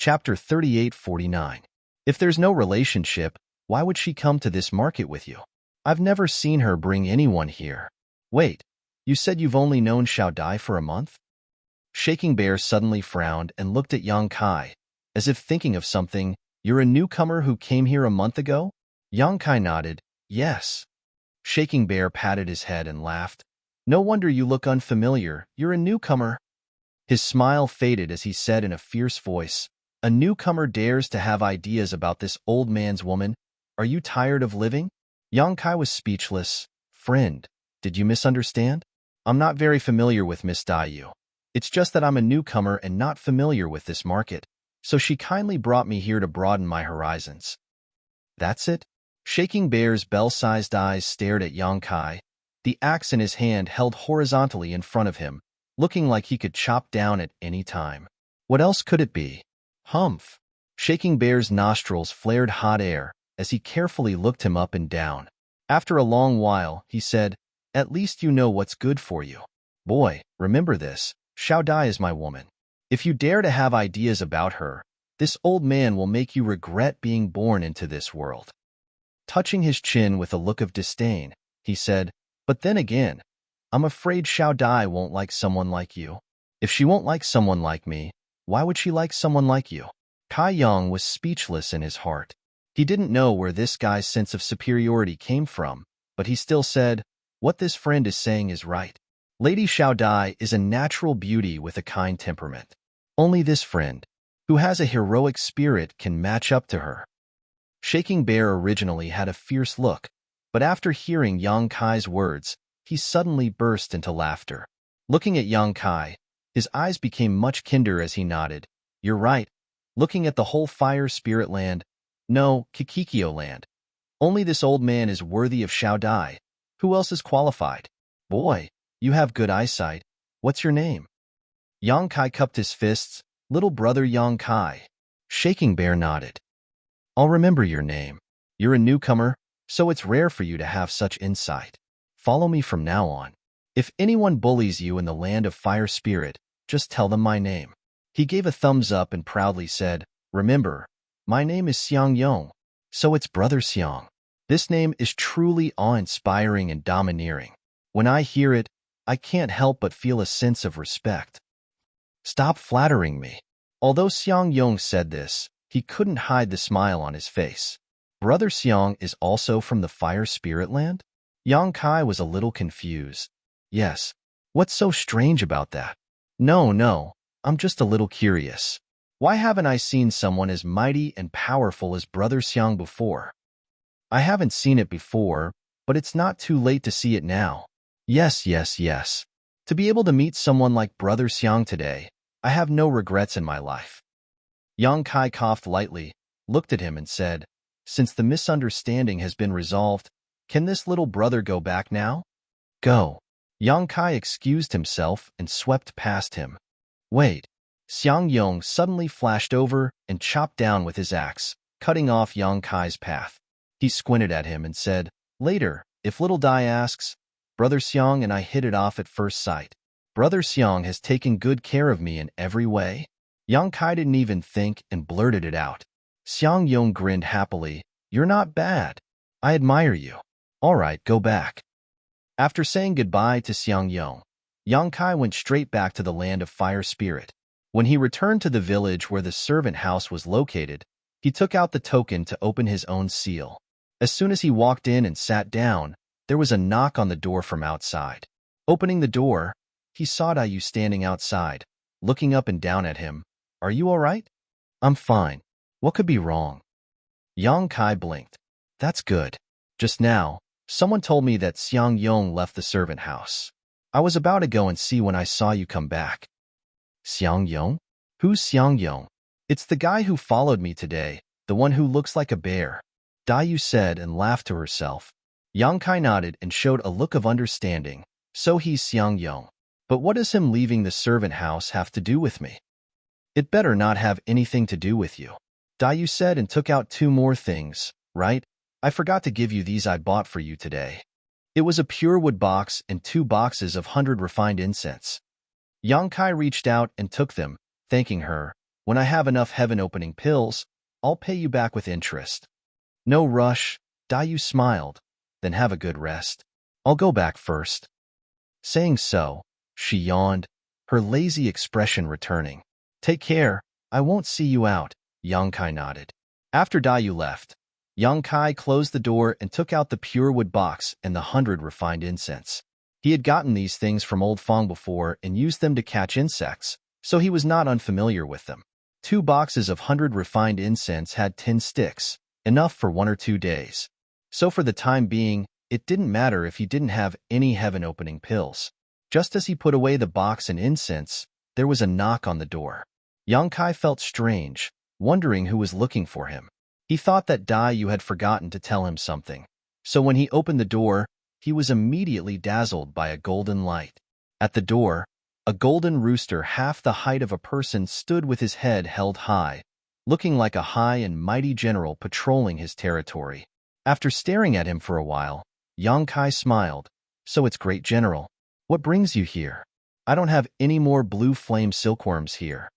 Chapter 3849. If there's no relationship, why would she come to this market with you? I've never seen her bring anyone here. Wait, you said you've only known Xiao Dai for a month? Shaking Bear suddenly frowned and looked at Yang Kai, as if thinking of something. You're a newcomer who came here a month ago? Yang Kai nodded, yes. Shaking Bear patted his head and laughed. No wonder you look unfamiliar, you're a newcomer. His smile faded as he said in a fierce voice, a newcomer dares to have ideas about this old man's woman. Are you tired of living? Yang Kai was speechless. Friend, did you misunderstand? I'm not very familiar with Miss Daiyu. It's just that I'm a newcomer and not familiar with this market, so she kindly brought me here to broaden my horizons. That's it? Shaking Bear's bell-sized eyes stared at Yang Kai, the axe in his hand held horizontally in front of him, looking like he could chop down at any time. What else could it be? Humph! Shaking Bear's nostrils flared hot air as he carefully looked him up and down. After a long while, he said, at least you know what's good for you. Boy, remember this, Xiao Dai is my woman. If you dare to have ideas about her, this old man will make you regret being born into this world. Touching his chin with a look of disdain, he said, but then again, I'm afraid Xiao Dai won't like someone like you. If she won't like someone like me, why would she like someone like you? Kai Yang was speechless in his heart. He didn't know where this guy's sense of superiority came from, but he still said, what this friend is saying is right. Lady Xiao Dai is a natural beauty with a kind temperament. Only this friend, who has a heroic spirit, can match up to her. Shaking Bear originally had a fierce look, but after hearing Yang Kai's words, he suddenly burst into laughter. Looking at Yang Kai, his eyes became much kinder as he nodded. You're right. Looking at the whole fire spirit land, no, Kikikyo land. Only this old man is worthy of Xiao Dai. Who else is qualified? Boy, you have good eyesight. What's your name? Yang Kai cupped his fists. Little brother Yang Kai. Shaking Bear nodded. I'll remember your name. You're a newcomer, so it's rare for you to have such insight. Follow me from now on. If anyone bullies you in the land of fire spirit, just tell them my name. He gave a thumbs up and proudly said, remember, my name is Xiang Yong, so it's Brother Xiang. This name is truly awe-inspiring and domineering. When I hear it, I can't help but feel a sense of respect. Stop flattering me. Although Xiang Yong said this, he couldn't hide the smile on his face. Brother Xiang is also from the fire spirit land? Yang Kai was a little confused. Yes. What's so strange about that? No, I'm just a little curious. Why haven't I seen someone as mighty and powerful as Brother Xiang before? I haven't seen it before, but it's not too late to see it now. Yes. To be able to meet someone like Brother Xiang today, I have no regrets in my life. Yang Kai coughed lightly, looked at him and said, since the misunderstanding has been resolved, can this little brother go back now? Go. Yang Kai excused himself and swept past him. Wait. Xiang Yong suddenly flashed over and chopped down with his axe, cutting off Yang Kai's path. He squinted at him and said, later, if little Dai asks, Brother Xiang and I hit it off at first sight. Brother Xiang has taken good care of me in every way. Yang Kai didn't even think and blurted it out. Xiang Yong grinned happily. You're not bad. I admire you. All right, go back. After saying goodbye to Xiang Yong, Yang Kai went straight back to the land of fire spirit. When he returned to the village where the servant house was located, he took out the token to open his own seal. As soon as he walked in and sat down, there was a knock on the door from outside. Opening the door, he saw Daiyu standing outside, looking up and down at him. Are you all right? I'm fine. What could be wrong? Yang Kai blinked. That's good. Just now, someone told me that Xiang Yong left the servant house. I was about to go and see when I saw you come back. Xiang Yong? Who's Xiang Yong? It's the guy who followed me today, the one who looks like a bear. Daiyu said and laughed to herself. Yang Kai nodded and showed a look of understanding. So he's Xiang Yong. But what does him leaving the servant house have to do with me? It better not have anything to do with you. Daiyu said and took out 2 more things, right? I forgot to give you these I bought for you today. It was a pure wood box and 2 boxes of 100 refined incense. Yang Kai reached out and took them, thanking her. When I have enough heaven-opening pills, I'll pay you back with interest. No rush, Dayu smiled. Then have a good rest. I'll go back first. Saying so, she yawned, her lazy expression returning. Take care, I won't see you out, Yang Kai nodded. After Dayu left, Yang Kai closed the door and took out the pure wood box and the 100 refined incense. He had gotten these things from Old Fong before and used them to catch insects, so he was not unfamiliar with them. 2 boxes of 100 refined incense had 10 sticks, enough for 1 or 2 days. So for the time being, it didn't matter if he didn't have any heaven-opening pills. Just as he put away the box and incense, there was a knock on the door. Yang Kai felt strange, wondering who was looking for him. He thought that Dayu had forgotten to tell him something, so when he opened the door, he was immediately dazzled by a golden light. At the door, a golden rooster half the height of a person stood with his head held high, looking like a high and mighty general patrolling his territory. After staring at him for a while, Yang Kai smiled. So it's Great General. What brings you here? I don't have any more blue flame silkworms here.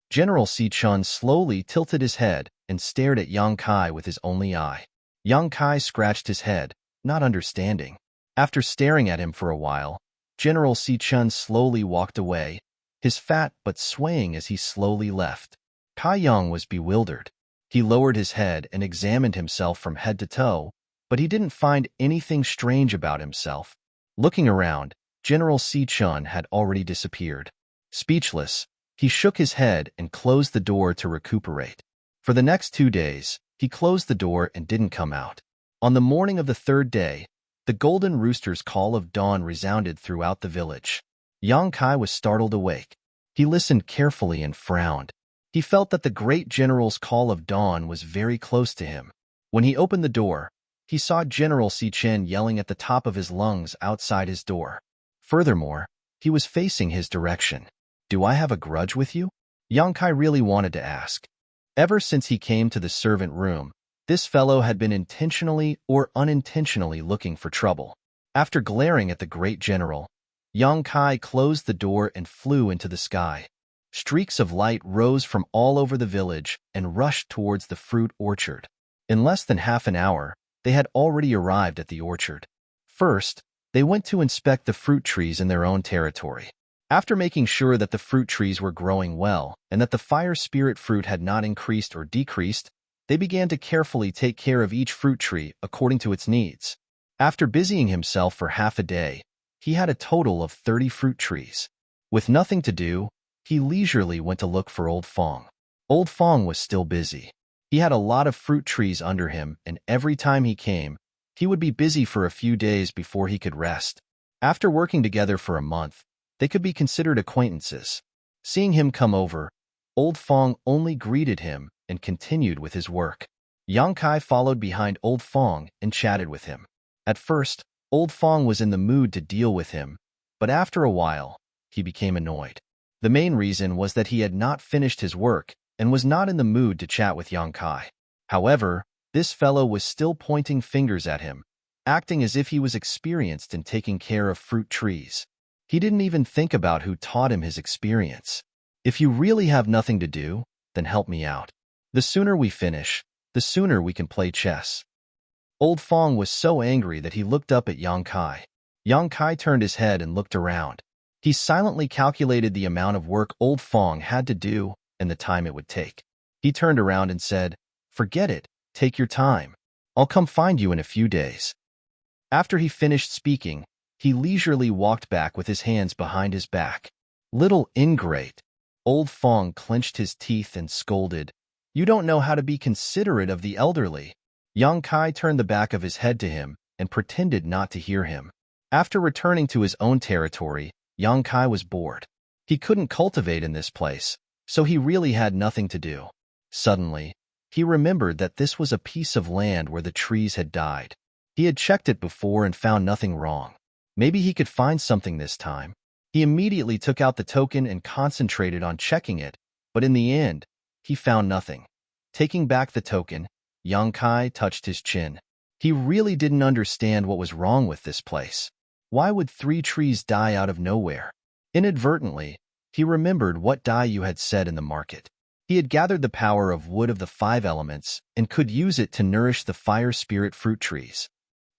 General Si Chun slowly tilted his head and stared at Yang Kai with his only eye. Yang Kai scratched his head, not understanding. After staring at him for a while, General Si Chun slowly walked away, his fat butt swaying as he slowly left. Kai Yang was bewildered. He lowered his head and examined himself from head to toe, but he didn't find anything strange about himself. Looking around, General Si Chun had already disappeared. Speechless, he shook his head and closed the door to recuperate. For the next 2 days, he closed the door and didn't come out. On the morning of the 3rd day, the golden rooster's call of dawn resounded throughout the village. Yang Kai was startled awake. He listened carefully and frowned. He felt that the great general's call of dawn was very close to him. When he opened the door, he saw General Si Chen yelling at the top of his lungs outside his door. Furthermore, he was facing his direction. Do I have a grudge with you? Yang Kai really wanted to ask. Ever since he came to the servant room, this fellow had been intentionally or unintentionally looking for trouble. After glaring at the great general, Yang Kai closed the door and flew into the sky. Streaks of light rose from all over the village and rushed towards the fruit orchard. In less than half an hour, they had already arrived at the orchard. First, they went to inspect the fruit trees in their own territory. After making sure that the fruit trees were growing well and that the fire spirit fruit had not increased or decreased, they began to carefully take care of each fruit tree according to its needs. After busying himself for half a day, he had a total of 30 fruit trees. With nothing to do, he leisurely went to look for Old Fong. Old Fong was still busy. He had a lot of fruit trees under him, and every time he came, he would be busy for a few days before he could rest. After working together for a month, they could be considered acquaintances. Seeing him come over, Old Fong only greeted him and continued with his work. Yang Kai followed behind Old Fong and chatted with him. At first, Old Fong was in the mood to deal with him, but after a while, he became annoyed. The main reason was that he had not finished his work and was not in the mood to chat with Yang Kai. However, this fellow was still pointing fingers at him, acting as if he was experienced in taking care of fruit trees. He didn't even think about who taught him his experience. If you really have nothing to do, then help me out. The sooner we finish, the sooner we can play chess. Old Fong was so angry that he looked up at Yang Kai. Yang Kai turned his head and looked around. He silently calculated the amount of work Old Fong had to do and the time it would take. He turned around and said, "Forget it, take your time. I'll come find you in a few days." After he finished speaking, he leisurely walked back with his hands behind his back. Little ingrate. Old Fong clenched his teeth and scolded, "You don't know how to be considerate of the elderly." Yang Kai turned the back of his head to him and pretended not to hear him. After returning to his own territory, Yang Kai was bored. He couldn't cultivate in this place, so he really had nothing to do. Suddenly, he remembered that this was a piece of land where the trees had died. He had checked it before and found nothing wrong. Maybe he could find something this time. He immediately took out the token and concentrated on checking it, but in the end, he found nothing. Taking back the token, Yang Kai touched his chin. He really didn't understand what was wrong with this place. Why would 3 trees die out of nowhere? Inadvertently, he remembered what Dayu had said in the market. He had gathered the power of wood of the 5 elements and could use it to nourish the fire spirit fruit trees.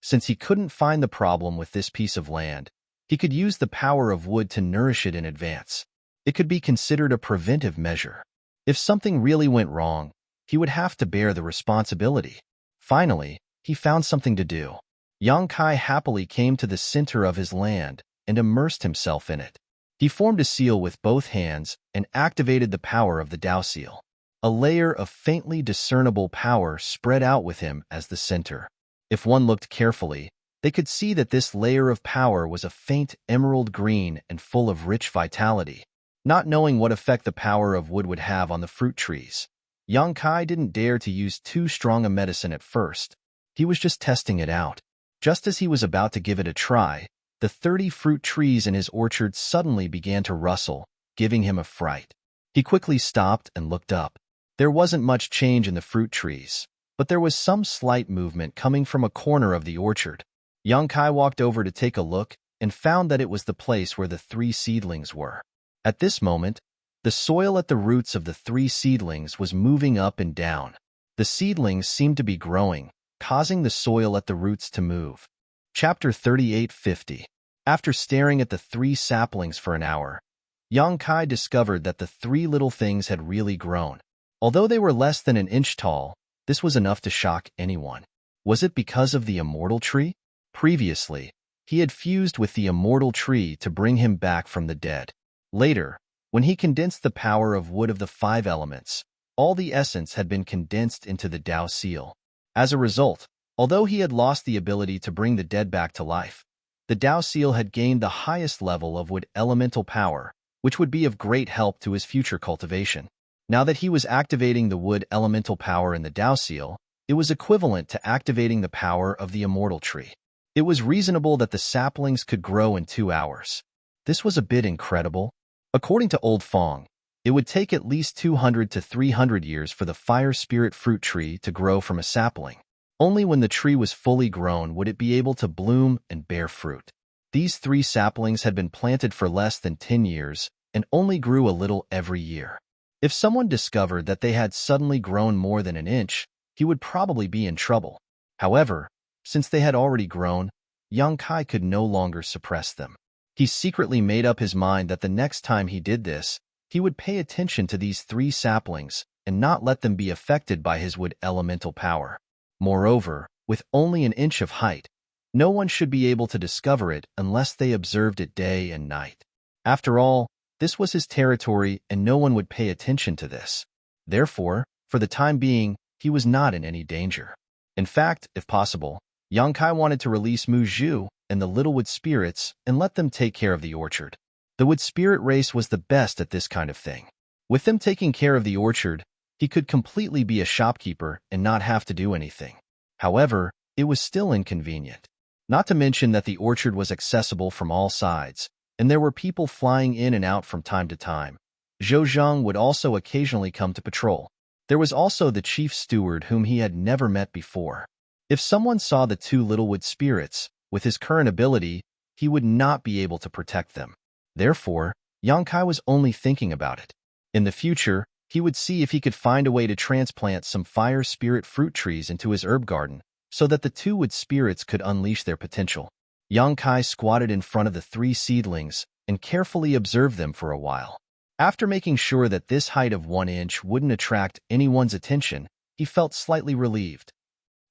Since he couldn't find the problem with this piece of land, he could use the power of wood to nourish it in advance. It could be considered a preventive measure. If something really went wrong, he would have to bear the responsibility. Finally, he found something to do. Yang Kai happily came to the center of his land and immersed himself in it. He formed a seal with both hands and activated the power of the Tao seal. A layer of faintly discernible power spread out with him as the center. If one looked carefully, they could see that this layer of power was a faint emerald green and full of rich vitality. Not knowing what effect the power of wood would have on the fruit trees, Yang Kai didn't dare to use too strong a medicine at first. He was just testing it out. Just as he was about to give it a try, the 30 fruit trees in his orchard suddenly began to rustle, giving him a fright. He quickly stopped and looked up. There wasn't much change in the fruit trees, but there was some slight movement coming from a corner of the orchard. Yang Kai walked over to take a look and found that it was the place where the 3 seedlings were. At this moment, the soil at the roots of the 3 seedlings was moving up and down. The seedlings seemed to be growing, causing the soil at the roots to move. Chapter 38:50. After staring at the 3 saplings for an hour, Yang Kai discovered that the 3 little things had really grown. Although they were less than an inch tall, this was enough to shock anyone. Was it because of the immortal tree? Previously, he had fused with the immortal tree to bring him back from the dead. Later, when he condensed the power of wood of the 5 elements, all the essence had been condensed into the Tao seal. As a result, although he had lost the ability to bring the dead back to life, the Tao seal had gained the highest level of wood elemental power, which would be of great help to his future cultivation. Now that he was activating the wood elemental power in the Tao seal, it was equivalent to activating the power of the immortal tree. It was reasonable that the saplings could grow in 2 hours. This was a bit incredible. According to Old Fong, it would take at least 200 to 300 years for the fire spirit fruit tree to grow from a sapling. Only when the tree was fully grown would it be able to bloom and bear fruit. These 3 saplings had been planted for less than 10 years and only grew a little every year. If someone discovered that they had suddenly grown more than an inch, he would probably be in trouble. However, since they had already grown, Yang Kai could no longer suppress them. He secretly made up his mind that the next time he did this, he would pay attention to these 3 saplings and not let them be affected by his wood elemental power. Moreover, with only an inch of height, no one should be able to discover it unless they observed it day and night. After all, this was his territory and no one would pay attention to this. Therefore, for the time being, he was not in any danger. In fact, if possible, Yang Kai wanted to release Mu Zhu and the little wood spirits and let them take care of the orchard. The wood spirit race was the best at this kind of thing. With them taking care of the orchard, he could completely be a shopkeeper and not have to do anything. However, it was still inconvenient. Not to mention that the orchard was accessible from all sides, and there were people flying in and out from time to time. Zhou Zhang would also occasionally come to patrol. There was also the chief steward whom he had never met before. If someone saw the 2 little wood spirits, with his current ability, he would not be able to protect them. Therefore, Yang Kai was only thinking about it. In the future, he would see if he could find a way to transplant some fire spirit fruit trees into his herb garden, so that the 2 wood spirits could unleash their potential. Yang Kai squatted in front of the 3 seedlings and carefully observed them for a while. After making sure that this height of 1 inch wouldn't attract anyone's attention, he felt slightly relieved.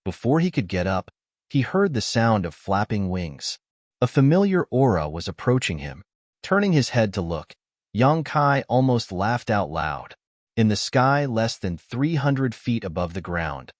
Before he could get up, he heard the sound of flapping wings. A familiar aura was approaching him. Turning his head to look, Yang Kai almost laughed out loud. In the sky less than 300 feet above the ground,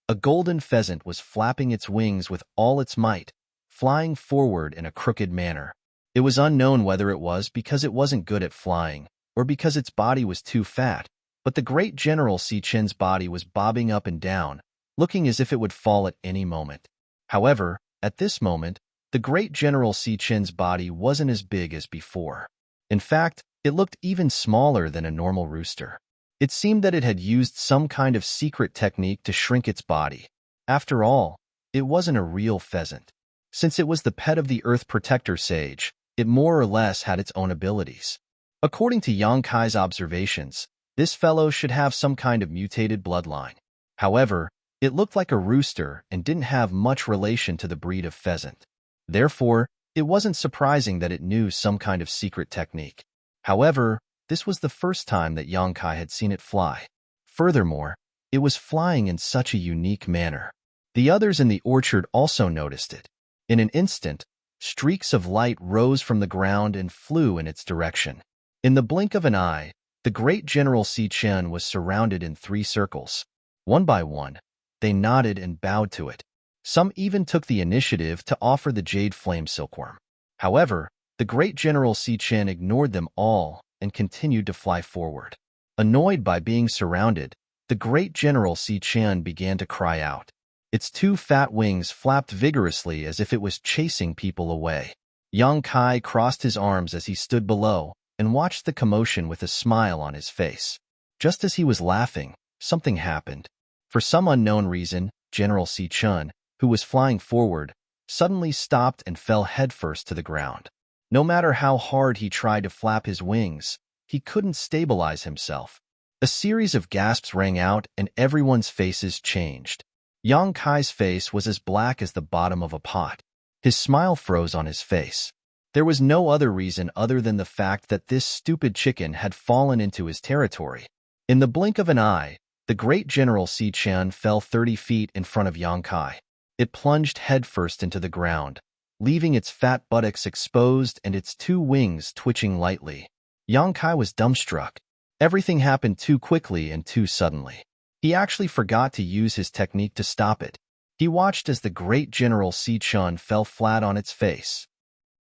a golden pheasant was flapping its wings with all its might, flying forward in a crooked manner. It was unknown whether it was because it wasn't good at flying, or because its body was too fat, but the great General Si Chen's body was bobbing up and down, looking as if it would fall at any moment. However, at this moment, the great General Si Chen's body wasn't as big as before. In fact, it looked even smaller than a normal rooster. It seemed that it had used some kind of secret technique to shrink its body. After all, it wasn't a real pheasant. Since it was the pet of the Earth Protector Sage, it more or less had its own abilities. According to Yang Kai's observations, This fellow should have some kind of mutated bloodline. However, it looked like a rooster and didn't have much relation to the breed of pheasant. Therefore, it wasn't surprising that it knew some kind of secret technique. However, this was the first time that Yang Kai had seen it fly. Furthermore, it was flying in such a unique manner. The others in the orchard also noticed it. In an instant, streaks of light rose from the ground and flew in its direction. In the blink of an eye, the great General Si Chen was surrounded in 3 circles. One by one, they nodded and bowed to it. Some even took the initiative to offer the jade flame silkworm. However, the great General Si Chen ignored them all and continued to fly forward. Annoyed by being surrounded, the great General Si Chen began to cry out. Its 2 fat wings flapped vigorously as if it was chasing people away. Yang Kai crossed his arms as he stood below and watched the commotion with a smile on his face. Just as he was laughing, something happened. For some unknown reason, General Si Chen, who was flying forward, suddenly stopped and fell headfirst to the ground. No matter how hard he tried to flap his wings, he couldn't stabilize himself. A series of gasps rang out and everyone's faces changed. Yang Kai's face was as black as the bottom of a pot. His smile froze on his face. There was no other reason other than the fact that this stupid chicken had fallen into his territory. In the blink of an eye, the great General Si Chen fell 30 feet in front of Yang Kai. It plunged headfirst into the ground, leaving its fat buttocks exposed and its 2 wings twitching lightly. Yang Kai was dumbstruck. Everything happened too quickly and too suddenly. He actually forgot to use his technique to stop it. He watched as the great General Si Chen fell flat on its face.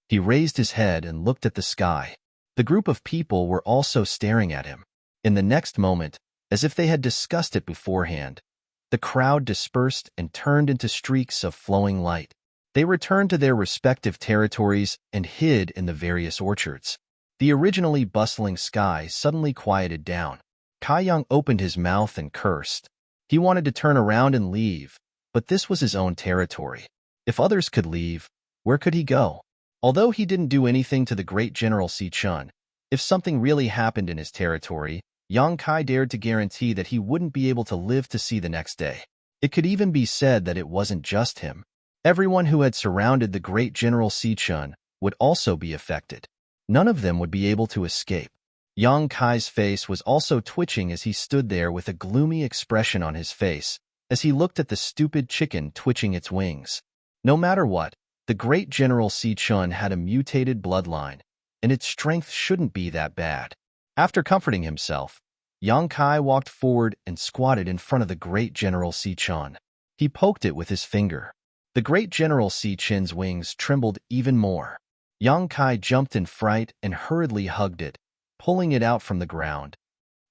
He raised his head and looked at the sky. The group of people were also staring at him. In the next moment, as if they had discussed it beforehand, the crowd dispersed and turned into streaks of flowing light. They returned to their respective territories and hid in the various orchards. The originally bustling sky suddenly quieted down. Kai Yang opened his mouth and cursed. He wanted to turn around and leave, but this was his own territory. If others could leave, where could he go? Although he didn't do anything to the great General Si Chen, if something really happened in his territory, Yang Kai dared to guarantee that he wouldn't be able to live to see the next day. It could even be said that it wasn't just him. Everyone who had surrounded the great General Si Chen would also be affected. None of them would be able to escape. Yang Kai's face was also twitching as he stood there with a gloomy expression on his face as he looked at the stupid chicken twitching its wings. No matter what, the great General Si Chen had a mutated bloodline, and its strength shouldn't be that bad. After comforting himself, Yang Kai walked forward and squatted in front of the great General Si Chen. He poked it with his finger. The great General Si Chen's wings trembled even more. Yang Kai jumped in fright and hurriedly hugged it, pulling it out from the ground.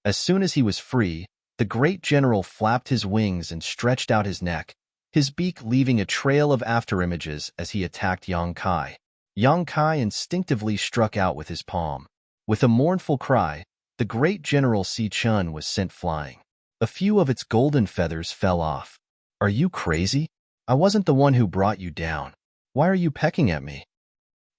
As soon as he was free, the great general flapped his wings and stretched out his neck, his beak leaving a trail of afterimages as he attacked Yang Kai. Yang Kai instinctively struck out with his palm. With a mournful cry, the great General Si Chen was sent flying. A few of its golden feathers fell off. "Are you crazy? I wasn't the one who brought you down. Why are you pecking at me?"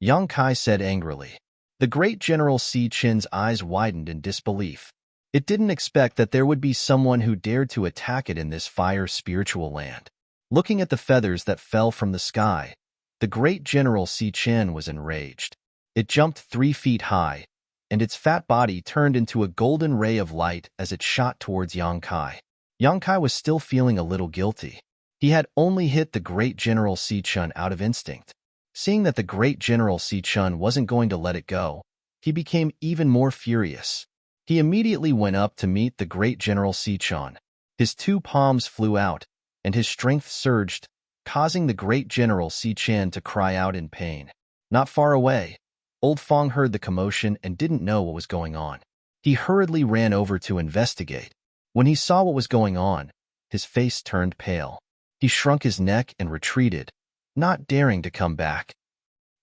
Yang Kai said angrily. The great General Si Chen's eyes widened in disbelief. It didn't expect that there would be someone who dared to attack it in this fire spiritual land. Looking at the feathers that fell from the sky, the great General Si Chen was enraged. It jumped 3 feet high, and its fat body turned into a golden ray of light as it shot towards Yang Kai. Yang Kai was still feeling a little guilty. He had only hit the great General Si Chen out of instinct. Seeing that the great General Si Chen wasn't going to let it go, he became even more furious. He immediately went up to meet the great General Si Chen. His 2 palms flew out, and his strength surged, causing the great General Si Chen to cry out in pain. Not far away, Old Fong heard the commotion and didn't know what was going on. He hurriedly ran over to investigate. When he saw what was going on, his face turned pale. He shrunk his neck and retreated, not daring to come back.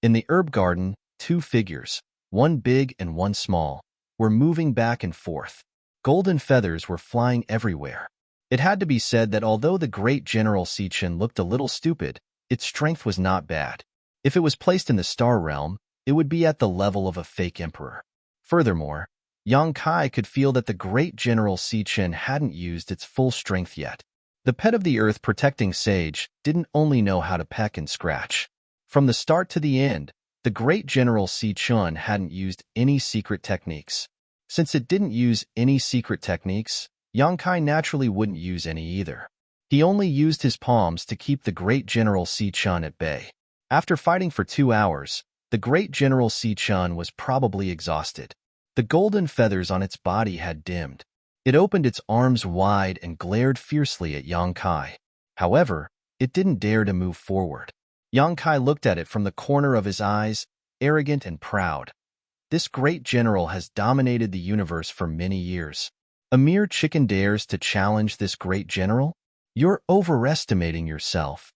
In the herb garden, 2 figures, one big and one small, were moving back and forth. Golden feathers were flying everywhere. It had to be said that although the great General Si Chen looked a little stupid, its strength was not bad. If it was placed in the star realm, it would be at the level of a fake emperor. Furthermore, Yang Kai could feel that the great General Si Chen hadn't used its full strength yet. The pet of the earth protecting sage didn't only know how to peck and scratch. From the start to the end, the great General Si Chen hadn't used any secret techniques. Since it didn't use any secret techniques, Yang Kai naturally wouldn't use any either. He only used his palms to keep the great General Si Chen at bay. After fighting for 2 hours, the great General Si Chen was probably exhausted. The golden feathers on its body had dimmed. It opened its arms wide and glared fiercely at Yang Kai. However, it didn't dare to move forward. Yang Kai looked at it from the corner of his eyes, arrogant and proud. This great general has dominated the universe for many years. A mere chicken dares to challenge this great general? You're overestimating yourself.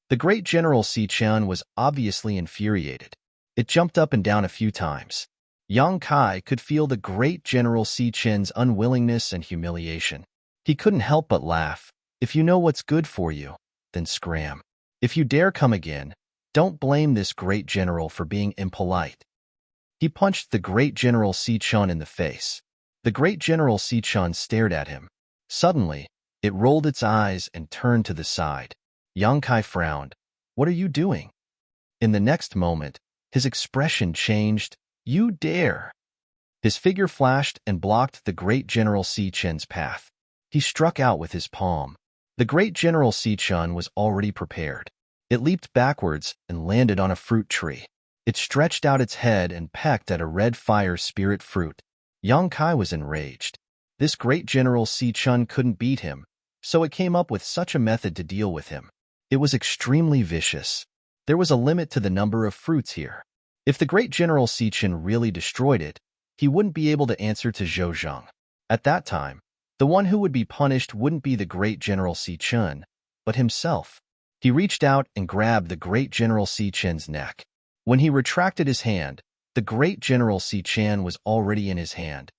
The great General Si Chen was obviously infuriated. It jumped up and down a few times. Yang Kai could feel the great General Si Chen's unwillingness and humiliation. He couldn't help but laugh. If you know what's good for you, then scram. If you dare come again, don't blame this great general for being impolite. He punched the great General Si Chen in the face. The great General Si Chen stared at him. Suddenly, it rolled its eyes and turned to the side. Yang Kai frowned. What are you doing? In the next moment, his expression changed. You dare! His figure flashed and blocked the great General Si Chen's path. He struck out with his palm. The great General Si Chen was already prepared. It leaped backwards and landed on a fruit tree. It stretched out its head and pecked at a red fire spirit fruit. Yang Kai was enraged. This great General Si Chen couldn't beat him, so it came up with such a method to deal with him. It was extremely vicious. There was a limit to the number of fruits here. If the great General Si Chen really destroyed it, he wouldn't be able to answer to Zhou Zheng. At that time, the one who would be punished wouldn't be the great General Si Chen, but himself. He reached out and grabbed the great General Si Chen's neck. When he retracted his hand, the great General Si Chen was already in his hand.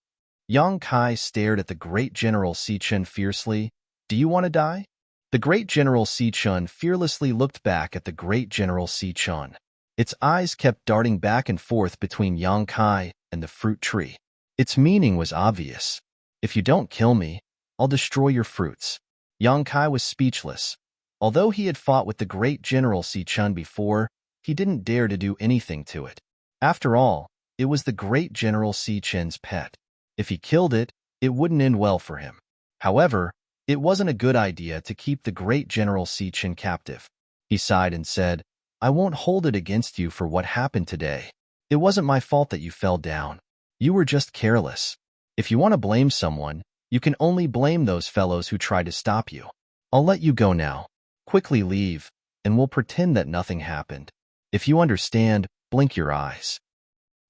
Yang Kai stared at the great General Si Chen fiercely. Do you want to die? The great General Si Chen fearlessly looked back at the great General Si Chen. Its eyes kept darting back and forth between Yang Kai and the fruit tree. Its meaning was obvious. If you don't kill me, I'll destroy your fruits. Yang Kai was speechless. Although he had fought with the great General Si Chen before, he didn't dare to do anything to it. After all, it was the great General Si Chen's pet. If he killed it, it wouldn't end well for him. However, it wasn't a good idea to keep the great General Si Chen captive. He sighed and said, I won't hold it against you for what happened today. It wasn't my fault that you fell down. You were just careless. If you want to blame someone, you can only blame those fellows who tried to stop you. I'll let you go now. Quickly leave, and we'll pretend that nothing happened. If you understand, blink your eyes.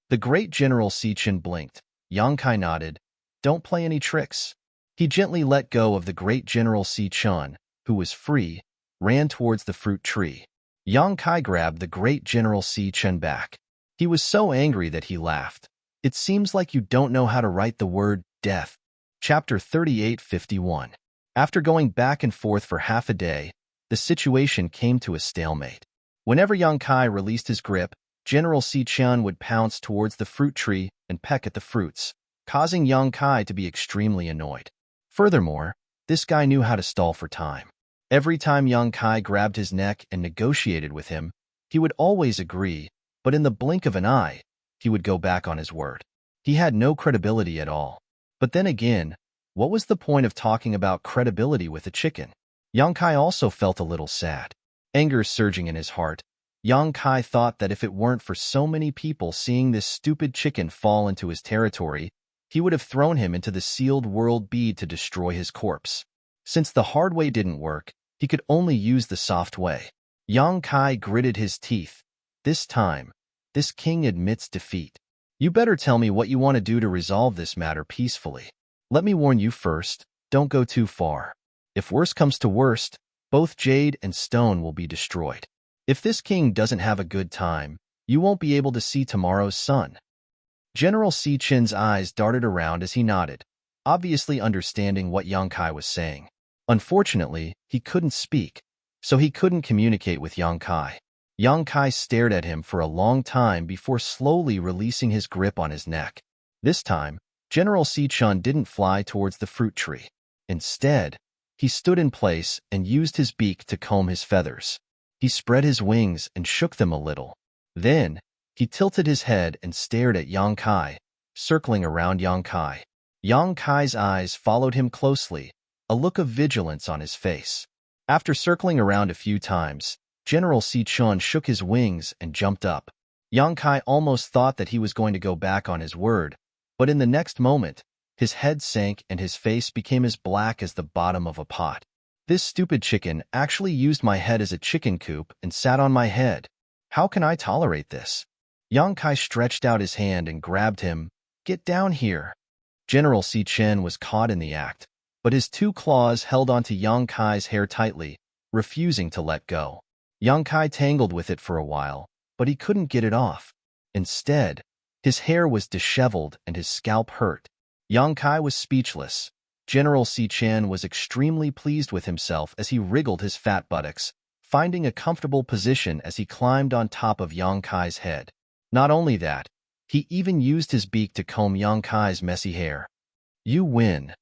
The great General Si Chen blinked. Yang Kai nodded. Don't play any tricks. He gently let go of the great General Si Chen, who was free, ran towards the fruit tree. Yang Kai grabbed the great General Si Chen back. He was so angry that he laughed. It seems like you don't know how to write the word death. Chapter 38:51. After going back and forth for half a day, the situation came to a stalemate. Whenever Yang Kai released his grip, General Si Chen would pounce towards the fruit tree and peck at the fruits, causing Yang Kai to be extremely annoyed. Furthermore, this guy knew how to stall for time. Every time Yang Kai grabbed his neck and negotiated with him, he would always agree, but in the blink of an eye, he would go back on his word. He had no credibility at all. But then again, what was the point of talking about credibility with a chicken? Yang Kai also felt a little sad. Anger surging in his heart, Yang Kai thought that if it weren't for so many people seeing this stupid chicken fall into his territory, he would have thrown him into the sealed world bead to destroy his corpse. Since the hard way didn't work, he could only use the soft way. Yang Kai gritted his teeth. This time, this king admits defeat. You better tell me what you want to do to resolve this matter peacefully. Let me warn you first, don't go too far. If worst comes to worst, both jade and stone will be destroyed. If this king doesn't have a good time, you won't be able to see tomorrow's sun. General Si Chen's eyes darted around as he nodded, obviously understanding what Yang Kai was saying. Unfortunately, he couldn't speak, so he couldn't communicate with Yang Kai. Yang Kai stared at him for a long time before slowly releasing his grip on his neck. This time, General Si-chun didn't fly towards the fruit tree. Instead, he stood in place and used his beak to comb his feathers. He spread his wings and shook them a little. Then, he tilted his head and stared at Yang Kai, circling around Yang Kai. Yang Kai's eyes followed him closely, a look of vigilance on his face. After circling around a few times, General Si-chun shook his wings and jumped up. Yang Kai almost thought that he was going to go back on his word, but in the next moment, his head sank and his face became as black as the bottom of a pot. This stupid chicken actually used my head as a chicken coop and sat on my head. How can I tolerate this? Yang Kai stretched out his hand and grabbed him. Get down here. General Si-chun was caught in the act, but his two claws held onto Yang Kai's hair tightly, refusing to let go. Yang Kai tangled with it for a while, but he couldn't get it off. Instead, his hair was disheveled and his scalp hurt. Yang Kai was speechless. General Si-chun was extremely pleased with himself as he wriggled his fat buttocks, finding a comfortable position as he climbed on top of Yang Kai's head. Not only that, he even used his beak to comb Yang Kai's messy hair. You win.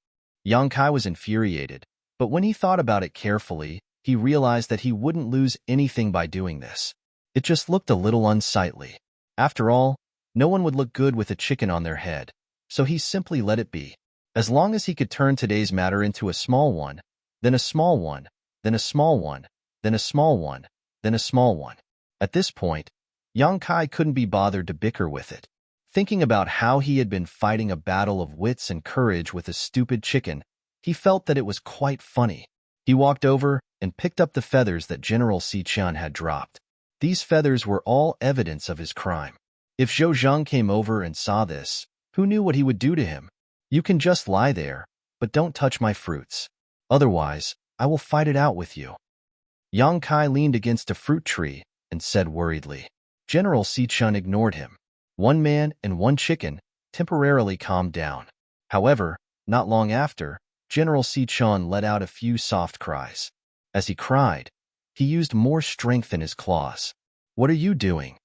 Yang Kai was infuriated, but when he thought about it carefully, he realized that he wouldn't lose anything by doing this. It just looked a little unsightly. After all, no one would look good with a chicken on their head, so he simply let it be. As long as he could turn today's matter into a small one, then a small one, then a small one, then a small one, then a small one. At this point, Yang Kai couldn't be bothered to bicker with it. Thinking about how he had been fighting a battle of wits and courage with a stupid chicken, he felt that it was quite funny. He walked over and picked up the feathers that General Si-chun had dropped. These feathers were all evidence of his crime. If Zhou Zheng came over and saw this, who knew what he would do to him? You can just lie there, but don't touch my fruits. Otherwise, I will fight it out with you. Yang Kai leaned against a fruit tree and said worriedly. General Si-chun ignored him. One man and one chicken temporarily calmed down. However, not long after, General Si-chun let out a few soft cries. As he cried, he used more strength in his claws. What are you doing?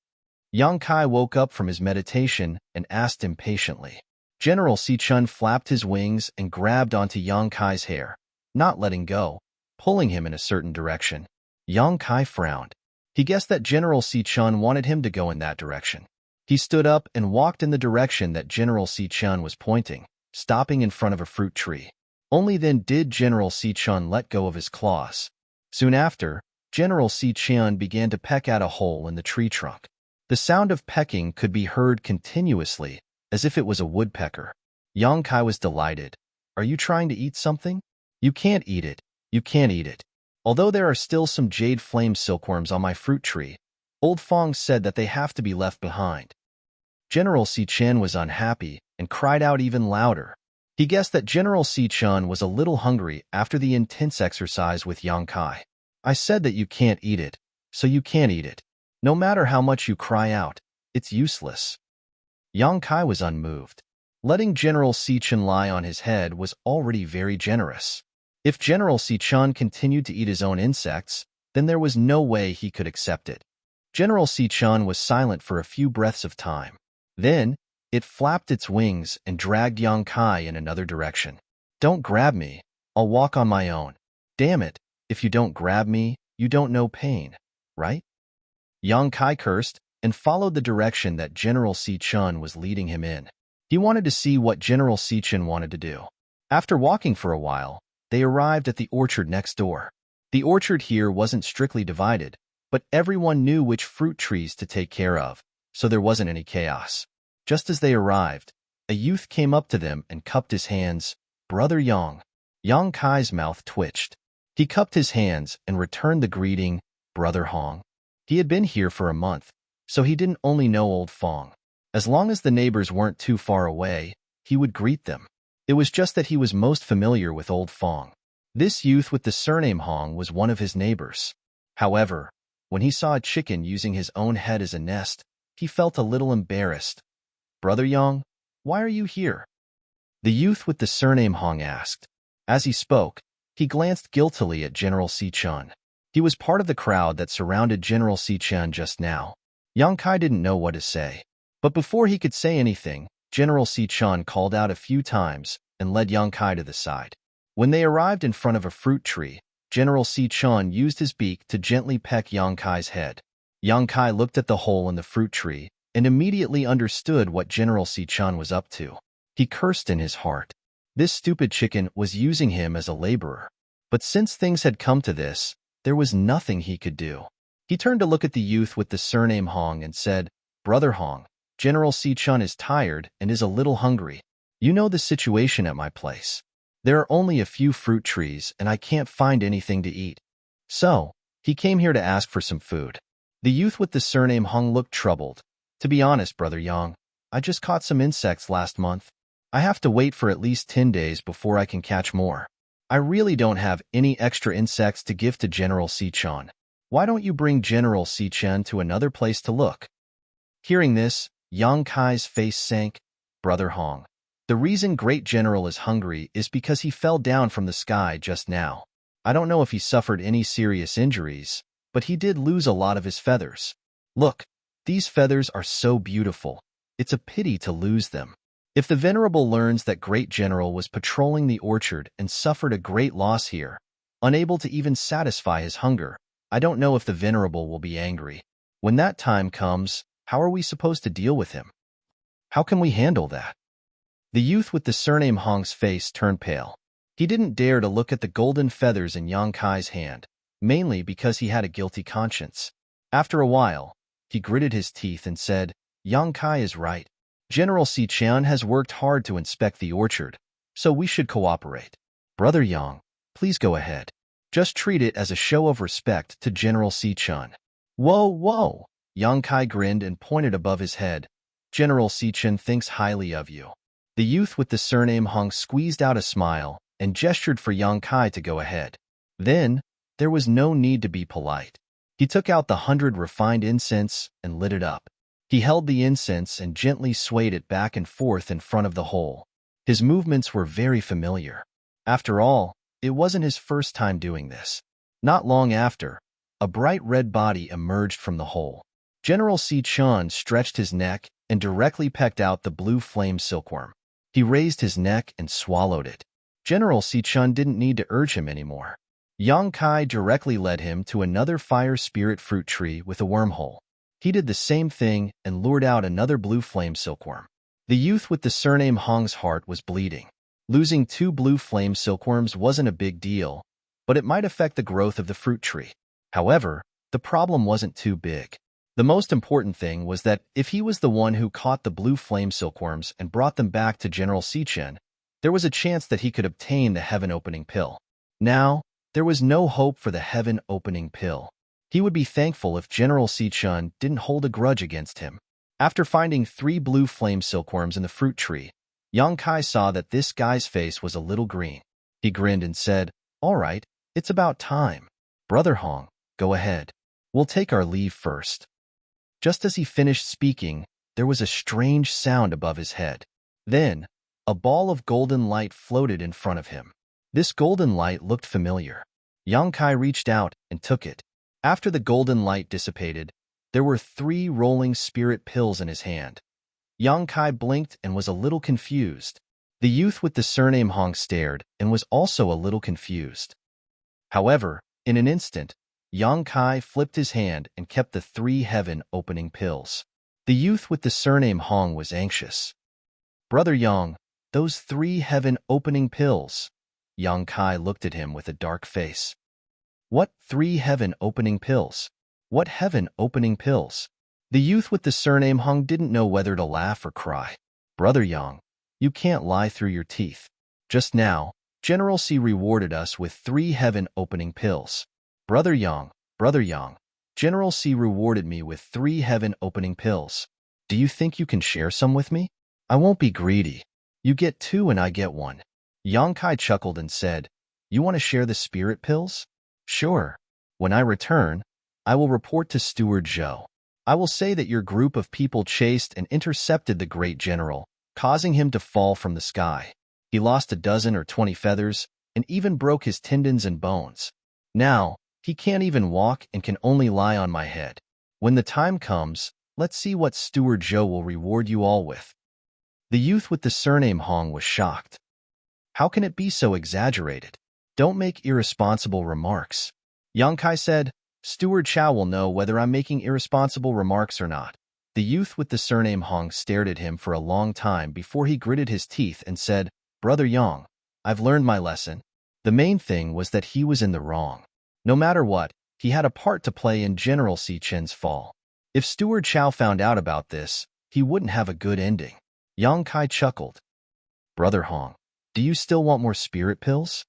Yang Kai woke up from his meditation and asked impatiently. General Si-chun flapped his wings and grabbed onto Yang Kai's hair, not letting go, pulling him in a certain direction. Yang Kai frowned. He guessed that General Si-chun wanted him to go in that direction. He stood up and walked in the direction that General Si-chun was pointing, stopping in front of a fruit tree. Only then did General Si-chun let go of his claws. Soon after, General Si-chun began to peck at a hole in the tree trunk. The sound of pecking could be heard continuously, as if it was a woodpecker. Yang Kai was delighted. Are you trying to eat something? You can't eat it. You can't eat it. Although there are still some jade flame silkworms on my fruit tree, Old Fong said that they have to be left behind. General Si-chun was unhappy and cried out even louder. He guessed that General Si-chun was a little hungry after the intense exercise with Yang Kai. I said that you can't eat it, so you can't eat it. No matter how much you cry out, it's useless. Yang Kai was unmoved. Letting General Si-chun lie on his head was already very generous. If General Si-chun continued to eat his own insects, then there was no way he could accept it. General Si-chun was silent for a few breaths of time. Then, it flapped its wings and dragged Yang Kai in another direction. Don't grab me. I'll walk on my own. Damn it, if you don't grab me, you don't know pain, right? Yang Kai cursed and followed the direction that General Si-chun was leading him in. He wanted to see what General Si-chun wanted to do. After walking for a while, they arrived at the orchard next door. The orchard here wasn't strictly divided, but everyone knew which fruit trees to take care of, so there wasn't any chaos. Just as they arrived, a youth came up to them and cupped his hands. Brother Yang. Yang Kai's mouth twitched. He cupped his hands and returned the greeting, Brother Hong. He had been here for a month, so he didn't only know Old Fong. As long as the neighbors weren't too far away, he would greet them. It was just that he was most familiar with Old Fong. This youth with the surname Hong was one of his neighbors. However, when he saw a chicken using his own head as a nest, he felt a little embarrassed. Brother Yang, why are you here? The youth with the surname Hong asked. As he spoke, he glanced guiltily at General Si-chun. He was part of the crowd that surrounded General Si-chun just now. Yang Kai didn't know what to say. But before he could say anything, General Si-chan called out a few times and led Yang Kai to the side. When they arrived in front of a fruit tree, General Si-chan used his beak to gently peck Yang Kai's head. Yang Kai looked at the hole in the fruit tree and immediately understood what General Si-chan was up to. He cursed in his heart. This stupid chicken was using him as a laborer. But since things had come to this, there was nothing he could do. He turned to look at the youth with the surname Hong and said, "Brother Hong, General Si-chan is tired and is a little hungry. You know the situation at my place. There are only a few fruit trees and I can't find anything to eat. So, he came here to ask for some food." The youth with the surname Hong looked troubled. "To be honest, Brother Yang, I just caught some insects last month. I have to wait for at least 10 days before I can catch more. I really don't have any extra insects to give to General Si-chan. Why don't you bring General Si-chan to another place to look?" Hearing this, Yang Kai's face sank. "Brother Hong, the reason Great General is hungry is because he fell down from the sky just now. I don't know if he suffered any serious injuries, but he did lose a lot of his feathers. Look, these feathers are so beautiful. It's a pity to lose them. If the Venerable learns that Great General was patrolling the orchard and suffered a great loss here, unable to even satisfy his hunger, I don't know if the Venerable will be angry. When that time comes, how are we supposed to deal with him? How can we handle that?" The youth with the surname Hong's face turned pale. He didn't dare to look at the golden feathers in Yang Kai's hand, mainly because he had a guilty conscience. After a while, he gritted his teeth and said, "Yang Kai is right. General Si-chan has worked hard to inspect the orchard, so we should cooperate. Brother Yang, please go ahead. Just treat it as a show of respect to General Si-chan." "Whoa, whoa!" Yang Kai grinned and pointed above his head. "General Si-chan thinks highly of you." The youth with the surname Hong squeezed out a smile and gestured for Yang Kai to go ahead. Then, there was no need to be polite. He took out the 100 refined incense and lit it up. He held the incense and gently swayed it back and forth in front of the hole. His movements were very familiar. After all, it wasn't his first time doing this. Not long after, a bright red body emerged from the hole. General Si-chan stretched his neck and directly pecked out the blue flame silkworm. He raised his neck and swallowed it. General Si-chan didn't need to urge him anymore. Yang Kai directly led him to another fire spirit fruit tree with a wormhole. He did the same thing and lured out another blue flame silkworm. The youth with the surname Hong's heart was bleeding. Losing 2 blue flame silkworms wasn't a big deal, but it might affect the growth of the fruit tree. However, the problem wasn't too big. The most important thing was that if he was the one who caught the blue flame silkworms and brought them back to General Si-chan, there was a chance that he could obtain the heaven-opening pill. Now, there was no hope for the heaven-opening pill. He would be thankful if General Si-chan didn't hold a grudge against him. After finding 3 blue flame silkworms in the fruit tree, Yang Kai saw that this guy's face was a little green. He grinned and said, "All right, it's about time. Brother Hong, go ahead. We'll take our leave first." Just as he finished speaking, there was a strange sound above his head. Then, a ball of golden light floated in front of him. This golden light looked familiar. Yang Kai reached out and took it. After the golden light dissipated, there were 3 rolling spirit pills in his hand. Yang Kai blinked and was a little confused. The youth with the surname Hong stared and was also a little confused. However, in an instant, Yang Kai flipped his hand and kept the 3 heaven-opening pills. The youth with the surname Hong was anxious. "Brother Yang, those 3 heaven-opening pills." Yang Kai looked at him with a dark face. "What 3 heaven-opening pills? What heaven-opening pills?" The youth with the surname Hong didn't know whether to laugh or cry. "Brother Yang, you can't lie through your teeth. Just now, General Si rewarded us with 3 heaven-opening pills. Brother Yang, General Si rewarded me with 3 heaven-opening pills. Do you think you can share some with me? I won't be greedy. You get 2 and I get 1. Yang Kai chuckled and said, "You want to share the spirit pills? Sure. When I return, I will report to Steward Zhou. I will say that your group of people chased and intercepted the great general, causing him to fall from the sky. He lost a dozen or 20 feathers and even broke his tendons and bones. Now, he can't even walk and can only lie on my head. When the time comes, let's see what Steward Zhou will reward you all with." The youth with the surname Hong was shocked. How can it be so exaggerated? Don't make irresponsible remarks. Yang Kai said, Steward Chow will know whether I'm making irresponsible remarks or not. The youth with the surname Hong stared at him for a long time before he gritted his teeth and said, Brother Yang, I've learned my lesson. The main thing was that he was in the wrong. No matter what, he had a part to play in General Si Chen's fall. If Steward Chow found out about this, he wouldn't have a good ending. Yang Kai chuckled. Brother Hong, do you still want more spirit pills?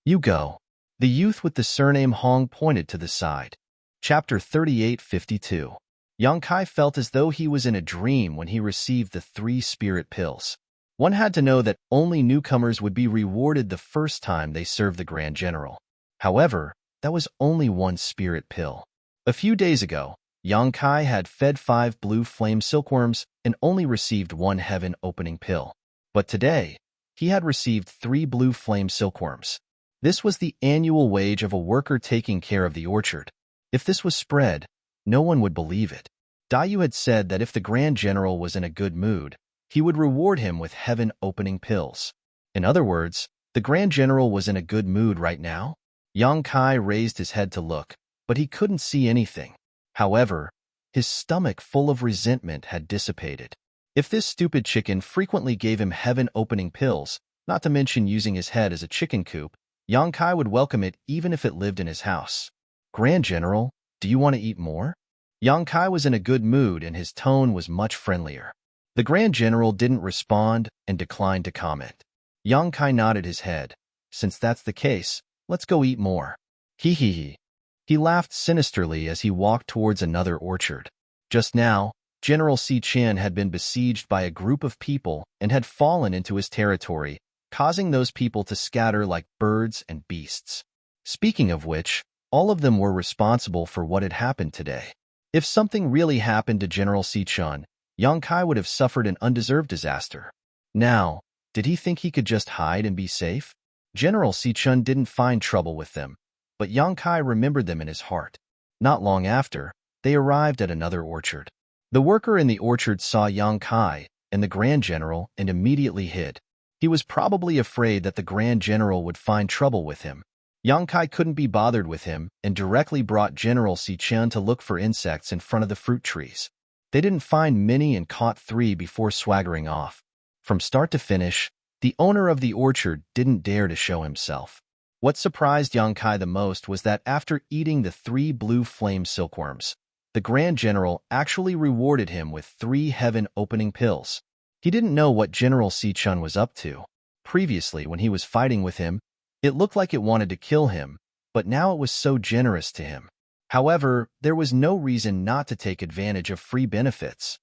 You go. The youth with the surname Hong pointed to the side. Chapter 3852. Yang Kai felt as though he was in a dream when he received the 3 spirit pills. One had to know that only newcomers would be rewarded the first time they served the Grand General. However, that was only 1 spirit pill. A few days ago, Yang Kai had fed 5 blue flame silkworms and only received 1 heaven-opening pill. But today, he had received 3 blue flame silkworms. This was the annual wage of a worker taking care of the orchard. If this was spread, no one would believe it. Dayu had said that if the Grand General was in a good mood, he would reward him with heaven-opening pills. In other words, the Grand General was in a good mood right now? Yang Kai raised his head to look, but he couldn't see anything. However, his stomach full of resentment had dissipated. If this stupid chicken frequently gave him heaven-opening pills, not to mention using his head as a chicken coop, Yang Kai would welcome it even if it lived in his house. Grand General, do you want to eat more? Yang Kai was in a good mood and his tone was much friendlier. The Grand General didn't respond and declined to comment. Yang Kai nodded his head. Since that's the case, let's go eat more. Hee hee hee. He laughed sinisterly as he walked towards another orchard. Just now, General Si Chen had been besieged by a group of people and had fallen into his territory, causing those people to scatter like birds and beasts. Speaking of which, all of them were responsible for what had happened today. If something really happened to General Si Chen, Yang Kai would have suffered an undeserved disaster. Now, did he think he could just hide and be safe? General Si Chen didn't find trouble with them, but Yang Kai remembered them in his heart. Not long after, they arrived at another orchard. The worker in the orchard saw Yang Kai and the Grand General and immediately hid. He was probably afraid that the Grand General would find trouble with him. Yang Kai couldn't be bothered with him and directly brought General Si Chen to look for insects in front of the fruit trees. They didn't find many and caught 3 before swaggering off. From start to finish, the owner of the orchard didn't dare to show himself. What surprised Yang Kai the most was that after eating the 3 blue flame silkworms, the Grand General actually rewarded him with 3 heaven-opening pills. He didn't know what General Si Chen was up to. Previously, when he was fighting with him, it looked like it wanted to kill him, but now it was so generous to him. However, there was no reason not to take advantage of free benefits.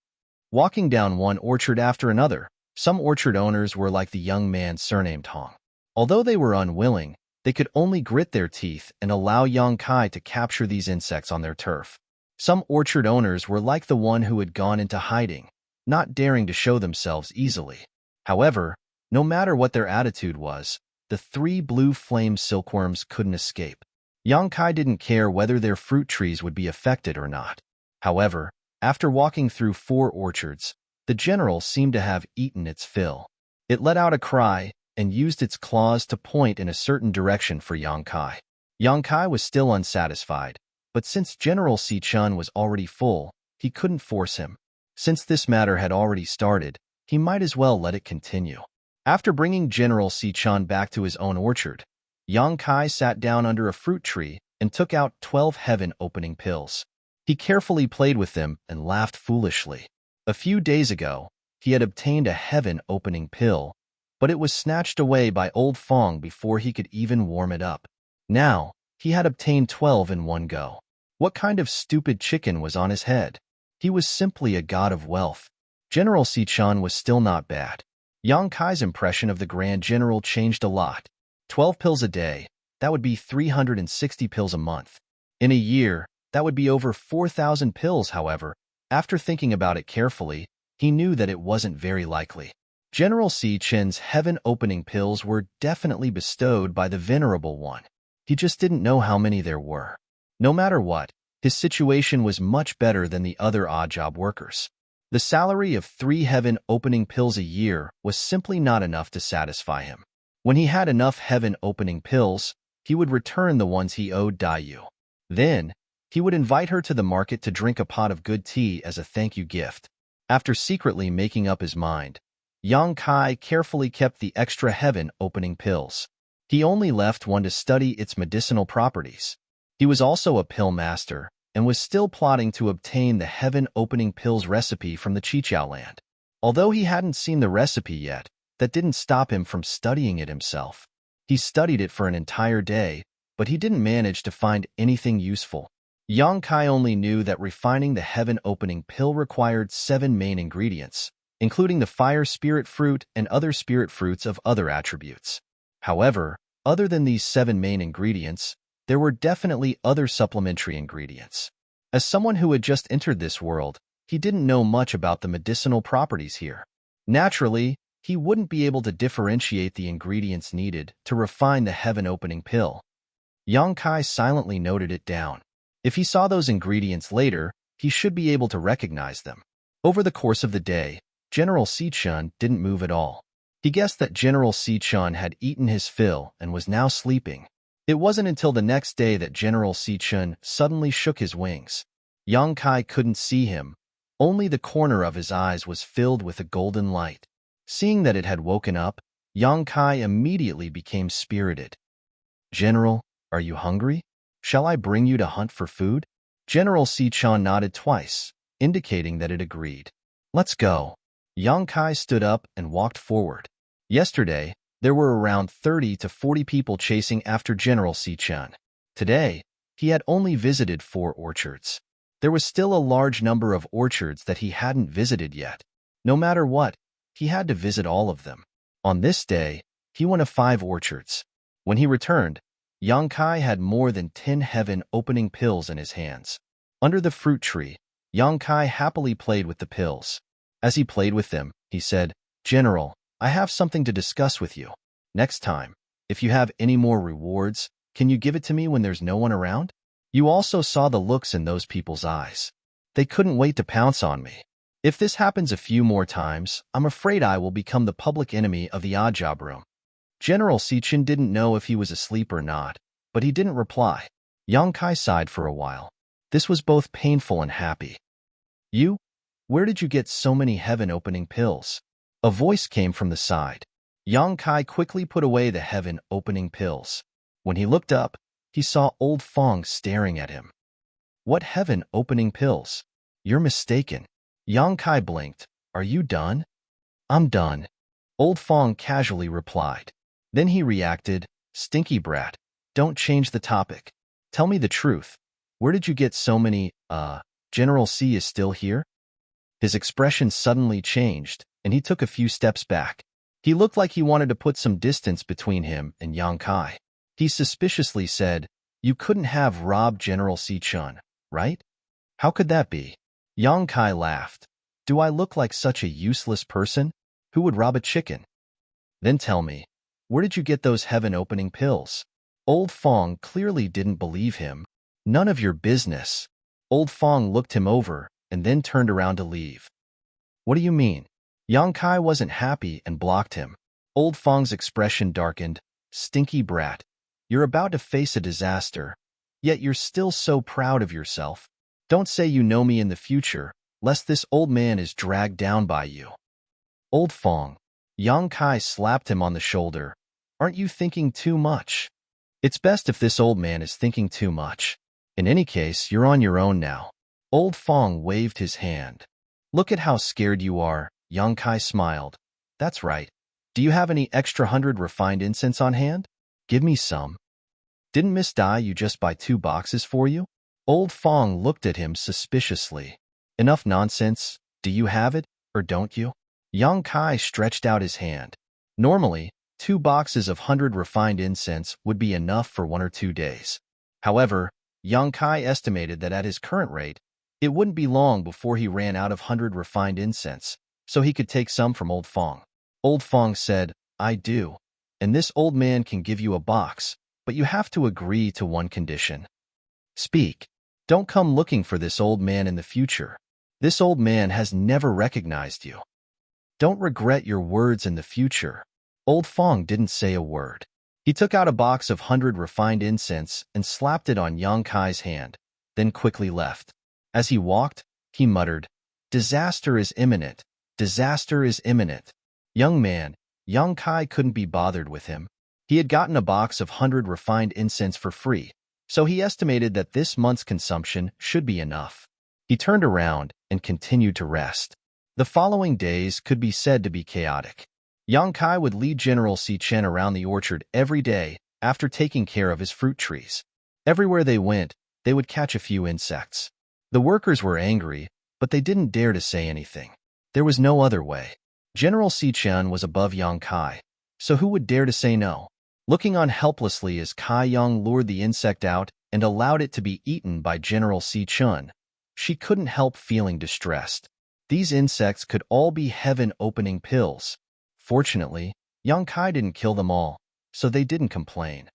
Walking down one orchard after another, some orchard owners were like the young man surnamed Hong. Although they were unwilling, they could only grit their teeth and allow Yang Kai to capture these insects on their turf. Some orchard owners were like the one who had gone into hiding, not daring to show themselves easily. However, no matter what their attitude was, the 3 blue flame silkworms couldn't escape. Yang Kai didn't care whether their fruit trees would be affected or not. However, after walking through 4 orchards, the general seemed to have eaten its fill. It let out a cry and used its claws to point in a certain direction for Yang Kai. Yang Kai was still unsatisfied, but since General Si Chen was already full, he couldn't force him. Since this matter had already started, he might as well let it continue. After bringing General Si Chen back to his own orchard, Yang Kai sat down under a fruit tree and took out 12 heaven-opening pills. He carefully played with them and laughed foolishly. A few days ago, he had obtained a heaven-opening pill, but it was snatched away by Old Fong before he could even warm it up. Now, he had obtained 12 in one go. What kind of stupid chicken was on his head? He was simply a god of wealth. General Si Chen was still not bad. Yang Kai's impression of the Grand General changed a lot. 12 pills a day, that would be 360 pills a month. In a year, that would be over 4,000 pills, however. After thinking about it carefully, he knew that it wasn't very likely. General Si Chen's heaven-opening pills were definitely bestowed by the Venerable One. He just didn't know how many there were. No matter what, his situation was much better than the other odd-job workers. The salary of 3 heaven-opening pills a year was simply not enough to satisfy him. When he had enough heaven-opening pills, he would return the ones he owed Dayu. Then, he would invite her to the market to drink a pot of good tea as a thank-you gift. After secretly making up his mind, Yang Kai carefully kept the extra heaven-opening pills. He only left one to study its medicinal properties. He was also a pill master and was still plotting to obtain the heaven-opening pills recipe from the Chichao land. Although he hadn't seen the recipe yet, that didn't stop him from studying it himself. He studied it for an entire day, but he didn't manage to find anything useful. Yang Kai only knew that refining the heaven-opening pill required 7 main ingredients, including the fire spirit fruit and other spirit fruits of other attributes. However, other than these 7 main ingredients, there were definitely other supplementary ingredients. As someone who had just entered this world, he didn't know much about the medicinal properties here. Naturally, he wouldn't be able to differentiate the ingredients needed to refine the heaven-opening pill. Yang Kai silently noted it down. If he saw those ingredients later, he should be able to recognize them. Over the course of the day, General Si-chun didn't move at all. He guessed that General Si-chun had eaten his fill and was now sleeping. It wasn't until the next day that General Si-chun suddenly shook his wings. Yang Kai couldn't see him. Only the corner of his eyes was filled with a golden light. Seeing that it had woken up, Yang Kai immediately became spirited. "General, are you hungry? Shall I bring you to hunt for food?" General Si-chun nodded twice, indicating that it agreed. "Let's go." Yang Kai stood up and walked forward. Yesterday, there were around 30 to 40 people chasing after General Si-chun. Today, he had only visited 4 orchards. There was still a large number of orchards that he hadn't visited yet. No matter what, he had to visit all of them. On this day, he went to 5 orchards. When he returned, Yang Kai had more than 10 heaven-opening pills in his hands. Under the fruit tree, Yang Kai happily played with the pills. As he played with them, he said, "General, I have something to discuss with you. Next time, if you have any more rewards, can you give it to me when there's no one around?" You also saw the looks in those people's eyes. They couldn't wait to pounce on me. If this happens a few more times, I'm afraid I will become the public enemy of the odd job room. General Si-chun didn't know if he was asleep or not, but he didn't reply. Yang Kai sighed for a while. This was both painful and happy. "You? Where did you get so many heaven-opening pills?" A voice came from the side. Yang Kai quickly put away the heaven-opening pills. When he looked up, he saw Old Fong staring at him. "What heaven-opening pills? You're mistaken." Yang Kai blinked. "Are you done?" "I'm done," Old Fong casually replied. Then he reacted, "Stinky brat, don't change the topic. Tell me the truth. Where did you get so many, General C is still here?" His expression suddenly changed, and he took a few steps back. He looked like he wanted to put some distance between him and Yang Kai. He suspiciously said, "You couldn't have robbed General Si-chun, right? How could that be?" Yang Kai laughed. "Do I look like such a useless person? Who would rob a chicken?" "Then tell me, where did you get those heaven-opening pills?" Old Fong clearly didn't believe him. "None of your business." Old Fong looked him over and then turned around to leave. "What do you mean?" Yang Kai wasn't happy and blocked him. Old Fong's expression darkened. "Stinky brat, you're about to face a disaster, yet you're still so proud of yourself. Don't say you know me in the future, lest this old man is dragged down by you." "Old Fong." Yang Kai slapped him on the shoulder. "Aren't you thinking too much? It's best if this old man is thinking too much. In any case, you're on your own now." Old Fong waved his hand. "Look at how scared you are." Yang Kai smiled. "That's right. Do you have any extra 100 refined incense on hand? Give me some. Didn't Miss Dai you just buy 2 boxes for you?" Old Fong looked at him suspiciously. "Enough nonsense. Do you have it, or don't you?" Yang Kai stretched out his hand. Normally, 2 boxes of 100 refined incense would be enough for 1 or 2 days. However, Yang Kai estimated that at his current rate, it wouldn't be long before he ran out of 100 refined incense, so he could take some from Old Fong. Old Fong said, "I do, and this old man can give you a box, but you have to agree to one condition. Speak. Don't come looking for this old man in the future." This old man has never recognized you. Don't regret your words in the future. Old Fong didn't say a word. He took out a box of 100 refined incense and slapped it on Yang Kai's hand, then quickly left. As he walked, he muttered, "Disaster is imminent. Disaster is imminent." Young man, Yang Kai couldn't be bothered with him. He had gotten a box of 100 refined incense for free, so he estimated that this month's consumption should be enough. He turned around and continued to rest. The following days could be said to be chaotic. Yang Kai would lead General Si Chen around the orchard every day after taking care of his fruit trees. Everywhere they went, they would catch a few insects. The workers were angry, but they didn't dare to say anything. There was no other way. General Si Chen was above Yang Kai, so who would dare to say no? Looking on helplessly as Kai Yang lured the insect out and allowed it to be eaten by General Si Chen, she couldn't help feeling distressed. These insects could all be heaven-opening pills. Fortunately, Yang Kai didn't kill them all, so they didn't complain.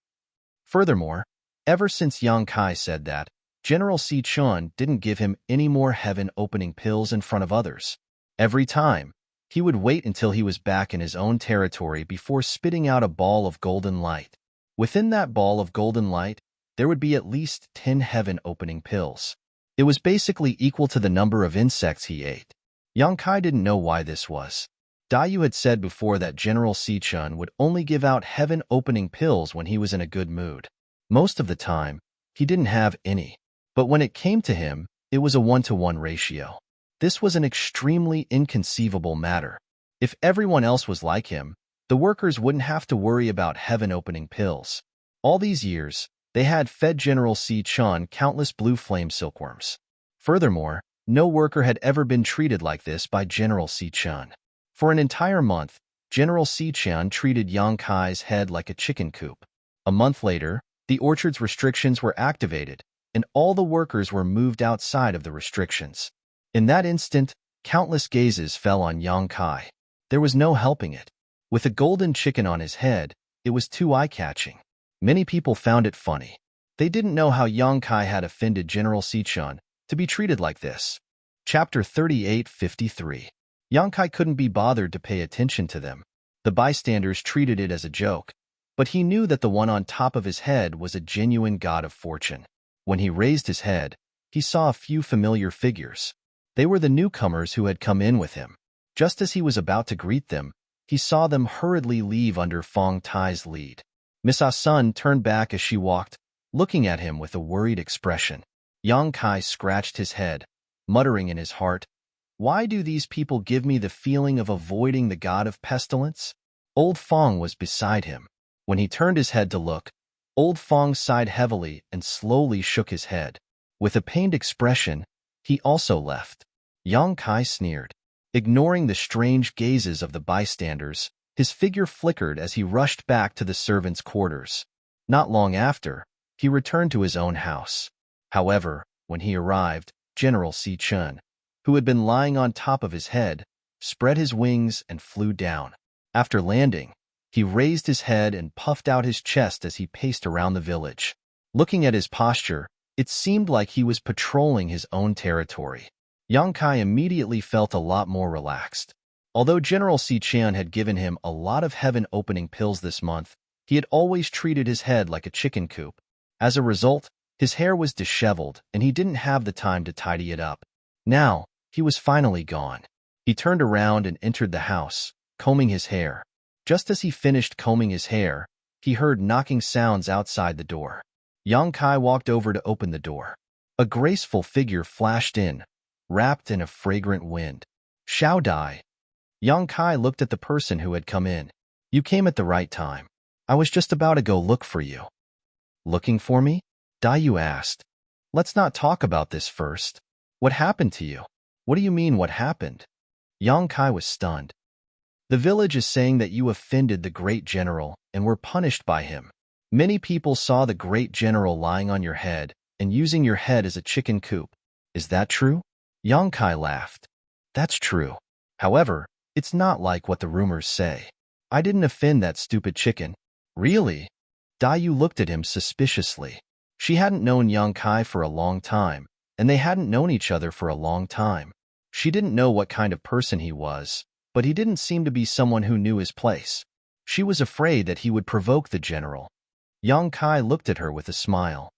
Furthermore, ever since Yang Kai said that, General Si Chen didn't give him any more heaven-opening pills in front of others. Every time, he would wait until he was back in his own territory before spitting out a ball of golden light. Within that ball of golden light, there would be at least 10 heaven-opening pills. It was basically equal to the number of insects he ate. Yang Kai didn't know why this was. Dayu had said before that General Si Chen would only give out heaven-opening pills when he was in a good mood. Most of the time, he didn't have any. But when it came to him, it was a 1-to-1 ratio. This was an extremely inconceivable matter. If everyone else was like him, the workers wouldn't have to worry about heaven-opening pills. All these years, they had fed General Si Chen countless blue flame silkworms. Furthermore, no worker had ever been treated like this by General Si Chen. For an entire month, General Si Chen treated Yang Kai's head like a chicken coop. A month later, the orchard's restrictions were activated, and all the workers were moved outside of the restrictions. In that instant, countless gazes fell on Yang Kai. There was no helping it. With a golden chicken on his head, it was too eye-catching. Many people found it funny. They didn't know how Yang Kai had offended General Si Chen to be treated like this. Chapter 38:53. Yang Kai couldn't be bothered to pay attention to them. The bystanders treated it as a joke, but he knew that the one on top of his head was a genuine god of fortune. When he raised his head, he saw a few familiar figures. They were the newcomers who had come in with him. Just as he was about to greet them, he saw them hurriedly leave under Fong Tai's lead. Miss Ah Sun turned back as she walked, looking at him with a worried expression. Yang Kai scratched his head, muttering in his heart, "Why do these people give me the feeling of avoiding the god of pestilence?" Old Fong was beside him. When he turned his head to look, Old Fong sighed heavily and slowly shook his head. With a pained expression, he also left. Yang Kai sneered. Ignoring the strange gazes of the bystanders, his figure flickered as he rushed back to the servants' quarters. Not long after, he returned to his own house. However, when he arrived, General Si Chen, who had been lying on top of his head, spread his wings and flew down. After landing, he raised his head and puffed out his chest as he paced around the village. Looking at his posture, it seemed like he was patrolling his own territory. Yang Kai immediately felt a lot more relaxed. Although General Si Chen had given him a lot of heaven-opening pills this month, he had always treated his head like a chicken coop. As a result, his hair was disheveled and he didn't have the time to tidy it up. Now, he was finally gone. He turned around and entered the house, combing his hair. Just as he finished combing his hair, he heard knocking sounds outside the door. Yang Kai walked over to open the door. A graceful figure flashed in, wrapped in a fragrant wind. "Xiao Dai." Yang Kai looked at the person who had come in. "You came at the right time. I was just about to go look for you." "Looking for me?" Dayu asked. "Let's not talk about this first. What happened to you?" "What do you mean, what happened?" Yang Kai was stunned. "The village is saying that you offended the great general and were punished by him. Many people saw the great general lying on your head and using your head as a chicken coop. Is that true?" Yang Kai laughed. "That's true. However, it's not like what the rumors say. I didn't offend that stupid chicken." "Really?" Dayu looked at him suspiciously. She hadn't known Yang Kai for a long time, and they hadn't known each other for a long time. She didn't know what kind of person he was, but he didn't seem to be someone who knew his place. She was afraid that he would provoke the general. Yang Kai looked at her with a smile.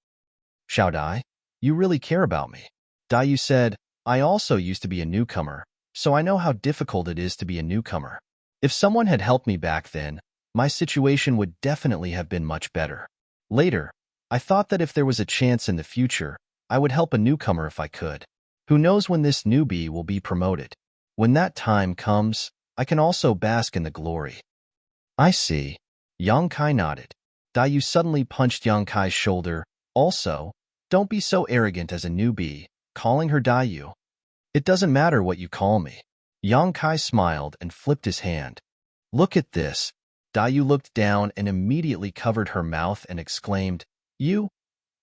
Xiao Dai, you really care about me. Dai said, I also used to be a newcomer, so I know how difficult it is to be a newcomer. If someone had helped me back then, my situation would definitely have been much better. Later, I thought that if there was a chance in the future, I would help a newcomer if I could. Who knows when this newbie will be promoted? When that time comes, I can also bask in the glory. I see. Yang Kai nodded. Dai suddenly punched Yang Kai's shoulder. Also, don't be so arrogant as a newbie, calling her Dai. It doesn't matter what you call me. Yang Kai smiled and flipped his hand. Look at this. Dai looked down and immediately covered her mouth and exclaimed, You?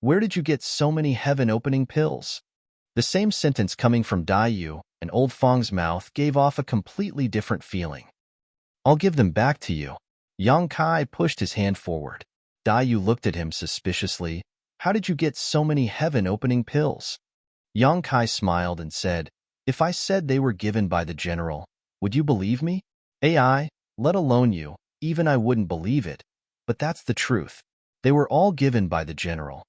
Where did you get so many heaven-opening pills? The same sentence coming from Dai and Old Fong's mouth gave off a completely different feeling. I'll give them back to you. Yang Kai pushed his hand forward. Dai looked at him suspiciously. How did you get so many heaven-opening pills? Yang Kai smiled and said, If I said they were given by the general, would you believe me? AI, let alone you, even I wouldn't believe it. But that's the truth. They were all given by the general.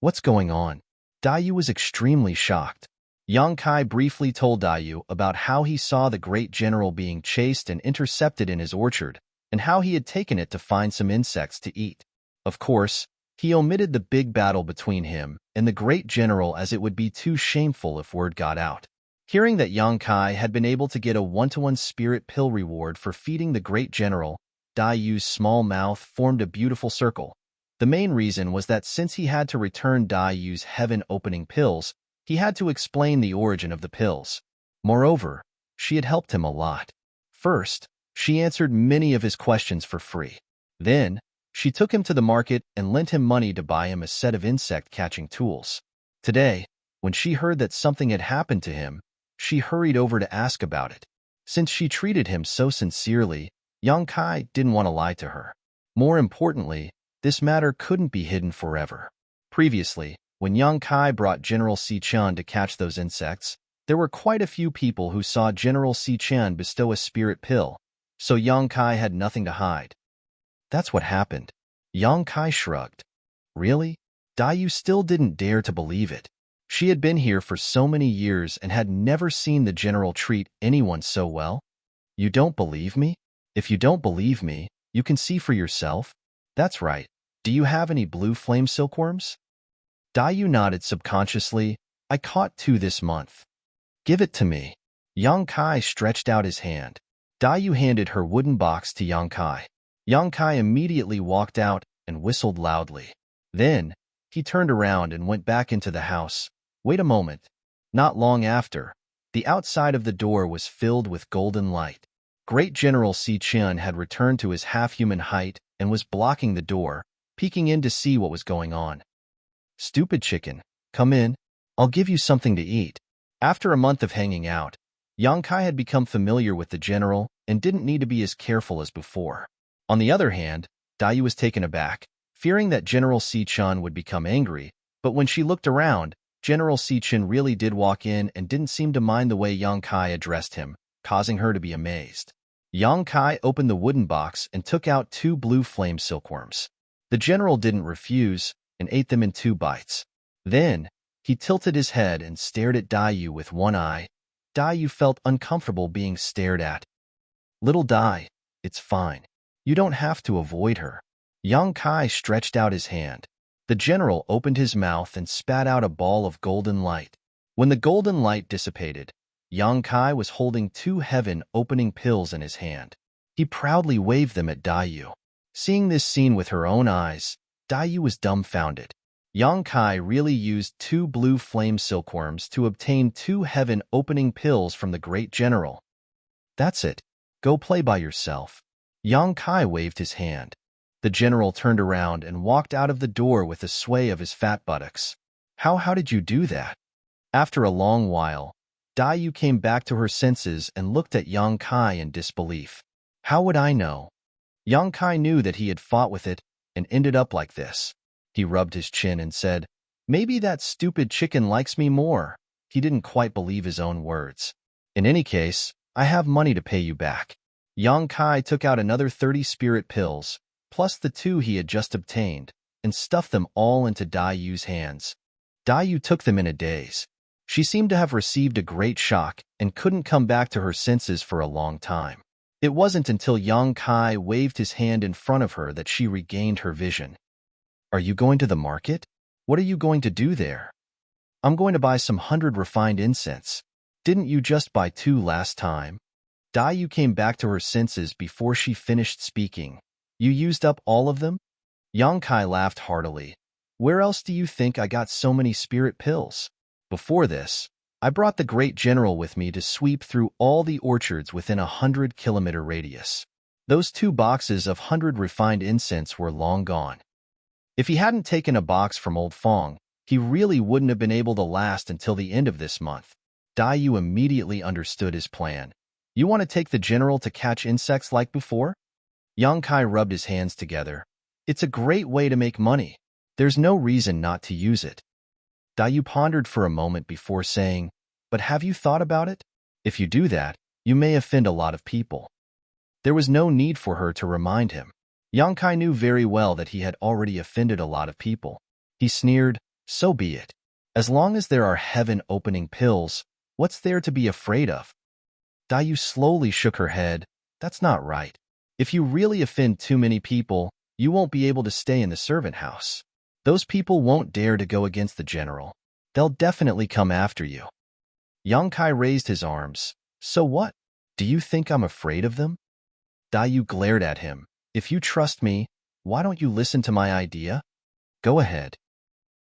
What's going on? Dai was extremely shocked. Yang Kai briefly told Dai about how he saw the great general being chased and intercepted in his orchard, and how he had taken it to find some insects to eat. Of course, he omitted the big battle between him and the great general as it would be too shameful if word got out. Hearing that Yang Kai had been able to get a 1-to-1 spirit pill reward for feeding the great general, Dai's small mouth formed a beautiful circle. The main reason was that since he had to return Dai's heaven-opening pills, he had to explain the origin of the pills. Moreover, she had helped him a lot. First, she answered many of his questions for free. Then, she took him to the market and lent him money to buy him a set of insect-catching tools. Today, when she heard that something had happened to him, she hurried over to ask about it. Since she treated him so sincerely, Yang Kai didn't want to lie to her. More importantly, this matter couldn't be hidden forever. Previously, when Yang Kai brought General Si-chan to catch those insects, there were quite a few people who saw General Si-chan bestow a spirit pill, so Yang Kai had nothing to hide. That's what happened. Yang Kai shrugged. Really? Dai still didn't dare to believe it. She had been here for so many years and had never seen the general treat anyone so well. You don't believe me? If you don't believe me, you can see for yourself. That's right. Do you have any blue flame silkworms? Dai nodded subconsciously. I caught 2 this month. Give it to me. Yang Kai stretched out his hand. Dai handed her wooden box to Yang Kai. Yang Kai immediately walked out and whistled loudly. Then, he turned around and went back into the house. Wait a moment. Not long after, the outside of the door was filled with golden light. Great General Si-chan had returned to his half-human height and was blocking the door, peeking in to see what was going on. Stupid chicken, come in. I'll give you something to eat. After a month of hanging out, Yang Kai had become familiar with the general and didn't need to be as careful as before. On the other hand, Dai was taken aback, fearing that General Si-chan would become angry, but when she looked around, General Si-chan really did walk in and didn't seem to mind the way Yang Kai addressed him, causing her to be amazed. Yang Kai opened the wooden box and took out 2 blue flame silkworms. The general didn't refuse and ate them in 2 bites. Then, he tilted his head and stared at Dai with one eye. Dai felt uncomfortable being stared at. Little Dai, it's fine. You don't have to avoid her. Yang Kai stretched out his hand. The general opened his mouth and spat out a ball of golden light. When the golden light dissipated, Yang Kai was holding 2 heaven-opening pills in his hand. He proudly waved them at Dai. Seeing this scene with her own eyes, Dai was dumbfounded. Yang Kai really used 2 blue flame silkworms to obtain 2 heaven-opening pills from the great general. That's it. Go play by yourself. Yang Kai waved his hand. The general turned around and walked out of the door with a sway of his fat buttocks. How did you do that? After a long while, Dai came back to her senses and looked at Yang Kai in disbelief. How would I know? Yang Kai knew that he had fought with it and ended up like this. He rubbed his chin and said, Maybe that stupid chicken likes me more. He didn't quite believe his own words. In any case, I have money to pay you back. Yang Kai took out another 30 spirit pills, plus the 2 he had just obtained, and stuffed them all into Dai Yu's hands. Dai Yu took them in a daze. She seemed to have received a great shock and couldn't come back to her senses for a long time. It wasn't until Yang Kai waved his hand in front of her that she regained her vision. Are you going to the market? What are you going to do there? I'm going to buy some 100 refined incense. Didn't you just buy 2 last time? Dai Yu came back to her senses before she finished speaking. You used up all of them? Yang Kai laughed heartily. Where else do you think I got so many spirit pills? Before this, I brought the great general with me to sweep through all the orchards within a 100-kilometer radius. Those 2 boxes of 100 refined incense were long gone. If he hadn't taken a box from Old Fong, he really wouldn't have been able to last until the end of this month. Dai Yu immediately understood his plan. You want to take the general to catch insects like before? Yang Kai rubbed his hands together. It's a great way to make money. There's no reason not to use it. Dai Yu pondered for a moment before saying, but have you thought about it? If you do that, you may offend a lot of people. There was no need for her to remind him. Yang Kai knew very well that he had already offended a lot of people. He sneered, so be it. As long as there are heaven-opening pills, what's there to be afraid of? Dai Yu slowly shook her head. That's not right. If you really offend too many people, you won't be able to stay in the servant house. Those people won't dare to go against the general. They'll definitely come after you. Yang Kai raised his arms. So what? Do you think I'm afraid of them? Dai Yu glared at him. If you trust me, why don't you listen to my idea? Go ahead.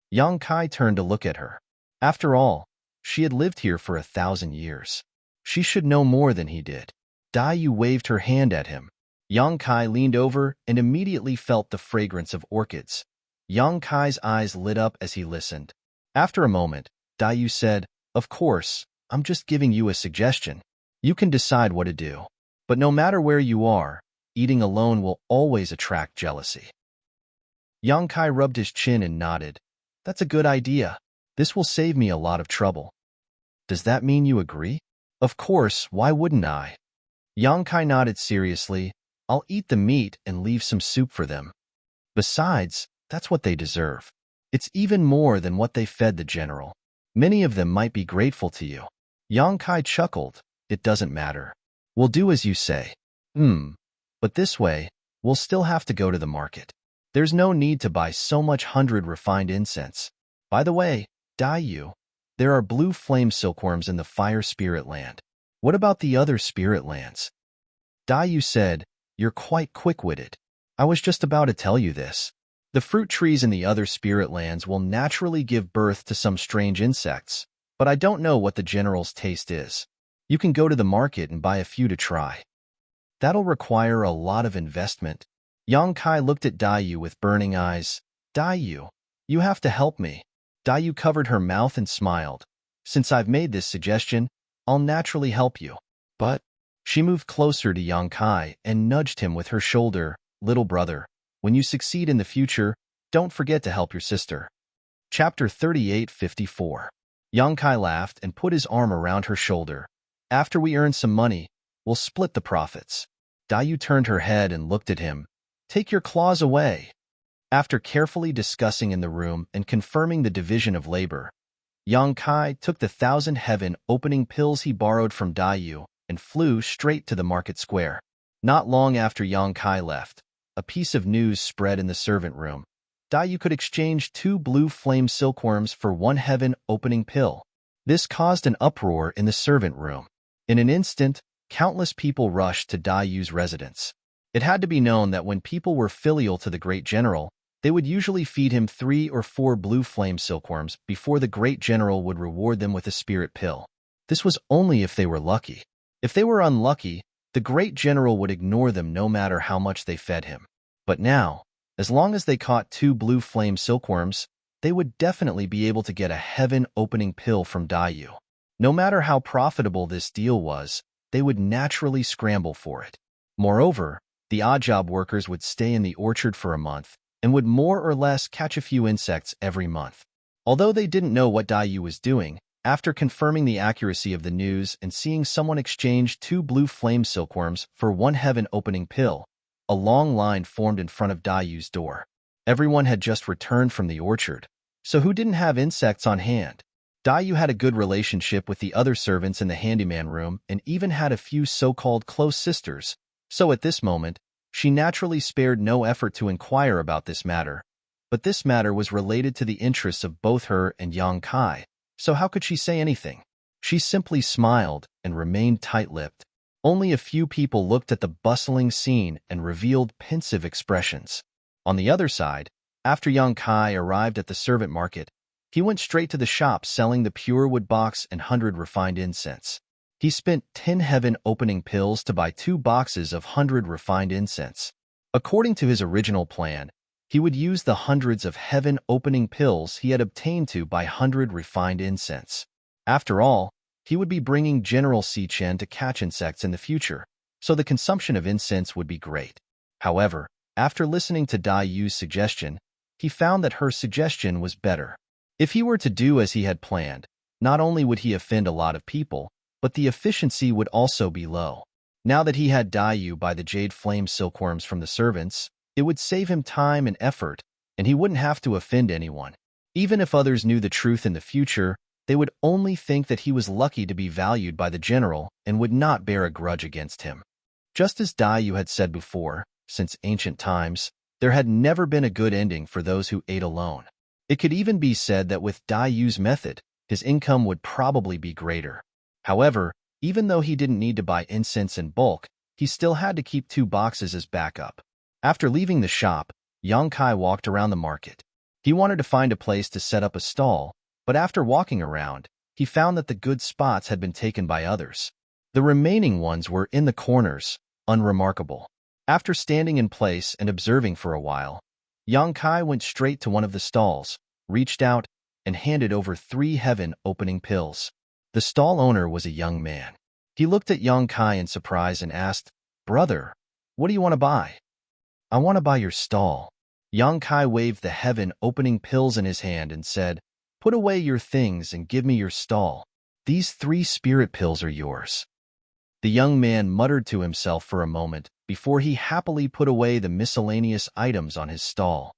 Yang Kai turned to look at her. After all, she had lived here for 1,000 years. She should know more than he did. Dai Yu waved her hand at him. Yang Kai leaned over and immediately felt the fragrance of orchids. Yang Kai's eyes lit up as he listened. After a moment, Dai Yu said, of course, I'm just giving you a suggestion. You can decide what to do. But no matter where you are, eating alone will always attract jealousy. Yang Kai rubbed his chin and nodded. That's a good idea. This will save me a lot of trouble. Does that mean you agree? Of course, why wouldn't I? Yang Kai nodded seriously. I'll eat the meat and leave some soup for them. Besides, that's what they deserve. It's even more than what they fed the general. Many of them might be grateful to you. Yang Kai chuckled. It doesn't matter. We'll do as you say. But this way, we'll still have to go to the market. There's no need to buy so much 100 refined incense. By the way, Dai Yu, there are blue flame silkworms in the fire spirit land. What about the other spirit lands? Dai Yu said, you're quite quick-witted. I was just about to tell you this. The fruit trees in the other spirit lands will naturally give birth to some strange insects, but I don't know what the general's taste is. You can go to the market and buy a few to try. That'll require a lot of investment. Yang Kai looked at Dai Yu with burning eyes. Dai Yu, you have to help me. Dai Yu covered her mouth and smiled. Since I've made this suggestion, I'll naturally help you. But she moved closer to Yang Kai and nudged him with her shoulder. Little brother, when you succeed in the future, don't forget to help your sister. Chapter 38:54. Yang Kai laughed and put his arm around her shoulder. After we earn some money, we'll split the profits. Dai Yu turned her head and looked at him. Take your claws away. After carefully discussing in the room and confirming the division of labor, Yang Kai took the 1,000 heaven-opening pills he borrowed from Dai Yu and flew straight to the market square. Not long after Yang Kai left, a piece of news spread in the servant room. Dai Yu could exchange 2 blue flame silkworms for 1 heaven-opening pill. This caused an uproar in the servant room. In an instant, countless people rushed to Dai Yu's residence. It had to be known that when people were filial to the great general, they would usually feed him 3 or 4 blue flame silkworms before the great general would reward them with a spirit pill. This was only if they were lucky. If they were unlucky, the great general would ignore them no matter how much they fed him. But now, as long as they caught 2 blue flame silkworms, they would definitely be able to get a heaven-opening pill from Dai Yu. No matter how profitable this deal was, they would naturally scramble for it. Moreover, the odd-job workers would stay in the orchard for a month and would more or less catch a few insects every month. Although they didn't know what Dai Yu was doing, After confirming the accuracy of the news and seeing someone exchange 2 blue flame silkworms for 1 heaven-opening pill, a long line formed in front of Dayu's door. Everyone had just returned from the orchard, so who didn't have insects on hand? Dayu had a good relationship with the other servants in the handyman room and even had a few so-called close sisters, so at this moment, she naturally spared no effort to inquire about this matter. But this matter was related to the interests of both her and Yang Kai, so how could she say anything? She simply smiled and remained tight-lipped. Only a few people looked at the bustling scene and revealed pensive expressions. On the other side, after Yang Kai arrived at the servant market, he went straight to the shop selling the pure wood box and 100 refined incense. He spent 10 heaven-opening pills to buy 2 boxes of 100 refined incense. According to his original plan, he would use the hundreds of heaven-opening pills he had obtained to buy 100 refined incense. After all, he would be bringing General Si Chen to catch insects in the future, so the consumption of incense would be great. However, after listening to Dai Yu's suggestion, he found that her suggestion was better. If he were to do as he had planned, not only would he offend a lot of people, but the efficiency would also be low. Now that he had Dai Yu buy the jade flame silkworms from the servants, it would save him time and effort, and he wouldn't have to offend anyone. Even if others knew the truth in the future, they would only think that he was lucky to be valued by the general and would not bear a grudge against him. Just as Dai Yu had said before, since ancient times, there had never been a good ending for those who ate alone. It could even be said that with Dai Yu's method, his income would probably be greater. However, even though he didn't need to buy incense in bulk, he still had to keep 2 boxes as backup. After leaving the shop, Yang Kai walked around the market. He wanted to find a place to set up a stall, but after walking around, he found that the good spots had been taken by others. The remaining ones were in the corners, unremarkable. After standing in place and observing for a while, Yang Kai went straight to one of the stalls, reached out, and handed over 3 heaven-opening pills. The stall owner was a young man. He looked at Yang Kai in surprise and asked, "Brother, what do you want to buy?" "I want to buy your stall." Yang Kai waved the heaven-opening pills in his hand and said, "Put away your things and give me your stall. These 3 spirit pills are yours." The young man muttered to himself for a moment before he happily put away the miscellaneous items on his stall.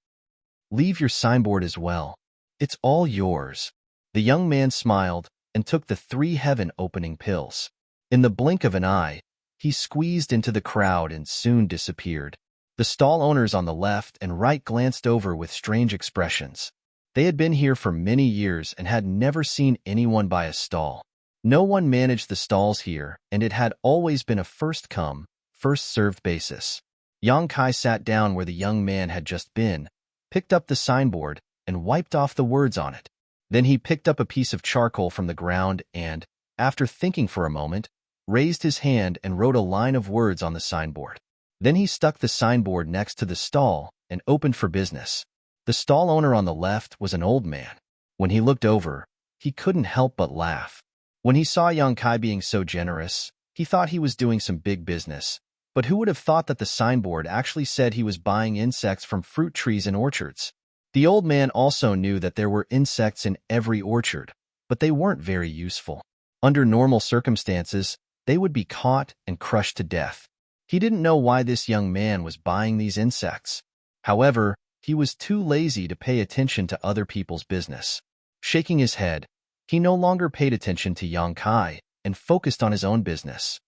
"Leave your signboard as well. It's all yours." The young man smiled and took the 3 heaven-opening pills. In the blink of an eye, he squeezed into the crowd and soon disappeared. The stall owners on the left and right glanced over with strange expressions. They had been here for many years and had never seen anyone buy a stall. No one managed the stalls here, and it had always been a first-come, first-served basis. Yang Kai sat down where the young man had just been, picked up the signboard, and wiped off the words on it. Then he picked up a piece of charcoal from the ground and, after thinking for a moment, raised his hand and wrote a line of words on the signboard. Then he stuck the signboard next to the stall and opened for business. The stall owner on the left was an old man. When he looked over, he couldn't help but laugh. When he saw Yang Kai being so generous, he thought he was doing some big business. But who would have thought that the signboard actually said he was buying insects from fruit trees and orchards? The old man also knew that there were insects in every orchard, but they weren't very useful. Under normal circumstances, they would be caught and crushed to death. He didn't know why this young man was buying these insects. However, he was too lazy to pay attention to other people's business. Shaking his head, he no longer paid attention to Yang Kai and focused on his own business.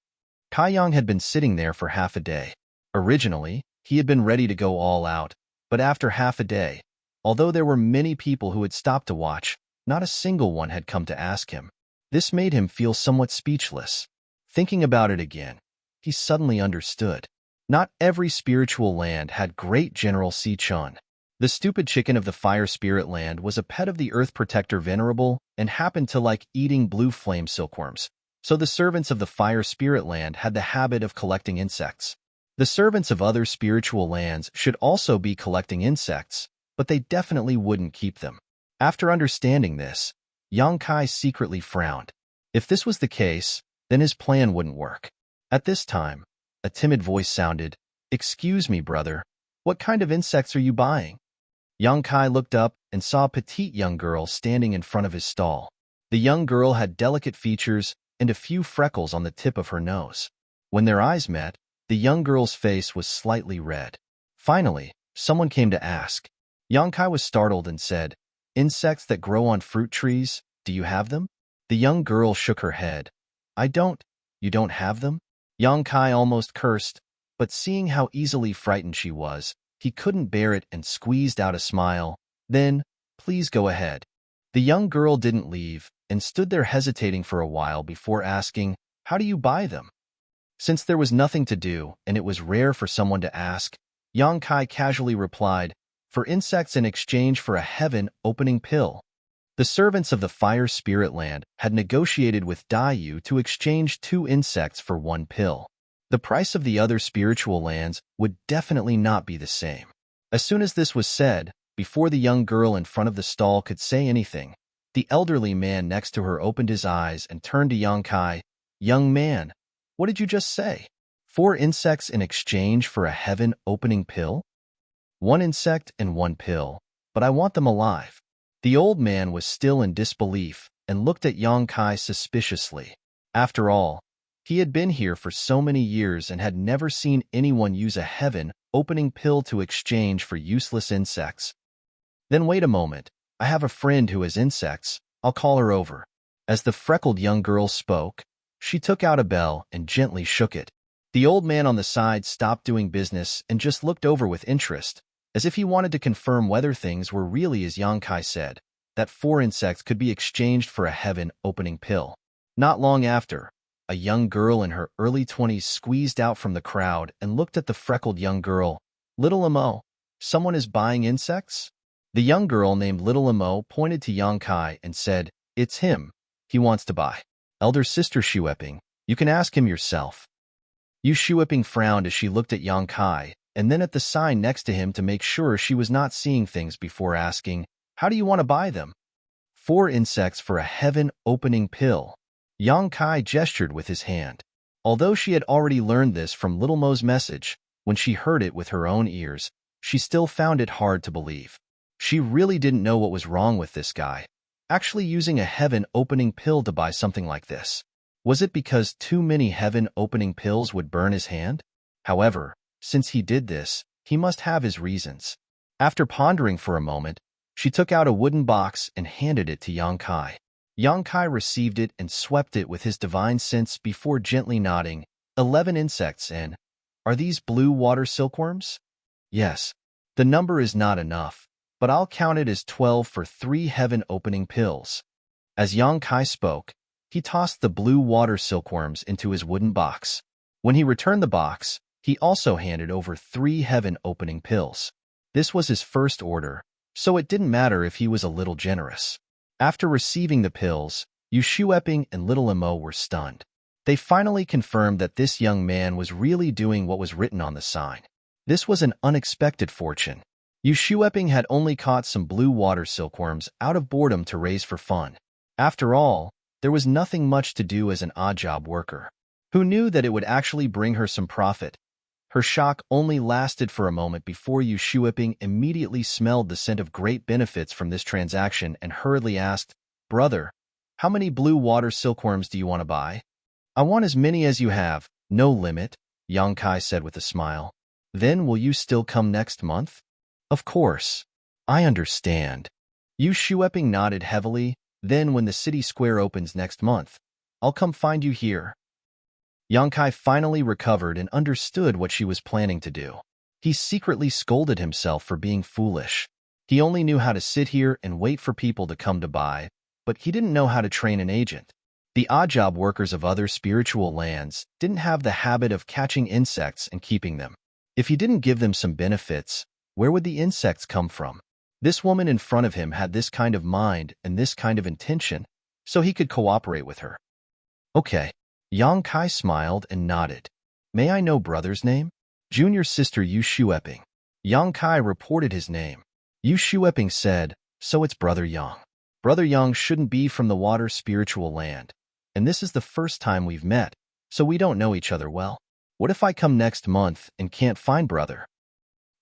Kai Yang had been sitting there for half a day. Originally, he had been ready to go all out, but after half a day, although there were many people who had stopped to watch, not a single one had come to ask him. This made him feel somewhat speechless. Thinking about it again, he suddenly understood. Not every spiritual land had great General Si Chen. The stupid chicken of the fire spirit land was a pet of the earth protector venerable and happened to like eating blue flame silkworms. So the servants of the fire spirit land had the habit of collecting insects. The servants of other spiritual lands should also be collecting insects, but they definitely wouldn't keep them. After understanding this, Yang Kai secretly frowned. If this was the case, then his plan wouldn't work. At this time, a timid voice sounded, "Excuse me, brother, what kind of insects are you buying?" Yang Kai looked up and saw a petite young girl standing in front of his stall. The young girl had delicate features and a few freckles on the tip of her nose. When their eyes met, the young girl's face was slightly red. Finally, someone came to ask. Yongkai was startled and said, "Insects that grow on fruit trees, do you have them?" The young girl shook her head. "I don't. You don't have them?" Yongkai almost cursed, but seeing how easily frightened she was, he couldn't bear it and squeezed out a smile. "Then, please go ahead." The young girl didn't leave and stood there hesitating for a while before asking, "How do you buy them?" Since there was nothing to do and it was rare for someone to ask, Yongkai casually replied, "For insects in exchange for a heaven-opening pill." The servants of the Fire Spirit Land had negotiated with Daiyu to exchange 2 insects for 1 pill. The price of the other spiritual lands would definitely not be the same. As soon as this was said, before the young girl in front of the stall could say anything, the elderly man next to her opened his eyes and turned to Yongkai. "Young man, what did you just say? 4 insects in exchange for a heaven-opening pill?" "1 insect and 1 pill, but I want them alive." The old man was still in disbelief and looked at Yongkai suspiciously. After all, he had been here for so many years and had never seen anyone use a heaven-opening pill to exchange for useless insects. "Then wait a moment. I have a friend who has insects. I'll call her over." As the freckled young girl spoke, she took out a bell and gently shook it. The old man on the side stopped doing business and just looked over with interest, as if he wanted to confirm whether things were really as Yongkai said, that 4 insects could be exchanged for a heaven-opening pill. Not long after, a young girl in her early 20s squeezed out from the crowd and looked at the freckled young girl. "Little Amo, someone is buying insects?" The young girl named Little Amo pointed to Yongkai and said, "It's him. He wants to buy." "Elder sister Shueping, you can ask him yourself." Yu Shueping frowned as she looked at Yongkai and then at the sign next to him to make sure she was not seeing things before asking, "How do you want to buy them?" 4 insects for a heaven-opening pill. Yongkai gestured with his hand. Although she had already learned this from Little Mo's message, when she heard it with her own ears, she still found it hard to believe. She really didn't know what was wrong with this guy, actually using a heaven-opening pill to buy something like this. Was it because too many heaven-opening pills would burn his hand? However, since he did this, he must have his reasons. After pondering for a moment, she took out a wooden box and handed it to Yongkai. Yongkai received it and swept it with his divine sense before gently nodding. 11 insects and... Are these blue water silkworms? Yes. The number is not enough, but I'll count it as 12 for 3 heaven-opening pills. As Yongkai spoke, he tossed the blue water silkworms into his wooden box. When he returned the box, he also handed over 3 heaven-opening pills. This was his first order, so it didn't matter if he was a little generous. After receiving the pills, Yu Shueping and Little Amo were stunned. They finally confirmed that this young man was really doing what was written on the sign. This was an unexpected fortune. Yu Shueping had only caught some blue water silkworms out of boredom to raise for fun. After all, there was nothing much to do as an odd-job worker. Who knew that it would actually bring her some profit? Her shock only lasted for a moment before Yu Shueping immediately smelled the scent of great benefits from this transaction and hurriedly asked, "Brother, how many blue water silkworms do you want to buy?" "I want as many as you have, no limit," Yongkai said with a smile. "Then will you still come next month?" "Of course. I understand." Yu Shueping nodded heavily. "Then when the city square opens next month, I'll come find you here." Yongkai finally recovered and understood what she was planning to do. He secretly scolded himself for being foolish. He only knew how to sit here and wait for people to come to buy, but he didn't know how to train an agent. The odd-job workers of other spiritual lands didn't have the habit of catching insects and keeping them. If he didn't give them some benefits, where would the insects come from? This woman in front of him had this kind of mind and this kind of intention, so he could cooperate with her. "Okay." Yongkai smiled and nodded. "May I know brother's name?" "Junior sister Yu Shueping." Yongkai reported his name. Yu Shueping said, "So it's Brother Yang." Brother Yang shouldn't be from the water spiritual land, and this is the first time we've met, so we don't know each other well. What if I come next month and can't find brother?"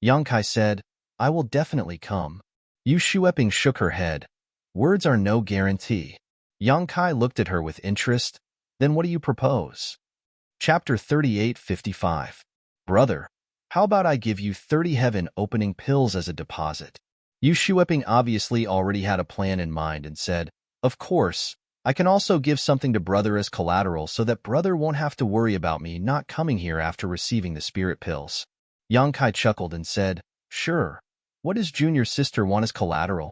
Yongkai said, "I will definitely come." Yu Shueping shook her head. "Words are no guarantee." Yang Kai looked at her with interest. Then what do you propose? Chapter 38:55. Brother, how about I give you 30 heaven-opening pills as a deposit? Yu Shueping obviously already had a plan in mind and said, of course, I can also give something to brother as collateral so that brother won't have to worry about me not coming here after receiving the spirit pills. Yang Kai chuckled and said, sure. What does junior sister want as collateral?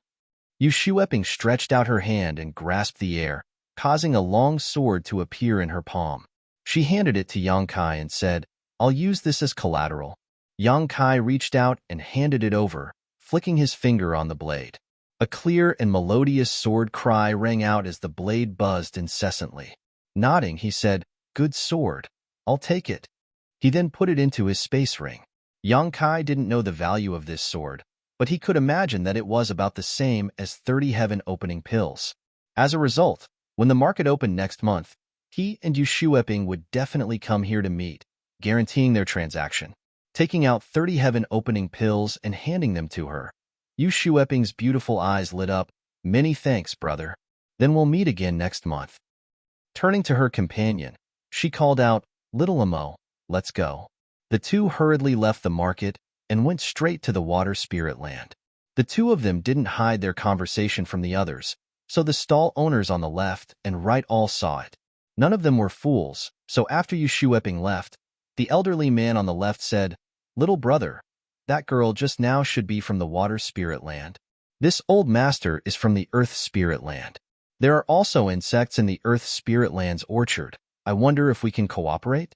Yu Shueping stretched out her hand and grasped the air, causing a long sword to appear in her palm. She handed it to Yang Kai and said, I'll use this as collateral. Yang Kai reached out and handed it over, flicking his finger on the blade. A clear and melodious sword cry rang out as the blade buzzed incessantly. Nodding, he said, good sword. I'll take it. He then put it into his space ring. Yang Kai didn't know the value of this sword, but he could imagine that it was about the same as 30 heaven-opening pills. As a result, when the market opened next month, he and Yu Shueping would definitely come here to meet, guaranteeing their transaction. Taking out 30 heaven-opening pills and handing them to her, Yu Shueping's beautiful eyes lit up. Many thanks, brother. Then we'll meet again next month. Turning to her companion, she called out, Little Amo, let's go. The two hurriedly left the market and went straight to the water spirit land. The two of them didn't hide their conversation from the others, so the stall owners on the left and right all saw it. None of them were fools, so after Yu Shueping left, the elderly man on the left said, Little brother, that girl just now should be from the water spirit land. This old master is from the earth spirit land. There are also insects in the earth spirit land's orchard. I wonder if we can cooperate?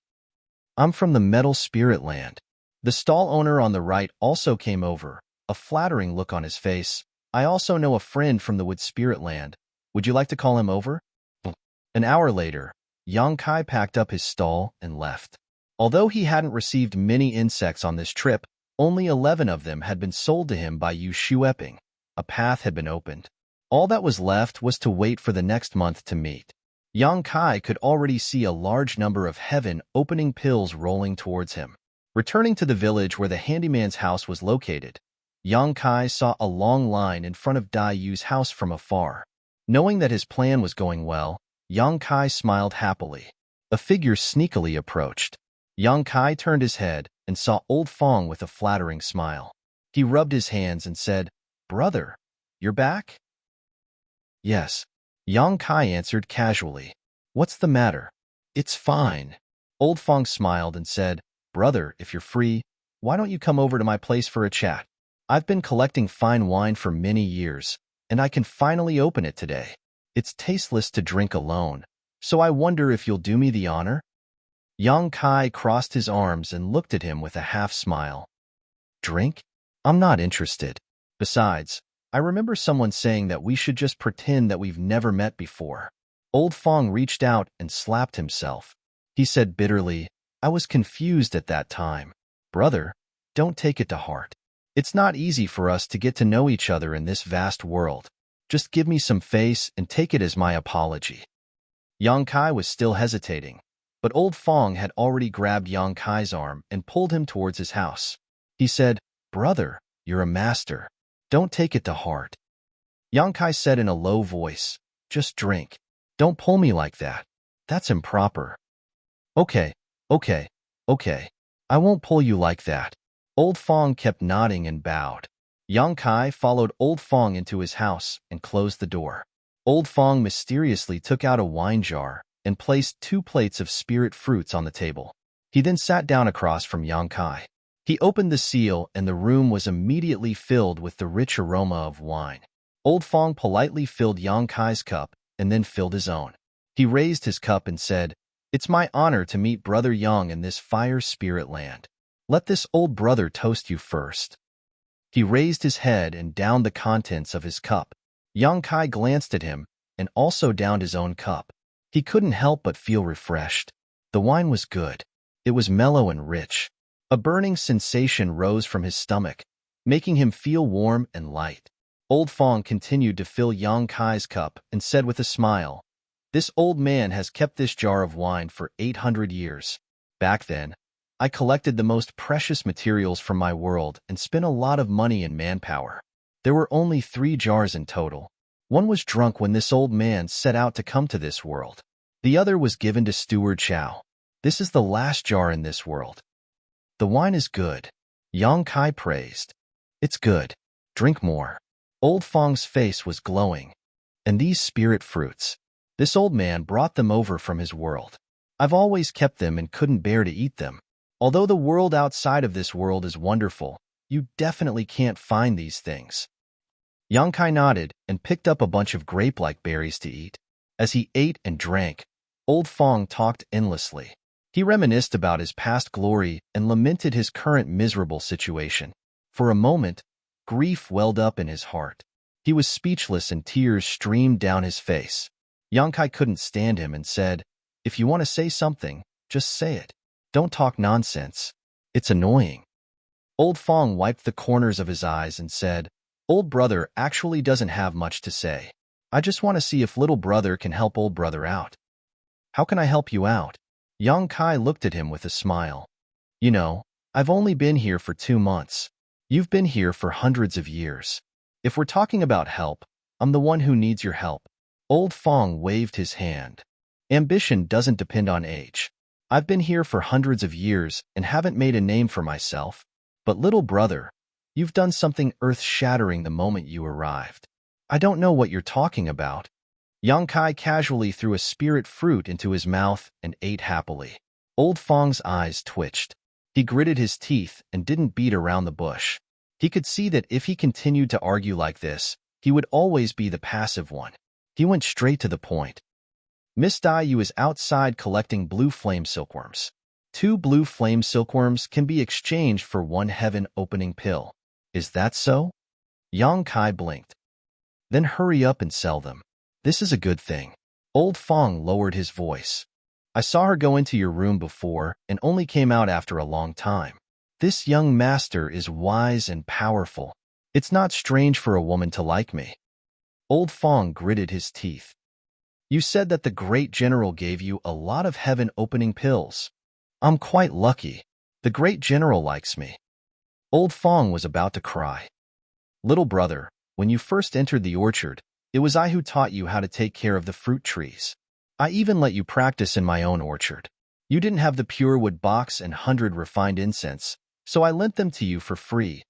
I'm from the metal spirit land. The stall owner on the right also came over, a flattering look on his face. I also know a friend from the wood spirit land. Would you like to call him over? An hour later, Yang Kai packed up his stall and left. Although he hadn't received many insects on this trip, only 11 of them had been sold to him by Yu Shueping. A path had been opened. All that was left was to wait for the next month to meet. Yang Kai could already see a large number of heaven-opening pills rolling towards him. Returning to the village where the handyman's house was located, Yang Kai saw a long line in front of Dai Yu's house from afar. Knowing that his plan was going well, Yang Kai smiled happily. A figure sneakily approached. Yang Kai turned his head and saw Old Fong with a flattering smile. He rubbed his hands and said, Brother, you're back? Yes. Yang Kai answered casually. What's the matter? It's fine. Old Fong smiled and said, Brother, if you're free, why don't you come over to my place for a chat? I've been collecting fine wine for many years, and I can finally open it today. It's tasteless to drink alone, so I wonder if you'll do me the honor? Yang Kai crossed his arms and looked at him with a half-smile. Drink? I'm not interested. Besides, I remember someone saying that we should just pretend that we've never met before. Old Fong reached out and slapped himself. He said bitterly, I was confused at that time. Brother, don't take it to heart. It's not easy for us to get to know each other in this vast world. Just give me some face and take it as my apology. Yang Kai was still hesitating, but Old Fong had already grabbed Yang Kai's arm and pulled him towards his house. He said, Brother, you're a master. Don't take it to heart. Yang Kai said in a low voice, Just drink. Don't pull me like that. That's improper. Okay. I won't pull you like that. Old Fong kept nodding and bowed. Yang Kai followed Old Fong into his house and closed the door. Old Fong mysteriously took out a wine jar and placed 2 plates of spirit fruits on the table. He then sat down across from Yang Kai. He opened the seal and the room was immediately filled with the rich aroma of wine. Old Fong politely filled Yang Kai's cup and then filled his own. He raised his cup and said, It's my honor to meet Brother Yang in this fire spirit land. Let this old brother toast you first. He raised his head and downed the contents of his cup. Yang Kai glanced at him and also downed his own cup. He couldn't help but feel refreshed. The wine was good. It was mellow and rich. A burning sensation rose from his stomach, making him feel warm and light. Old Fong continued to fill Yang Kai's cup and said with a smile, This old man has kept this jar of wine for 800 years. Back then, I collected the most precious materials from my world and spent a lot of money and manpower. There were only 3 jars in total. One was drunk when this old man set out to come to this world. The other was given to Steward Chow. This is the last jar in this world. The wine is good, Yang Kai praised. It's good. Drink more. Old Fong's face was glowing. And these spirit fruits. This old man brought them over from his world. I've always kept them and couldn't bear to eat them. Although the world outside of this world is wonderful, you definitely can't find these things. Yang Kai nodded and picked up a bunch of grape-like berries to eat. As he ate and drank, Old Fong talked endlessly. He reminisced about his past glory and lamented his current miserable situation. For a moment, grief welled up in his heart. He was speechless and tears streamed down his face. Yang Kai couldn't stand him and said, "If you want to say something, just say it. Don't talk nonsense. It's annoying." Old Fong wiped the corners of his eyes and said, "Old brother actually doesn't have much to say. I just want to see if little brother can help old brother out." "How can I help you out?" Yang Kai looked at him with a smile. "You know, I've only been here for 2 months. You've been here for hundreds of years. If we're talking about help, I'm the one who needs your help." Old Fong waved his hand. "Ambition doesn't depend on age. I've been here for hundreds of years and haven't made a name for myself. But little brother, you've done something earth-shattering the moment you arrived. I don't know what you're talking about." Yang Kai casually threw a spirit fruit into his mouth and ate happily. Old Fong's eyes twitched. He gritted his teeth and didn't beat around the bush. He could see that if he continued to argue like this, he would always be the passive one. He went straight to the point. "Misty, you is outside collecting blue flame silkworms. 2 blue flame silkworms can be exchanged for 1 heaven-opening pill. Is that so?" Yang Kai blinked. "Then hurry up and sell them. This is a good thing." Old Fong lowered his voice. "I saw her go into your room before and only came out after a long time. This young master is wise and powerful. It's not strange for a woman to like me." Old Fong gritted his teeth. "You said that the great general gave you a lot of heaven-opening pills. I'm quite lucky. The great general likes me." Old Fong was about to cry. "Little brother, when you first entered the orchard, it was I who taught you how to take care of the fruit trees. I even let you practice in my own orchard. You didn't have the pure wood box and 100 refined incense, so I lent them to you for free.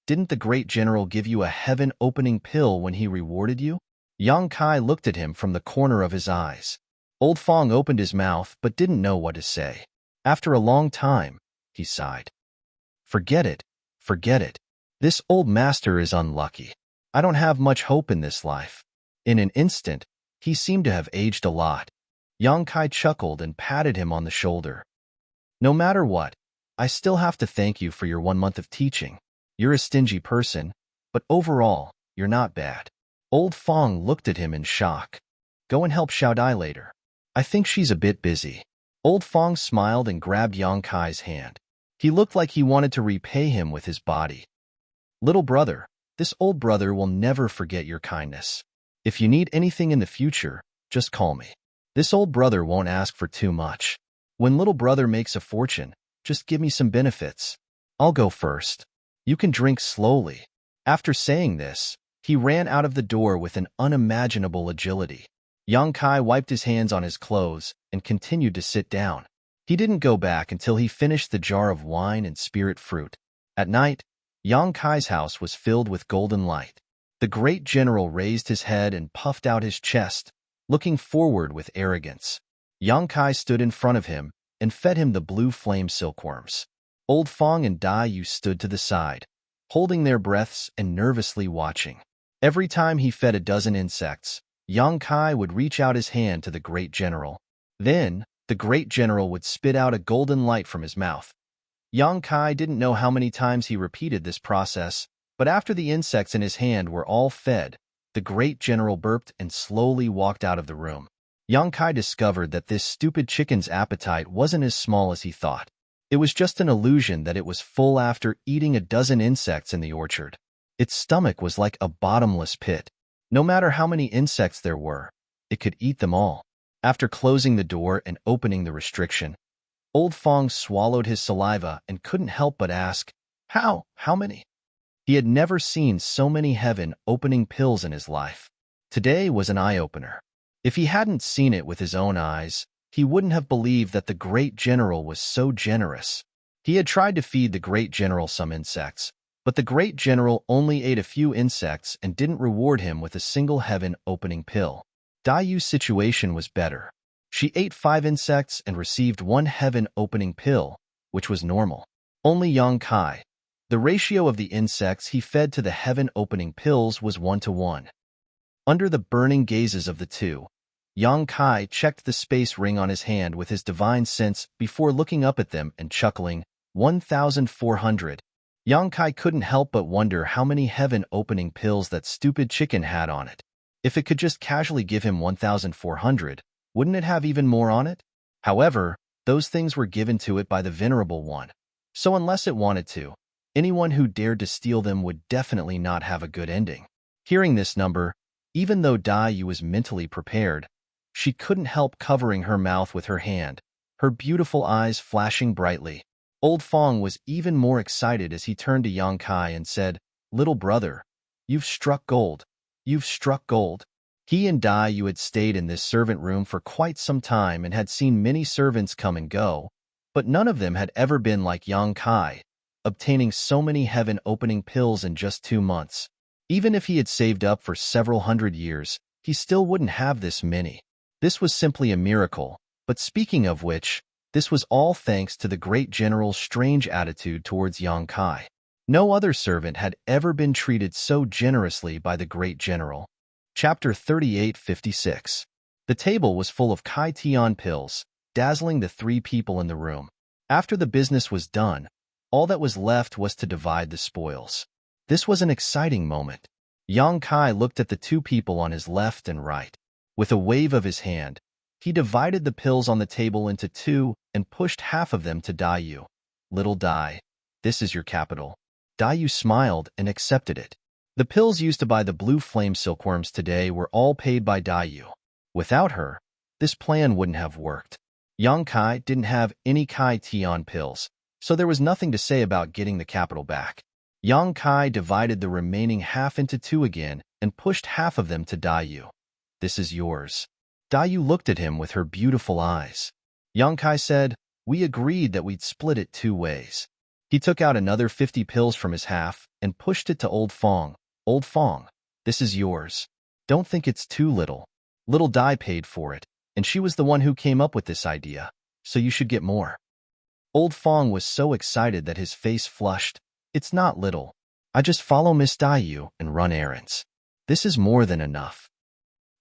Didn't the great general give you a heaven-opening pill when he rewarded you?" Yang Kai looked at him from the corner of his eyes. Old Fong opened his mouth but didn't know what to say. After a long time, he sighed. Forget it. Forget it. This old master is unlucky. I don't have much hope in this life." In an instant, he seemed to have aged a lot. Yang Kai chuckled and patted him on the shoulder. "No matter what, I still have to thank you for your 1 month of teaching. You're a stingy person, but overall, you're not bad." Old Fong looked at him in shock. "Go and help Xiao Dai later. I think she's a bit busy." Old Fong smiled and grabbed Yang Kai's hand. He looked like he wanted to repay him with his body. "Little brother, this old brother will never forget your kindness. If you need anything in the future, just call me. This old brother won't ask for too much. When little brother makes a fortune, just give me some benefits. I'll go first. You can drink slowly." After saying this, he ran out of the door with an unimaginable agility. Yang Kai wiped his hands on his clothes and continued to sit down. He didn't go back until he finished the jar of wine and spirit fruit. At night, Yang Kai's house was filled with golden light. The great general raised his head and puffed out his chest, looking forward with arrogance. Yang Kai stood in front of him and fed him the blue flame silkworms. Old Fong and Dai Yu stood to the side, holding their breaths and nervously watching. Every time he fed a dozen insects, Yang Kai would reach out his hand to the great general. Then, the great general would spit out a golden light from his mouth. Yang Kai didn't know how many times he repeated this process, but after the insects in his hand were all fed, the great general burped and slowly walked out of the room. Yang Kai discovered that this stupid chicken's appetite wasn't as small as he thought. It was just an illusion that it was full after eating a dozen insects in the orchard. Its stomach was like a bottomless pit. No matter how many insects there were, it could eat them all. After closing the door and opening the restriction, Old Fong swallowed his saliva and couldn't help but ask, How many? He had never seen so many heaven-opening pills in his life. Today was an eye-opener. If he hadn't seen it with his own eyes, he wouldn't have believed that the great general was so generous. He had tried to feed the great general some insects, but the great general only ate a few insects and didn't reward him with a single heaven-opening pill. Dayu's situation was better. She ate 5 insects and received 1 heaven-opening pill, which was normal. Only Yang Kai. The ratio of the insects he fed to the heaven-opening pills was 1-to-1. Under the burning gazes of the two, Yang Kai checked the space ring on his hand with his divine sense before looking up at them and chuckling, 1,400. Yang Kai couldn't help but wonder how many heaven-opening pills that stupid chicken had on it. If it could just casually give him 1,400, wouldn't it have even more on it? However, those things were given to it by the Venerable One, so unless it wanted to, anyone who dared to steal them would definitely not have a good ending. Hearing this number, even though Dayu was mentally prepared, she couldn't help covering her mouth with her hand, her beautiful eyes flashing brightly. Old Fong was even more excited as he turned to Yang Kai and said, "Little brother, you've struck gold. You've struck gold." He and Dayu had stayed in this servant room for quite some time and had seen many servants come and go, but none of them had ever been like Yang Kai, obtaining so many heaven-opening pills in just 2 months. Even if he had saved up for several hundred years, he still wouldn't have this many. This was simply a miracle, but speaking of which, this was all thanks to the great general's strange attitude towards Yang Kai. No other servant had ever been treated so generously by the great general. Chapter 3856. The table was full of Kai Tian pills, dazzling the 3 people in the room. After the business was done, all that was left was to divide the spoils. This was an exciting moment. Yang Kai looked at the 2 people on his left and right. With a wave of his hand, he divided the pills on the table into 2 and pushed half of them to Dayu. "Little Dai, this is your capital." Dayu smiled and accepted it. The pills used to buy the blue flame silkworms today were all paid by Dayu. Without her, this plan wouldn't have worked. Yang Kai didn't have any Kai Tian pills, so there was nothing to say about getting the capital back. Yang Kai divided the remaining half into 2 again and pushed half of them to Dayu. "This is yours." Dayu looked at him with her beautiful eyes. Yang Kai said, "We agreed that we'd split it 2 ways. He took out another 50 pills from his half and pushed it to Old Fong. "Old Fong, this is yours. Don't think it's too little. Little Dai paid for it, and she was the one who came up with this idea, so you should get more." Old Fong was so excited that his face flushed. "It's not little. I just follow Miss Dayu and run errands. This is more than enough."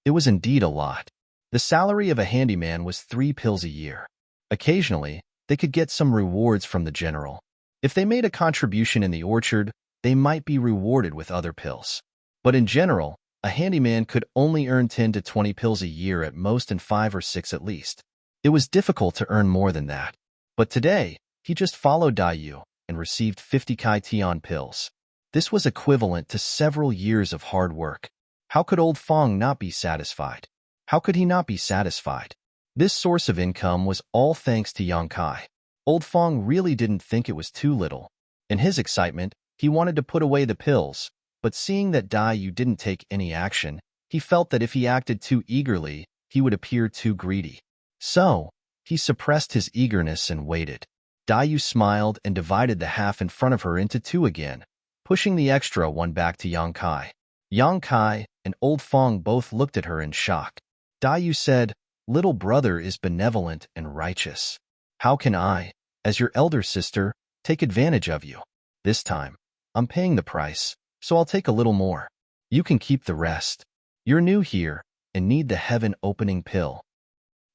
It was indeed a lot. The salary of a handyman was 3 pills a year. Occasionally, they could get some rewards from the general. If they made a contribution in the orchard, they might be rewarded with other pills. But in general, a handyman could only earn 10 to 20 pills a year at most and 5 or 6 at least. It was difficult to earn more than that. But today, he just followed Dayu and received 50 Kai Tian pills. This was equivalent to several years of hard work. How could Old Fong not be satisfied? How could he not be satisfied? This source of income was all thanks to Yang Kai. Old Fong really didn't think it was too little. In his excitement, he wanted to put away the pills, but seeing that Dayu didn't take any action, he felt that if he acted too eagerly, he would appear too greedy. So, he suppressed his eagerness and waited. Dayu smiled and divided the half in front of her into 2 again, pushing the extra 1 back to Yang Kai. Yang Kai and Old Fong both looked at her in shock. Dayu said, "Little brother is benevolent and righteous. How can I, as your elder sister, take advantage of you? This time, I'm paying the price, so I'll take a little more. You can keep the rest. You're new here and need the heaven-opening pill."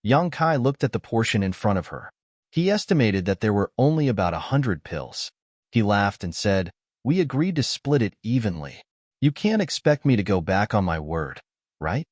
Yang Kai looked at the portion in front of her. He estimated that there were only about 100 pills. He laughed and said, "We agreed to split it evenly. You can't expect me to go back on my word, right?"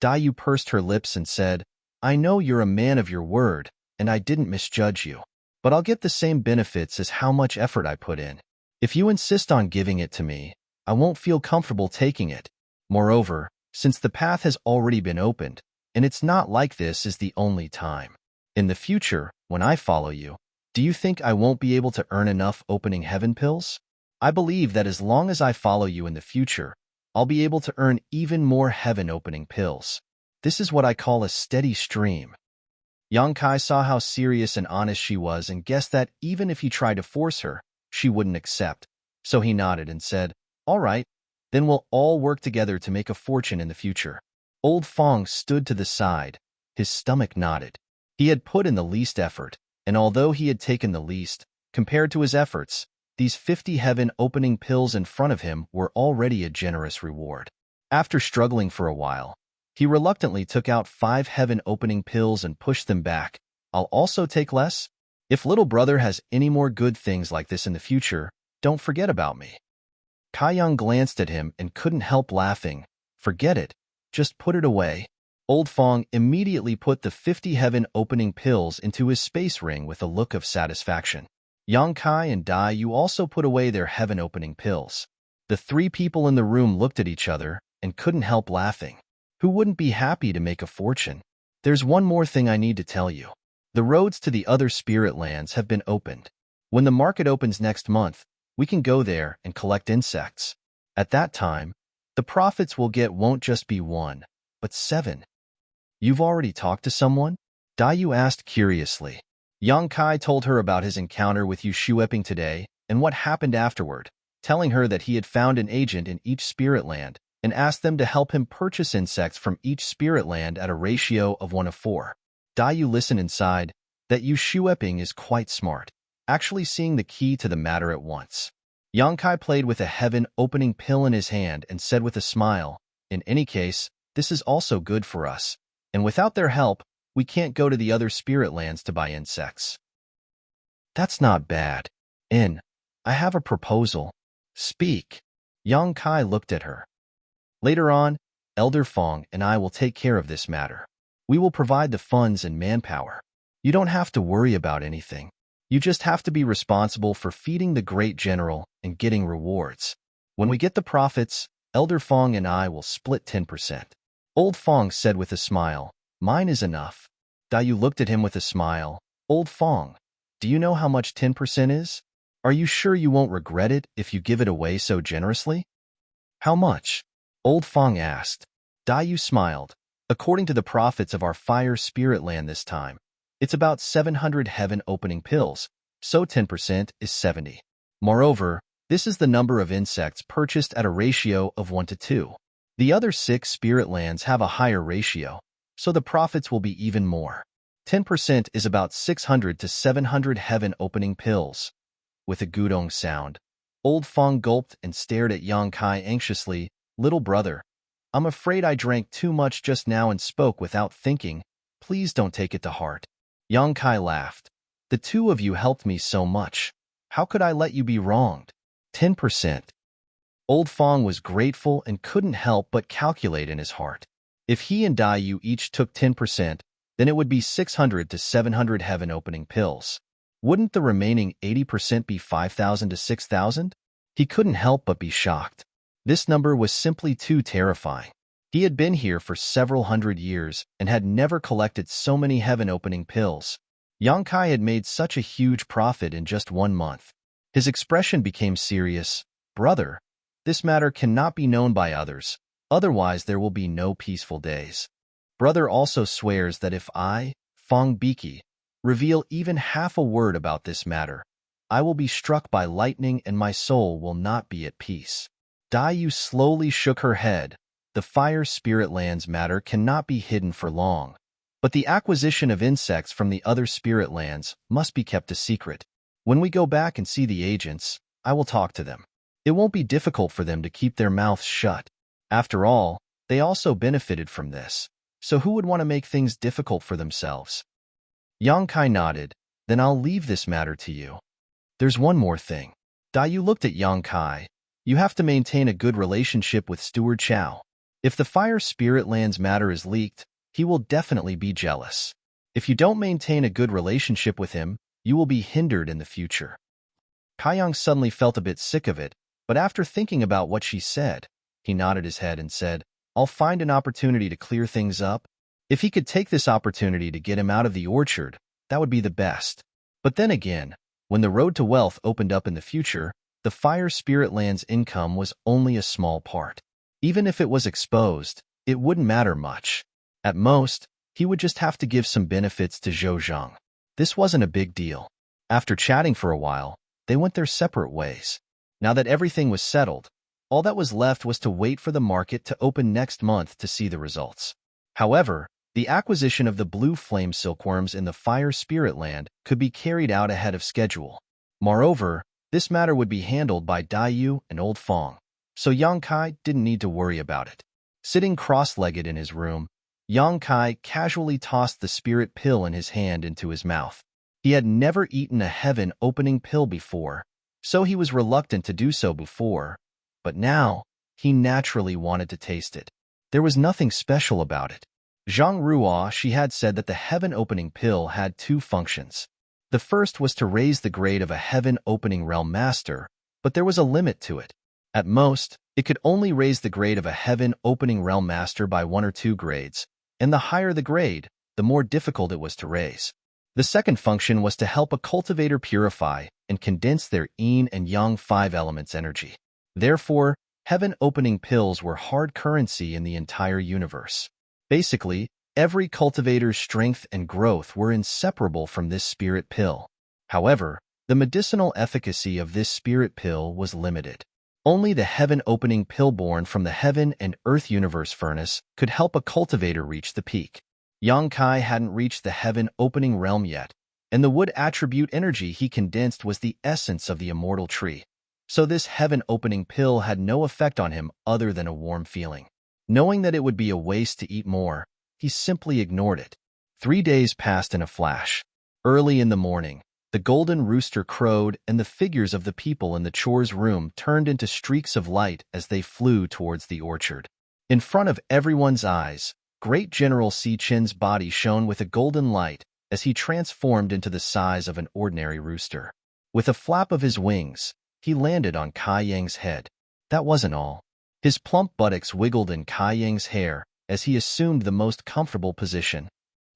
Dayu pursed her lips and said, "I know you're a man of your word, and I didn't misjudge you. But I'll get the same benefits as how much effort I put in. If you insist on giving it to me, I won't feel comfortable taking it. Moreover, since the path has already been opened, and it's not like this is the only time. In the future, when I follow you, do you think I won't be able to earn enough opening heaven pills? I believe that as long as I follow you in the future, I'll be able to earn even more heaven-opening pills. This is what I call a steady stream. Yang Kai saw how serious and honest she was and guessed that even if he tried to force her, she wouldn't accept. So he nodded and said, "All right, then we'll all work together to make a fortune in the future." Old Fong stood to the side. His stomach knotted. He had put in the least effort, and although he had taken the least, compared to his efforts, these 50 heaven-opening pills in front of him were already a generous reward. After struggling for a while, he reluctantly took out 5 heaven-opening pills and pushed them back. "I'll also take less. If little brother has any more good things like this in the future, don't forget about me." Kaiyang glanced at him and couldn't help laughing. "Forget it. Just put it away." Old Fong immediately put the 50 heaven-opening pills into his space ring with a look of satisfaction. Yang Kai and Dai Yu also put away their heaven-opening pills. The 3 people in the room looked at each other and couldn't help laughing. Who wouldn't be happy to make a fortune? "There's one more thing I need to tell you. The roads to the other spirit lands have been opened. When the market opens next month, we can go there and collect insects. At that time, the profits we'll get won't just be 1, but 7. "You've already talked to someone?" Dai Yu asked curiously. Yang Kai told her about his encounter with Yu Shueping today and what happened afterward, telling her that he had found an agent in each spirit land and asked them to help him purchase insects from each spirit land at a ratio of 1:4. Dai Yu listened and sighed that Yu Shueping is quite smart, actually seeing the key to the matter at once. Yang Kai played with a heaven-opening pill in his hand and said with a smile, "In any case, this is also good for us, and without their help, we can't go to the other spirit lands to buy insects." "That's not bad. I have a proposal." "Speak." Yang Kai looked at her. "Later on, Elder Fong and I will take care of this matter. We will provide the funds and manpower. You don't have to worry about anything. You just have to be responsible for feeding the great general and getting rewards. When we get the profits, Elder Fong and I will split 10%. Old Fong said with a smile, "Mine is enough." Dai Yu looked at him with a smile. "Old Fong, do you know how much 10% is? Are you sure you won't regret it if you give it away so generously?" "How much?" Old Fong asked. Dai Yu smiled. "According to the profits of our fire spirit land this time, it's about 700 heaven-opening pills, so 10% is 70. Moreover, this is the number of insects purchased at a ratio of 1:2. The other 6 spirit lands have a higher ratio, so the profits will be even more. 10% is about 600 to 700 heaven-opening pills." With a gudong sound, Old Fong gulped and stared at Yang Kai anxiously. "Little brother, I'm afraid I drank too much just now and spoke without thinking. Please don't take it to heart." Yang Kai laughed. "The 2 of you helped me so much. How could I let you be wronged? 10%. Old Fong was grateful and couldn't help but calculate in his heart. If he and Dai Yu each took 10%, then it would be 600 to 700 heaven-opening pills. Wouldn't the remaining 80% be 5,000 to 6,000? He couldn't help but be shocked. This number was simply too terrifying. He had been here for several hundred years and had never collected so many heaven-opening pills. Yang Kai had made such a huge profit in just 1 month. His expression became serious. "Brother, this matter cannot be known by others, otherwise there will be no peaceful days. Brother also swears that if I, Fong Biki, reveal even half a word about this matter, I will be struck by lightning and my soul will not be at peace." Dai Yu slowly shook her head. The fire spirit lands matter cannot be hidden for long, but the acquisition of insects from the other spirit lands must be kept a secret. When we go back and see the agents, I will talk to them. It won't be difficult for them to keep their mouths shut. After all, they also benefited from this, so who would want to make things difficult for themselves? Yang Kai nodded. "Then I'll leave this matter to you. There's one more thing." Dai Yu looked at Yang Kai. "You have to maintain a good relationship with Steward Chow. If the fire spirit lands matter is leaked, he will definitely be jealous. If you don't maintain a good relationship with him, you will be hindered in the future." Kaiyang suddenly felt a bit sick of it, but after thinking about what she said, he nodded his head and said, "I'll find an opportunity to clear things up. If he could take this opportunity to get him out of the orchard, that would be the best." But then again, when the road to wealth opened up in the future, the fire spirit land's income was only a small part. Even if it was exposed, it wouldn't matter much. At most, he would just have to give some benefits to Zhou Zhang. This wasn't a big deal. After chatting for a while, they went their separate ways. Now that everything was settled, all that was left was to wait for the market to open next month to see the results. However, the acquisition of the blue flame silkworms in the Fire Spirit Land could be carried out ahead of schedule. Moreover, this matter would be handled by Daiyu and Old Fong, so Yang Kai didn't need to worry about it. Sitting cross-legged in his room, Yang Kai casually tossed the spirit pill in his hand into his mouth. He had never eaten a heaven-opening pill before, so he was reluctant to do so before, but now he naturally wanted to taste it. There was nothing special about it. Zhang Ruo, she had said that the heaven-opening pill had two functions. The first was to raise the grade of a heaven-opening realm master, but there was a limit to it. At most, it could only raise the grade of a heaven-opening realm master by 1 or 2 grades, and the higher the grade, the more difficult it was to raise. The second function was to help a cultivator purify and condense their yin and yang 5 elements energy. Therefore, heaven-opening pills were hard currency in the entire universe. Basically, every cultivator's strength and growth were inseparable from this spirit pill. However, the medicinal efficacy of this spirit pill was limited. Only the heaven-opening pill born from the heaven and earth universe furnace could help a cultivator reach the peak. Yang Kai hadn't reached the heaven-opening realm yet, and the wood attribute energy he condensed was the essence of the immortal tree. So this heaven-opening pill had no effect on him other than a warm feeling. Knowing that it would be a waste to eat more, he simply ignored it. 3 days passed in a flash. Early in the morning, the golden rooster crowed and the figures of the people in the chores room turned into streaks of light as they flew towards the orchard. In front of everyone's eyes, Great General Si Chen's body shone with a golden light as he transformed into the size of an ordinary rooster. With a flap of his wings, he landed on Kai Yang's head. That wasn't all. His plump buttocks wiggled in Kai Yang's hair as he assumed the most comfortable position.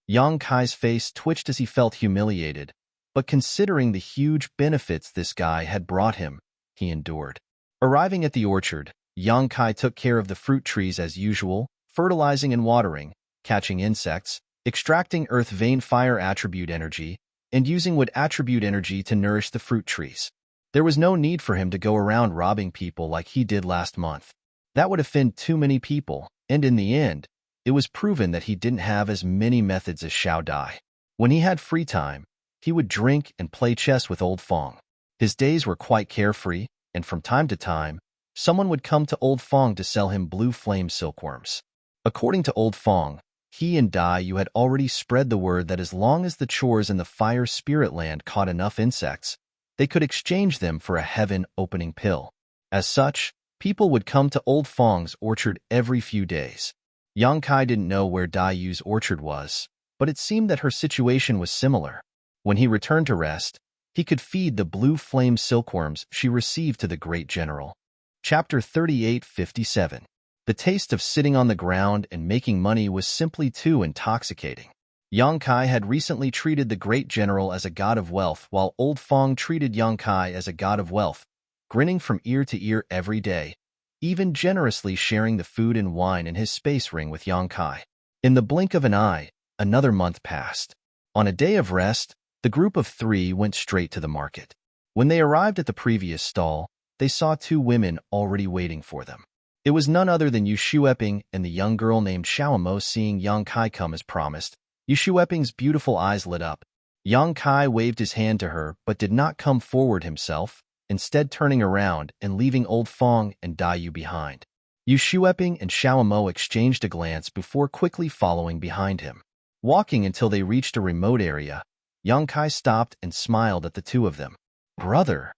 Yang Kai's face twitched as he felt humiliated, but considering the huge benefits this guy had brought him, he endured. Arriving at the orchard, Yang Kai took care of the fruit trees as usual, fertilizing and watering, catching insects, extracting earth vein fire attribute energy, and using wood attribute energy to nourish the fruit trees. There was no need for him to go around robbing people like he did last month. That would offend too many people, and in the end, it was proven that he didn't have as many methods as Xiao Dai. When he had free time, he would drink and play chess with Old Fong. His days were quite carefree, and from time to time, someone would come to Old Fong to sell him blue flame silkworms. According to Old Fong, he and Daiyu had already spread the word that as long as the chores in the Fire Spirit Land caught enough insects, they could exchange them for a heaven-opening pill. As such, people would come to Old Fong's orchard every few days. Yang Kai didn't know where Daiyu's orchard was, but it seemed that her situation was similar. When he returned to rest, he could feed the blue flame silkworms she received to the Great General. Chapter 3857. The taste of sitting on the ground and making money was simply too intoxicating. Yang Kai had recently treated the Great General as a god of wealth, while Old Fong treated Yang Kai as a god of wealth, grinning from ear to ear every day, even generously sharing the food and wine in his space ring with Yang Kai. In the blink of an eye, another month passed. On a day of rest, the group of 3 went straight to the market. When they arrived at the previous stall, they saw 2 women already waiting for them. It was none other than Yu Shueping and the young girl named Xiaomo. Seeing Yang Kai come as promised, Yu Shueping's beautiful eyes lit up. Yang Kai waved his hand to her but did not come forward himself, instead turning around and leaving Old Fong and Daiyu behind. Yu Shueping and Xiaomo exchanged a glance before quickly following behind him. Walking until they reached a remote area, Yang Kai stopped and smiled at the 2 of them. "Brother,"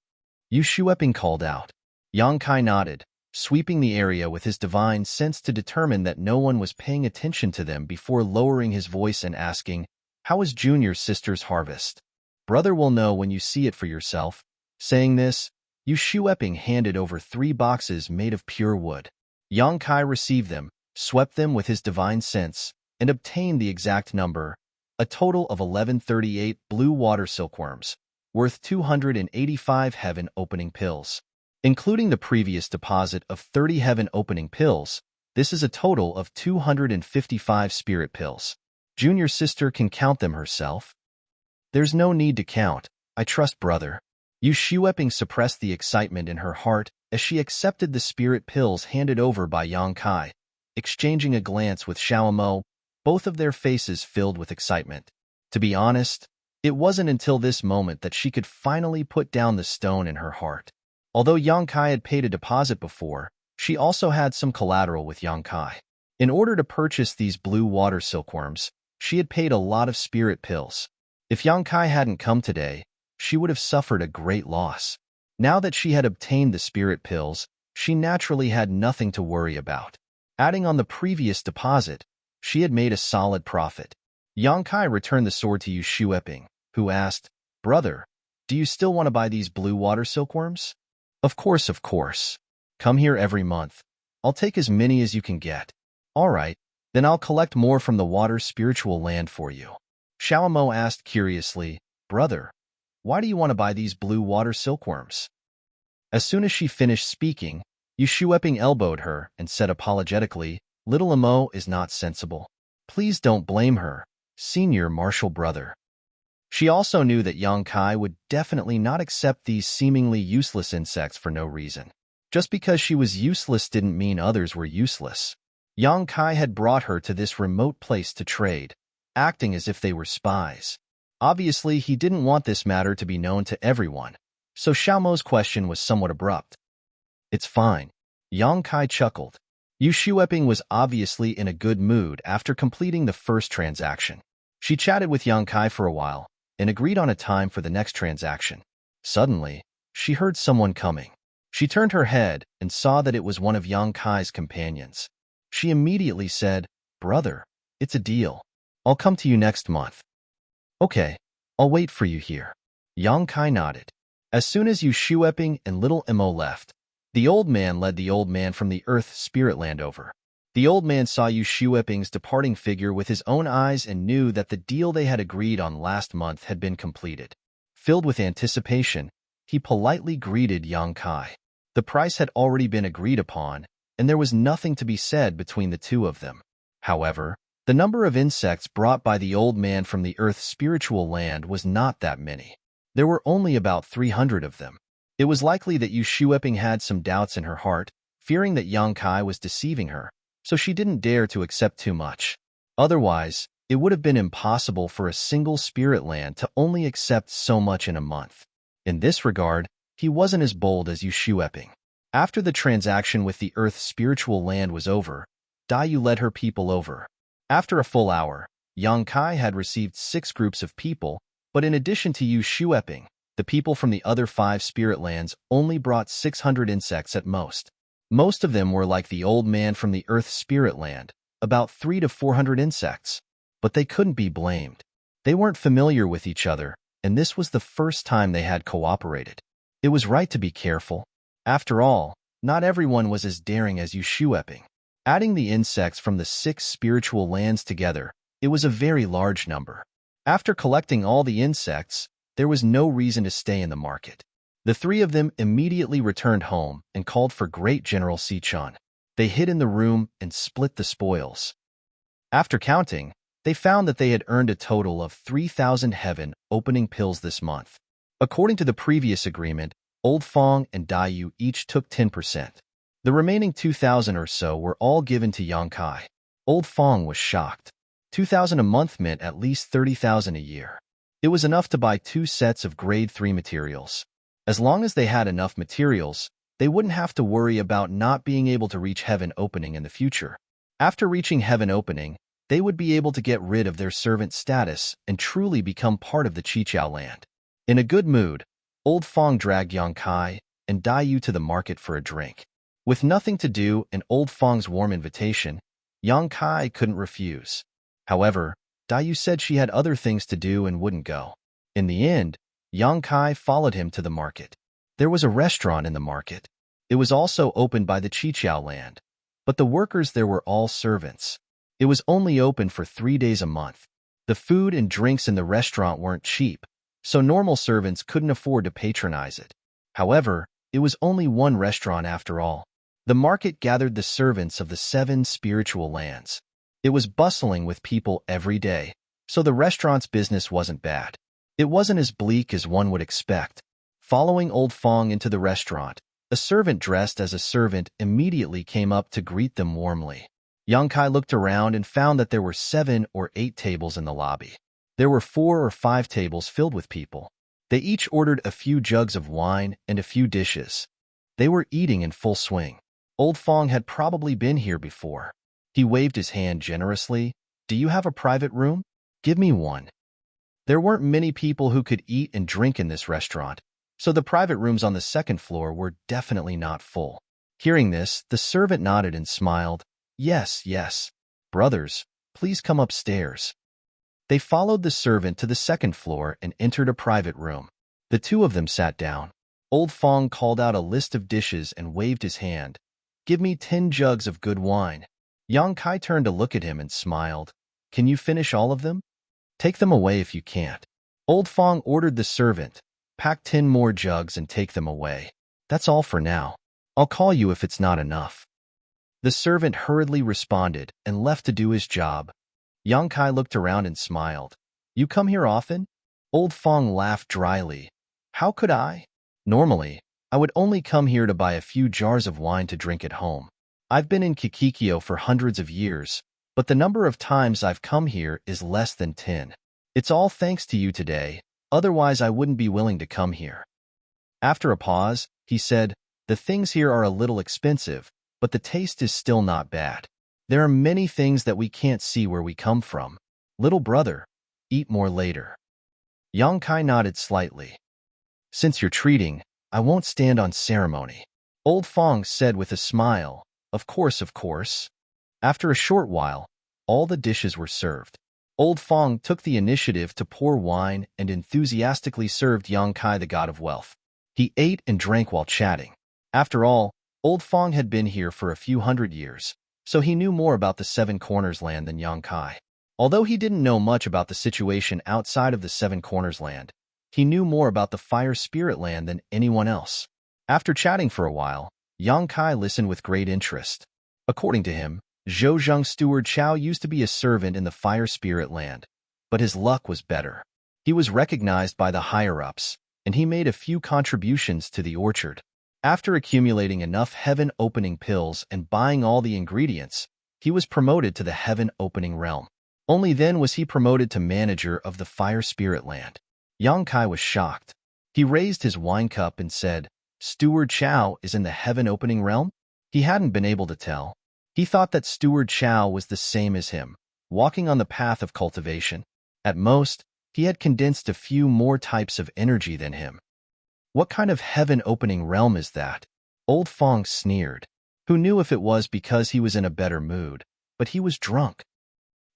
Yu Shueping called out. Yang Kai nodded, sweeping the area with his divine sense to determine that no one was paying attention to them before lowering his voice and asking, "How is Junior Sister's harvest?" "Brother will know when you see it for yourself." Saying this, Yu Shueping handed over 3 boxes made of pure wood. Yang Kai received them, swept them with his divine sense, and obtained the exact number, a total of 1138 blue water silkworms, worth 285 heaven-opening pills. Including the previous deposit of 30 heaven-opening pills, this is a total of 255 spirit pills. Junior sister can count them herself. There's no need to count. I trust brother. Yu Shueping suppressed the excitement in her heart as she accepted the spirit pills handed over by Yang Kai, exchanging a glance with Xiaomo, both of their faces filled with excitement. To be honest, it wasn't until this moment that she could finally put down the stone in her heart. Although Yang Kai had paid a deposit before, she also had some collateral with Yang Kai. In order to purchase these blue water silkworms, she had paid a lot of spirit pills. If Yang Kai hadn't come today, she would have suffered a great loss. Now that she had obtained the spirit pills, she naturally had nothing to worry about. Adding on the previous deposit, she had made a solid profit. Yang Kai returned the sword to Yu Shueping, who asked, "Brother, do you still want to buy these blue water silkworms?" Of course, of course. Come here every month. I'll take as many as you can get. All right, then I'll collect more from the water spiritual land for you. Xiaomo asked curiously, "Brother, why do you want to buy these blue water silkworms?" As soon as she finished speaking, Yu Shueping elbowed her and said apologetically, "Little Amo is not sensible. Please don't blame her, senior martial brother." She also knew that Yang Kai would definitely not accept these seemingly useless insects for no reason. Just because she was useless didn't mean others were useless. Yang Kai had brought her to this remote place to trade, acting as if they were spies. Obviously, he didn't want this matter to be known to everyone, so Xiaomo's question was somewhat abrupt. "It's fine." Yang Kai chuckled. Yu Shueping was obviously in a good mood after completing the first transaction. She chatted with Yang Kai for a while and agreed on a time for the next transaction. Suddenly, she heard someone coming. She turned her head and saw that it was one of Yang Kai's companions. She immediately said, "Brother, it's a deal. I'll come to you next month." "Okay, I'll wait for you here." Yang Kai nodded. As soon as Yu Shueping and little Emo left, the old man led the old man from the earth spirit land over. The old man saw Yu Shueping's departing figure with his own eyes and knew that the deal they had agreed on last month had been completed. Filled with anticipation, he politely greeted Yang Kai. The price had already been agreed upon, and there was nothing to be said between the two of them. However, the number of insects brought by the old man from the earth's spiritual land was not that many. There were only about 300 of them. It was likely that Yu Shueping had some doubts in her heart, fearing that Yang Kai was deceiving her, so she didn't dare to accept too much. Otherwise, it would have been impossible for a single spirit land to only accept so much in a month. In this regard, he wasn't as bold as Yu Shueping. After the transaction with the earth's spiritual land was over, Daiyu led her people over. After a full hour, Yang Kai had received 6 groups of people, but in addition to Yu Shueping, the people from the other 5 spirit lands only brought 600 insects at most. Most of them were like the old man from the earth's spirit land, about 300 to 400 insects. But they couldn't be blamed. They weren't familiar with each other, and this was the first time they had cooperated. It was right to be careful. After all, not everyone was as daring as Yu Shueping. Adding the insects from the 6 spiritual lands together, it was a very large number. After collecting all the insects, there was no reason to stay in the market. The 3 of them immediately returned home and called for Great General Sichon. They hid in the room and split the spoils. After counting, they found that they had earned a total of 3,000 heaven-opening pills this month. According to the previous agreement, Old Fong and Daiyu each took 10%. The remaining 2,000 or so were all given to Yang Kai. Old Fong was shocked. 2,000 a month meant at least 30,000 a year. It was enough to buy 2 sets of grade 3 materials. As long as they had enough materials, they wouldn't have to worry about not being able to reach heaven opening in the future. After reaching heaven opening, they would be able to get rid of their servant status and truly become part of the Qiqiao land. In a good mood, Old Fong dragged Yang Kai and Daiyu to the market for a drink. With nothing to do and Old Fong's warm invitation, Yang Kai couldn't refuse. However, Daiyu said she had other things to do and wouldn't go. In the end, Yang Kai followed him to the market. There was a restaurant in the market. It was also opened by the Qiqiao land, but the workers there were all servants. It was only open for 3 days a month. The food and drinks in the restaurant weren't cheap, so normal servants couldn't afford to patronize it. However, It was only one restaurant after all. The market gathered the servants of the 7 spiritual lands. It was bustling with people every day, so the restaurant's business wasn't bad. It wasn't as bleak as one would expect. Following Old Fong into the restaurant, a servant dressed as a servant immediately came up to greet them warmly. Yang Kai looked around and found that there were 7 or 8 tables in the lobby. There were 4 or 5 tables filled with people. They each ordered a few jugs of wine and a few dishes. They were eating in full swing. Old Fong had probably been here before. He waved his hand generously. "Do you have a private room? Give me one." There weren't many people who could eat and drink in this restaurant, so the private rooms on the second floor were definitely not full. Hearing this, the servant nodded and smiled. "Yes, yes. Brothers, please come upstairs." They followed the servant to the second floor and entered a private room. The two of them sat down. Old Fong called out a list of dishes and waved his hand. "Give me 10 jugs of good wine." Yang Kai turned to look at him and smiled. "Can you finish all of them? Take them away if you can't." Old Fong ordered the servant, "Pack 10 more jugs and take them away. That's all for now. I'll call you if it's not enough." The servant hurriedly responded and left to do his job. Yang Kai looked around and smiled. "You come here often?" Old Fong laughed dryly. "How could I? Normally, I would only come here to buy a few jars of wine to drink at home. I've been in Kikikyo for hundreds of years, but the number of times I've come here is less than 10. It's all thanks to you today, otherwise I wouldn't be willing to come here." After a pause, he said, "The things here are a little expensive, but the taste is still not bad. There are many things that we can't see where we come from. Little brother, eat more later." Yang Kai nodded slightly. "Since you're treating, I won't stand on ceremony." Old Fong said with a smile, Of course, of course." After a short while, all the dishes were served. Old Fong took the initiative to pour wine and enthusiastically served Yang Kai, the god of wealth. He ate and drank while chatting. After all, Old Fong had been here for a few hundred years, so he knew more about the 7 Corners land than Yang Kai. Although he didn't know much about the situation outside of the 7 Corners land, he knew more about the Fire Spirit land than anyone else. After chatting for a while, Yang Kai listened with great interest. According to him, Zhou Steward Chow used to be a servant in the Fire Spirit land, but his luck was better. He was recognized by the higher-ups, and he made a few contributions to the orchard. After accumulating enough heaven-opening pills and buying all the ingredients, he was promoted to the heaven-opening realm. Only then was he promoted to manager of the Fire Spirit land. Yang Kai was shocked. He raised his wine cup and said, "Steward Chow is in the heaven-opening realm?" He hadn't been able to tell. He thought that Steward Chow was the same as him, walking on the path of cultivation. At most, he had condensed a few more types of energy than him. What kind of heaven-opening realm is that? Old Fong sneered. Who knew if it was because he was in a better mood, but he was drunk.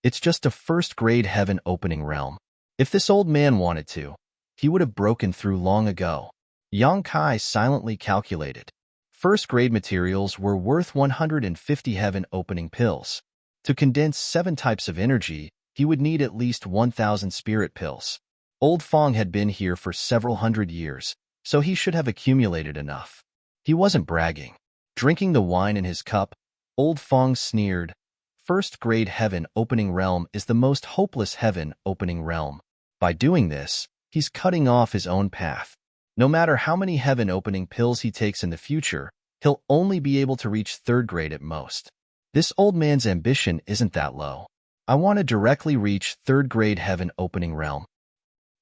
It's just a first-grade heaven-opening realm. If this old man wanted to, he would have broken through long ago. Yang Kai silently calculated. First-grade materials were worth 150 heaven-opening pills. To condense 7 types of energy, he would need at least 1,000 spirit pills. Old Fong had been here for several hundred years, so he should have accumulated enough. He wasn't bragging. Drinking the wine in his cup, Old Fong sneered. First-grade heaven-opening realm is the most hopeless heaven-opening realm. By doing this, he's cutting off his own path. No matter how many heaven-opening pills he takes in the future, he'll only be able to reach 3rd grade at most. This old man's ambition isn't that low. I want to directly reach 3rd grade heaven-opening realm.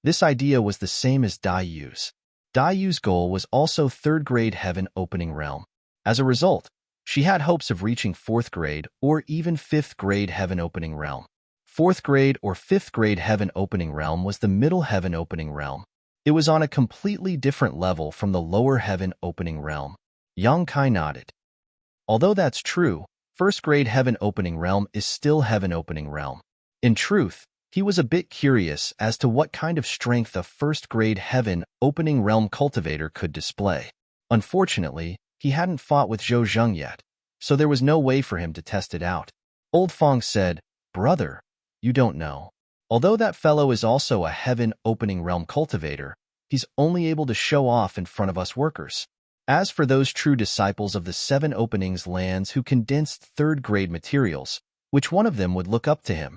This idea was the same as Dai Yu's. Dai Yu's goal was also 3rd grade heaven-opening realm. As a result, she had hopes of reaching 4th grade or even 5th grade heaven-opening realm. 4th grade or 5th grade heaven-opening realm was the middle heaven-opening realm. It was on a completely different level from the lower heaven-opening realm. Yang Kai nodded. Although that's true, 1st grade heaven-opening realm is still heaven-opening realm. In truth, he was a bit curious as to what kind of strength a 1st grade heaven-opening realm cultivator could display. Unfortunately, he hadn't fought with Zhou Zheng yet, so there was no way for him to test it out. Old Fong said, "Brother, you don't know. Although that fellow is also a heaven-opening realm cultivator, he's only able to show off in front of us workers. As for those true disciples of the seven openings lands who condensed third-grade materials, which one of them would look up to him?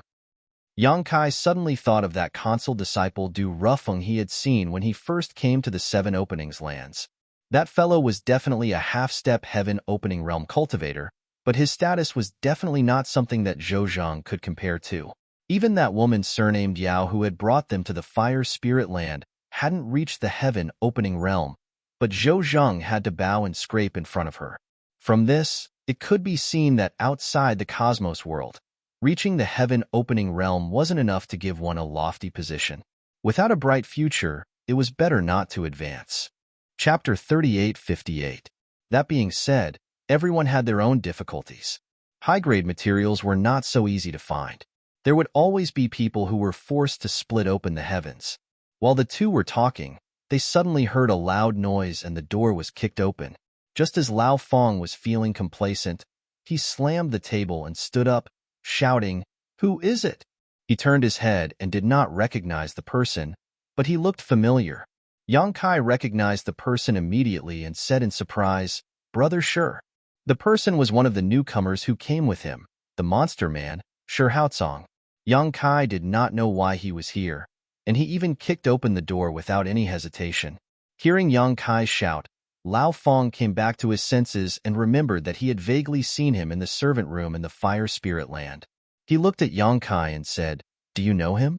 Yang Kai suddenly thought of that consul disciple Du Rufeng he had seen when he first came to the seven openings lands. That fellow was definitely a half-step heaven opening realm cultivator, but his status was definitely not something that Zhou Zhang could compare to. Even that woman surnamed Yao who had brought them to the fire spirit land hadn't reached the heaven opening realm, but Zhou Zhang had to bow and scrape in front of her. From this, it could be seen that outside the cosmos world, reaching the heaven opening realm wasn't enough to give one a lofty position. Without a bright future, it was better not to advance. Chapter 38:58. That being said, everyone had their own difficulties. High-grade materials were not so easy to find. There would always be people who were forced to split open the heavens. While the two were talking, they suddenly heard a loud noise and the door was kicked open. Just as Lao Fong was feeling complacent, he slammed the table and stood up, shouting, "Who is it?" He turned his head and did not recognize the person, but he looked familiar. Yang Kai recognized the person immediately and said in surprise, "Brother Shi." The person was one of the newcomers who came with him, the monster man, Shi Haotsong. Yang Kai did not know why he was here, and he even kicked open the door without any hesitation. Hearing Yang Kai shout, Lao Fong came back to his senses and remembered that he had vaguely seen him in the servant room in the fire spirit land. He looked at Yang Kai and said, "Do you know him?"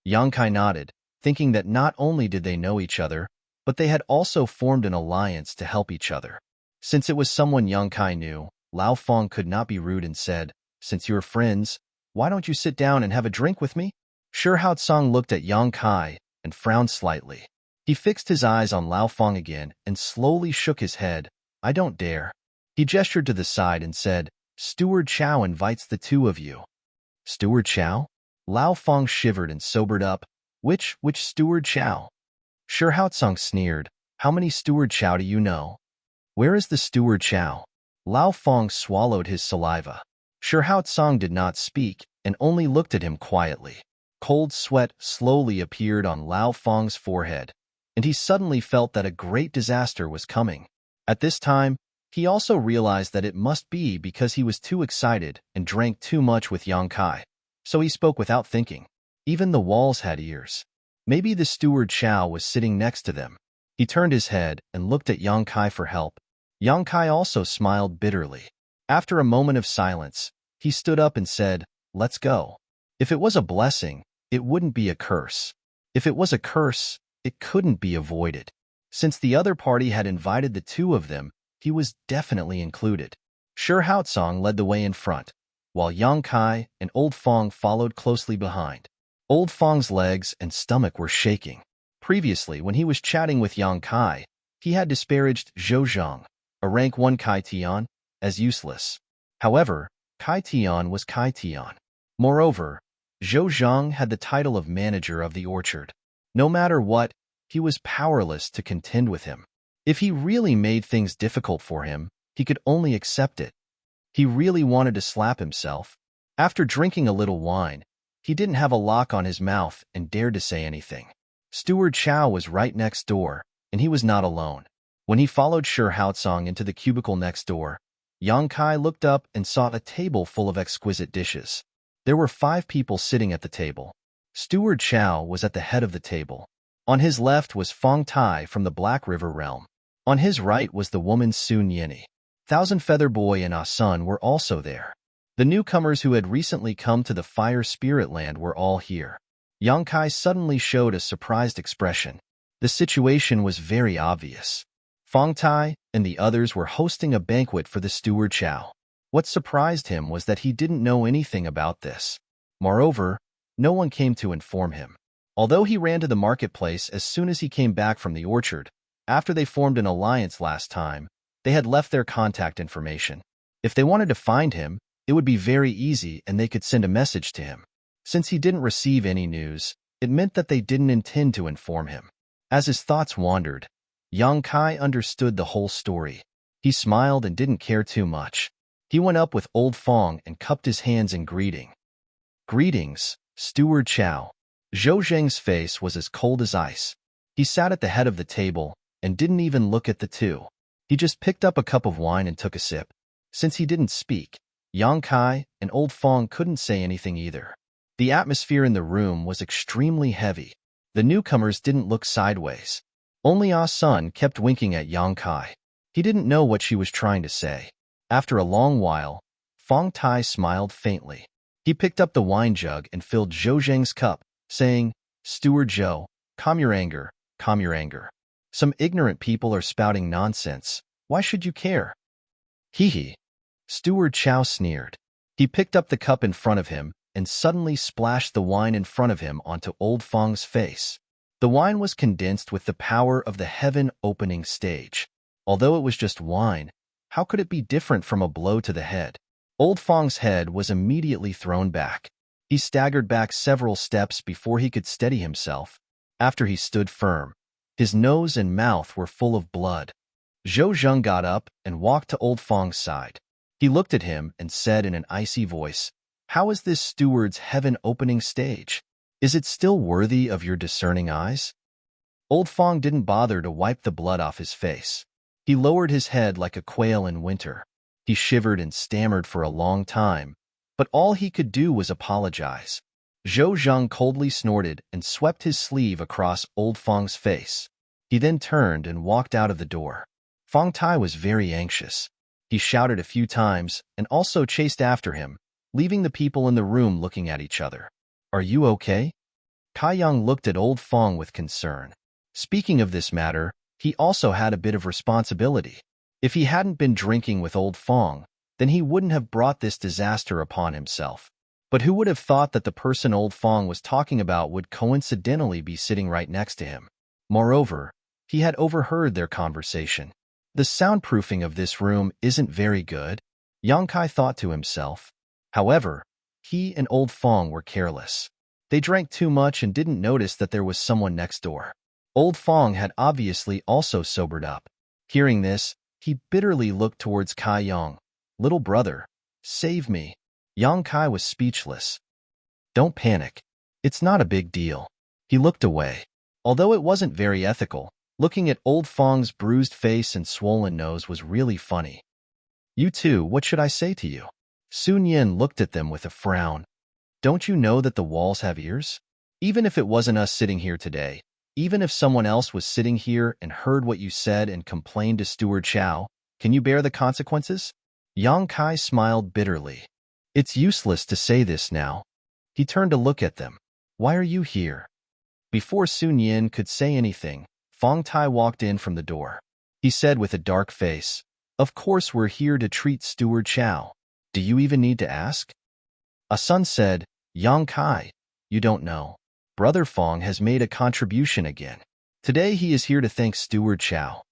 Yang Kai nodded, thinking that not only did they know each other, but they had also formed an alliance to help each other. Since it was someone Yang Kai knew, Lao Fong could not be rude and said, "Since you're friends, why don't you sit down and have a drink with me?" Shi Haotsong looked at Yang Kai and frowned slightly. He fixed his eyes on Lao Fong again and slowly shook his head. "I don't dare." He gestured to the side and said, "Steward Chow invites the two of you." "Steward Chow?" Lao Fong shivered and sobered up. Which Steward Chow?" Shi Haotsong sneered. "How many Steward Chow do you know?" "Where is the Steward Chow?" Lao Fong swallowed his saliva. Shi Haotsong did not speak and only looked at him quietly. Cold sweat slowly appeared on Lao Fong's forehead, and he suddenly felt that a great disaster was coming. At this time, he also realized that it must be because he was too excited and drank too much with Yang Kai, so he spoke without thinking. Even the walls had ears. Maybe the Steward Chow was sitting next to them. He turned his head and looked at Yang Kai for help. Yang Kai also smiled bitterly. After a moment of silence, he stood up and said, "Let's go." If it was a blessing, it wouldn't be a curse. If it was a curse, it couldn't be avoided. Since the other party had invited the two of them, he was definitely included. Shi Haotsong led the way in front, while Yang Kai and Old Fong followed closely behind. Old Fong's legs and stomach were shaking. Previously, when he was chatting with Yang Kai, he had disparaged Zhou Zhang, a rank 1 Kai Tian, as useless. However, Kai Tian was Kai Tian. Moreover, Zhou Zhang had the title of manager of the orchard. No matter what, he was powerless to contend with him. If he really made things difficult for him, he could only accept it. He really wanted to slap himself. After drinking a little wine, he didn't have a lock on his mouth and dared to say anything. Steward Chow was right next door, and he was not alone. When he followed Shi Haotsong into the cubicle next door, Yang Kai looked up and saw a table full of exquisite dishes. There were 5 people sitting at the table. Steward Chow was at the head of the table. On his left was Fong Tai from the Black River realm. On his right was the woman Sun Yini. Thousand Feather Boy and Ah Sun were also there. The newcomers who had recently come to the Fire Spirit Land were all here. Yang Kai suddenly showed a surprised expression. The situation was very obvious. Fong Tai and the others were hosting a banquet for the Steward Chow. What surprised him was that he didn't know anything about this. Moreover, no one came to inform him. Although he ran to the marketplace as soon as he came back from the orchard, after they formed an alliance last time, they had left their contact information. If they wanted to find him, it would be very easy and they could send a message to him. Since he didn't receive any news, it meant that they didn't intend to inform him. As his thoughts wandered, Yang Kai understood the whole story. He smiled and didn't care too much. He went up with Old Fong and cupped his hands in greeting. "Greetings, Steward Chow." Zhou Zheng's face was as cold as ice. He sat at the head of the table and didn't even look at the two. He just picked up a cup of wine and took a sip. Since he didn't speak, Yang Kai and Old Fong couldn't say anything either. The atmosphere in the room was extremely heavy. The newcomers didn't look sideways. Only Ah Sun kept winking at Yang Kai. He didn't know what she was trying to say. After a long while, Fong Tai smiled faintly. He picked up the wine jug and filled Zhou Zheng's cup, saying, "Steward Zhou, calm your anger, calm your anger. Some ignorant people are spouting nonsense. Why should you care?" Hee hee. Steward Chow sneered. He picked up the cup in front of him and suddenly splashed the wine in front of him onto Old Fong's face. The wine was condensed with the power of the heaven-opening stage. Although it was just wine, how could it be different from a blow to the head? Old Fong's head was immediately thrown back. He staggered back several steps before he could steady himself. After he stood firm, his nose and mouth were full of blood. Zhou Zheng got up and walked to Old Fong's side. He looked at him and said in an icy voice, "How is this steward's heaven-opening stage? Is it still worthy of your discerning eyes?" Old Fong didn't bother to wipe the blood off his face. He lowered his head like a quail in winter. He shivered and stammered for a long time, but all he could do was apologize. Zhou Zheng coldly snorted and swept his sleeve across Old Fong's face. He then turned and walked out of the door. Fong Tai was very anxious. He shouted a few times and also chased after him, leaving the people in the room looking at each other. "Are you okay?" Kai Yang looked at Old Fong with concern. Speaking of this matter, he also had a bit of responsibility. If he hadn't been drinking with Old Fong, then he wouldn't have brought this disaster upon himself. But who would have thought that the person Old Fong was talking about would coincidentally be sitting right next to him? Moreover, he had overheard their conversation. The soundproofing of this room isn't very good, Yang Kai thought to himself. However, he and Old Fong were careless. They drank too much and didn't notice that there was someone next door. Old Fong had obviously also sobered up. Hearing this, he bitterly looked towards Kai Yang. "Little brother, save me." Yang Kai was speechless. "Don't panic. It's not a big deal." He looked away. Although it wasn't very ethical, looking at Old Fong's bruised face and swollen nose was really funny. "You two, what should I say to you?" Sun Yin looked at them with a frown. "Don't you know that the walls have ears? Even if it wasn't us sitting here today, even if someone else was sitting here and heard what you said and complained to Steward Chow, can you bear the consequences?" Yang Kai smiled bitterly. "It's useless to say this now." He turned to look at them. "Why are you here?" Before Sun Yin could say anything, Fong Tai walked in from the door. He said with a dark face, "Of course we're here to treat Steward Chow. Do you even need to ask?" A son said, "Yang Kai, you don't know. Brother Fong has made a contribution again. Today he is here to thank Steward Chow."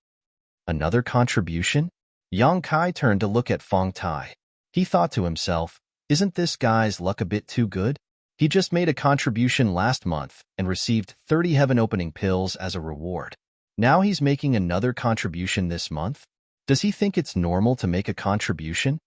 "Another contribution?" Yang Kai turned to look at Fong Tai. He thought to himself, "Isn't this guy's luck a bit too good? He just made a contribution last month and received 30 heaven-opening pills as a reward. Now he's making another contribution this month? Does he think it's normal to make a contribution?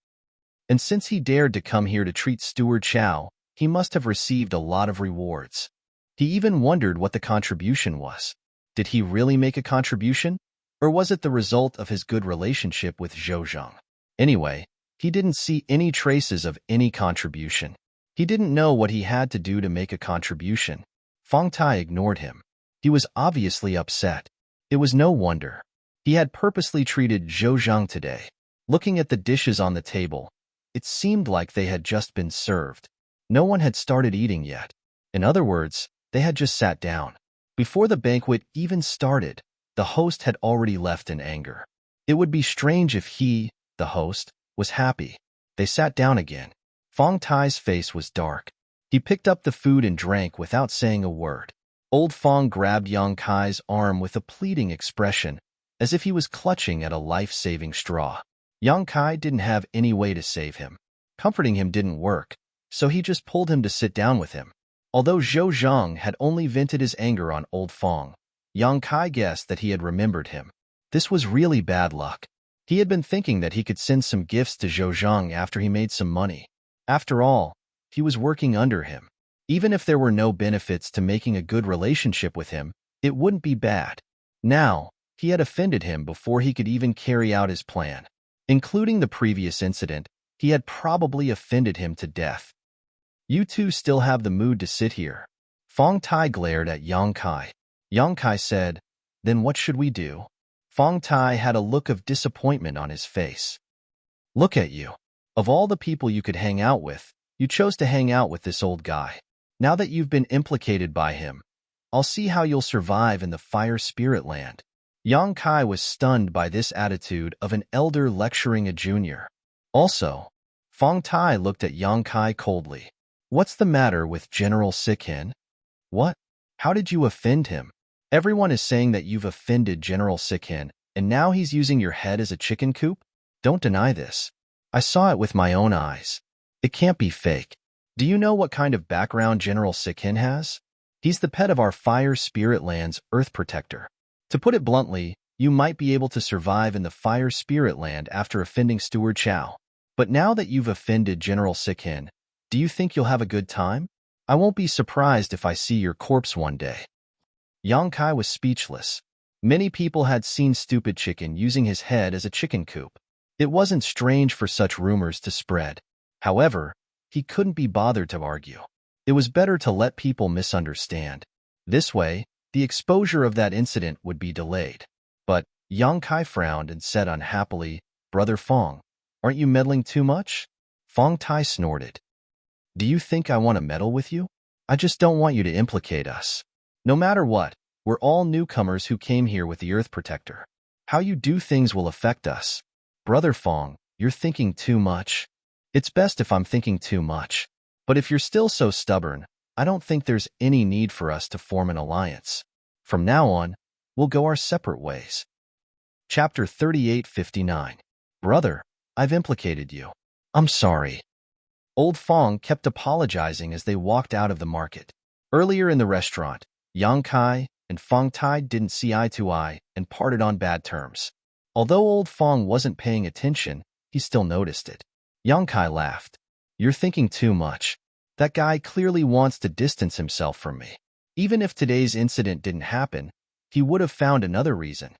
And since he dared to come here to treat Steward Chow, he must have received a lot of rewards." He even wondered what the contribution was. Did he really make a contribution? Or was it the result of his good relationship with Zhou Zheng? Anyway, he didn't see any traces of any contribution. He didn't know what he had to do to make a contribution. Fong Tai ignored him. He was obviously upset. It was no wonder. He had purposely treated Zhou Zheng today. Looking at the dishes on the table, it seemed like they had just been served. No one had started eating yet. In other words, they had just sat down. Before the banquet even started, the host had already left in anger. It would be strange if he, the host, was happy. They sat down again. Fong Tai's face was dark. He picked up the food and drank without saying a word. Old Fong grabbed Yang Kai's arm with a pleading expression, as if he was clutching at a life-saving straw. Yang Kai didn't have any way to save him. Comforting him didn't work, so he just pulled him to sit down with him. Although Zhou Zheng had only vented his anger on Old Fong, Yang Kai guessed that he had remembered him. This was really bad luck. He had been thinking that he could send some gifts to Zhou Zheng after he made some money. After all, he was working under him. Even if there were no benefits to making a good relationship with him, it wouldn't be bad. Now, He had offended him before he could even carry out his plan. Including the previous incident, he had probably offended him to death. You two still have the mood to sit here. Fong Tai glared at Yang Kai. Yang Kai said, then what should we do? Fong Tai had a look of disappointment on his face. Look at you. Of all the people you could hang out with, you chose to hang out with this old guy. Now that you've been implicated by him, I'll see how you'll survive in the fire spirit land. Yang Kai was stunned by this attitude of an elder lecturing a junior. Also, Fong Tai looked at Yang Kai coldly. What's the matter with General Sikhin? What? How did you offend him? Everyone is saying that you've offended General Sikhin, and now he's using your head as a chicken coop? Don't deny this. I saw it with my own eyes. It can't be fake. Do you know what kind of background General Sikhin has? He's the pet of our Fire Spirit Land's Earth Protector. To put it bluntly, you might be able to survive in the Fire Spirit Land after offending Steward Chow. But now that you've offended General Sikhin, do you think you'll have a good time? I won't be surprised if I see your corpse one day. Yang Kai was speechless. Many people had seen Stupid Chicken using his head as a chicken coop. It wasn't strange for such rumors to spread. However, he couldn't be bothered to argue. It was better to let people misunderstand. This way, the exposure of that incident would be delayed. But Yang Kai frowned and said unhappily, Brother Fong, aren't you meddling too much? Fong Tai snorted. Do you think I want to meddle with you? I just don't want you to implicate us. No matter what, we're all newcomers who came here with the Earth Protector. How you do things will affect us. Brother Fong, you're thinking too much. It's best if I'm thinking too much. But if you're still so stubborn, I don't think there's any need for us to form an alliance. From now on, we'll go our separate ways. Chapter 3859. Brother, I've implicated you. I'm sorry. Old Fong kept apologizing as they walked out of the market. Earlier in the restaurant, Yang Kai and Fong Tai didn't see eye to eye and parted on bad terms. Although Old Fong wasn't paying attention, he still noticed it. Yang Kai laughed. You're thinking too much. That guy clearly wants to distance himself from me. Even if today's incident didn't happen, he would have found another reason.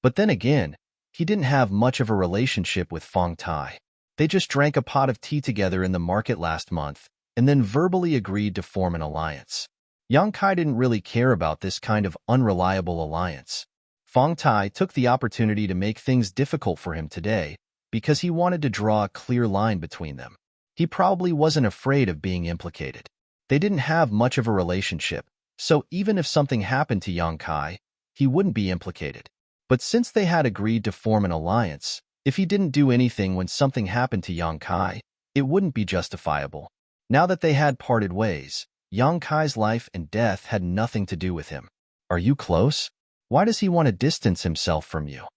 But then again, he didn't have much of a relationship with Fong Tai. They just drank a pot of tea together in the market last month, and then verbally agreed to form an alliance. Yang Kai didn't really care about this kind of unreliable alliance. Fong Tai took the opportunity to make things difficult for him today because he wanted to draw a clear line between them. He probably wasn't afraid of being implicated. They didn't have much of a relationship, so even if something happened to Yang Kai, he wouldn't be implicated. But since they had agreed to form an alliance, if he didn't do anything when something happened to Yang Kai, it wouldn't be justifiable. Now that they had parted ways, Yang Kai's life and death had nothing to do with him. Are you close? Why does he want to distance himself from you?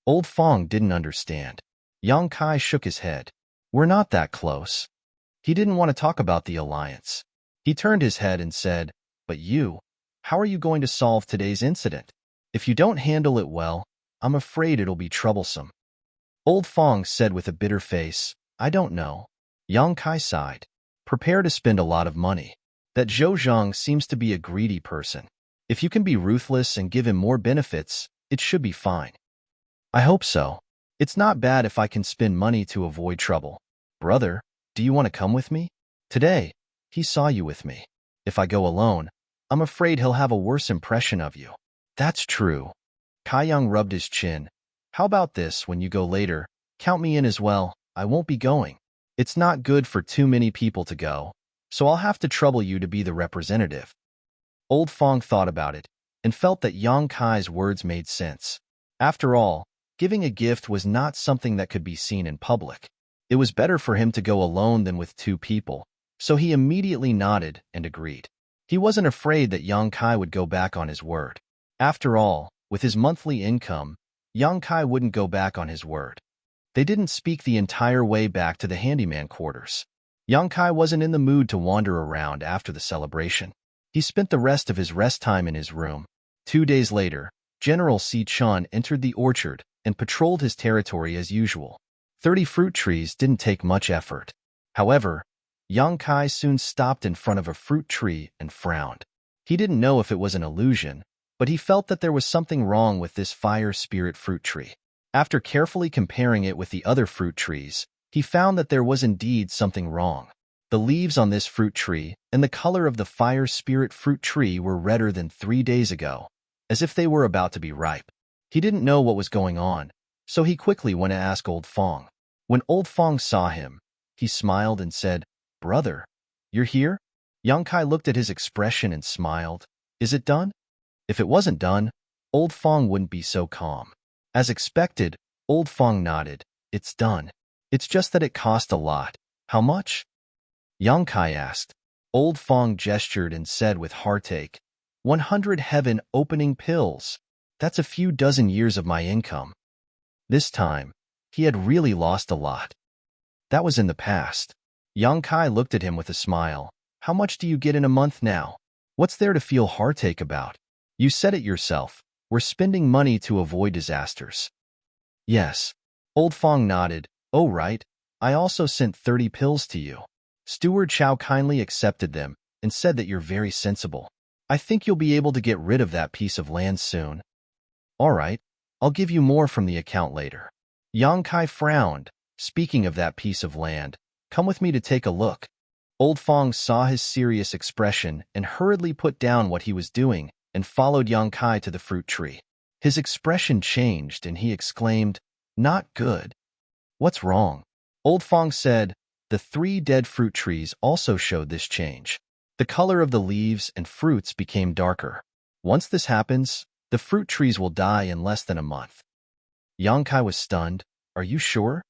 Old Fong didn't understand. Yang Kai shook his head. We're not that close. He didn't want to talk about the alliance. He turned his head and said, But you, how are you going to solve today's incident? If you don't handle it well, I'm afraid it'll be troublesome. Old Fong said with a bitter face, I don't know. Yang Kai sighed. Prepare to spend a lot of money. That Zhou Zhang seems to be a greedy person. If you can be ruthless and give him more benefits, it should be fine. I hope so. It's not bad if I can spend money to avoid trouble. Brother, do you want to come with me? Today, he saw you with me. If I go alone, I'm afraid he'll have a worse impression of you. That's true. Kai Yang rubbed his chin. How about this when you go later? Count me in as well. I won't be going. It's not good for too many people to go, so I'll have to trouble you to be the representative. Old Fong thought about it and felt that Yang Kai's words made sense. After all, giving a gift was not something that could be seen in public. It was better for him to go alone than with two people, so he immediately nodded and agreed. He wasn't afraid that Yang Kai would go back on his word. After all, with his monthly income, Yang Kai wouldn't go back on his word. They didn't speak the entire way back to the handyman quarters. Yang Kai wasn't in the mood to wander around after the celebration. He spent the rest of his rest time in his room. 2 days later, General Si Chun entered the orchard and patrolled his territory as usual. 30 fruit trees didn't take much effort. However, Yang Kai soon stopped in front of a fruit tree and frowned. He didn't know if it was an illusion, but he felt that there was something wrong with this fire spirit fruit tree. After carefully comparing it with the other fruit trees, he found that there was indeed something wrong. The leaves on this fruit tree and the color of the fire spirit fruit tree were redder than 3 days ago, as if they were about to be ripe. He didn't know what was going on, so he quickly went to ask Old Fong. When Old Fong saw him, he smiled and said, "Brother, you're here?" Yang Kai looked at his expression and smiled. "Is it done?" If it wasn't done, Old Fong wouldn't be so calm. As expected, Old Fong nodded. "It's done. It's just that it cost a lot." "How much?" Yang Kai asked. Old Fong gestured and said with heartache, 100 heaven-opening pills. That's a few dozen years of my income. This time, he had really lost a lot. That was in the past. Yang Kai looked at him with a smile. "How much do you get in a month now? What's there to feel heartache about? You said it yourself. We're spending money to avoid disasters." "Yes." Old Fong nodded. "Oh, right. I also sent 30 pills to you." Steward Chow kindly accepted them and said that you're very sensible. "I think you'll be able to get rid of that piece of land soon." "All right. I'll give you more from the account later." Yang Kai frowned. "Speaking of that piece of land, come with me to take a look." Old Fong saw his serious expression and hurriedly put down what he was doing and followed Yang Kai to the fruit tree. His expression changed and he exclaimed, "Not good." "What's wrong?" Old Fong said. The 3 dead fruit trees also showed this change. The color of the leaves and fruits became darker. Once this happens, the fruit trees will die in less than a month. Yang Kai was stunned. "Are you sure?"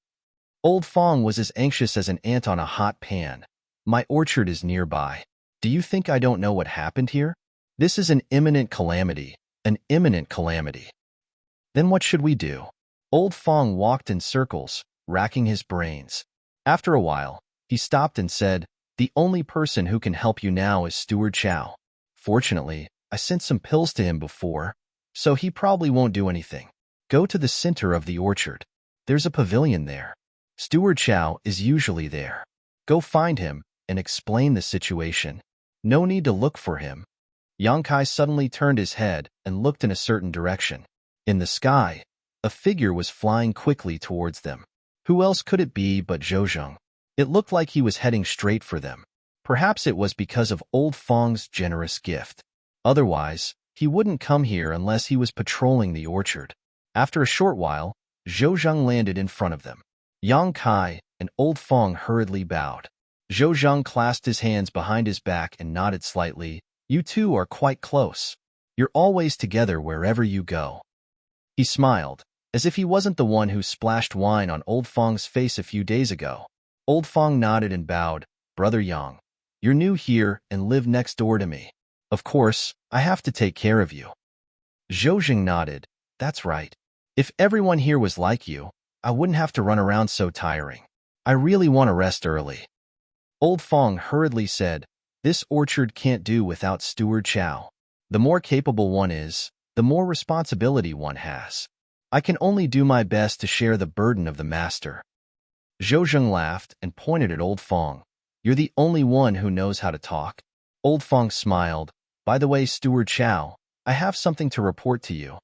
Old Fong was as anxious as an ant on a hot pan. "My orchard is nearby. Do you think I don't know what happened here? This is an imminent calamity, an imminent calamity." "Then what should we do?" Old Fong walked in circles, racking his brains. After a while, he stopped and said, "The only person who can help you now is Steward Chow. Fortunately, I sent some pills to him before, so he probably won't do anything. Go to the center of the orchard. There's a pavilion there. Steward Chow is usually there. Go find him and explain the situation. No need to look for him." Yang Kai suddenly turned his head and looked in a certain direction. In the sky, a figure was flying quickly towards them. Who else could it be but Zhou Zheng? It looked like he was heading straight for them. Perhaps it was because of Old Fong's generous gift. Otherwise, he wouldn't come here unless he was patrolling the orchard. After a short while, Zhou Zheng landed in front of them. Yang Kai and Old Fong hurriedly bowed. Zhou Zheng clasped his hands behind his back and nodded slightly. "You two are quite close. You're always together wherever you go." He smiled, as if he wasn't the one who splashed wine on Old Fong's face a few days ago. Old Fong nodded and bowed. "Brother Yang, you're new here and live next door to me. Of course, I have to take care of you." Zhou Zheng nodded. "That's right. If everyone here was like you, I wouldn't have to run around so tiring. I really want to rest early." Old Fong hurriedly said, "This orchard can't do without Steward Chow. The more capable one is, the more responsibility one has. I can only do my best to share the burden of the master." Zhou Zheng laughed and pointed at Old Fong. "You're the only one who knows how to talk." Old Fong smiled. "By the way, Steward Chow, I have something to report to you."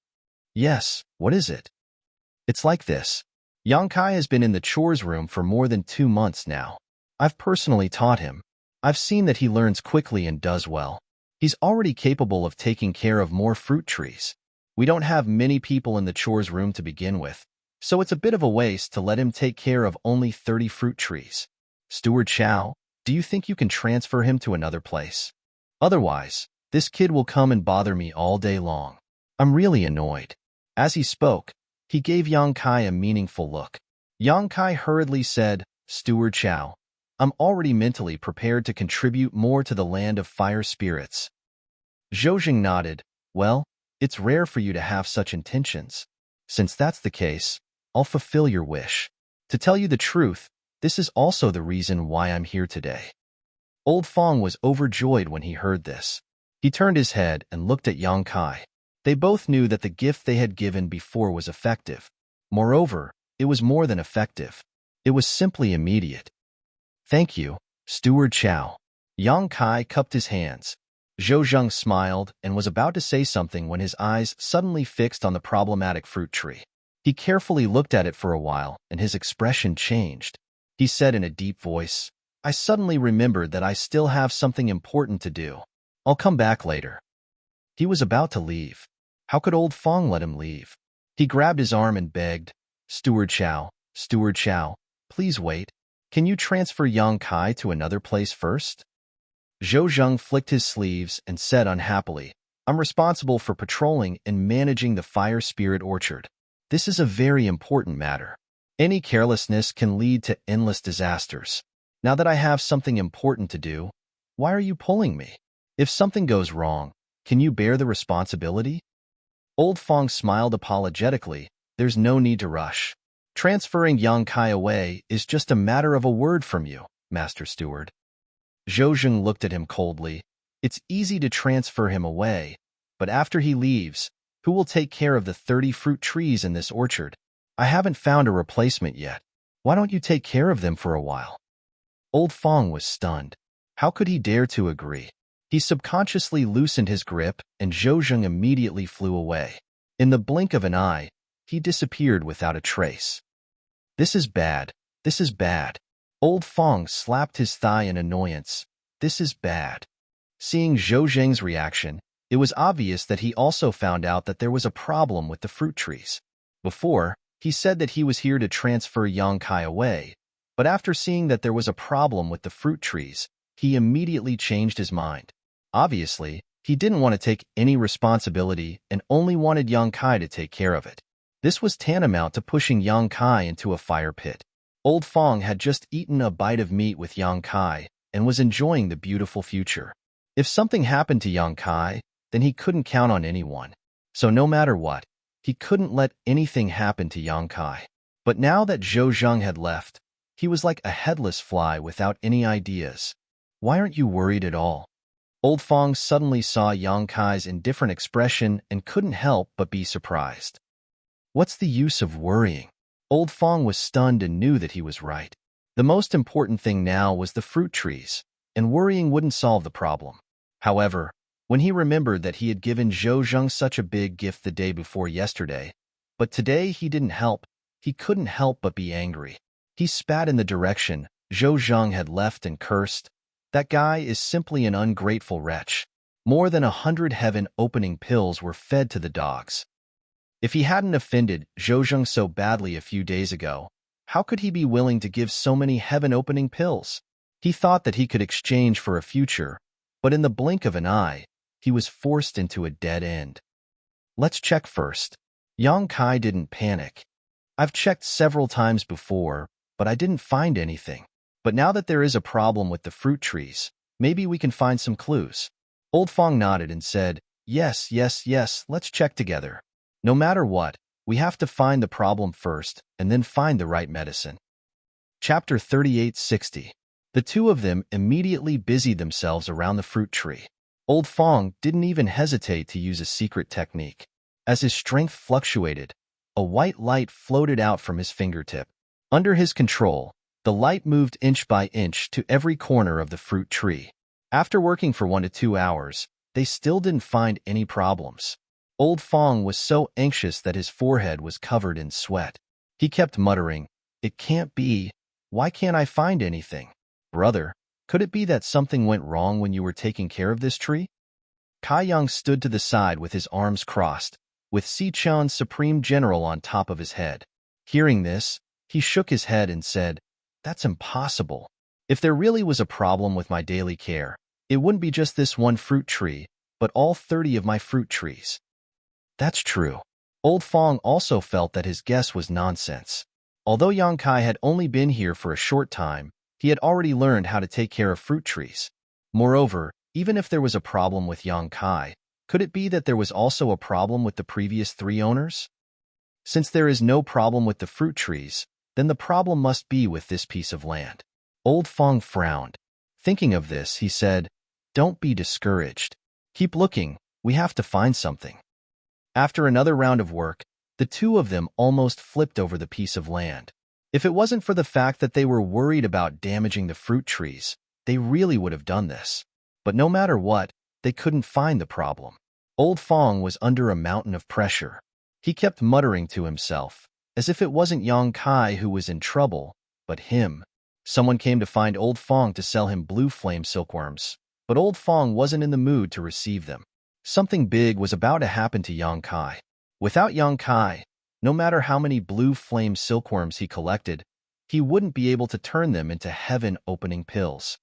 "Yes, what is it?" "It's like this. Yang Kai has been in the chores room for more than 2 months now. I've personally taught him. I've seen that he learns quickly and does well. He's already capable of taking care of more fruit trees. We don't have many people in the chores room to begin with, so it's a bit of a waste to let him take care of only 30 fruit trees. Steward Chow, do you think you can transfer him to another place? Otherwise, this kid will come and bother me all day long. I'm really annoyed." As he spoke, he gave Yang Kai a meaningful look. Yang Kai hurriedly said, "Steward Chow, I'm already mentally prepared to contribute more to the land of fire spirits." Zhou Zheng nodded. "Well, it's rare for you to have such intentions. Since that's the case, I'll fulfill your wish. To tell you the truth, this is also the reason why I'm here today." Old Fong was overjoyed when he heard this. He turned his head and looked at Yang Kai. They both knew that the gift they had given before was effective. Moreover, it was more than effective. It was simply immediate. "Thank you, Steward Chow." Yang Kai cupped his hands. Zhou Zheng smiled and was about to say something when his eyes suddenly fixed on the problematic fruit tree. He carefully looked at it for a while, and his expression changed. He said in a deep voice, "I suddenly remembered that I still have something important to do. I'll come back later." He was about to leave. How could old Fong let him leave? He grabbed his arm and begged, Steward Chow, please wait. Can you transfer Yang Kai to another place first?" Zhou Zheng flicked his sleeves and said unhappily, "I'm responsible for patrolling and managing the Fire Spirit Orchard. This is a very important matter. Any carelessness can lead to endless disasters. Now that I have something important to do, why are you pulling me? If something goes wrong, can you bear the responsibility?" Old Fong smiled apologetically. "There's no need to rush. Transferring Yang Kai away is just a matter of a word from you, Master Steward." Zhou Zheng looked at him coldly. "It's easy to transfer him away, but after he leaves, who will take care of the 30 fruit trees in this orchard? I haven't found a replacement yet. Why don't you take care of them for a while?" Old Fong was stunned. How could he dare to agree? He subconsciously loosened his grip, and Zhou Zheng immediately flew away. In the blink of an eye, he disappeared without a trace. "This is bad. This is bad." Old Fong slapped his thigh in annoyance. "This is bad." Seeing Zhou Zheng's reaction, it was obvious that he also found out that there was a problem with the fruit trees. Before, he said that he was here to transfer Yang Kai away, but after seeing that there was a problem with the fruit trees, he immediately changed his mind. Obviously, he didn't want to take any responsibility and only wanted Yang Kai to take care of it. This was tantamount to pushing Yang Kai into a fire pit. Old Fong had just eaten a bite of meat with Yang Kai and was enjoying the beautiful future. If something happened to Yang Kai, then he couldn't count on anyone. So no matter what, he couldn't let anything happen to Yang Kai. But now that Zhou Zheng had left, he was like a headless fly without any ideas. "Why aren't you worried at all?" Old Fong suddenly saw Yang Kai's indifferent expression and couldn't help but be surprised. What's the use of worrying? Old Fong was stunned and knew that he was right. The most important thing now was the fruit trees, and worrying wouldn't solve the problem. However, when he remembered that he had given Zhou Zheng such a big gift the day before yesterday, but today he didn't help, he couldn't help but be angry. He spat in the direction Zhou Zheng had left and cursed, "That guy is simply an ungrateful wretch." More than 100 heaven-opening pills were fed to the dogs. If he hadn't offended Zhou Zheng so badly a few days ago, how could he be willing to give so many heaven-opening pills? He thought that he could exchange for a future, but in the blink of an eye, he was forced into a dead end. "Let's check first." Yang Kai didn't panic. "I've checked several times before, but I didn't find anything. But now that there is a problem with the fruit trees, maybe we can find some clues." Old Fong nodded and said, Yes, let's check together. No matter what, we have to find the problem first and then find the right medicine." Chapter 3860. The two of them immediately busied themselves around the fruit tree. Old Fong didn't even hesitate to use a secret technique. As his strength fluctuated, a white light floated out from his fingertip. Under his control, the light moved inch by inch to every corner of the fruit tree. After working for 1 to 2 hours, they still didn't find any problems. Old Fong was so anxious that his forehead was covered in sweat. He kept muttering, "It can't be. Why can't I find anything? Brother, could it be that something went wrong when you were taking care of this tree?" Kai Yang stood to the side with his arms crossed, with Si Chuan's Supreme General on top of his head. Hearing this, he shook his head and said, "That's impossible. If there really was a problem with my daily care, it wouldn't be just this one fruit tree, but all 30 of my fruit trees." That's true. Old Fong also felt that his guess was nonsense. Although Yang Kai had only been here for a short time, he had already learned how to take care of fruit trees. Moreover, even if there was a problem with Yang Kai, could it be that there was also a problem with the previous 3 owners? Since there is no problem with the fruit trees, then the problem must be with this piece of land. Old Fong frowned. Thinking of this, he said, "Don't be discouraged. Keep looking, we have to find something." After another round of work, the two of them almost flipped over the piece of land. If it wasn't for the fact that they were worried about damaging the fruit trees, they really would have done this. But no matter what, they couldn't find the problem. Old Fong was under a mountain of pressure. He kept muttering to himself, as if it wasn't Yang Kai who was in trouble, but him. Someone came to find Old Fong to sell him blue flame silkworms, but Old Fong wasn't in the mood to receive them. Something big was about to happen to Yang Kai. Without Yang Kai, no matter how many blue flame silkworms he collected, he wouldn't be able to turn them into heaven-opening pills.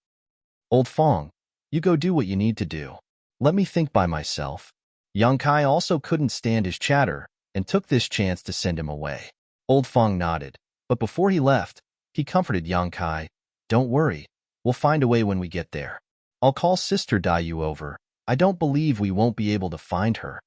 Old Fong, you go do what you need to do. Let me think by myself. Yang Kai also couldn't stand his chatter and took this chance to send him away. Old Fong nodded, but before he left, he comforted Yang Kai. Don't worry, we'll find a way when we get there. I'll call Sister Dayu over. I don't believe we won't be able to find her.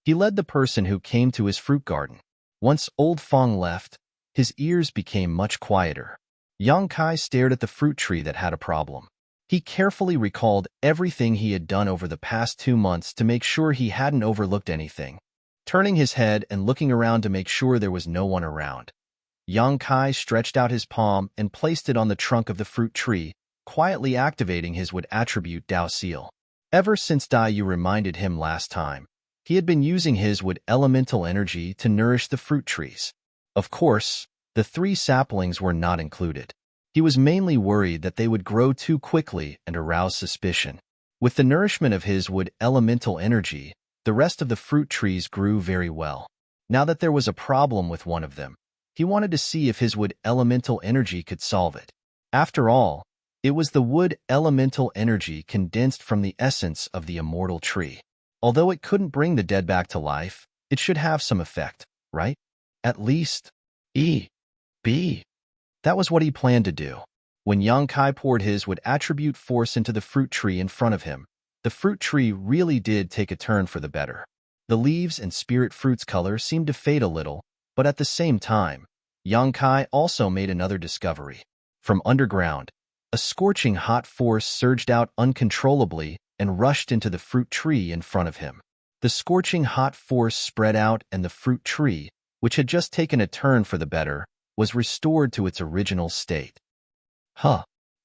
He led the person who came to his fruit garden. Once Old Fong left, his ears became much quieter. Yang Kai stared at the fruit tree that had a problem. He carefully recalled everything he had done over the past 2 months to make sure he hadn't overlooked anything. Turning his head and looking around to make sure there was no one around, Yang Kai stretched out his palm and placed it on the trunk of the fruit tree, quietly activating his wood attribute Dao Seal. Ever since Dayu reminded him last time, he had been using his wood elemental energy to nourish the fruit trees. Of course, the 3 saplings were not included. He was mainly worried that they would grow too quickly and arouse suspicion. With the nourishment of his wood elemental energy, the rest of the fruit trees grew very well. Now that there was a problem with one of them, he wanted to see if his wood elemental energy could solve it. After all, it was the wood elemental energy condensed from the essence of the immortal tree. Although it couldn't bring the dead back to life, it should have some effect, right? At least, that was what he planned to do. When Yang Kai poured his wood attribute force into the fruit tree in front of him, the fruit tree really did take a turn for the better. The leaves and spirit fruit's color seemed to fade a little, but at the same time, Yang Kai also made another discovery. From underground, a scorching hot force surged out uncontrollably and rushed into the fruit tree in front of him. The scorching hot force spread out and the fruit tree, which had just taken a turn for the better, was restored to its original state.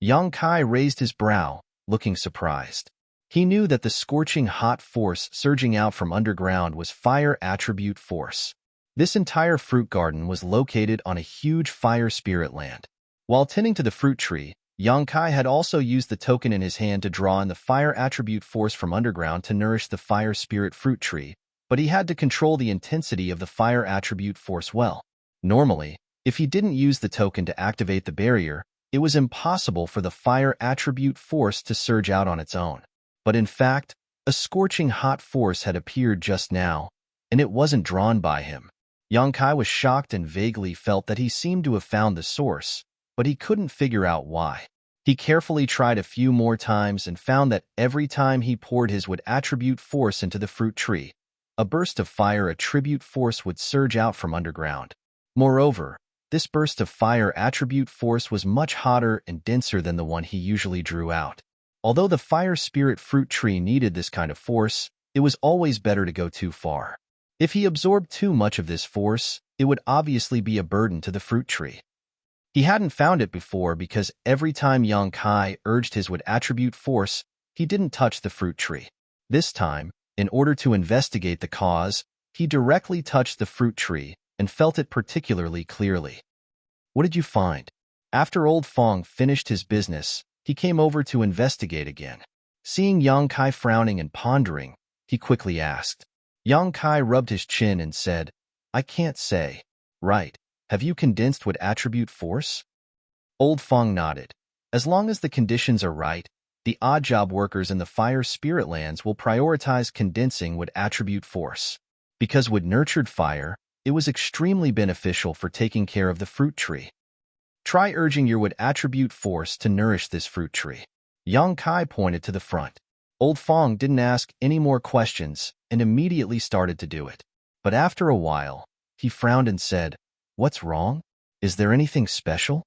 Yang Kai raised his brow, looking surprised. He knew that the scorching hot force surging out from underground was fire attribute force. This entire fruit garden was located on a huge fire spirit land. While tending to the fruit tree, Yang Kai had also used the token in his hand to draw in the fire attribute force from underground to nourish the fire spirit fruit tree, but he had to control the intensity of the fire attribute force well. Normally, if he didn't use the token to activate the barrier, it was impossible for the fire attribute force to surge out on its own. But in fact, a scorching hot force had appeared just now, and it wasn't drawn by him. Yang Kai was shocked and vaguely felt that he seemed to have found the source, but he couldn't figure out why. He carefully tried a few more times and found that every time he poured his wood attribute force into the fruit tree, a burst of fire attribute force would surge out from underground. Moreover, this burst of fire attribute force was much hotter and denser than the one he usually drew out. Although the fire spirit fruit tree needed this kind of force, it was always better to go too far. If he absorbed too much of this force, it would obviously be a burden to the fruit tree. He hadn't found it before because every time Yang Kai urged his wood attribute force, he didn't touch the fruit tree. This time, in order to investigate the cause, he directly touched the fruit tree and felt it particularly clearly. What did you find? After Old Fong finished his business, he came over to investigate again. Seeing Yang Kai frowning and pondering, he quickly asked. Yang Kai rubbed his chin and said, I can't say. Right. Have you condensed wood attribute force? Old Fong nodded. As long as the conditions are right, the odd job workers in the fire spirit lands will prioritize condensing wood attribute force. Because wood nurtured fire, it was extremely beneficial for taking care of the fruit tree. Try urging your wood attribute force to nourish this fruit tree. Yang Kai pointed to the front. Old Fong didn't ask any more questions and immediately started to do it. But after a while, he frowned and said, What's wrong? Is there anything special?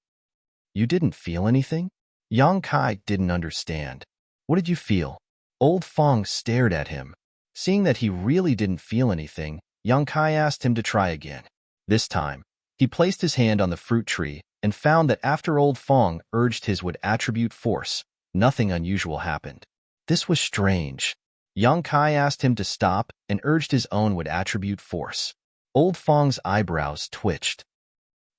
You didn't feel anything? Yang Kai didn't understand. What did you feel? Old Fong stared at him. Seeing that he really didn't feel anything, Yang Kai asked him to try again. This time, he placed his hand on the fruit tree and found that after Old Fong urged his wood attribute force, nothing unusual happened. This was strange. Yang Kai asked him to stop and urged his own would attribute force. Old Fong's eyebrows twitched.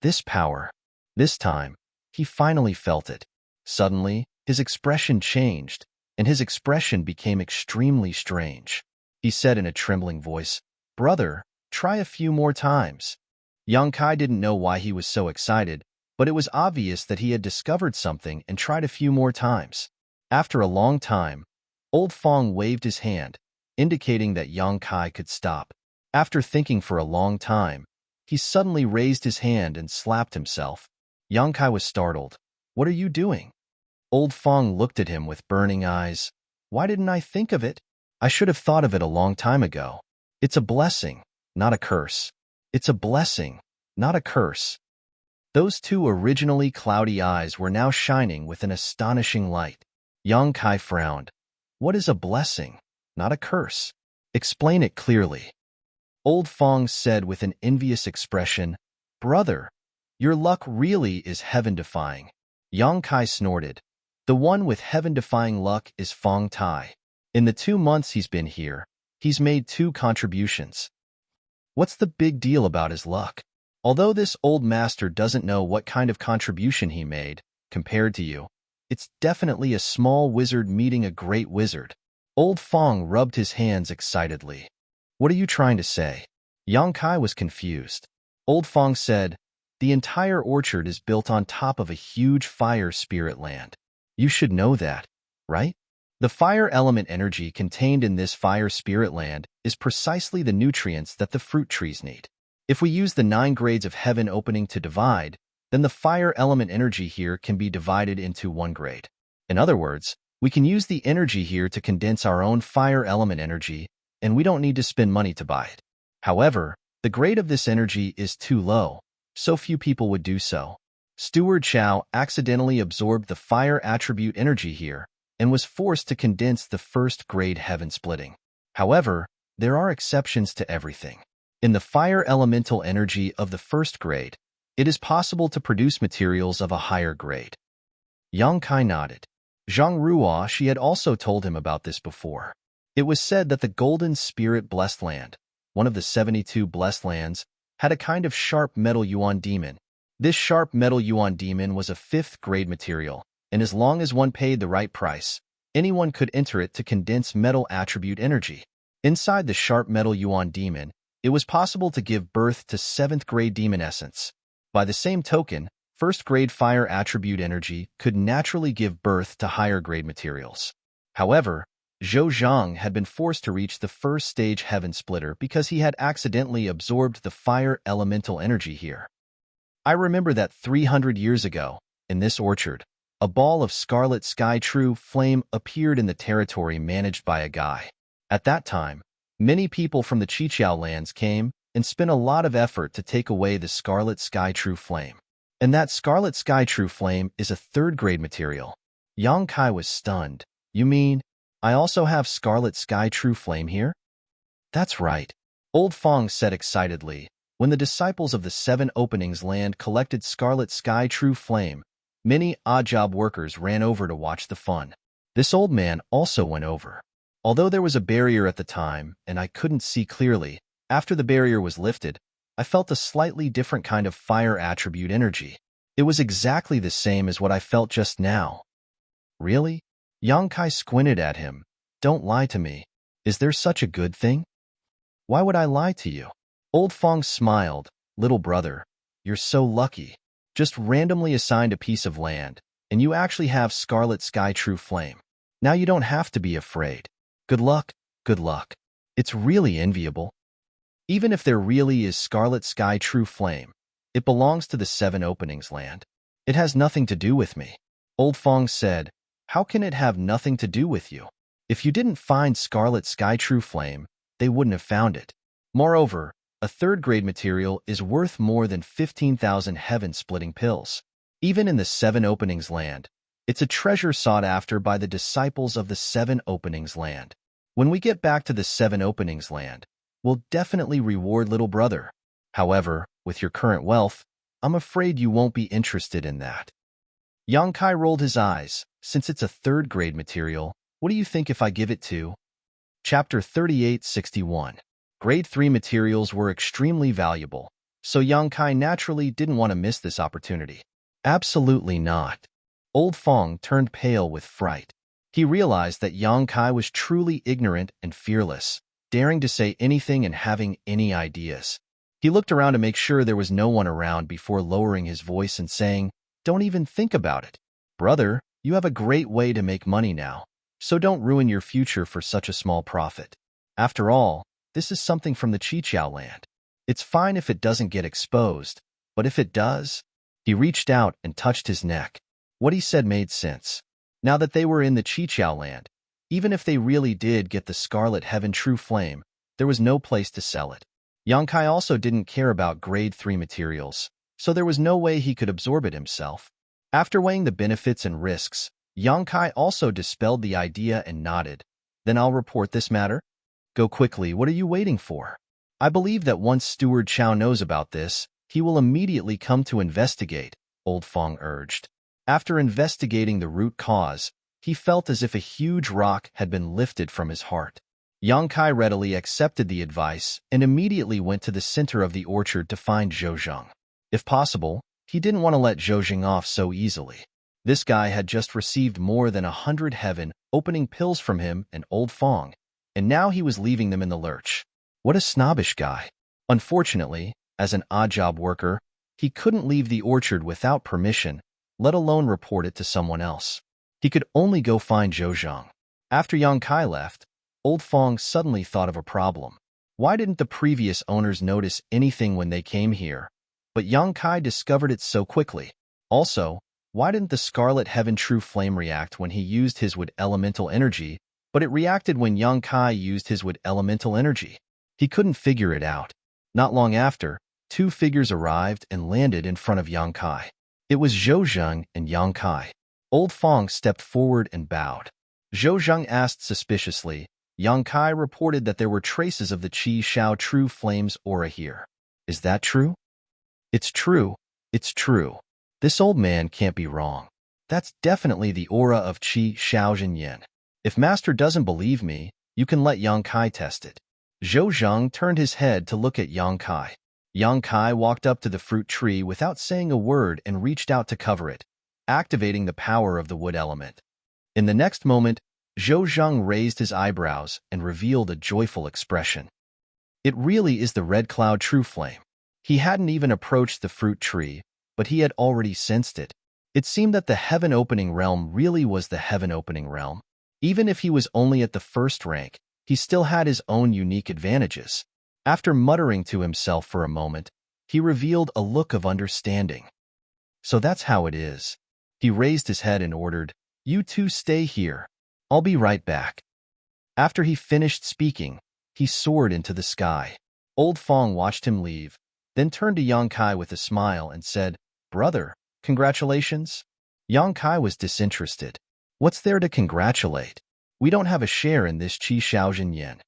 This power. This time, he finally felt it. Suddenly, his expression changed, and his expression became extremely strange. He said in a trembling voice, "Brother, try a few more times." Yang Kai didn't know why he was so excited, but it was obvious that he had discovered something and tried a few more times. After a long time, Old Fong waved his hand, indicating that Yang Kai could stop. After thinking for a long time, he suddenly raised his hand and slapped himself. Yang Kai was startled. "What are you doing?" Old Fong looked at him with burning eyes. "Why didn't I think of it? I should have thought of it a long time ago. It's a blessing, not a curse. It's a blessing, not a curse." Those two originally cloudy eyes were now shining with an astonishing light. Yang Kai frowned. "What is a blessing, not a curse? Explain it clearly." Old Fong said with an envious expression, "Brother, your luck really is heaven-defying." Yang Kai snorted. "The one with heaven-defying luck is Fong Tai. In the 2 months he's been here, he's made 2 contributions. What's the big deal about his luck? Although this old master doesn't know what kind of contribution he made, compared to you, it's definitely a small wizard meeting a great wizard." Old Fong rubbed his hands excitedly. "What are you trying to say?" Yang Kai was confused. Old Fong said, "The entire orchard is built on top of a huge fire spirit land. You should know that, right? The fire element energy contained in this fire spirit land is precisely the nutrients that the fruit trees need. If we use the 9 grades of heaven opening to divide, then the fire element energy here can be divided into 1 grade. In other words, we can use the energy here to condense our own fire element energy, and we don't need to spend money to buy it. However, the grade of this energy is too low, so few people would do so. Steward Chow accidentally absorbed the fire attribute energy here and was forced to condense the 1st grade heaven splitting. However, there are exceptions to everything. In the fire elemental energy of the 1st grade, it is possible to produce materials of a higher grade." Yang Kai nodded. Zhang Ruo, she had also told him about this before. It was said that the Golden Spirit Blessed Land, one of the 72 blessed lands, had a kind of sharp metal yuan demon. This sharp metal yuan demon was a 5th grade material, and as long as one paid the right price, anyone could enter it to condense metal attribute energy. Inside the sharp metal yuan demon, it was possible to give birth to 7th grade demon essence. By the same token, 1st grade fire attribute energy could naturally give birth to higher grade materials. However, Zhou Zhang had been forced to reach the 1st stage heaven splitter because he had accidentally absorbed the fire elemental energy here. I remember that 300 years ago, in this orchard, a ball of scarlet sky true flame appeared in the territory managed by a guy. At that time, many people from the Qiqiao lands came and spent a lot of effort to take away the scarlet sky true flame. And that scarlet sky true flame is a 3rd grade material. Yang Kai was stunned. "You mean, I also have scarlet sky true flame here?" "That's right," Old Fong said excitedly. When the disciples of the 7 openings land collected scarlet sky true flame, many odd job workers ran over to watch the fun. This old man also went over. Although there was a barrier at the time and I couldn't see clearly, after the barrier was lifted, I felt a slightly different kind of fire attribute energy. It was exactly the same as what I felt just now. "Really?" Yang Kai squinted at him. "Don't lie to me. Is there such a good thing?" "Why would I lie to you?" Old Fong smiled. "Little brother, you're so lucky. Just randomly assigned a piece of land, and you actually have scarlet sky true flame. Now you don't have to be afraid. Good luck, good luck. It's really enviable. Even if there really is scarlet sky true flame, it belongs to the 7 openings land. It has nothing to do with me." Old Fong said, "How can it have nothing to do with you? If you didn't find scarlet sky true flame, they wouldn't have found it. Moreover, a 3rd grade material is worth more than 15,000 heaven-splitting pills. Even in the 7 openings land, it's a treasure sought after by the disciples of the 7 openings land. When we get back to the 7 openings land, we'll definitely reward little brother. However, with your current wealth, I'm afraid you won't be interested in that." Yang Kai rolled his eyes. "Since it's a 3rd grade material, what do you think if I give it to Chapter 3861. Grade 3 materials were extremely valuable, so Yang Kai naturally didn't want to miss this opportunity. Absolutely not. Old Fong turned pale with fright. He realized that Yang Kai was truly ignorant and fearless, daring to say anything and having any ideas. He looked around to make sure there was no one around before lowering his voice and saying, "Don't even think about it. Brother, you have a great way to make money now, so don't ruin your future for such a small profit. After all, this is something from the Chiqiao land. It's fine if it doesn't get exposed, but if it does..." He reached out and touched his neck. What he said made sense. Now that they were in the Chiqiao land, even if they really did get the Scarlet Heaven True Flame, there was no place to sell it. Yang Kai also didn't care about grade 3 materials, so there was no way he could absorb it himself. After weighing the benefits and risks, Yang Kai also dispelled the idea and nodded. "Then I'll report this matter. Go quickly, what are you waiting for? I believe that once Steward Chow knows about this, he will immediately come to investigate," Old Fong urged. After investigating the root cause, he felt as if a huge rock had been lifted from his heart. Yang Kai readily accepted the advice and immediately went to the center of the orchard to find Zhou Zheng. If possible, he didn't want to let Zhou Zheng off so easily. This guy had just received more than 100 heaven-opening pills from him and Old Fong, and now he was leaving them in the lurch. What a snobbish guy. Unfortunately, as an odd-job worker, he couldn't leave the orchard without permission, let alone report it to someone else. He could only go find Zhou Zheng. After Yang Kai left, Old Fong suddenly thought of a problem. Why didn't the previous owners notice anything when they came here? But Yang Kai discovered it so quickly. Also, why didn't the Scarlet Heaven True Flame react when he used his wood elemental energy, but it reacted when Yang Kai used his wood elemental energy? He couldn't figure it out. Not long after, two figures arrived and landed in front of Yang Kai. It was Zhou Zheng and Yang Kai. Old Fong stepped forward and bowed. Zhou Zheng asked suspiciously. Yang Kai reported that there were traces of the Qi Shao True Flame's aura here. Is that true? It's true. It's true. This old man can't be wrong. That's definitely the aura of Qi Shao Jinyan. If Master doesn't believe me, you can let Yang Kai test it. Zhou Zheng turned his head to look at Yang Kai. Yang Kai walked up to the fruit tree without saying a word and reached out to cover it, activating the power of the wood element. In the next moment, Zhou Zheng raised his eyebrows and revealed a joyful expression. It really is the Red Cloud True Flame. He hadn't even approached the fruit tree, but he had already sensed it. It seemed that the heaven-opening realm really was the heaven-opening realm. Even if he was only at the first rank, he still had his own unique advantages. After muttering to himself for a moment, he revealed a look of understanding. So that's how it is. He raised his head and ordered, "You two stay here. I'll be right back." After he finished speaking, he soared into the sky. Old Fong watched him leave, then turned to Yang Kai with a smile and said, "Brother, congratulations?" Yang Kai was disinterested. "What's there to congratulate? We don't have a share in this Qi Shao Jinyan."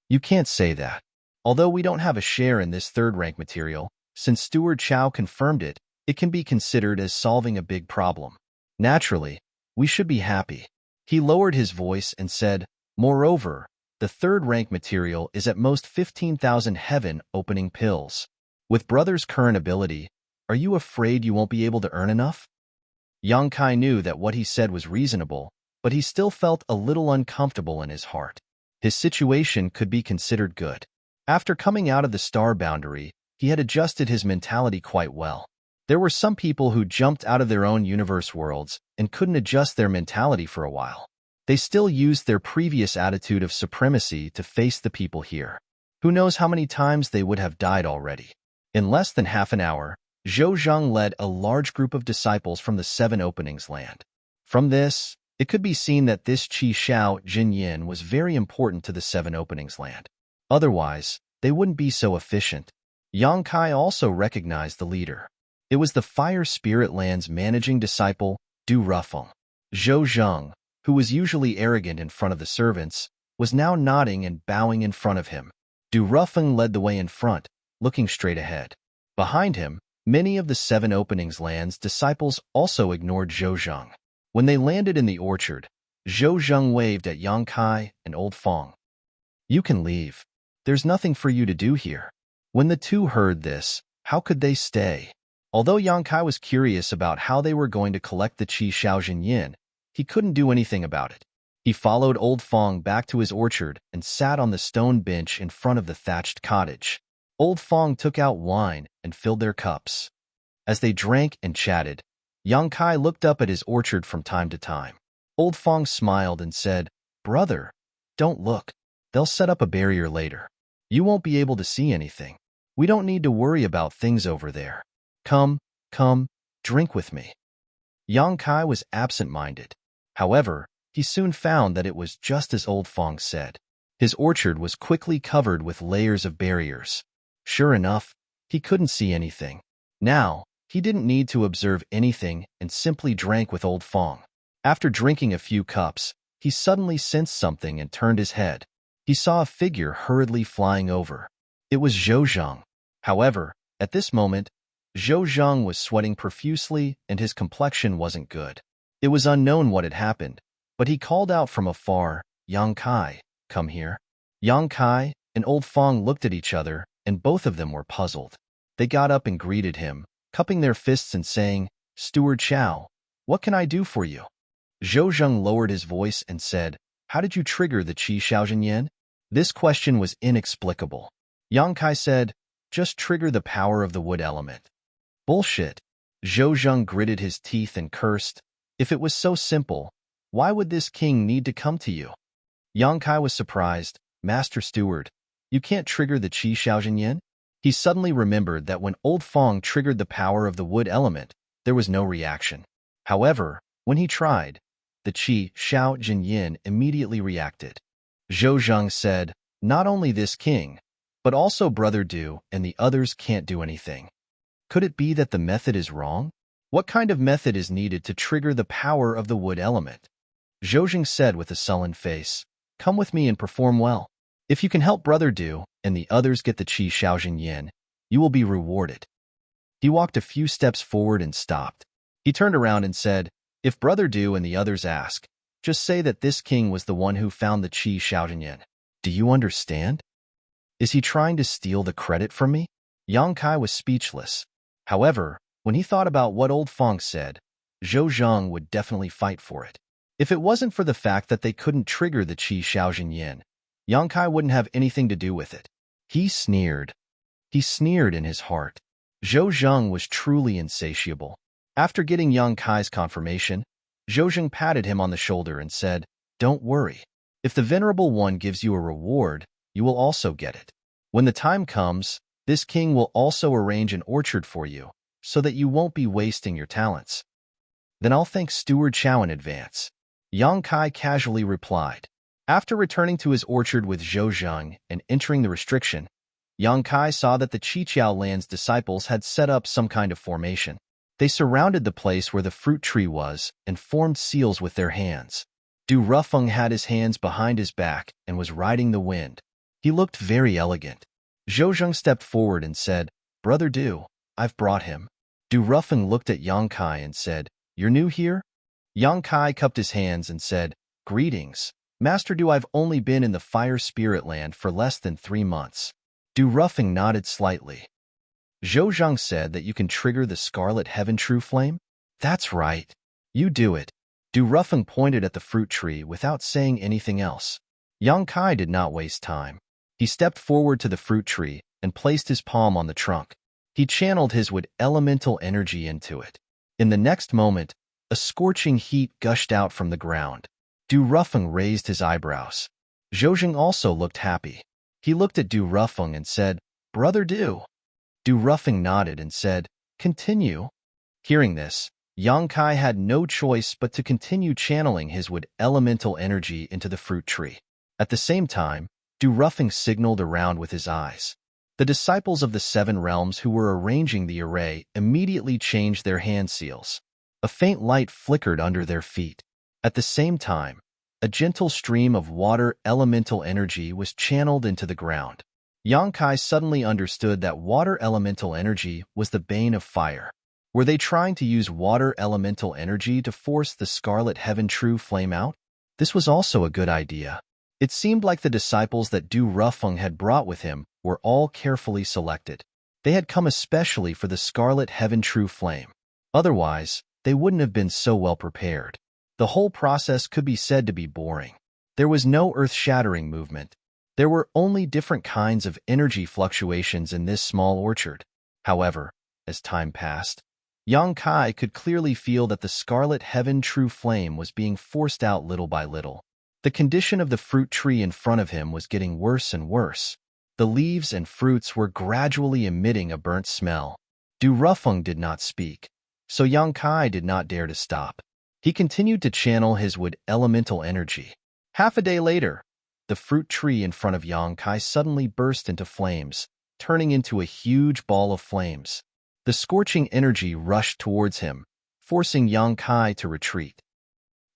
"You can't say that. Although we don't have a share in this third-rank material, since Steward Chow confirmed it, it can be considered as solving a big problem. Naturally, we should be happy." He lowered his voice and said, "Moreover, the third-rank material is at most 15,000 heaven-opening pills. With Brother's current ability, are you afraid you won't be able to earn enough?" Yang Kai knew that what he said was reasonable, but he still felt a little uncomfortable in his heart. His situation could be considered good. After coming out of the star boundary, he had adjusted his mentality quite well. There were some people who jumped out of their own universe worlds and couldn't adjust their mentality for a while. They still used their previous attitude of supremacy to face the people here. Who knows how many times they would have died already. In less than half an hour, Zhou Zheng led a large group of disciples from the Seven Openings land. From this, it could be seen that this Qi Shao Jinyan was very important to the Seven Openings land. Otherwise, they wouldn't be so efficient. Yang Kai also recognized the leader. It was the Fire Spirit Land's managing disciple, Du Rufeng. Zhou Zheng, who was usually arrogant in front of the servants, was now nodding and bowing in front of him. Du Rufeng led the way in front, looking straight ahead. Behind him, many of the Seven Openings land's disciples also ignored Zhou Zheng. When they landed in the orchard, Zhou Zheng waved at Yang Kai and Old Fong. You can leave. There's nothing for you to do here. When the two heard this, how could they stay? Although Yang Kai was curious about how they were going to collect the Qi Xiaojin Yin, he couldn't do anything about it. He followed Old Fong back to his orchard and sat on the stone bench in front of the thatched cottage. Old Fong took out wine and filled their cups. As they drank and chatted, Yang Kai looked up at his orchard from time to time. Old Fong smiled and said, "Brother, don't look. They'll set up a barrier later. You won't be able to see anything. We don't need to worry about things over there. Come, drink with me." Yang Kai was absent-minded. However, he soon found that it was just as Old Fong said. His orchard was quickly covered with layers of barriers. Sure enough, he couldn't see anything. Now, he didn't need to observe anything and simply drank with Old Fong. After drinking a few cups, he suddenly sensed something and turned his head. He saw a figure hurriedly flying over. It was Zhou Zheng. However, at this moment, Zhou Zheng was sweating profusely and his complexion wasn't good. It was unknown what had happened, but he called out from afar, "Yang Kai, come here." Yang Kai and Old Fong looked at each other, and both of them were puzzled. They got up and greeted him, cupping their fists and saying, "Steward Chow, what can I do for you?" Zhou Zheng lowered his voice and said, "How did you trigger the Qi Xiaojin Yin?" This question was inexplicable. Yang Kai said, "Just trigger the power of the wood element." Bullshit. Zhou Zheng gritted his teeth and cursed. If it was so simple, why would this king need to come to you? Yang Kai was surprised. "Master Steward, you can't trigger the Qi Xiaojin Yin?" He suddenly remembered that when Old Fong triggered the power of the wood element, there was no reaction. However, when he tried, the Qi Xiaojin Yin immediately reacted. Zhou Zheng said, "Not only this king, but also Brother Du and the others can't do anything. Could it be that the method is wrong? What kind of method is needed to trigger the power of the wood element?" Zhou Zheng said with a sullen face, "Come with me and perform well. If you can help Brother Du and the others get the Qi Xiaojin Yin, you will be rewarded." He walked a few steps forward and stopped. He turned around and said, "If Brother Du and the others ask, just say that this king was the one who found the Qi Xiaojin Yin. Do you understand? Is he trying to steal the credit from me?" Yang Kai was speechless. However, when he thought about what Old Fong said, Zhou Zheng would definitely fight for it. If it wasn't for the fact that they couldn't trigger the Qi Xiaojin Yin, Yang Kai wouldn't have anything to do with it. He sneered. He sneered in his heart. Zhou Zheng was truly insatiable. After getting Yang Kai's confirmation, Zhou Zheng patted him on the shoulder and said, "Don't worry. If the Venerable One gives you a reward, you will also get it. When the time comes, this king will also arrange an orchard for you, so that you won't be wasting your talents." "Then I'll thank Steward Chow in advance," Yang Kai casually replied. After returning to his orchard with Zhou Zheng and entering the restriction, Yang Kai saw that the Qiqiao land's disciples had set up some kind of formation. They surrounded the place where the fruit tree was and formed seals with their hands. Du Rufeng had his hands behind his back and was riding the wind. He looked very elegant. Zhou Zheng stepped forward and said, "Brother Du, I've brought him." Du Rufeng looked at Yang Kai and said, "You're new here?" Yang Kai cupped his hands and said, "Greetings. Master Du, I've only been in the Fire Spirit Land for less than 3 months." Du Rufeng nodded slightly. "Zhou Zheng said that you can trigger the Scarlet Heaven True Flame?" "That's right. You do it." Du Rufeng pointed at the fruit tree without saying anything else. Yang Kai did not waste time. He stepped forward to the fruit tree and placed his palm on the trunk. He channeled his wood elemental energy into it. In the next moment, a scorching heat gushed out from the ground. Du Rufeng raised his eyebrows. Zhou Zheng also looked happy. He looked at Du Rufeng and said, "Brother Du." Du Rufeng nodded and said, "Continue." Hearing this, Yang Kai had no choice but to continue channeling his wood elemental energy into the fruit tree. At the same time, Du Rufeng signaled around with his eyes. The disciples of the 7 realms who were arranging the array immediately changed their hand seals. A faint light flickered under their feet. At the same time, a gentle stream of water elemental energy was channeled into the ground. Yang Kai suddenly understood that water elemental energy was the bane of fire. Were they trying to use water elemental energy to force the Scarlet Heaven True Flame out? This was also a good idea. It seemed like the disciples that Du Rufeng had brought with him were all carefully selected. They had come especially for the scarlet heaven true flame. Otherwise, they wouldn't have been so well prepared. The whole process could be said to be boring. There was no earth-shattering movement. There were only different kinds of energy fluctuations in this small orchard. However, as time passed, Yang Kai could clearly feel that the scarlet heaven true flame was being forced out little by little. The condition of the fruit tree in front of him was getting worse and worse. The leaves and fruits were gradually emitting a burnt smell. Du Rufeng did not speak, so Yang Kai did not dare to stop. He continued to channel his wood elemental energy. Half a day later, the fruit tree in front of Yang Kai suddenly burst into flames, turning into a huge ball of flames. The scorching energy rushed towards him, forcing Yang Kai to retreat.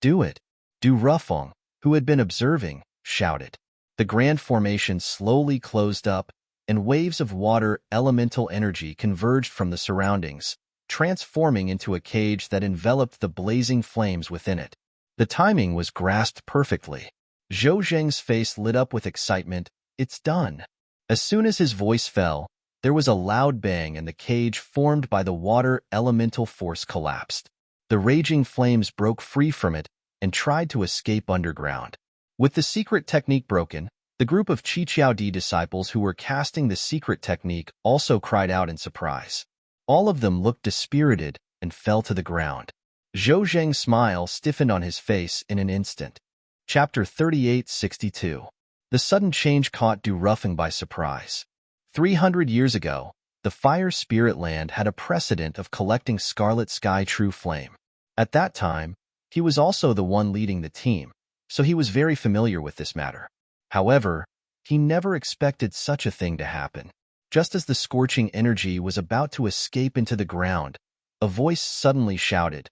"Do it!" Du Rufeng, who had been observing, shouted. The grand formation slowly closed up, and waves of water elemental energy converged from the surroundings, transforming into a cage that enveloped the blazing flames within it. The timing was grasped perfectly. Zhou Zheng's face lit up with excitement. "It's done." As soon as his voice fell, there was a loud bang and the cage formed by the water elemental force collapsed. The raging flames broke free from it and tried to escape underground. With the secret technique broken, the group of Qiqiaodi disciples who were casting the secret technique also cried out in surprise. All of them looked dispirited and fell to the ground. Zhou Zheng's smile stiffened on his face in an instant. Chapter 3862. The sudden change caught Du Rufeng by surprise. 300 years ago, the Fire Spirit Land had a precedent of collecting Scarlet Sky True Flame. At that time, he was also the one leading the team, so he was very familiar with this matter. However, he never expected such a thing to happen. Just as the scorching energy was about to escape into the ground, a voice suddenly shouted,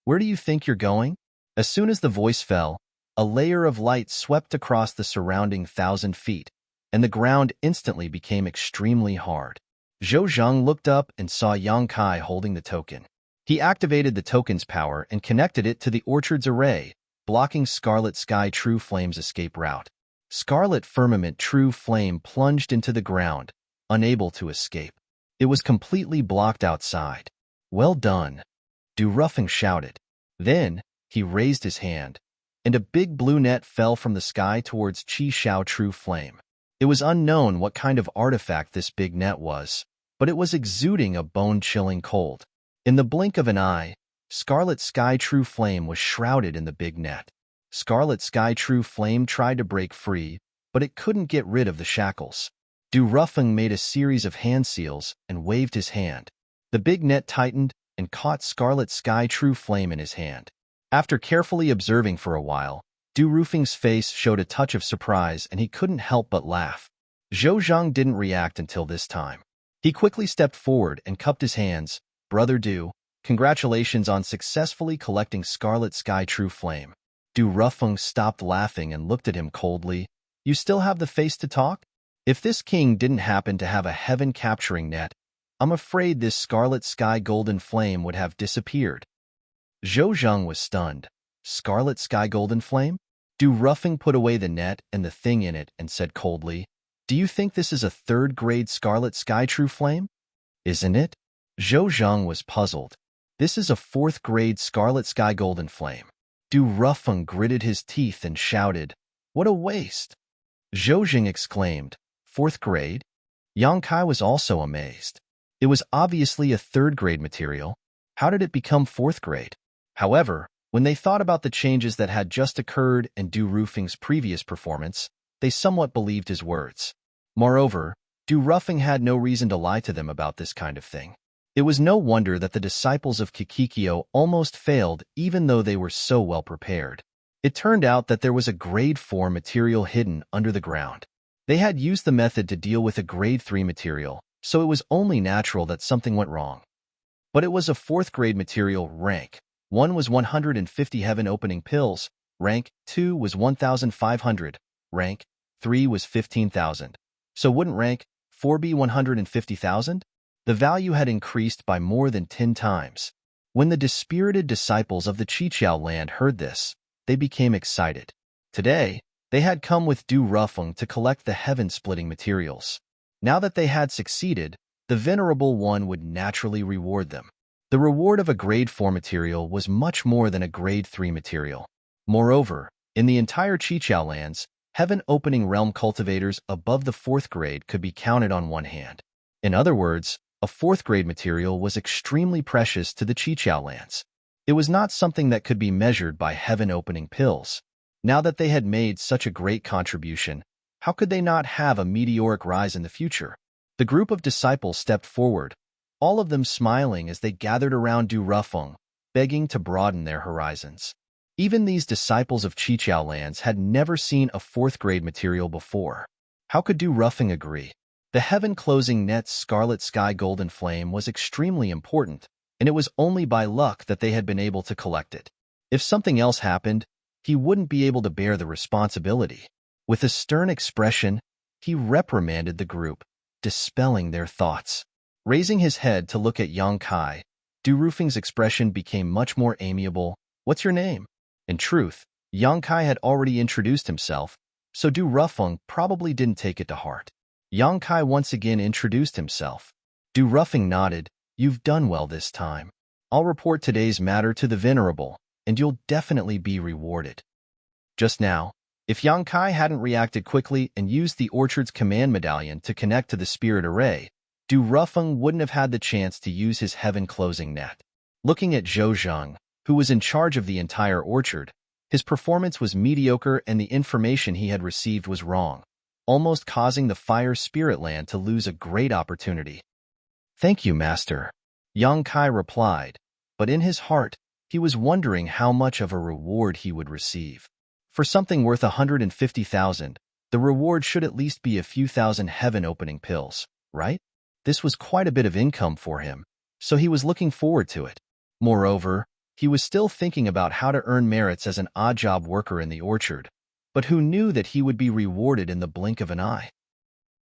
"Where do you think you're going?" As soon as the voice fell, a layer of light swept across the surrounding 1,000 feet, and the ground instantly became extremely hard. Zhou Zheng looked up and saw Yang Kai holding the token. He activated the token's power and connected it to the orchard's array, blocking Scarlet Sky True Flame's escape route. Scarlet Firmament True Flame plunged into the ground, unable to escape. It was completely blocked outside. "Well done," Du Rufeng shouted. Then, he raised his hand, and a big blue net fell from the sky towards Qi Xiao True Flame. It was unknown what kind of artifact this big net was, but it was exuding a bone-chilling cold. In the blink of an eye, Scarlet Sky True Flame was shrouded in the big net. Scarlet Sky True Flame tried to break free, but it couldn't get rid of the shackles. Du Rufeng made a series of hand seals and waved his hand. The big net tightened and caught Scarlet Sky True Flame in his hand. After carefully observing for a while, Du Rufeng's face showed a touch of surprise and he couldn't help but laugh. Zhou Zheng didn't react until this time. He quickly stepped forward and cupped his hands. "Brother Du, congratulations on successfully collecting Scarlet Sky True Flame." Du Rufeng stopped laughing and looked at him coldly. "You still have the face to talk? If this king didn't happen to have a heaven-capturing net, I'm afraid this Scarlet Sky Golden Flame would have disappeared." Zhou Zheng was stunned. "Scarlet Sky Golden Flame?" Du Rufeng put away the net and the thing in it and said coldly, "Do you think this is a third-grade Scarlet Sky True Flame?" "Isn't it?" Zhou Zheng was puzzled. "This is a fourth-grade Scarlet Sky Golden Flame." Du Rufeng gritted his teeth and shouted, "What a waste!" Zhou Zheng exclaimed, "Fourth grade?" Yang Kai was also amazed. It was obviously a third-grade material. How did it become fourth grade? However, when they thought about the changes that had just occurred in Du Rufeng's previous performance, they somewhat believed his words. Moreover, Du Rufeng had no reason to lie to them about this kind of thing. It was no wonder that the disciples of Kikikyo almost failed even though they were so well prepared. It turned out that there was a grade 4 material hidden under the ground. They had used the method to deal with a grade 3 material, so it was only natural that something went wrong. But it was a fourth grade material. Rank 1 was 150 heaven opening pills, rank 2 was 1,500, rank 3 was 15,000. So wouldn't rank 4 be 150,000? The value had increased by more than 10 times. When the dispirited disciples of the Qiqiao land heard this, they became excited. Today, They had come with Du Rufeng to collect the heaven-splitting materials. Now that they had succeeded, the Venerable One would naturally reward them. The reward of a Grade 4 material was much more than a Grade 3 material. Moreover, in the entire Chiqiao lands, heaven-opening realm cultivators above the 4th grade could be counted on one hand. In other words, a 4th grade material was extremely precious to the Chiqiao lands. It was not something that could be measured by heaven-opening pills. Now that they had made such a great contribution, how could they not have a meteoric rise in the future? The group of disciples stepped forward, all of them smiling as they gathered around Du Rufeng, begging to broaden their horizons. Even these disciples of Chiqiao lands had never seen a 4th grade material before. How could Du Rufeng agree? The heaven-closing net's scarlet sky golden flame was extremely important, and it was only by luck that they had been able to collect it. If something else happened, he wouldn't be able to bear the responsibility. With a stern expression, he reprimanded the group, dispelling their thoughts. Raising his head to look at Yang Kai, Du Rufeng's expression became much more amiable. "What's your name?" In truth, Yang Kai had already introduced himself, so Du Rufeng probably didn't take it to heart. Yang Kai once again introduced himself. Du Rufeng nodded. "You've done well this time. I'll report today's matter to the Venerable, and you'll definitely be rewarded." Just now, if Yang Kai hadn't reacted quickly and used the orchard's command medallion to connect to the spirit array, Du Rufeng wouldn't have had the chance to use his heaven-closing net. Looking at Zhou Zheng, who was in charge of the entire orchard, his performance was mediocre and the information he had received was wrong, almost causing the fire spirit land to lose a great opportunity. "Thank you, Master," Yang Kai replied, but in his heart, he was wondering how much of a reward he would receive. For something worth 150,000, the reward should at least be a few thousand heaven-opening pills, right? This was quite a bit of income for him, so he was looking forward to it. Moreover, he was still thinking about how to earn merits as an odd-job worker in the orchard, but who knew that he would be rewarded in the blink of an eye?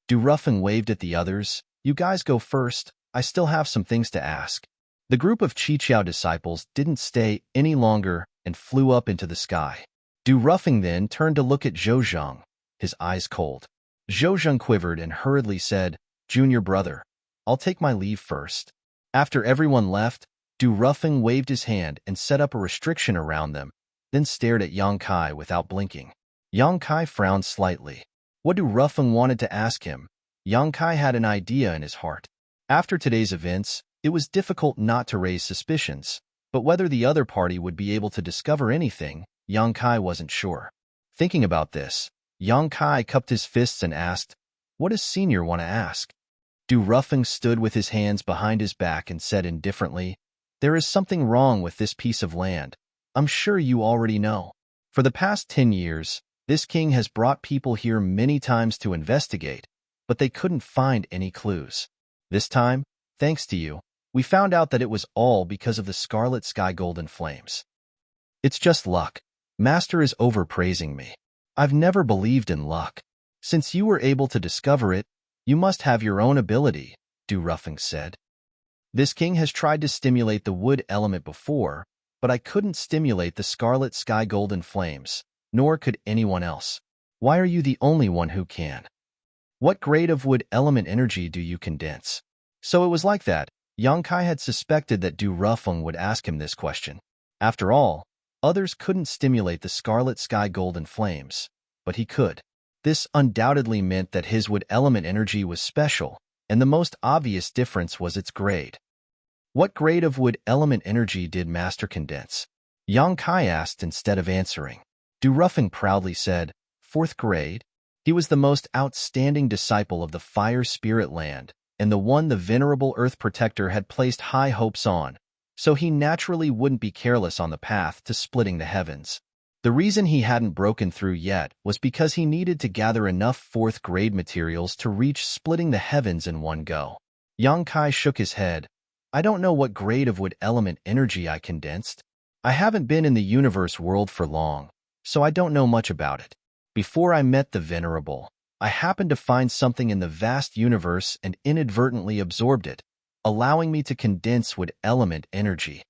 Du Rufeng waved at the others. "You guys go first, I still have some things to ask." The group of Chiqiao disciples didn't stay any longer and flew up into the sky. Du Rufeng then turned to look at Zhou Zheng, his eyes cold. Zhou Zheng quivered and hurriedly said, "Junior brother, I'll take my leave first." After everyone left, Du Rufeng waved his hand and set up a restriction around them, then stared at Yang Kai without blinking. Yang Kai frowned slightly. What Du Rufeng wanted to ask him, Yang Kai had an idea in his heart. After today's events, it was difficult not to raise suspicions, but whether the other party would be able to discover anything, Yang Kai wasn't sure. Thinking about this, Yang Kai cupped his fists and asked, "What does Senior want to ask?" Du Rufeng stood with his hands behind his back and said indifferently, "There is something wrong with this piece of land. I'm sure you already know. For the past 10 years, this king has brought people here many times to investigate, but they couldn't find any clues. This time, thanks to you, we found out that it was all because of the scarlet sky golden flames. It's just luck. Master is overpraising me. I've never believed in luck. Since you were able to discover it, you must have your own ability," Du Rufeng said. "This king has tried to stimulate the wood element before, but I couldn't stimulate the scarlet sky golden flames, nor could anyone else. Why are you the only one who can? What grade of wood element energy do you condense?" So it was like that. Yang Kai had suspected that Du Rufeng would ask him this question. After all, others couldn't stimulate the scarlet sky golden flames, but he could. This undoubtedly meant that his wood element energy was special, and the most obvious difference was its grade. What grade of wood element energy did Master condense? Yang Kai asked instead of answering. Du Rufeng proudly said, 4th grade. He was the most outstanding disciple of the Fire Spirit Land, and the one the Venerable Earth Protector had placed high hopes on, so he naturally wouldn't be careless on the path to splitting the heavens. The reason he hadn't broken through yet was because he needed to gather enough 4th grade materials to reach splitting the heavens in one go. Yang Kai shook his head. "I don't know what grade of wood element energy I condensed. I haven't been in the universe world for long, so I don't know much about it. Before I met the Venerable, I happened to find something in the vast universe and inadvertently absorbed it, allowing me to condense wood element energy."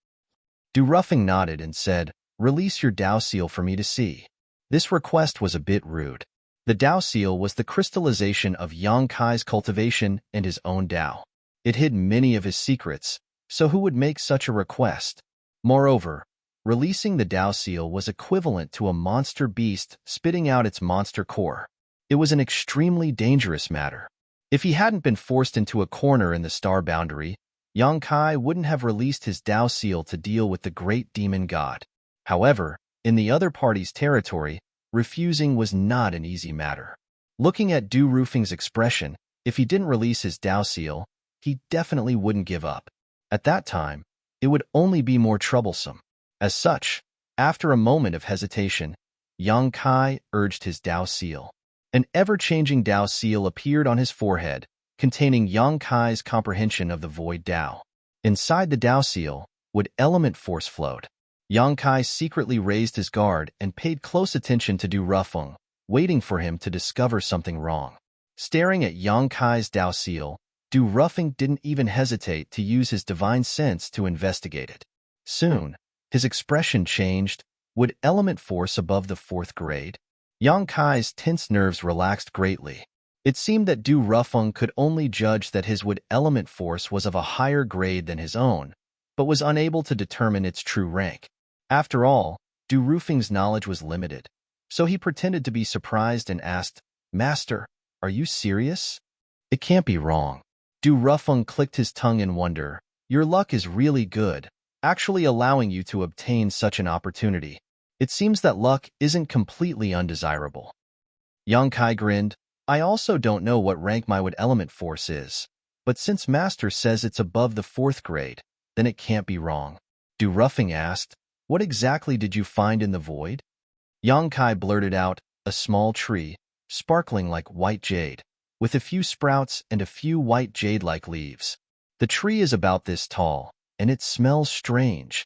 Du Rufeng nodded and said, "Release your Dao seal for me to see." This request was a bit rude. The Dao seal was the crystallization of Yang Kai's cultivation and his own Dao. It hid many of his secrets, so who would make such a request? Moreover, releasing the Dao seal was equivalent to a monster beast spitting out its monster core. It was an extremely dangerous matter. If he hadn't been forced into a corner in the star boundary, Yang Kai wouldn't have released his Dao seal to deal with the great demon god. However, in the other party's territory, refusing was not an easy matter. Looking at Du Rufing's expression, if he didn't release his Dao seal, he definitely wouldn't give up. At that time, it would only be more troublesome. As such, after a moment of hesitation, Yang Kai urged his Dao seal. An ever-changing Dao seal appeared on his forehead, containing Yang Kai's comprehension of the void Dao. Inside the Dao seal, would element force flowed. Yang Kai secretly raised his guard and paid close attention to Du Rufeng, waiting for him to discover something wrong. Staring at Yang Kai's Dao seal, Du Rufeng didn't even hesitate to use his divine sense to investigate it. Soon, his expression changed. Would element force above the 4th grade? Yang Kai's tense nerves relaxed greatly. It seemed that Du Rufeng could only judge that his wood element force was of a higher grade than his own, but was unable to determine its true rank. After all, Du Rufeng's knowledge was limited, so he pretended to be surprised and asked, "Master, are you serious? It can't be wrong." Du Rufeng clicked his tongue in wonder. "Your luck is really good, actually allowing you to obtain such an opportunity. It seems that luck isn't completely undesirable." Yang Kai grinned. "I also don't know what rank my wood element force is, but since Master says it's above the 4th grade, then it can't be wrong." Du Rufeng asked, "What exactly did you find in the void?" Yang Kai blurted out, "A small tree, sparkling like white jade, with a few sprouts and a few white jade-like leaves. The tree is about this tall, and it smells strange."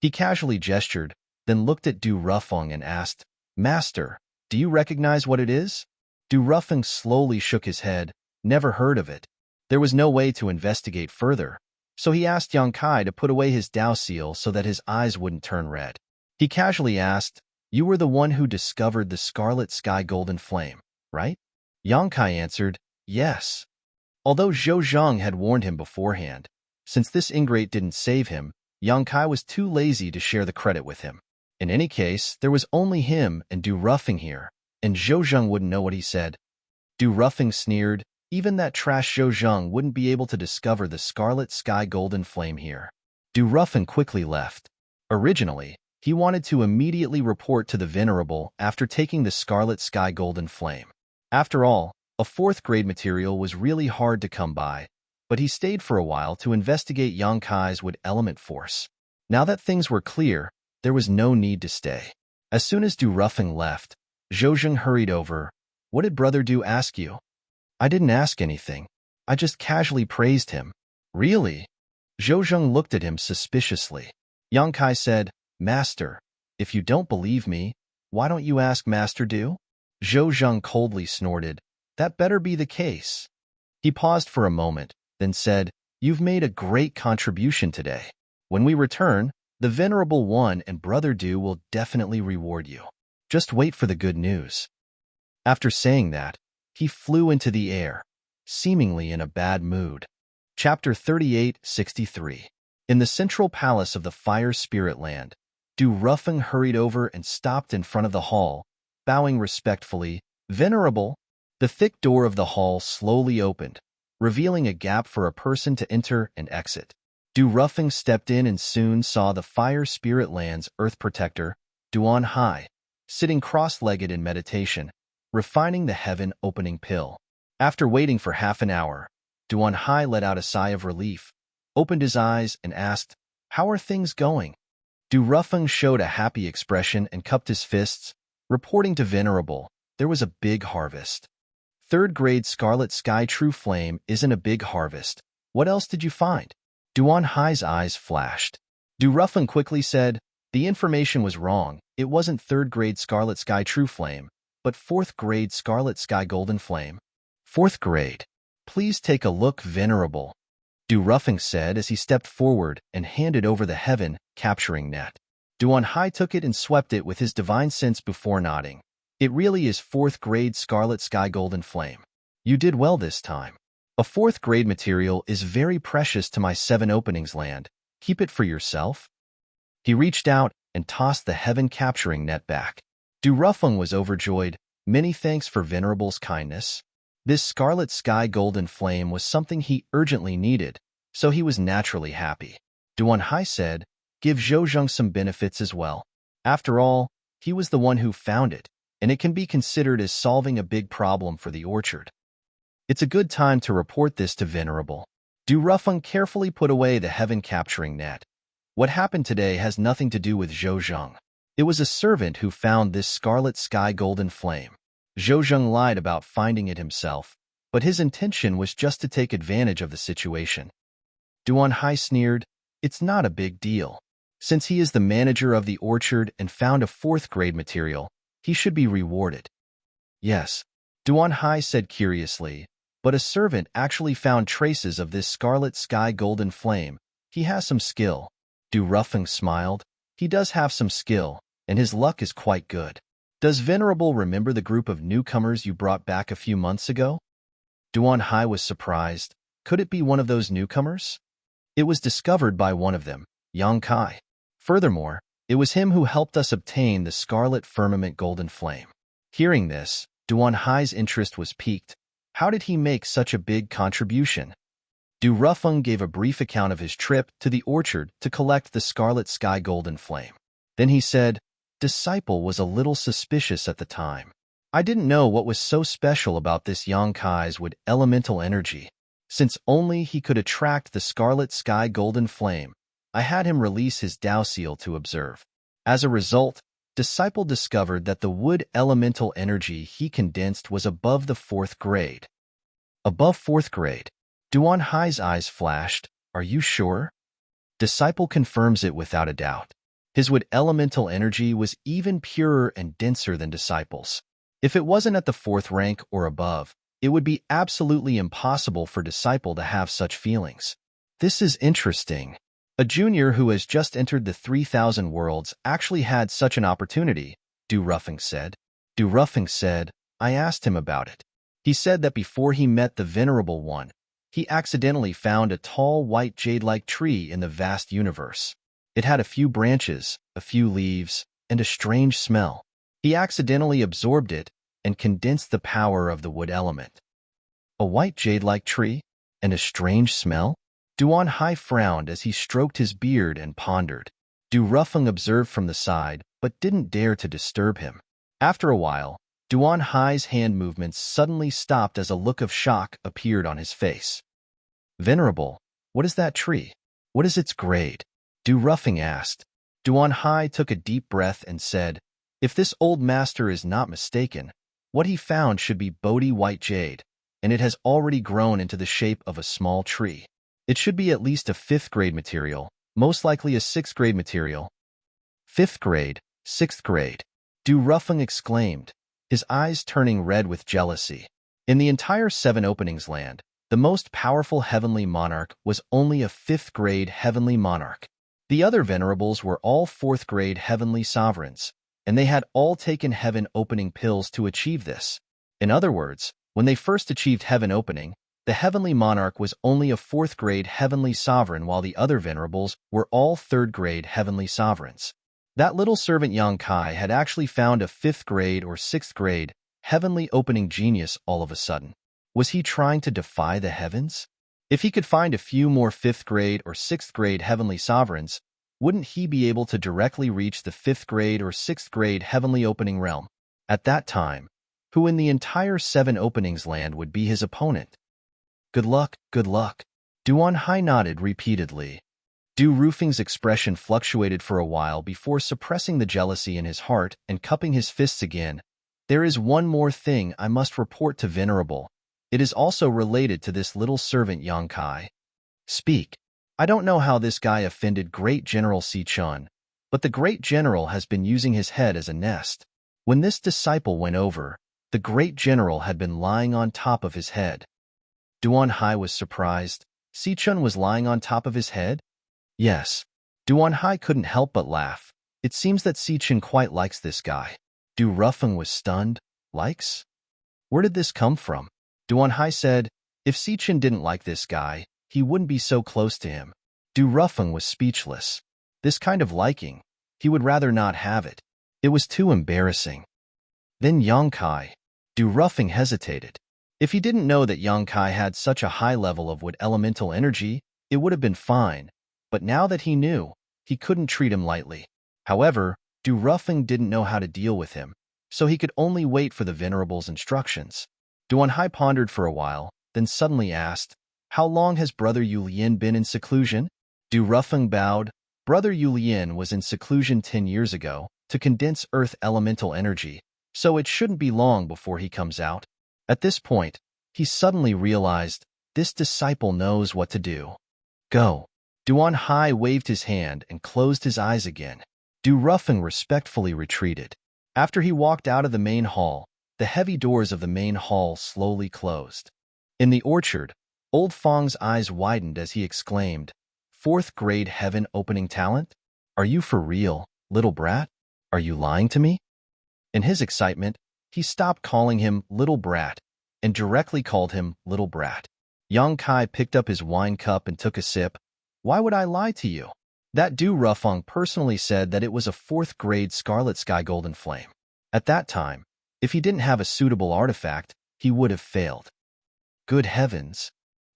He casually gestured, then looked at Du Rufeng and asked, "Master, do you recognize what it is?" Du Rufeng slowly shook his head. "Never heard of it." There was no way to investigate further, so he asked Yang Kai to put away his Dao seal so that his eyes wouldn't turn red. He casually asked, "You were the one who discovered the scarlet sky golden flame, right?" Yang Kai answered, "Yes." Although Zhou Zhang had warned him beforehand, since this ingrate didn't save him, Yang Kai was too lazy to share the credit with him. In any case, there was only him and Du Rufeng here, and Zhou Zhang wouldn't know what he said. Du Rufeng sneered, "Even that trash Zhou Zhang wouldn't be able to discover the scarlet sky golden flame here." Du Rufeng quickly left. Originally, he wanted to immediately report to the Venerable after taking the scarlet sky golden flame. After all, a 4th grade material was really hard to come by, but he stayed for a while to investigate Yang Kai's wood element force. Now that things were clear, there was no need to stay. As soon as Du Rufeng left, Zhou Zhang hurried over. "What did Brother Du ask you?" "I didn't ask anything. I just casually praised him." "Really?" Zhou Zhang looked at him suspiciously. Yang Kai said, "Master, if you don't believe me, why don't you ask Master Du?" Zhou Zhang coldly snorted, "That better be the case." He paused for a moment, then said, "You've made a great contribution today. When we return, the Venerable One and Brother Du will definitely reward you. Just wait for the good news." After saying that, he flew into the air, seemingly in a bad mood. Chapter 38-63. In the central palace of the Fire Spirit Land, Du Rufeng hurried over and stopped in front of the hall, bowing respectfully. "Venerable." The thick door of the hall slowly opened, revealing a gap for a person to enter and exit. Du Rufeng stepped in and soon saw the Fire Spirit Land's Earth Protector, Duan Hai, sitting cross-legged in meditation, refining the heaven-opening pill. After waiting for half an hour, Duan Hai let out a sigh of relief, opened his eyes, and asked, "How are things going?" Du Rufeng showed a happy expression and cupped his fists, reporting to Venerable, "There was a big harvest." 3rd grade Scarlet Sky True Flame isn't a big harvest. What else did you find? Duan Hai's eyes flashed. Du Rufeng quickly said, "The information was wrong. It wasn't 3rd grade Scarlet Sky True Flame, but 4th grade Scarlet Sky Golden Flame." 4th grade. "Please take a look, Venerable," Du Rufeng said as he stepped forward and handed over the heaven capturing net. Duan Hai took it and swept it with his divine sense before nodding. It really is 4th grade Scarlet Sky Golden Flame. You did well this time. A 4th grade material is very precious to my 7 openings land. Keep it for yourself. He reached out and tossed the heaven-capturing net back. Du Rufeng was overjoyed. Many thanks for Venerable's kindness. This Scarlet Sky Golden Flame was something he urgently needed, so he was naturally happy. Duan Hai said, give Zhou some benefits as well. After all, he was the one who found it, and it can be considered as solving a big problem for the orchard. It's a good time to report this to Venerable. Du Rufeng carefully put away the heaven-capturing net. What happened today has nothing to do with Zhou. It was a servant who found this Scarlet Sky Golden Flame. Zhou lied about finding it himself, but his intention was just to take advantage of the situation. Duan Hai sneered, it's not a big deal. Since he is the manager of the orchard and found a 4th grade material, he should be rewarded. Yes, Duan Hai said curiously, but a servant actually found traces of this Scarlet Sky Golden Flame. He has some skill. Du Rufeng smiled. He does have some skill, and his luck is quite good. Does Venerable remember the group of newcomers you brought back a few months ago? Duan Hai was surprised. Could it be one of those newcomers? It was discovered by one of them, Yang Kai. Furthermore, it was him who helped us obtain the Scarlet Firmament Golden Flame. Hearing this, Duan Hai's interest was piqued. How did he make such a big contribution? Du Rufeng gave a brief account of his trip to the orchard to collect the Scarlet Sky Golden Flame. Then he said, Disciple was a little suspicious at the time. I didn't know what was so special about this Yang Kai's wood elemental energy. Since only he could attract the Scarlet Sky Golden Flame, I had him release his Dao Seal to observe. As a result, Disciple discovered that the wood elemental energy he condensed was above the 4th grade. Above 4th grade. Duan Hai's eyes flashed. Are you sure? Disciple confirms it without a doubt. His wood elemental energy was even purer and denser than Disciple's. If it wasn't at the 4th rank or above, it would be absolutely impossible for Disciple to have such feelings. This is interesting. A junior who has just entered the 3,000 worlds actually had such an opportunity, Du Rufeng said. Du Rufeng said, I asked him about it. He said that before he met the Venerable One, he accidentally found a tall white jade-like tree in the vast universe. It had a few branches, a few leaves, and a strange smell. He accidentally absorbed it and condensed the power of the wood element. A white jade-like tree? And a strange smell? Duan Hai frowned as he stroked his beard and pondered. Du Rufeng observed from the side, but didn't dare to disturb him. After a while, Duan Hai's hand movements suddenly stopped as a look of shock appeared on his face. Venerable, what is that tree? What is its grade? Du Rufeng asked. Duan Hai took a deep breath and said, if this old master is not mistaken, what he found should be Bodhi white jade, and it has already grown into the shape of a small tree. It should be at least a 5th grade material, most likely a 6th grade material. 5th grade, 6th grade. Du Rufeng exclaimed, his eyes turning red with jealousy. In the entire 7 openings land, the most powerful heavenly monarch was only a 5th grade heavenly monarch. The other venerables were all 4th grade heavenly sovereigns, and they had all taken heaven opening pills to achieve this. In other words, when they first achieved heaven opening, the heavenly monarch was only a 4th grade heavenly sovereign while the other venerables were all 3rd grade heavenly sovereigns. That little servant Yang Kai had actually found a 5th grade or 6th grade heavenly opening genius all of a sudden. Was he trying to defy the heavens? If he could find a few more 5th grade or 6th grade heavenly sovereigns, wouldn't he be able to directly reach the 5th grade or 6th grade heavenly opening realm? At that time, who in the entire 7 openings land would be his opponent? Good luck, good luck. Duan Hai nodded repeatedly. Du Rufeng's expression fluctuated for a while before suppressing the jealousy in his heart and cupping his fists again. There is one more thing I must report to Venerable. It is also related to this little servant Yang Kai. Speak. I don't know how this guy offended Great General Si Chun, but the Great General has been using his head as a nest. When this disciple went over, the Great General had been lying on top of his head. Duan Hai was surprised. Si Chun was lying on top of his head? Yes. Duan Hai couldn't help but laugh. It seems that Sichin quite likes this guy. Du Rufeng was stunned. Likes? Where did this come from? Duan Hai said, if Sichin didn't like this guy, he wouldn't be so close to him. Du Rufeng was speechless. This kind of liking, he would rather not have it. It was too embarrassing. Then Yang Kai. Du Rufeng hesitated. If he didn't know that Yang Kai had such a high level of wood elemental energy, it would have been fine. But now that he knew, he couldn't treat him lightly. However, Du Rufeng didn't know how to deal with him, so he could only wait for the Venerable's instructions. Duan Hai pondered for a while, then suddenly asked, how long has Brother Yulien been in seclusion? Du Rufeng bowed. Brother Yulien was in seclusion 10 years ago to condense earth elemental energy, so it shouldn't be long before he comes out. At this point, he suddenly realized this disciple knows what to do. Go. Duan Hai waved his hand and closed his eyes again. Du Rufeng respectfully retreated. After he walked out of the main hall, the heavy doors of the main hall slowly closed. In the orchard, Old Fong's eyes widened as he exclaimed, "Fourth grade heaven opening talent? Are you for real, little brat? Are you lying to me?" In his excitement, he stopped calling him little brat and directly called him little brat. Yang Kai picked up his wine cup and took a sip. Why would I lie to you? That Du Rufeng personally said that it was a fourth grade Scarlet Sky Golden Flame. At that time, if he didn't have a suitable artifact, he would have failed. Good heavens!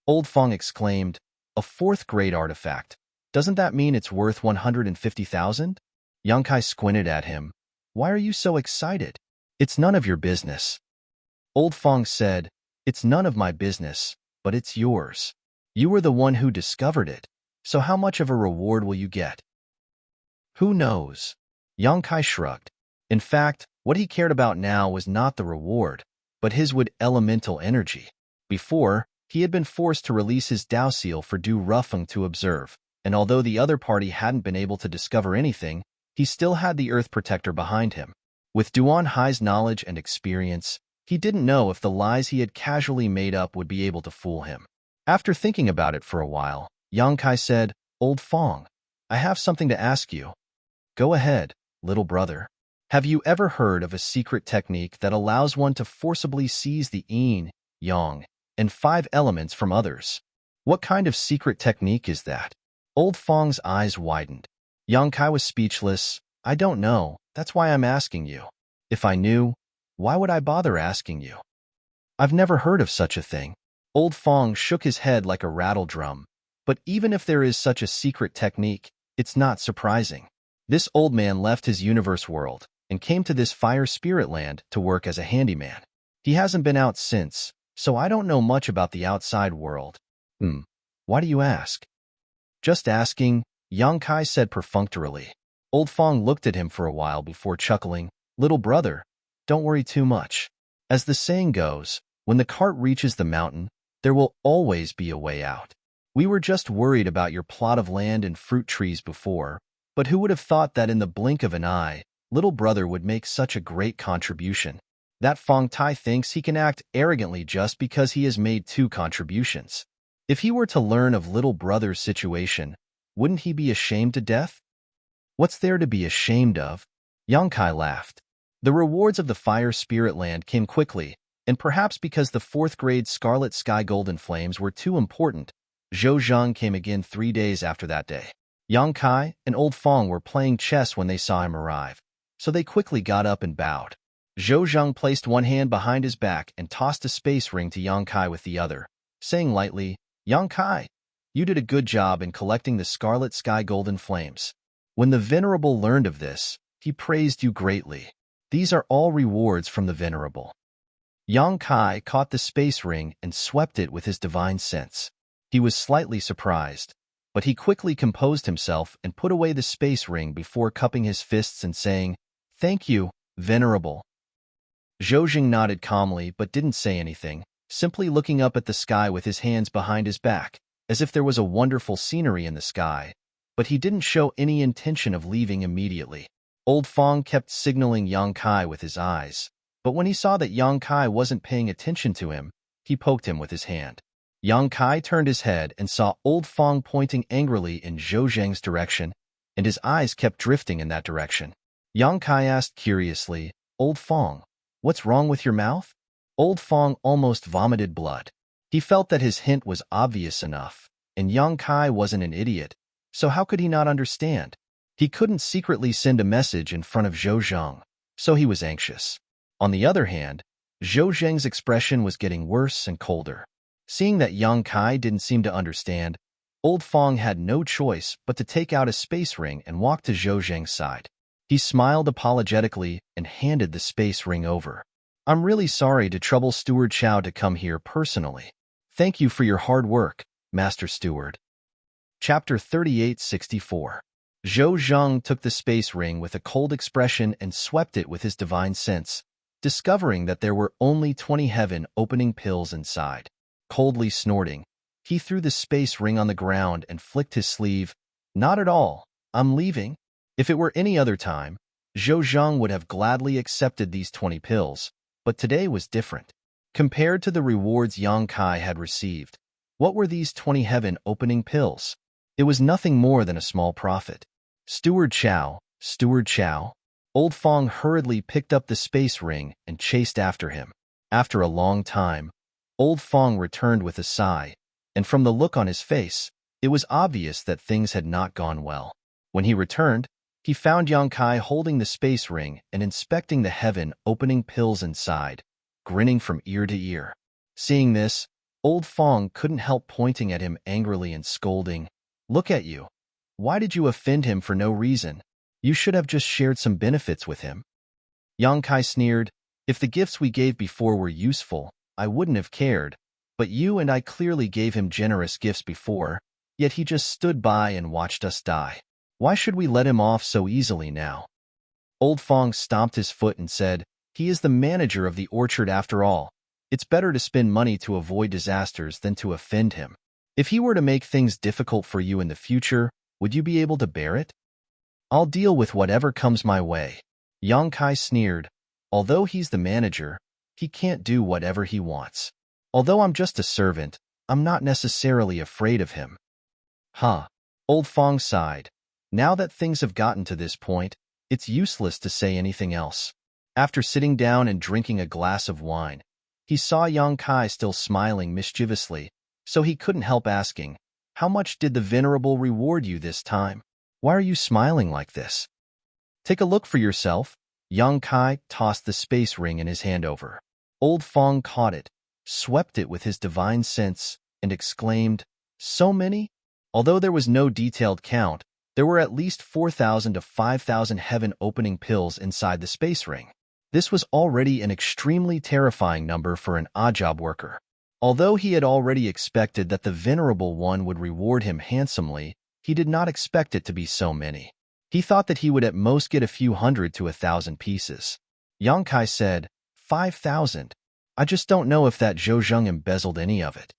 Old Fong exclaimed, a fourth grade artifact. Doesn't that mean it's worth 150,000? Yang Kai squinted at him. Why are you so excited? It's none of your business. Old Fong said, it's none of my business, but it's yours. You were the one who discovered it, so how much of a reward will you get? Who knows? Yang Kai shrugged. In fact, what he cared about now was not the reward, but his wood elemental energy. Before, he had been forced to release his Dao Seal for Du Rufeng to observe, and although the other party hadn't been able to discover anything, he still had the Earth Protector behind him. With Duan Hai's knowledge and experience, he didn't know if the lies he had casually made up would be able to fool him. After thinking about it for a while, Yang Kai said, Old Fong, I have something to ask you. Go ahead, little brother. Have you ever heard of a secret technique that allows one to forcibly seize the yin, yang, and 5 elements from others? What kind of secret technique is that? Old Fong's eyes widened. Yang Kai was speechless. I don't know. That's why I'm asking you. If I knew, why would I bother asking you? I've never heard of such a thing. Old Fong shook his head like a rattle drum. But even if there is such a secret technique, it's not surprising. This old man left his universe world and came to this fire spirit land to work as a handyman. He hasn't been out since, so I don't know much about the outside world. Why do you ask? Just asking, Yang Kai said perfunctorily. Old Fong looked at him for a while before chuckling. Little brother, don't worry too much. As the saying goes, when the cart reaches the mountain, there will always be a way out. We were just worried about your plot of land and fruit trees before, but who would have thought that in the blink of an eye, little brother would make such a great contribution? That Fong Tai thinks he can act arrogantly just because he has made 2 contributions. If he were to learn of little brother's situation, wouldn't he be ashamed to death? What's there to be ashamed of? Yang Kai laughed. The rewards of the Fire Spirit Land came quickly, and perhaps because the 4th grade Scarlet Sky Golden Flames were too important, Zhou Zhang came again 3 days after that day. Yang Kai and Old Fong were playing chess when they saw him arrive, so they quickly got up and bowed. Zhou Zhang placed one hand behind his back and tossed a space ring to Yang Kai with the other, saying lightly, Yang Kai, you did a good job in collecting the Scarlet Sky Golden Flames. When the Venerable learned of this, he praised you greatly. These are all rewards from the Venerable. Yang Kai caught the space ring and swept it with his divine sense. He was slightly surprised, but he quickly composed himself and put away the space ring before cupping his fists and saying, Thank you, Venerable. Zhou Jing nodded calmly but didn't say anything, simply looking up at the sky with his hands behind his back, as if there was a wonderful scenery in the sky, but he didn't show any intention of leaving immediately. Old Fong kept signaling Yang Kai with his eyes, but when he saw that Yang Kai wasn't paying attention to him, he poked him with his hand. Yang Kai turned his head and saw Old Fong pointing angrily in Zhou Zhang's direction. and his eyes kept drifting in that direction. Yang Kai asked curiously, "Old Fong, what's wrong with your mouth?" Old Fong almost vomited blood. He felt that his hint was obvious enough, and Yang Kai wasn't an idiot, so how could he not understand? He couldn't secretly send a message in front of Zhou Zheng, so he was anxious. On the other hand, Zhou Zheng's expression was getting worse and colder. Seeing that Yang Kai didn't seem to understand, Old Fong had no choice but to take out a space ring and walk to Zhou Zheng's side. He smiled apologetically and handed the space ring over. "I'm really sorry to trouble Steward Chow to come here personally. Thank you for your hard work, Master Steward." Chapter 3864. Zhou Zheng took the space ring with a cold expression and swept it with his divine sense, discovering that there were only 20 heaven-opening pills inside. Coldly snorting, he threw the space ring on the ground and flicked his sleeve. "Not at all. I'm leaving." If it were any other time, Zhou Zheng would have gladly accepted these 20 pills, but today was different. Compared to the rewards Yang Kai had received, what were these 20 heaven-opening pills? It was nothing more than a small profit. "Steward Chow, Steward Chow." Old Fong hurriedly picked up the space ring and chased after him. After a long time, Old Fong returned with a sigh, and from the look on his face, it was obvious that things had not gone well. When he returned, he found Yang Kai holding the space ring and inspecting the heaven-opening pills inside, grinning from ear to ear. Seeing this, Old Fong couldn't help pointing at him angrily and scolding, "Look at you. Why did you offend him for no reason? You should have just shared some benefits with him." Yang Kai sneered, "If the gifts we gave before were useful, I wouldn't have cared, but you and I clearly gave him generous gifts before, yet he just stood by and watched us die. Why should we let him off so easily now?" Old Fong stomped his foot and said, "He is the manager of the orchard after all. It's better to spend money to avoid disasters than to offend him. If he were to make things difficult for you in the future, would you be able to bear it?" "I'll deal with whatever comes my way." Yang Kai sneered. "Although he's the manager, he can't do whatever he wants. Although I'm just a servant, I'm not necessarily afraid of him." "Huh." Old Fong sighed. Now that things have gotten to this point, it's useless to say anything else. After sitting down and drinking a glass of wine, he saw Yang Kai still smiling mischievously, so he couldn't help asking, "How much did the Venerable reward you this time? Why are you smiling like this?" "Take a look for yourself." Yang Kai tossed the space ring in his hand over. Old Fong caught it, swept it with his divine sense, and exclaimed, "So many?" Although there was no detailed count, there were at least 4,000 to 5,000 heaven-opening pills inside the space ring. This was already an extremely terrifying number for an odd job worker. Although he had already expected that the Venerable One would reward him handsomely, he did not expect it to be so many. He thought that he would at most get a few hundred to 1,000 pieces. Yang Kai said, 5,000. I just don't know if that Zhou Zheng embezzled any of it."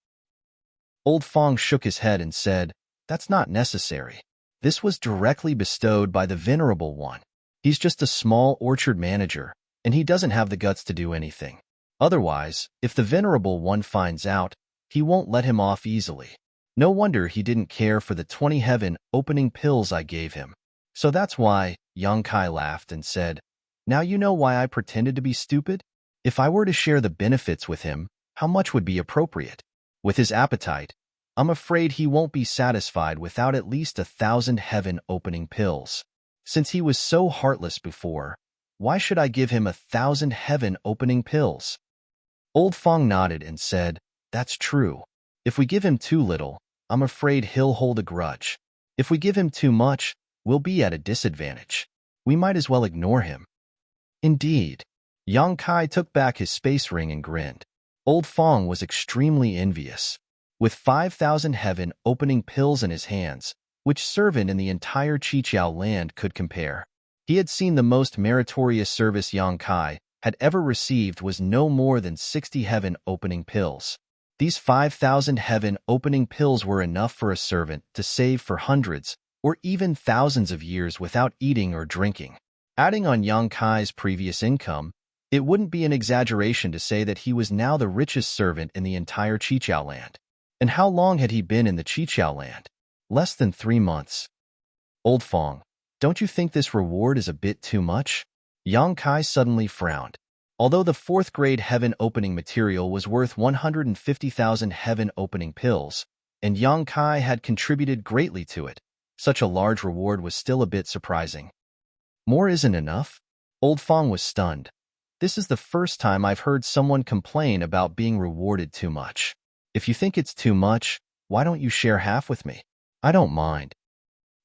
Old Fong shook his head and said, "That's not necessary. This was directly bestowed by the Venerable One. He's just a small orchard manager, and he doesn't have the guts to do anything. Otherwise, if the Venerable One finds out, he won't let him off easily. No wonder he didn't care for the 20 heaven-opening pills I gave him. So that's why," Yang Kai laughed and said, "Now you know why I pretended to be stupid? If I were to share the benefits with him, how much would be appropriate? With his appetite, I'm afraid he won't be satisfied without at least 1,000 heaven-opening pills. Since he was so heartless before, why should I give him 1,000 heaven-opening pills?" Old Fong nodded and said, "That's true. If we give him too little, I'm afraid he'll hold a grudge. If we give him too much, we'll be at a disadvantage. We might as well ignore him." "Indeed." Yang Kai took back his space ring and grinned. Old Fong was extremely envious. With 5,000 heaven-opening pills in his hands, which servant in the entire Qiqiao land could compare? He had seen the most meritorious service Yang Kai had ever received was no more than 60 heaven-opening pills. These 5,000 heaven-opening pills were enough for a servant to save for hundreds or even thousands of years without eating or drinking. Adding on Yang Kai's previous income, it wouldn't be an exaggeration to say that he was now the richest servant in the entire Qiqiao land. And how long had he been in the Qiqiao land? Less than 3 months. Old Fong, don't you think this reward is a bit too much? Yang Kai suddenly frowned. Although the fourth-grade heaven-opening material was worth 150,000 heaven-opening pills, and Yang Kai had contributed greatly to it, such a large reward was still a bit surprising. More isn't enough? Old Fong was stunned. This is the first time I've heard someone complain about being rewarded too much. If you think it's too much, why don't you share half with me? I don't mind.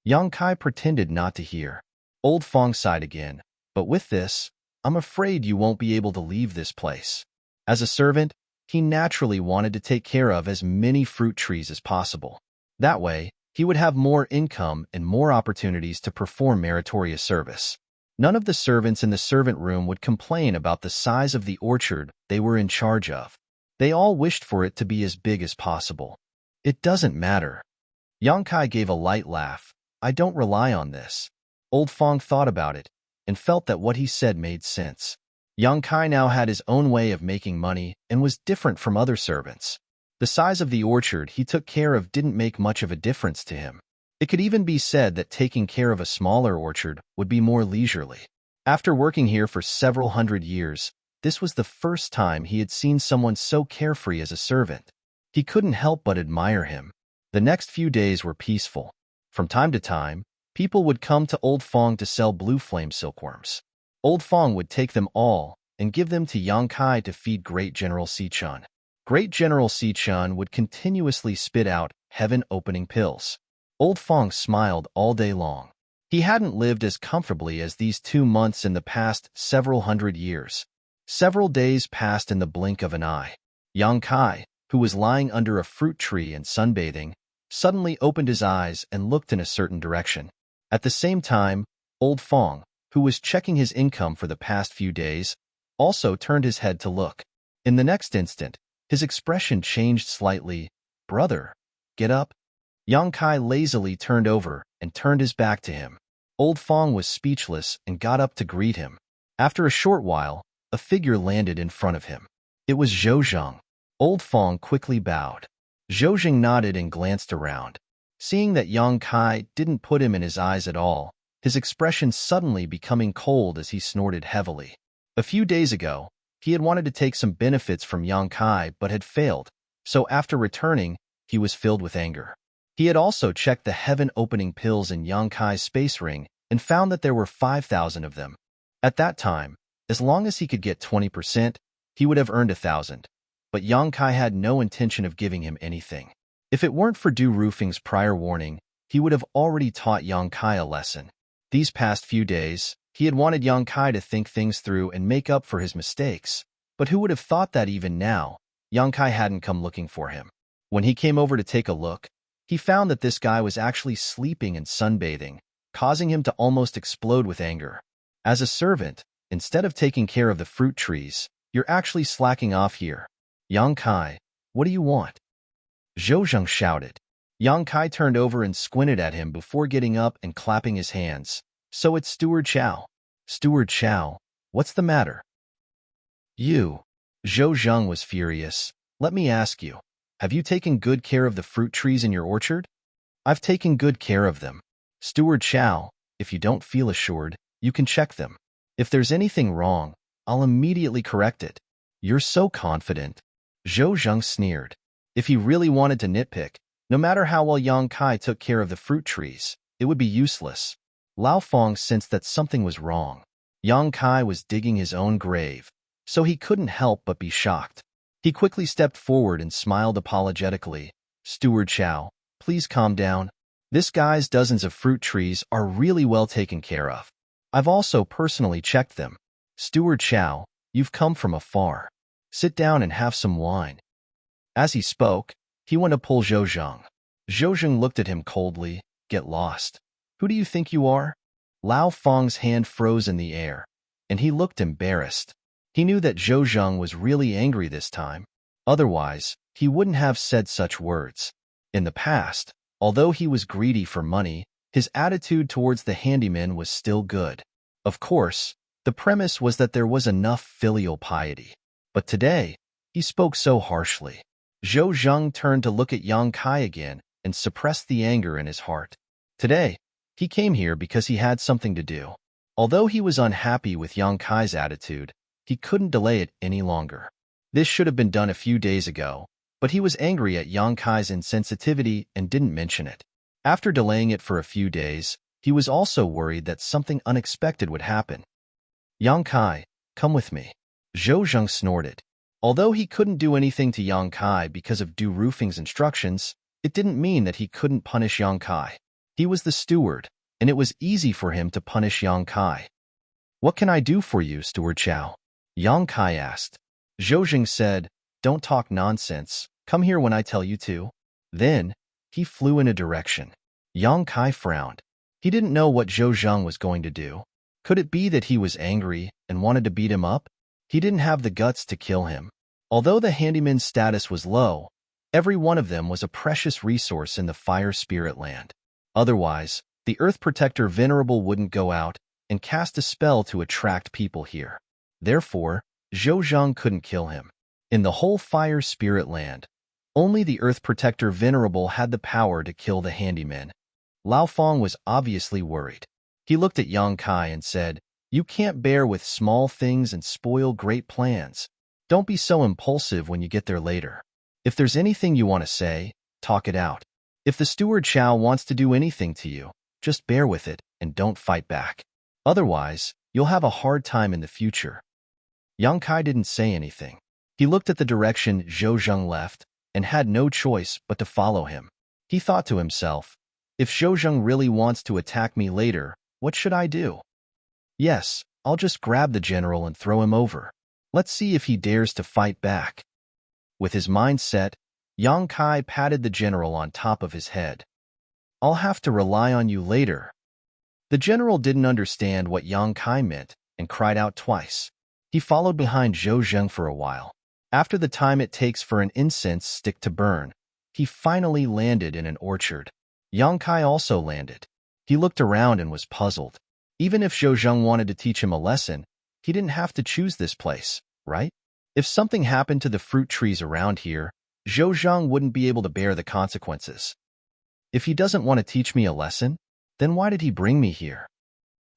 Yang Kai pretended not to hear. Old Fong sighed again. But with this, I'm afraid you won't be able to leave this place. As a servant, he naturally wanted to take care of as many fruit trees as possible. That way, he would have more income and more opportunities to perform meritorious service. None of the servants in the servant room would complain about the size of the orchard they were in charge of. They all wished for it to be as big as possible. It doesn't matter. Yang Kai gave a light laugh. I don't rely on this. Old Fong thought about it and felt that what he said made sense. Yang Kai now had his own way of making money and was different from other servants. The size of the orchard he took care of didn't make much of a difference to him. It could even be said that taking care of a smaller orchard would be more leisurely. After working here for several hundred years, this was the first time he had seen someone so carefree as a servant. He couldn't help but admire him. The next few days were peaceful. From time to time, people would come to Old Fong to sell blue flame silkworms. Old Fong would take them all and give them to Yang Kai to feed Great General Sichun. Great General Sichun would continuously spit out heaven-opening pills. Old Fong smiled all day long. He hadn't lived as comfortably as these 2 months in the past several hundred years. Several days passed in the blink of an eye. Yang Kai, who was lying under a fruit tree and sunbathing, suddenly opened his eyes and looked in a certain direction. At the same time, Old Fong, who was checking his income for the past few days, also turned his head to look. In the next instant, his expression changed slightly. Brother, get up. Yang Kai lazily turned over and turned his back to him. Old Fong was speechless and got up to greet him. After a short while, a figure landed in front of him. It was Zhou Zheng. Old Fong quickly bowed. Zhou Zheng nodded and glanced around. Seeing that Yang Kai didn't put him in his eyes at all, his expression suddenly becoming cold as he snorted heavily. A few days ago, he had wanted to take some benefits from Yang Kai but had failed, so after returning, he was filled with anger. He had also checked the heaven-opening pills in Yang Kai's space ring and found that there were 5,000 of them. At that time, as long as he could get 20%, he would have earned 1,000. But Yang Kai had no intention of giving him anything. If it weren't for Du Rufing's prior warning, he would have already taught Yang Kai a lesson. These past few days, he had wanted Yang Kai to think things through and make up for his mistakes. But who would have thought that even now, Yang Kai hadn't come looking for him? When he came over to take a look, he found that this guy was actually sleeping and sunbathing, causing him to almost explode with anger. As a servant, instead of taking care of the fruit trees, you're actually slacking off here. Yang Kai, what do you want? Zhou Zheng shouted. Yang Kai turned over and squinted at him before getting up and clapping his hands. So it's Steward Chow. Steward Chow, what's the matter? You. Zhou Zheng was furious. Let me ask you, have you taken good care of the fruit trees in your orchard? I've taken good care of them. Steward Chow, if you don't feel assured, you can check them. If there's anything wrong, I'll immediately correct it. You're so confident. Zhou Zheng sneered. If he really wanted to nitpick, no matter how well Yang Kai took care of the fruit trees, it would be useless. Lao Fong sensed that something was wrong. Yang Kai was digging his own grave, so he couldn't help but be shocked. He quickly stepped forward and smiled apologetically. Steward Chow, please calm down. This guy's dozens of fruit trees are really well taken care of. I've also personally checked them. Steward Chow, you've come from afar. Sit down and have some wine. As he spoke, he went to pull Zhou Zheng. Zhou Zheng looked at him coldly. Get lost. Who do you think you are? Lao Fong's hand froze in the air, and he looked embarrassed. He knew that Zhou Zheng was really angry this time. Otherwise, he wouldn't have said such words. In the past, although he was greedy for money, his attitude towards the handyman was still good. Of course, the premise was that there was enough filial piety. But today, he spoke so harshly. Zhou Zheng turned to look at Yang Kai again and suppressed the anger in his heart. Today, He came here because he had something to do. Although he was unhappy with Yang Kai's attitude, he couldn't delay it any longer. This should have been done a few days ago, but he was angry at Yang Kai's insensitivity and didn't mention it. After delaying it for a few days, he was also worried that something unexpected would happen. Yang Kai, come with me. Zhou Zheng snorted. Although he couldn't do anything to Yang Kai because of Du Roofing's instructions, it didn't mean that he couldn't punish Yang Kai. He was the steward, and it was easy for him to punish Yang Kai. What can I do for you, Steward Chow? Yang Kai asked. Zhou Zheng said, don't talk nonsense. Come here when I tell you to. Then, he flew in a direction. Yang Kai frowned. He didn't know what Zhou Zheng was going to do. Could it be that he was angry and wanted to beat him up? He didn't have the guts to kill him. Although the handyman's status was low, every one of them was a precious resource in the fire spirit land. Otherwise, the Earth Protector Venerable wouldn't go out and cast a spell to attract people here. Therefore, Zhou Zheng couldn't kill him. In the whole fire spirit land, only the Earth Protector Venerable had the power to kill the handyman. Lao Feng was obviously worried. He looked at Yang Kai and said, you can't bear with small things and spoil great plans. Don't be so impulsive when you get there later. If there's anything you want to say, talk it out. If the Steward Chow wants to do anything to you, just bear with it and don't fight back. Otherwise, you'll have a hard time in the future. Yang Kai didn't say anything. He looked at the direction Zhou Zheng left and had no choice but to follow him. He thought to himself, if Zhou Zheng really wants to attack me later, what should I do? Yes, I'll just grab the general and throw him over. Let's see if he dares to fight back. With his mind set, Yang Kai patted the general on top of his head. I'll have to rely on you later. The general didn't understand what Yang Kai meant and cried out twice. He followed behind Zhou Zheng for a while. After the time it takes for an incense stick to burn, he finally landed in an orchard. Yang Kai also landed. He looked around and was puzzled. Even if Zhou Zheng wanted to teach him a lesson, he didn't have to choose this place, right? If something happened to the fruit trees around here, Zhou Zheng wouldn't be able to bear the consequences. If he doesn't want to teach me a lesson, then why did he bring me here?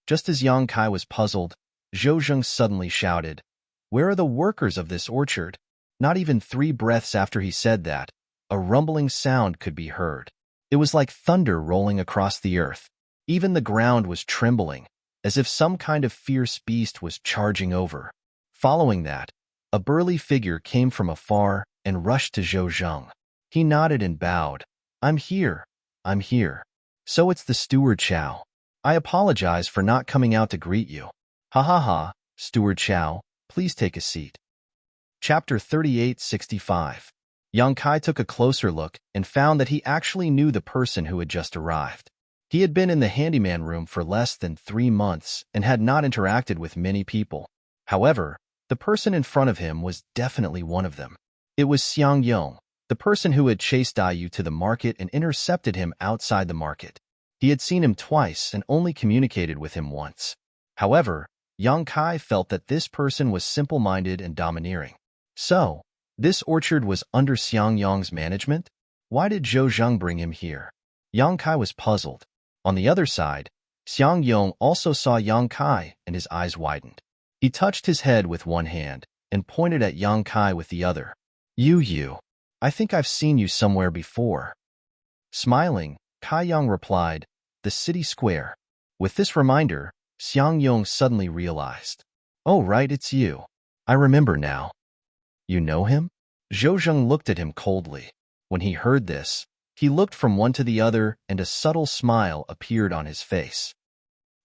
Just as Yang Kai was puzzled, Zhou Zheng suddenly shouted, where are the workers of this orchard? Not even 3 breaths after he said that, a rumbling sound could be heard. It was like thunder rolling across the earth. Even the ground was trembling, as if some kind of fierce beast was charging over. Following that, a burly figure came from afar and rushed to Zhou Zheng. He nodded and bowed. I'm here. I'm here. So it's the Steward Chow. I apologize for not coming out to greet you. Ha ha ha, Steward Chow, please take a seat. Chapter 3865. Yang Kai took a closer look and found that he actually knew the person who had just arrived. He had been in the handyman room for less than 3 months and had not interacted with many people. However, the person in front of him was definitely one of them. It was Xiang Yong, the person who had chased Dayu to the market and intercepted him outside the market. He had seen him twice and only communicated with him once. However, Yang Kai felt that this person was simple-minded and domineering. So, this orchard was under Xiang Yong's management? Why did Zhou Zheng bring him here? Yang Kai was puzzled. On the other side, Xiang Yong also saw Yang Kai and his eyes widened. He touched his head with one hand and pointed at Yang Kai with the other. You, I think I've seen you somewhere before. Smiling, Kai Yang replied, the city square. With this reminder, Xiang Yong suddenly realized. Oh right, it's you. I remember now. You know him? Zhou Zheng looked at him coldly. When he heard this, he looked from one to the other and a subtle smile appeared on his face.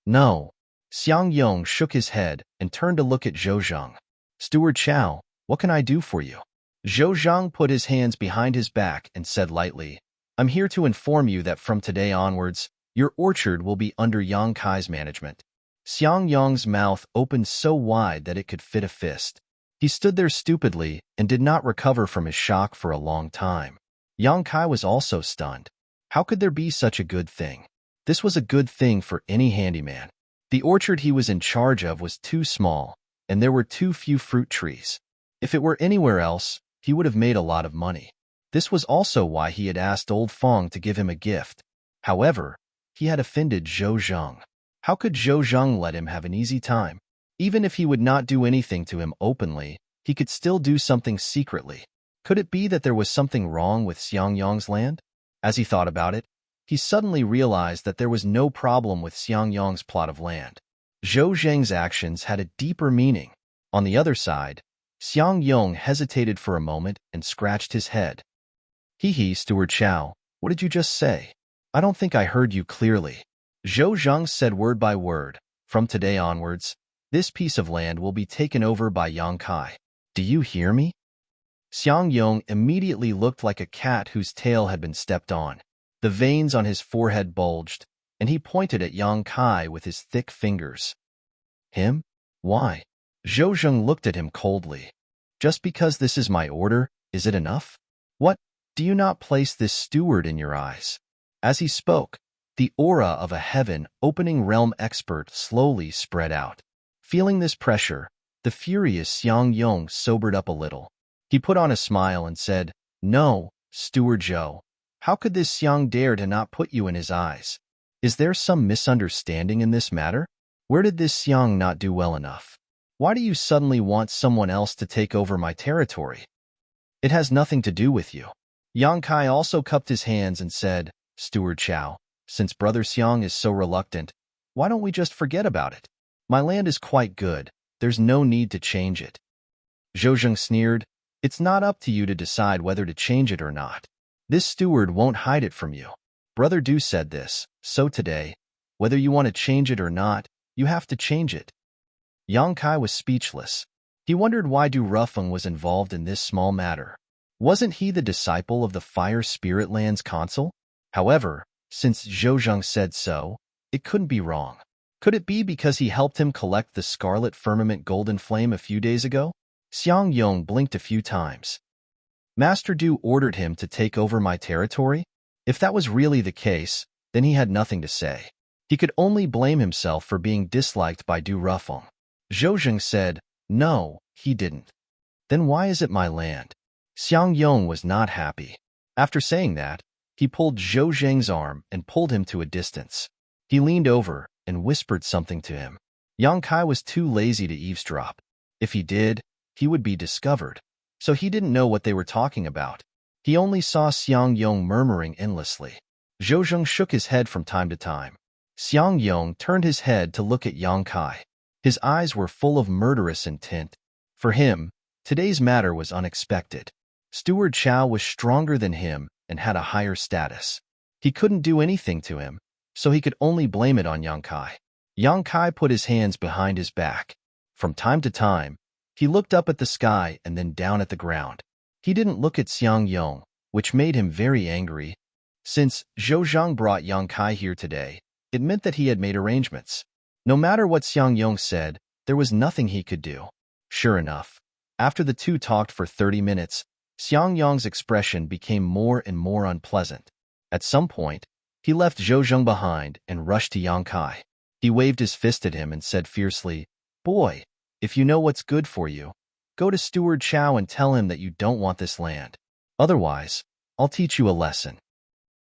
No. Xiang Yong shook his head and turned to look at Zhou Zheng. Steward Chow, what can I do for you? Zhou Zheng put his hands behind his back and said lightly, I'm here to inform you that from today onwards, your orchard will be under Yang Kai's management. Xiang Yong's mouth opened so wide that it could fit a fist. He stood there stupidly and did not recover from his shock for a long time. Yang Kai was also stunned. How could there be such a good thing? This was a good thing for any handyman. The orchard he was in charge of was too small, and there were too few fruit trees. If it were anywhere else, he would have made a lot of money. This was also why he had asked Old Feng to give him a gift. However, he had offended Zhou Zheng. How could Zhou Zheng let him have an easy time? Even if he would not do anything to him openly, he could still do something secretly. Could it be that there was something wrong with Xiang Yong's land? As he thought about it, he suddenly realized that there was no problem with Xiang Yong's plot of land. Zhou Zheng's actions had a deeper meaning. On the other side, Xiang Yong hesitated for a moment and scratched his head. Steward Chow, what did you just say? I don't think I heard you clearly. Zhou Zheng said word by word, from today onwards, this piece of land will be taken over by Yang Kai. Do you hear me? Xiang Yong immediately looked like a cat whose tail had been stepped on. The veins on his forehead bulged, and he pointed at Yang Kai with his thick fingers. Him? Why? Zhou Zheng looked at him coldly. Just because this is my order, is it enough? What? Do you not place this steward in your eyes? As he spoke, the aura of a heaven-opening realm expert slowly spread out. Feeling this pressure, the furious Xiang Yong sobered up a little. He put on a smile and said, No, Steward Zhou. How could this Xiang dare to not put you in his eyes? Is there some misunderstanding in this matter? Where did this Xiang not do well enough? Why do you suddenly want someone else to take over my territory? It has nothing to do with you. Yang Kai also cupped his hands and said, Steward Chow, since Brother Xiang is so reluctant, why don't we just forget about it? My land is quite good. There's no need to change it. Zhou Zheng sneered, It's not up to you to decide whether to change it or not. This steward won't hide it from you. Brother Du said this, so today, whether you want to change it or not, you have to change it. Yang Kai was speechless. He wondered why Du Rufeng was involved in this small matter. Wasn't he the disciple of the Fire Spirit Land's consul? However, since Zhou Zheng said so, it couldn't be wrong. Could it be because he helped him collect the Scarlet Firmament Golden Flame a few days ago? Xiang Yong blinked a few times. Master Du ordered him to take over my territory? If that was really the case, then he had nothing to say. He could only blame himself for being disliked by Du Rufeng. Zhou Zheng said, No, he didn't. Then why is it my land? Xiang Yong was not happy. After saying that, he pulled Zhou Zheng's arm and pulled him to a distance. He leaned over and whispered something to him. Yang Kai was too lazy to eavesdrop. If he did, he would be discovered. So he didn't know what they were talking about. He only saw Xiang Yong murmuring endlessly. Zhou Zheng shook his head from time to time. Xiang Yong turned his head to look at Yang Kai. His eyes were full of murderous intent. For him, today's matter was unexpected. Steward Chow was stronger than him and had a higher status. He couldn't do anything to him, so he could only blame it on Yang Kai. Yang Kai put his hands behind his back. From time to time, he looked up at the sky and then down at the ground. He didn't look at Xiang Yong, which made him very angry. Since Zhou Zheng brought Yang Kai here today, it meant that he had made arrangements. No matter what Xiang Yong said, there was nothing he could do. Sure enough, after the two talked for 30 minutes, Xiang Yong's expression became more and more unpleasant. At some point, he left Zhou Zheng behind and rushed to Yang Kai. He waved his fist at him and said fiercely, Boy, if you know what's good for you, go to Steward Chow and tell him that you don't want this land. Otherwise, I'll teach you a lesson.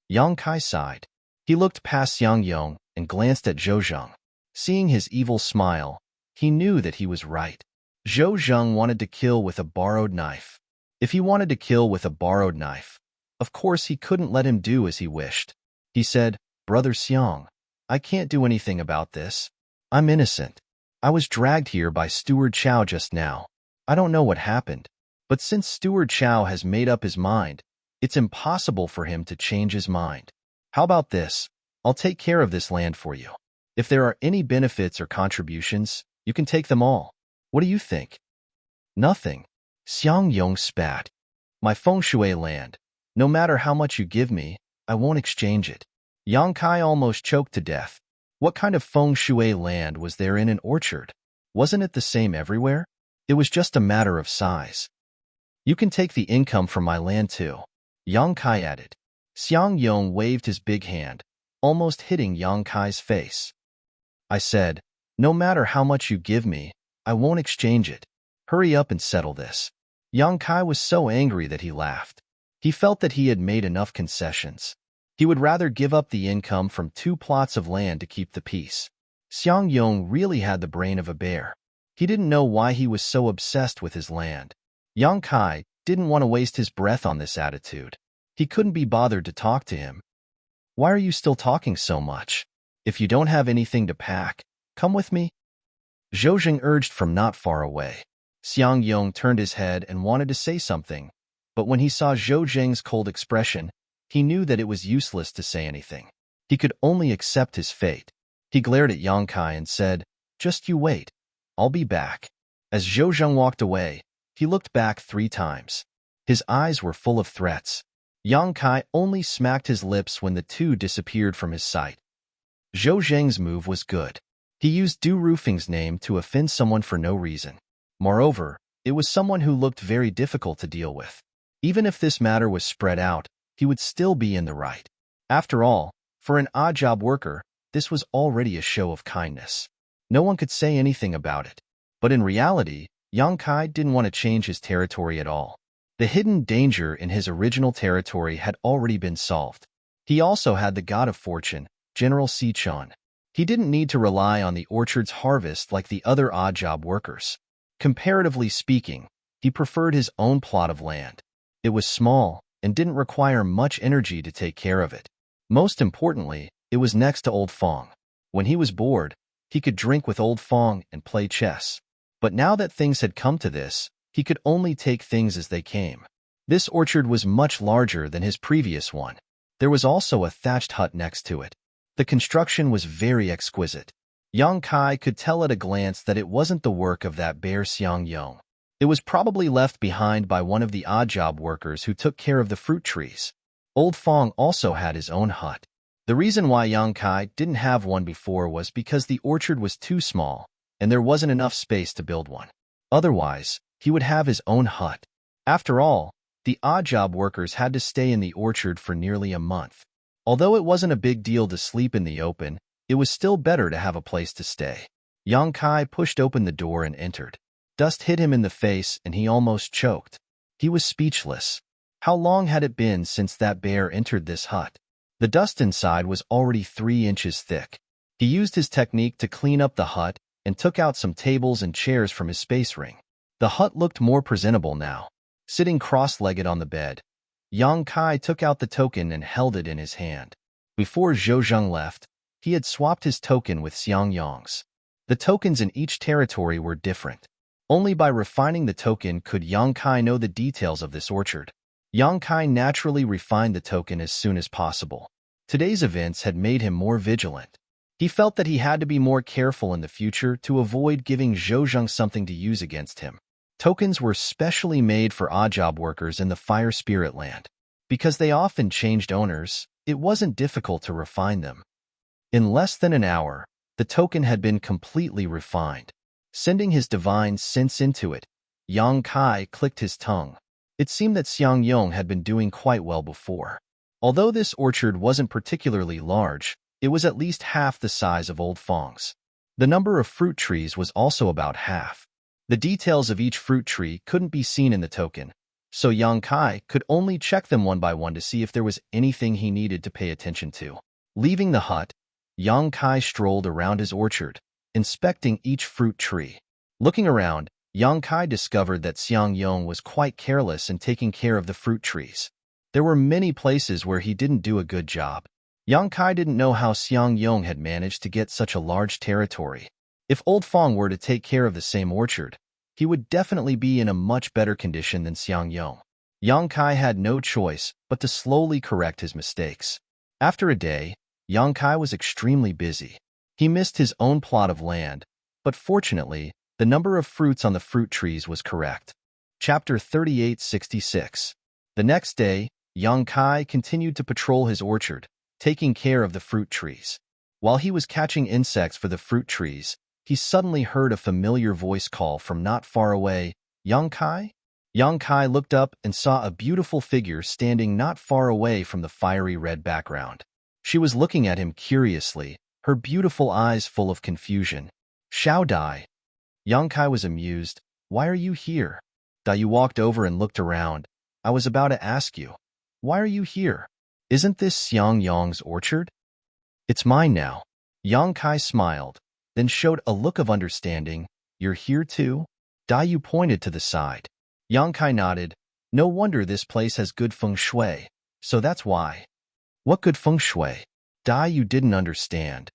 Yang Kai sighed. He looked past Xiang Yong and glanced at Zhou Zheng. Seeing his evil smile, he knew that he was right. Zhou Zheng wanted to kill with a borrowed knife. If he wanted to kill with a borrowed knife, of course he couldn't let him do as he wished. He said, Brother Xiang, I can't do anything about this. I'm innocent. I was dragged here by Steward Chow just now. I don't know what happened, but since Steward Chow has made up his mind, it's impossible for him to change his mind. How about this? I'll take care of this land for you. If there are any benefits or contributions, you can take them all. What do you think? Nothing. Xiang Yong spat. My feng shui land. No matter how much you give me, I won't exchange it. Yang Kai almost choked to death. What kind of feng shui land was there in an orchard? Wasn't it the same everywhere? It was just a matter of size. You can take the income from my land too, Yang Kai added. Xiang Yong waved his big hand, almost hitting Yang Kai's face. I said, no matter how much you give me, I won't exchange it. Hurry up and settle this. Yang Kai was so angry that he laughed. He felt that he had made enough concessions. He would rather give up the income from 2 plots of land to keep the peace. Xiang Yong really had the brain of a bear. He didn't know why he was so obsessed with his land. Yang Kai didn't want to waste his breath on this attitude. He couldn't be bothered to talk to him. Why are you still talking so much? If you don't have anything to pack, come with me. Zhou Jing urged from not far away. Xiang Yong turned his head and wanted to say something, but when he saw Zhou Jing's cold expression, he knew that it was useless to say anything. He could only accept his fate. He glared at Yang Kai and said, "Just you wait. I'll be back." As Zhou Jing walked away, he looked back 3 times. His eyes were full of threats. Yang Kai only smacked his lips when the two disappeared from his sight. Zhou Jing's move was good. He used Du Rufing's name to offend someone for no reason. Moreover, it was someone who looked very difficult to deal with. Even if this matter was spread out, he would still be in the right. After all, for an odd job worker, this was already a show of kindness. No one could say anything about it. But in reality, Yang Kai didn't want to change his territory at all. The hidden danger in his original territory had already been solved. He also had the god of fortune, General Sichuan. He didn't need to rely on the orchard's harvest like the other odd job workers. Comparatively speaking, he preferred his own plot of land. It was small and didn't require much energy to take care of it. Most importantly, it was next to Old Fong. When he was bored, he could drink with Old Fong and play chess. But now that things had come to this, he could only take things as they came. This orchard was much larger than his previous one. There was also a thatched hut next to it. The construction was very exquisite. Yang Kai could tell at a glance that it wasn't the work of that bear Xiang Yong. It was probably left behind by one of the odd job workers who took care of the fruit trees. Old Fong also had his own hut. The reason why Yang Kai didn't have one before was because the orchard was too small, and there wasn't enough space to build one. Otherwise, he would have his own hut. After all, the odd job workers had to stay in the orchard for nearly a month. Although it wasn't a big deal to sleep in the open, it was still better to have a place to stay. Yang Kai pushed open the door and entered. Dust hit him in the face and he almost choked. He was speechless. How long had it been since that bear entered this hut? The dust inside was already 3 inches thick. He used his technique to clean up the hut and took out some tables and chairs from his space ring. The hut looked more presentable now. Sitting cross-legged on the bed, Yang Kai took out the token and held it in his hand. Before Zhou Jing left, he had swapped his token with Xiang Yong's. The tokens in each territory were different. Only by refining the token could Yang Kai know the details of this orchard. Yang Kai naturally refined the token as soon as possible. Today's events had made him more vigilant. He felt that he had to be more careful in the future to avoid giving Zhou Jing something to use against him. Tokens were specially made for odd job workers in the Fire Spirit Land. Because they often changed owners, it wasn't difficult to refine them. In less than an hour, the token had been completely refined. Sending his divine sense into it, Yang Kai clicked his tongue. It seemed that Xiang Yong had been doing quite well before. Although this orchard wasn't particularly large, it was at least half the size of Old Fong's. The number of fruit trees was also about half. The details of each fruit tree couldn't be seen in the token, so Yang Kai could only check them one by one to see if there was anything he needed to pay attention to. Leaving the hut, Yang Kai strolled around his orchard, inspecting each fruit tree. Looking around, Yang Kai discovered that Xiang Yong was quite careless in taking care of the fruit trees. There were many places where he didn't do a good job. Yang Kai didn't know how Xiang Yong had managed to get such a large territory. If Old Fong were to take care of the same orchard, he would definitely be in a much better condition than Xiang Yong. Yang Kai had no choice but to slowly correct his mistakes. After a day, Yang Kai was extremely busy. He missed his own plot of land, but fortunately, the number of fruits on the fruit trees was correct. Chapter 3866. The next day, Yang Kai continued to patrol his orchard, taking care of the fruit trees. While he was catching insects for the fruit trees, he suddenly heard a familiar voice call from not far away, "Yang Kai?" Yang Kai looked up and saw a beautiful figure standing not far away from the fiery red background. She was looking at him curiously, her beautiful eyes full of confusion. "Shao Dai." Yang Kai was amused. "Why are you here?" Dai Yu walked over and looked around. "I was about to ask you. Why are you here?" Isn't this Xiang Yong's orchard? It's mine now. Yang Kai smiled, then showed a look of understanding. You're here too? Yu pointed to the side. Yang Kai nodded. No wonder this place has good feng shui. So that's why. What good feng shui? Yu didn't understand.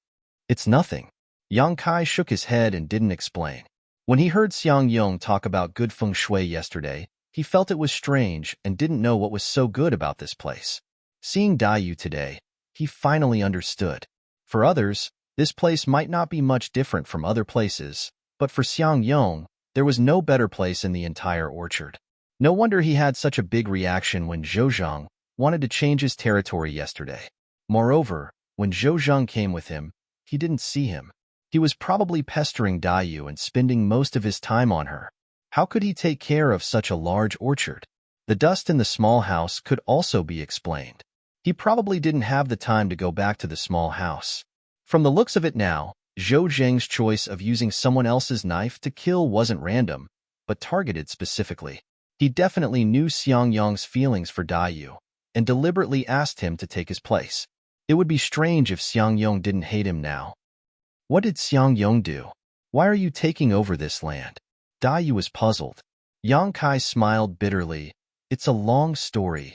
It's nothing. Yang Kai shook his head and didn't explain. When he heard Xiang Yong talk about good feng shui yesterday, he felt it was strange and didn't know what was so good about this place. Seeing Yu today, he finally understood. For others, this place might not be much different from other places, but for Xiang Yong, there was no better place in the entire orchard. No wonder he had such a big reaction when Zhou wanted to change his territory yesterday. Moreover, when Zhou came with him, he didn't see him. He was probably pestering Yu and spending most of his time on her. How could he take care of such a large orchard? The dust in the small house could also be explained. He probably didn't have the time to go back to the small house. From the looks of it now, Zhou Zheng's choice of using someone else's knife to kill wasn't random, but targeted specifically. He definitely knew Xiang Yong's feelings for Yu and deliberately asked him to take his place. It would be strange if Xiang Yong didn't hate him now. What did Xiang Yong do? Why are you taking over this land? Yu was puzzled. Yang Kai smiled bitterly. It's a long story.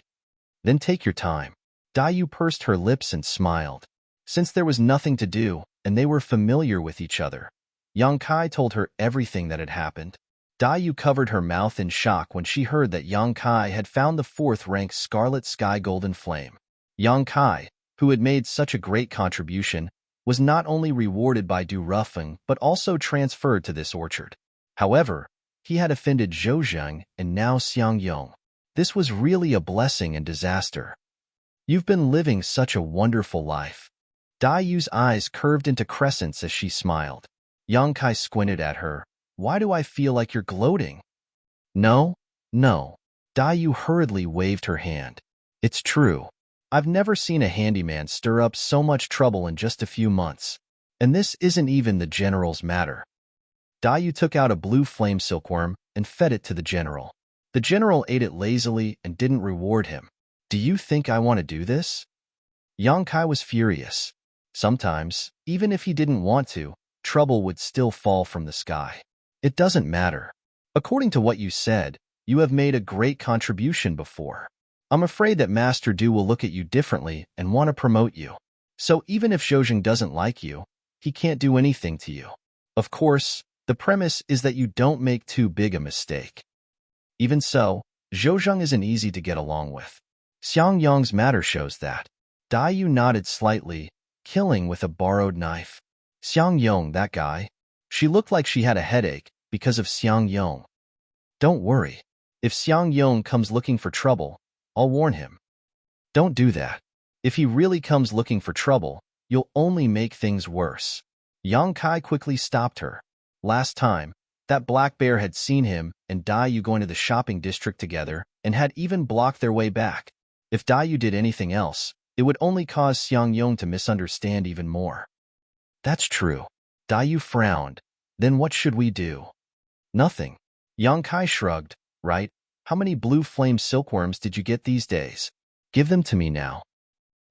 Then take your time. Yu pursed her lips and smiled. Since there was nothing to do, and they were familiar with each other, Yang Kai told her everything that had happened. Yu covered her mouth in shock when she heard that Yang Kai had found the 4th-ranked Scarlet Sky Golden Flame. Yang Kai, who had made such a great contribution, was not only rewarded by Du Rufeng but also transferred to this orchard. However, he had offended Zhou Zheng and now Xiang Yong. This was really a blessing and disaster. You've been living such a wonderful life. Yu's eyes curved into crescents as she smiled. Yang Kai squinted at her. Why do I feel like you're gloating? No. Yu hurriedly waved her hand. It's true. I've never seen a handyman stir up so much trouble in just a few months. And this isn't even the general's matter. Yu took out a blue flame silkworm and fed it to the general. The general ate it lazily and didn't reward him. Do you think I want to do this? Yang Kai was furious. Sometimes, even if he didn't want to, trouble would still fall from the sky. It doesn't matter. According to what you said, you have made a great contribution before. I'm afraid that Master Du will look at you differently and want to promote you. So even if Zhou doesn't like you, he can't do anything to you. Of course, the premise is that you don't make too big a mistake. Even so, Zhou isn't easy to get along with. Xiang Yong's matter shows that. Yu nodded slightly, killing with a borrowed knife. Xiang Yong, that guy. She looked like she had a headache because of Xiang Yong. Don't worry. If Xiang Yong comes looking for trouble, I'll warn him. Don't do that. If he really comes looking for trouble, you'll only make things worse. Yang Kai quickly stopped her. Last time, that black bear had seen him and Yu going to the shopping district together and had even blocked their way back. If Yu did anything else, it would only cause Xiang Yong to misunderstand even more. That's true. Yu frowned. Then what should we do? Nothing. Yang Kai shrugged. Right? How many blue flame silkworms did you get these days? Give them to me now.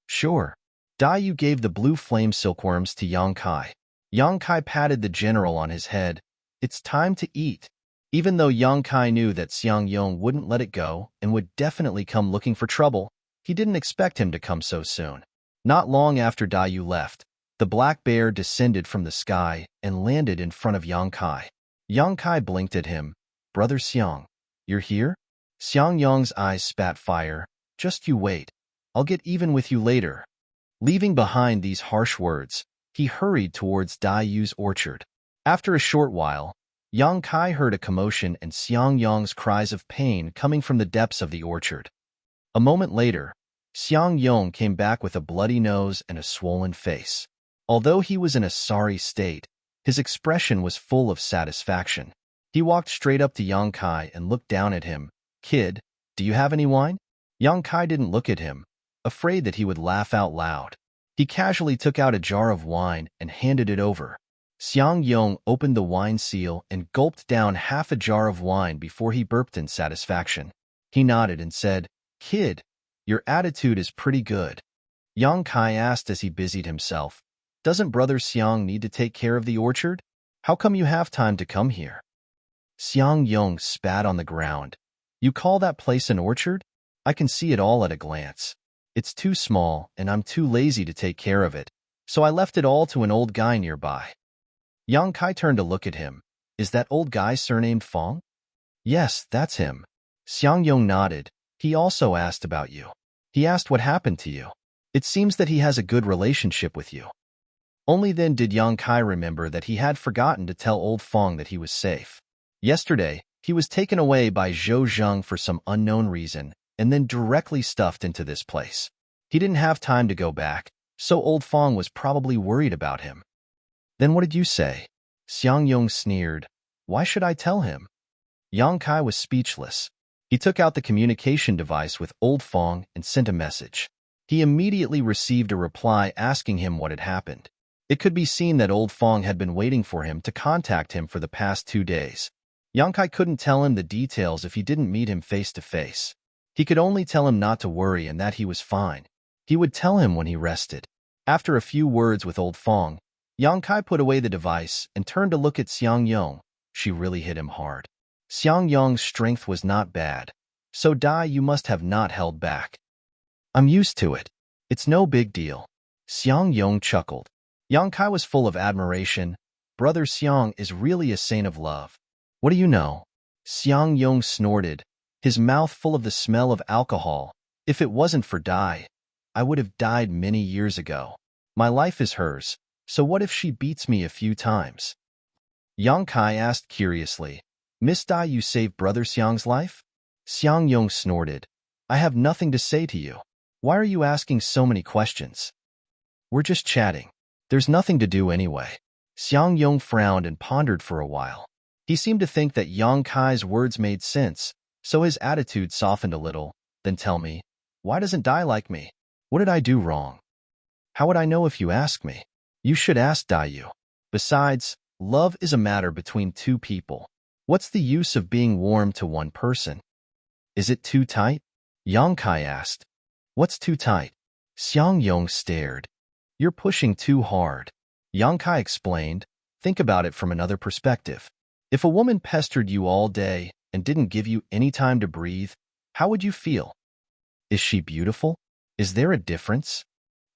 Sure. Yu gave the blue flame silkworms to Yang Kai. Yang Kai patted the general on his head. It's time to eat. Even though Yang Kai knew that Xiang Yong wouldn't let it go and would definitely come looking for trouble, he didn't expect him to come so soon. Not long after Yu left, the black bear descended from the sky and landed in front of Yang Kai. Yang Kai blinked at him. Brother Xiang, you're here? Xiang Yong's eyes spat fire. Just you wait. I'll get even with you later. Leaving behind these harsh words, he hurried towards Yu's orchard. After a short while, Yang Kai heard a commotion and Xiang Yong's cries of pain coming from the depths of the orchard. A moment later, Xiang Yong came back with a bloody nose and a swollen face. Although he was in a sorry state, his expression was full of satisfaction. He walked straight up to Yang Kai and looked down at him. Kid, do you have any wine? Yang Kai didn't look at him, afraid that he would laugh out loud. He casually took out a jar of wine and handed it over. Xiang Yong opened the wine seal and gulped down half a jar of wine before he burped in satisfaction. He nodded and said, Kid, Your attitude is pretty good. Yang Kai asked as he busied himself. Doesn't Brother Xiang need to take care of the orchard? How come you have time to come here? Xiang Yong spat on the ground. You call that place an orchard? I can see it all at a glance. It's too small, and I'm too lazy to take care of it, so I left it all to an old guy nearby. Yang Kai turned to look at him. Is that old guy surnamed Fong? Yes, that's him. Xiang Yong nodded. He also asked about you. He asked what happened to you. It seems that he has a good relationship with you. Only then did Yang Kai remember that he had forgotten to tell old Fong that he was safe. Yesterday, he was taken away by Zhou Zheng for some unknown reason, and then directly stuffed into this place. He didn't have time to go back, so old Fong was probably worried about him. Then what did you say? Xiang Yong sneered. Why should I tell him? Yang Kai was speechless. He took out the communication device with old Fong and sent a message. He immediately received a reply asking him what had happened. It could be seen that old Fong had been waiting for him to contact him for the past 2 days. Yang Kai couldn't tell him the details if he didn't meet him face to face. He could only tell him not to worry and that he was fine. He would tell him when he rested. After a few words with old Fong, Yang Kai put away the device and turned to look at Xiang Yong. She really hit him hard. Xiang Yong's strength was not bad. So Dai, you must have not held back. I'm used to it. It's no big deal. Xiang Yong chuckled. Yang Kai was full of admiration. Brother Xiang is really a saint of love. What do you know? Xiang Yong snorted, his mouth full of the smell of alcohol. If it wasn't for Dai, I would have died many years ago. My life is hers, so what if she beats me a few times? Yang Kai asked curiously. Miss Dai, you saved Brother Xiang's life? Xiang Yong snorted. I have nothing to say to you. Why are you asking so many questions? We're just chatting. There's nothing to do anyway. Xiang Yong frowned and pondered for a while. He seemed to think that Yang Kai's words made sense, so his attitude softened a little. Then tell me, why doesn't Dai like me? What did I do wrong? How would I know if you ask me? You should ask Dai you. Besides, love is a matter between 2 people. What's the use of being warm to one person? Is it too tight? Yang Kai asked. What's too tight? Xiang Yong stared. You're pushing too hard. Yang Kai explained. Think about it from another perspective. If a woman pestered you all day and didn't give you any time to breathe, how would you feel? Is she beautiful? Is there a difference?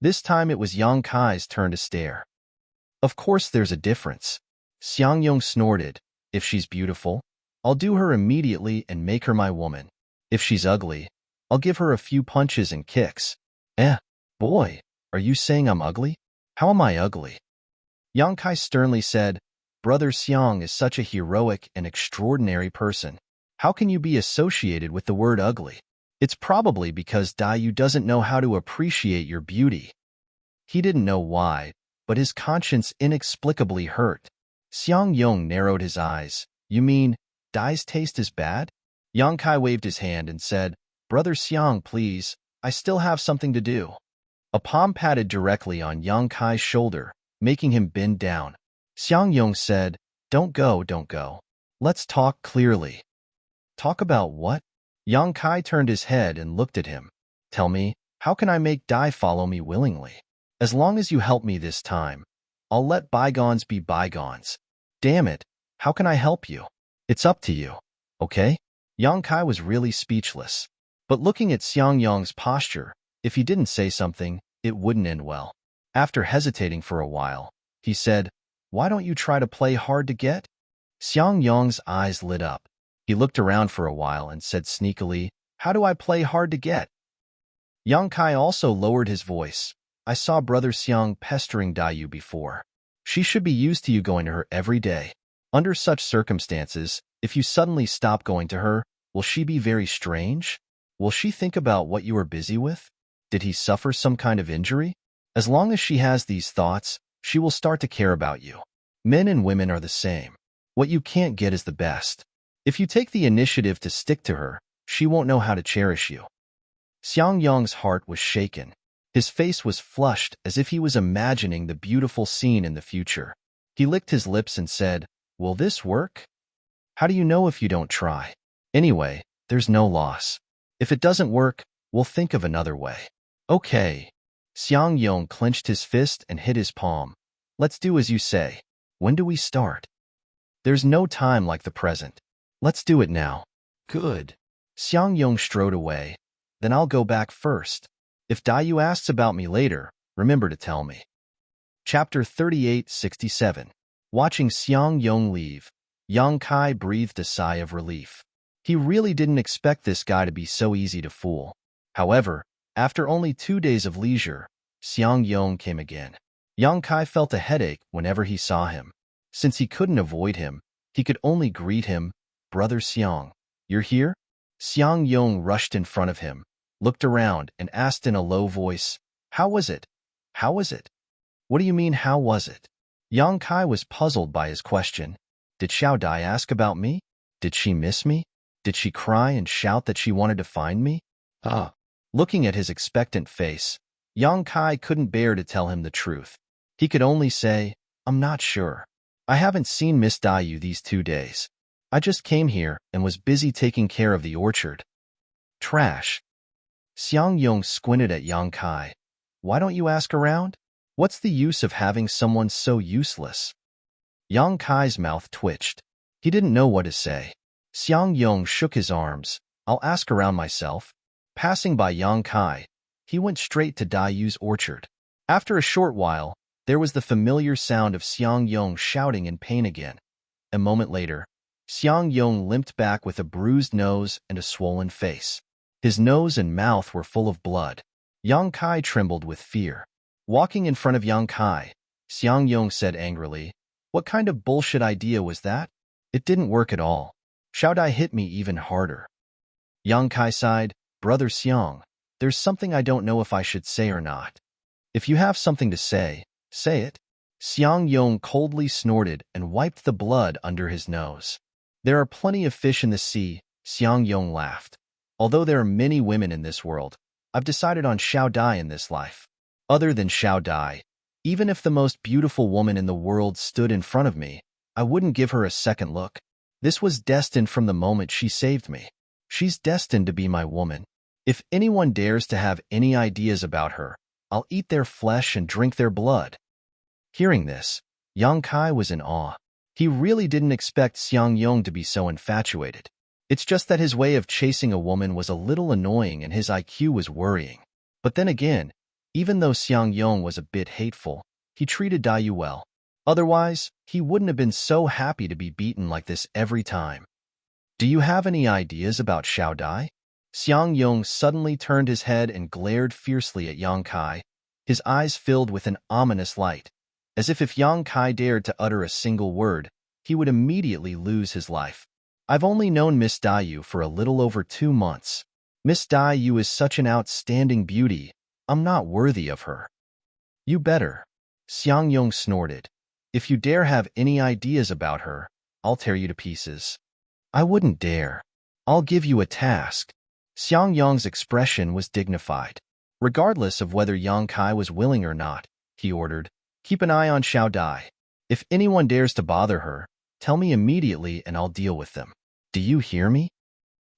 This time it was Yang Kai's turn to stare. Of course there's a difference. Xiang Yong snorted. If she's beautiful, I'll do her immediately and make her my woman. If she's ugly, I'll give her a few punches and kicks. Boy, are you saying I'm ugly? How am I ugly? Yang Kai sternly said, Brother Xiang is such a heroic and extraordinary person. How can you be associated with the word ugly? It's probably because Dai Yu doesn't know how to appreciate your beauty. He didn't know why, but his conscience inexplicably hurt. Xiang Yong narrowed his eyes. You mean, Dai's taste is bad? Yang Kai waved his hand and said, Brother Xiang, please, I still have something to do. A palm patted directly on Yang Kai's shoulder, making him bend down. Xiang Yong said, Don't go. Let's talk clearly. Talk about what? Yang Kai turned his head and looked at him. Tell me, how can I make Dai follow me willingly? As long as you help me this time, I'll let bygones be bygones. Damn it, how can I help you? It's up to you, okay? Yang Kai was really speechless. But looking at Xiang Yong's posture, if he didn't say something, it wouldn't end well. After hesitating for a while, he said, Why don't you try to play hard to get? Xiang Yong's eyes lit up. He looked around for a while and said sneakily, How do I play hard to get? Yang Kai also lowered his voice. I saw Brother Xiang pestering Dai Yu before. She should be used to you going to her every day. Under such circumstances, if you suddenly stop going to her, will she be very strange? Will she think about what you are busy with? Did he suffer some kind of injury? As long as she has these thoughts, she will start to care about you. Men and women are the same. What you can't get is the best. If you take the initiative to stick to her, she won't know how to cherish you. Xiang Yong's heart was shaken. His face was flushed as if he was imagining the beautiful scene in the future. He licked his lips and said, Will this work? How do you know if you don't try? Anyway, there's no loss. If it doesn't work, We'll think of another way. Okay. Xiang Yong clenched his fist and hit his palm. Let's do as you say. When do we start? There's no time like the present. Let's do it now. Good. Xiang Yong strode away. Then I'll go back first. If Daiyu asks about me later, remember to tell me. Chapter 3867. Watching Xiang Yong leave, Yang Kai breathed a sigh of relief. He really didn't expect this guy to be so easy to fool. However, after only 2 days of leisure, Xiang Yong came again. Yang Kai felt a headache whenever he saw him. Since he couldn't avoid him, he could only greet him, "Brother Xiang, you're here?" Xiang Yong rushed in front of him, looked around, and asked in a low voice, "How was it? How was it?" "What do you mean, how was it?" Yang Kai was puzzled by his question. Did Xiao Dai ask about me? Did she miss me? Did she cry and shout that she wanted to find me? Looking at his expectant face, Yang Kai couldn't bear to tell him the truth. He could only say, "I'm not sure. I haven't seen Miss Daiyu these 2 days. I just came here and was busy taking care of the orchard." Trash. Xiang Yong squinted at Yang Kai. "Why don't you ask around? What's the use of having someone so useless?" Yang Kai's mouth twitched. He didn't know what to say. Xiang Yong shook his arms. "I'll ask around myself." Passing by Yang Kai, he went straight to Daiyu's orchard. After a short while, there was the familiar sound of Xiang Yong shouting in pain again. A moment later, Xiang Yong limped back with a bruised nose and a swollen face. His nose and mouth were full of blood. Yang Kai trembled with fear. Walking in front of Yang Kai, Xiang Yong said angrily, "What kind of bullshit idea was that? It didn't work at all. Xiao Dai hit me even harder." Yang Kai sighed, "Brother Xiang, there's something I don't know if I should say or not." "If you have something to say, say it." Xiang Yong coldly snorted and wiped the blood under his nose. "There are plenty of fish in the sea," Xiang Yong laughed. "Although there are many women in this world, I've decided on Xiao Dai in this life. Other than Xiao Dai, even if the most beautiful woman in the world stood in front of me, I wouldn't give her a second look. This was destined from the moment she saved me. She's destined to be my woman. If anyone dares to have any ideas about her, I'll eat their flesh and drink their blood." Hearing this, Yang Kai was in awe. He really didn't expect Xiang Yong to be so infatuated. It's just that his way of chasing a woman was a little annoying and his IQ was worrying. But then again, even though Xiang Yong was a bit hateful, he treated Daiyu well. Otherwise, he wouldn't have been so happy to be beaten like this every time. "Do you have any ideas about Xiao Dai?" Xiang Yong suddenly turned his head and glared fiercely at Yang Kai, his eyes filled with an ominous light, as if Yang Kai dared to utter a single word, he would immediately lose his life. "I've only known Miss Daiyu for a little over 2 months. Miss Daiyu is such an outstanding beauty, I'm not worthy of her." "You better," Xiang Yong snorted. "If you dare have any ideas about her, I'll tear you to pieces." "I wouldn't dare. I'll give you a task." Xiang Yong's expression was dignified. Regardless of whether Yang Kai was willing or not, he ordered, "Keep an eye on Xiao Dai. If anyone dares to bother her, tell me immediately and I'll deal with them. Do you hear me?"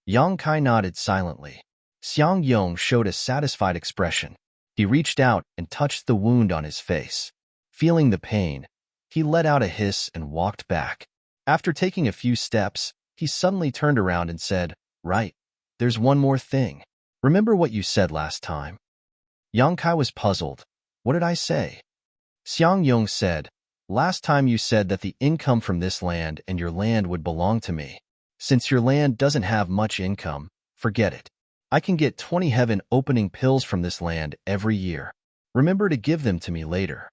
Yang Kai nodded silently. Xiang Yong showed a satisfied expression. He reached out and touched the wound on his face. Feeling the pain, he let out a hiss and walked back. After taking a few steps, he suddenly turned around and said, "Right. There's one more thing. Remember what you said last time?" Yang Kai was puzzled. "What did I say?" Xiang Yong said, "Last time you said that the income from this land and your land would belong to me. Since your land doesn't have much income, forget it. I can get 20 heaven opening pills from this land every year. Remember to give them to me later."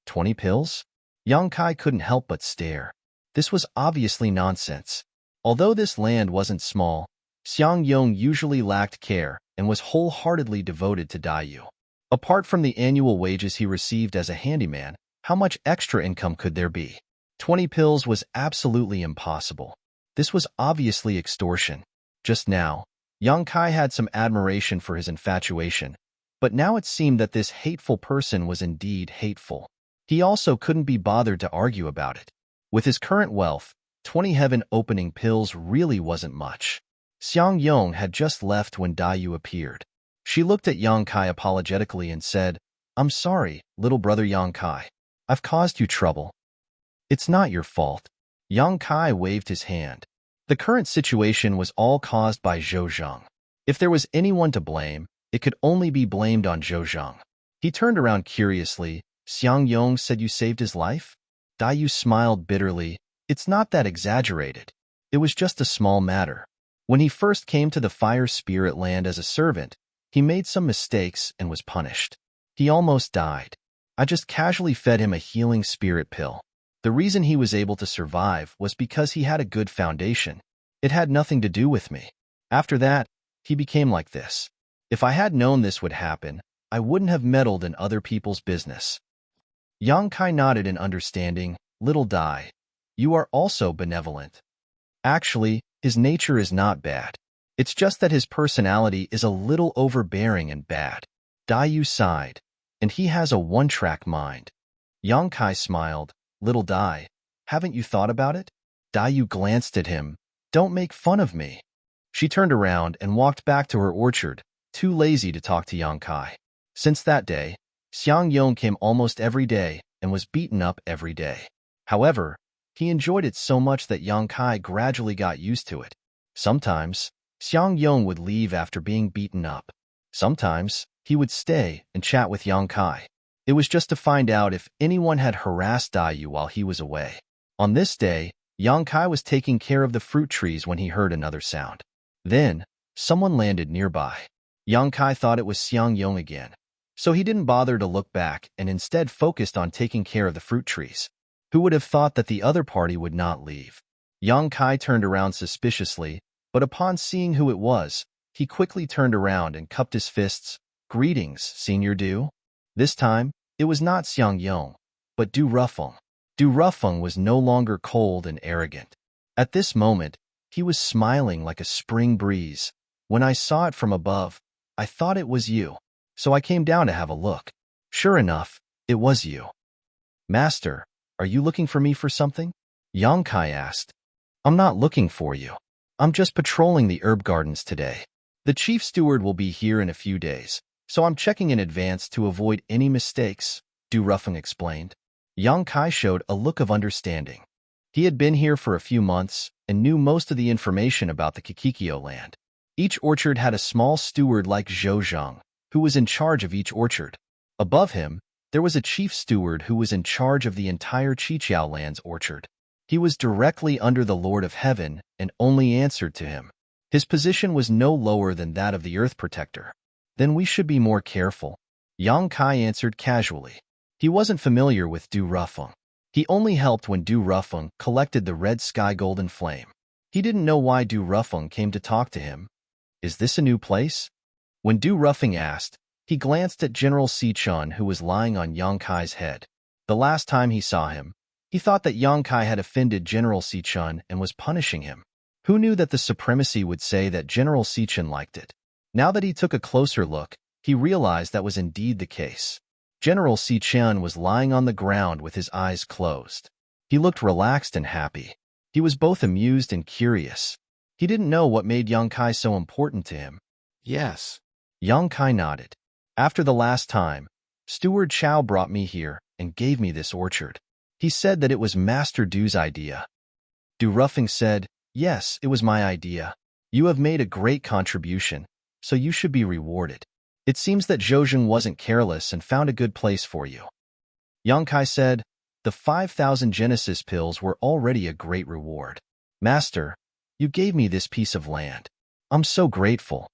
20 pills? Yang Kai couldn't help but stare. This was obviously nonsense. Although this land wasn't small, Xiang Yong usually lacked care and was wholeheartedly devoted to Daiyu. Apart from the annual wages he received as a handyman, how much extra income could there be? 20 pills was absolutely impossible. This was obviously extortion. Just now, Yang Kai had some admiration for his infatuation, but now it seemed that this hateful person was indeed hateful. He also couldn't be bothered to argue about it. With his current wealth, 20 heaven opening pills really wasn't much. Xiang Yong had just left when Daiyu appeared. She looked at Yang Kai apologetically and said, I'm sorry, little brother Yang Kai. I've caused you trouble. It's not your fault. Yang Kai waved his hand. The current situation was all caused by Zhou Zheng. If there was anyone to blame, it could only be blamed on Zhou Zheng. He turned around curiously. Xiang Yong said you saved his life? Dai smiled bitterly. It's not that exaggerated. It was just a small matter. When he first came to the fire spirit land as a servant, he made some mistakes and was punished. He almost died. I just casually fed him a healing spirit pill. The reason he was able to survive was because he had a good foundation. It had nothing to do with me. After that, he became like this. If I had known this would happen, I wouldn't have meddled in other people's business. Yang Kai nodded in understanding. Little Dai, you are also benevolent. Actually, his nature is not bad. It's just that his personality is a little overbearing and bad. Dai sighed, and he has a one-track mind. Yang Kai smiled. Little Dai, haven't you thought about it? Dai glanced at him. Don't make fun of me. She turned around and walked back to her orchard, too lazy to talk to Yang Kai. Since that day, Xiang Yong came almost every day and was beaten up every day. However, he enjoyed it so much that Yang Kai gradually got used to it. Sometimes, Xiang Yong would leave after being beaten up. Sometimes, he would stay and chat with Yang Kai. It was just to find out if anyone had harassed Dai while he was away. On this day, Yang Kai was taking care of the fruit trees when he heard another sound. Then, someone landed nearby. Yang Kai thought it was Xiang Yong again. So he didn't bother to look back and instead focused on taking care of the fruit trees. Who would have thought that the other party would not leave? Yang Kai turned around suspiciously, but upon seeing who it was, he quickly turned around and cupped his fists. Greetings, Senior Du. This time, it was not Xiang Yong, but Du Rufeng. Du Rufeng was no longer cold and arrogant. At this moment, he was smiling like a spring breeze. When I saw it from above, I thought it was you. So I came down to have a look. Sure enough, it was you. Master, are you looking for me for something? Yang Kai asked. I'm not looking for you. I'm just patrolling the herb gardens today. The chief steward will be here in a few days, so I'm checking in advance to avoid any mistakes, Du Rufeng explained. Yang Kai showed a look of understanding. He had been here for a few months and knew most of the information about the Kikikyo land. Each orchard had a small steward like Zhou Zheng, who was in charge of each orchard. Above him, there was a chief steward who was in charge of the entire Qiqiao land's orchard. He was directly under the Lord of Heaven and only answered to him. His position was no lower than that of the Earth Protector. Then we should be more careful. Yang Kai answered casually. He wasn't familiar with Du Rufeng. He only helped when Du Rufeng collected the red sky golden flame. He didn't know why Du Rufeng came to talk to him. Is this a new place? When Du Rufeng asked, he glanced at General Si Chun who was lying on Yang Kai's head. The last time he saw him, he thought that Yang Kai had offended General Si Chun and was punishing him. Who knew that the supremacy would say that General Si Chun liked it? Now that he took a closer look, he realized that was indeed the case. General Si Chun was lying on the ground with his eyes closed. He looked relaxed and happy. He was both amused and curious. He didn't know what made Yang Kai so important to him. Yes. Yang Kai nodded. After the last time, Steward Chow brought me here and gave me this orchard. He said that it was Master Du's idea. Du Rufeng said, yes, it was my idea. You have made a great contribution, so you should be rewarded. It seems that Zhou Zheng wasn't careless and found a good place for you. Yang Kai said, the 5,000 Genesis pills were already a great reward. Master, you gave me this piece of land. I'm so grateful.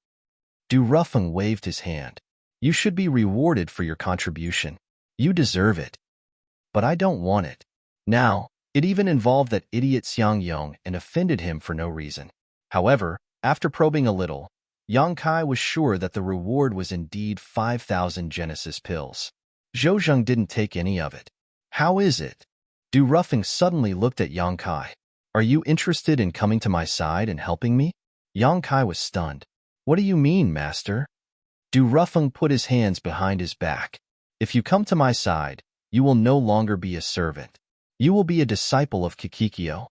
Du Rufeng waved his hand. You should be rewarded for your contribution. You deserve it. But I don't want it. Now, it even involved that idiot Xiang Yong and offended him for no reason. However, after probing a little, Yang Kai was sure that the reward was indeed 5,000 Genesis pills. Zhou Zheng didn't take any of it. How is it? Du Rufeng suddenly looked at Yang Kai. Are you interested in coming to my side and helping me? Yang Kai was stunned. What do you mean, master? Du Rufeng put his hands behind his back. If you come to my side, you will no longer be a servant. You will be a disciple of Kikikyo.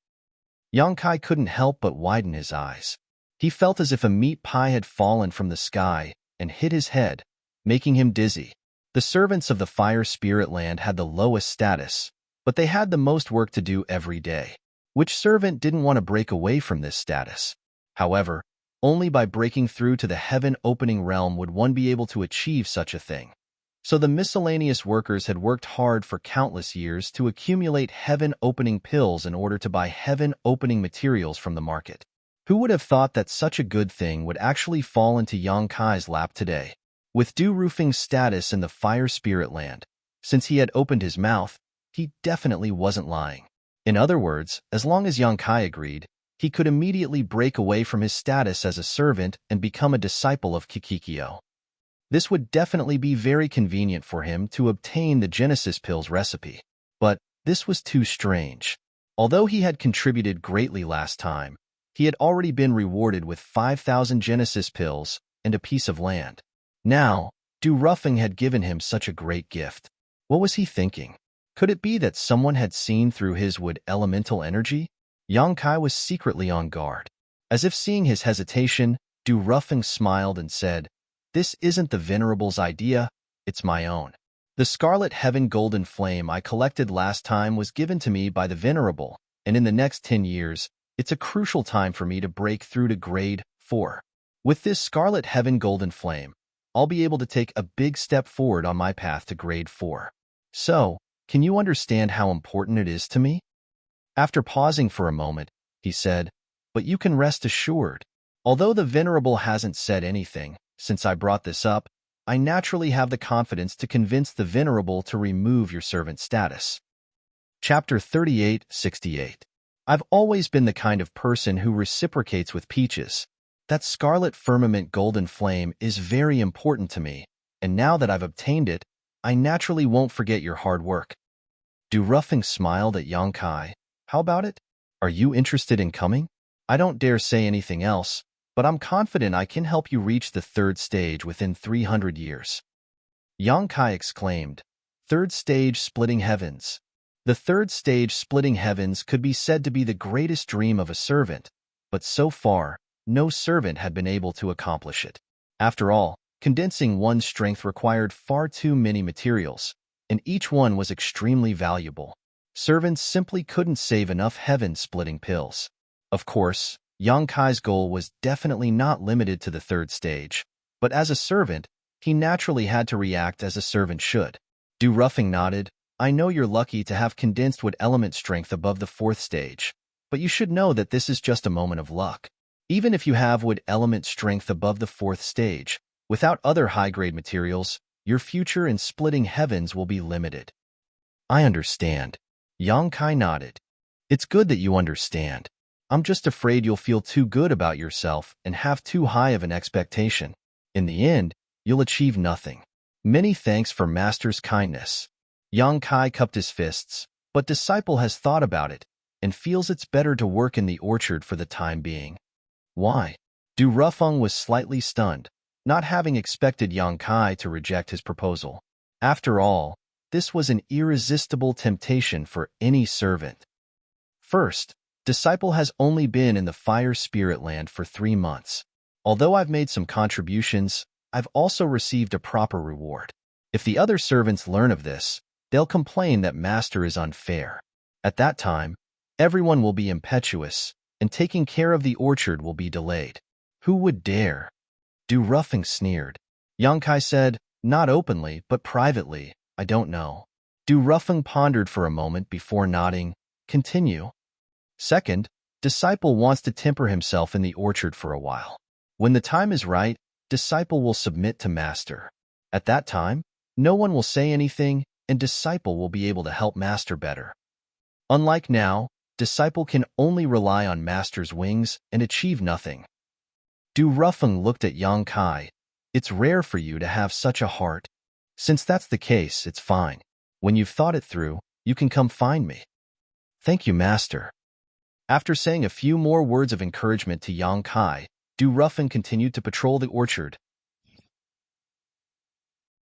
Yang Kai couldn't help but widen his eyes. He felt as if a meat pie had fallen from the sky and hit his head, making him dizzy. The servants of the fire spirit land had the lowest status, but they had the most work to do every day. Which servant didn't want to break away from this status? However, only by breaking through to the heaven-opening realm would one be able to achieve such a thing. So the miscellaneous workers had worked hard for countless years to accumulate heaven-opening pills in order to buy heaven-opening materials from the market. Who would have thought that such a good thing would actually fall into Yang Kai's lap today? With Du Rufeng's status in the fire spirit land, since he had opened his mouth, he definitely wasn't lying. In other words, as long as Yang Kai agreed, he could immediately break away from his status as a servant and become a disciple of Kikikyo. This would definitely be very convenient for him to obtain the Genesis pills recipe. But this was too strange. Although he had contributed greatly last time, he had already been rewarded with 5,000 Genesis pills and a piece of land. Now, Du Rufeng had given him such a great gift. What was he thinking? Could it be that someone had seen through his wood elemental energy? Yang Kai was secretly on guard. As if seeing his hesitation, Du Rufeng smiled and said, "This isn't the Venerable's idea, it's my own. The Scarlet Heaven Golden Flame I collected last time was given to me by the Venerable, and in the next 10 years, it's a crucial time for me to break through to Grade 4. With this Scarlet Heaven Golden Flame, I'll be able to take a big step forward on my path to Grade 4. So, can you understand how important it is to me?" After pausing for a moment, he said, "But you can rest assured. Although the Venerable hasn't said anything, since I brought this up, I naturally have the confidence to convince the Venerable to remove your servant status." Chapter 38-68. I've always been the kind of person who reciprocates with peaches. That Scarlet Firmament Golden Flame is very important to me, and now that I've obtained it, I naturally won't forget your hard work. Du Rufeng smiled at Yang Kai. "How about it? Are you interested in coming? I don't dare say anything else, but I'm confident I can help you reach the third stage within 300 years. Yang Kai exclaimed, "Third stage splitting heavens." The third stage splitting heavens could be said to be the greatest dream of a servant, but so far, no servant had been able to accomplish it. After all, condensing one's strength required far too many materials, and each one was extremely valuable. Servants simply couldn't save enough heaven-splitting pills. Of course, Yang Kai's goal was definitely not limited to the third stage, but as a servant, he naturally had to react as a servant should. Du Rufeng nodded. "I know you're lucky to have condensed wood element strength above the fourth stage, but you should know that this is just a moment of luck. Even if you have wood element strength above the fourth stage, without other high-grade materials, your future in splitting heavens will be limited." "I understand." Yang Kai nodded. "It's good that you understand. I'm just afraid you'll feel too good about yourself and have too high of an expectation. In the end, you'll achieve nothing. Many thanks for Master's kindness." Yang Kai cupped his fists, but Disciple has thought about it and feels it's better to work in the orchard for the time being. "Why?" Du Rufeng was slightly stunned, not having expected Yang Kai to reject his proposal. After all, this was an irresistible temptation for any servant. First, Disciple has only been in the fire spirit land for 3 months. Although I've made some contributions, I've also received a proper reward. If the other servants learn of this, they'll complain that Master is unfair. At that time, everyone will be impetuous, and taking care of the orchard will be delayed. Who would dare? Du Rufeng sneered. Yang Kai said, "Not openly, but privately, I don't know." Du Rufeng pondered for a moment before nodding. "Continue." Second, Disciple wants to temper himself in the orchard for a while. When the time is right, Disciple will submit to Master. At that time, no one will say anything, and Disciple will be able to help Master better. Unlike now, Disciple can only rely on Master's wings and achieve nothing. Du Rufeng looked at Yang Kai. "It's rare for you to have such a heart. Since that's the case, it's fine. When you've thought it through, you can come find me." "Thank you, Master." After saying a few more words of encouragement to Yang Kai, Du Rufeng continued to patrol the orchard.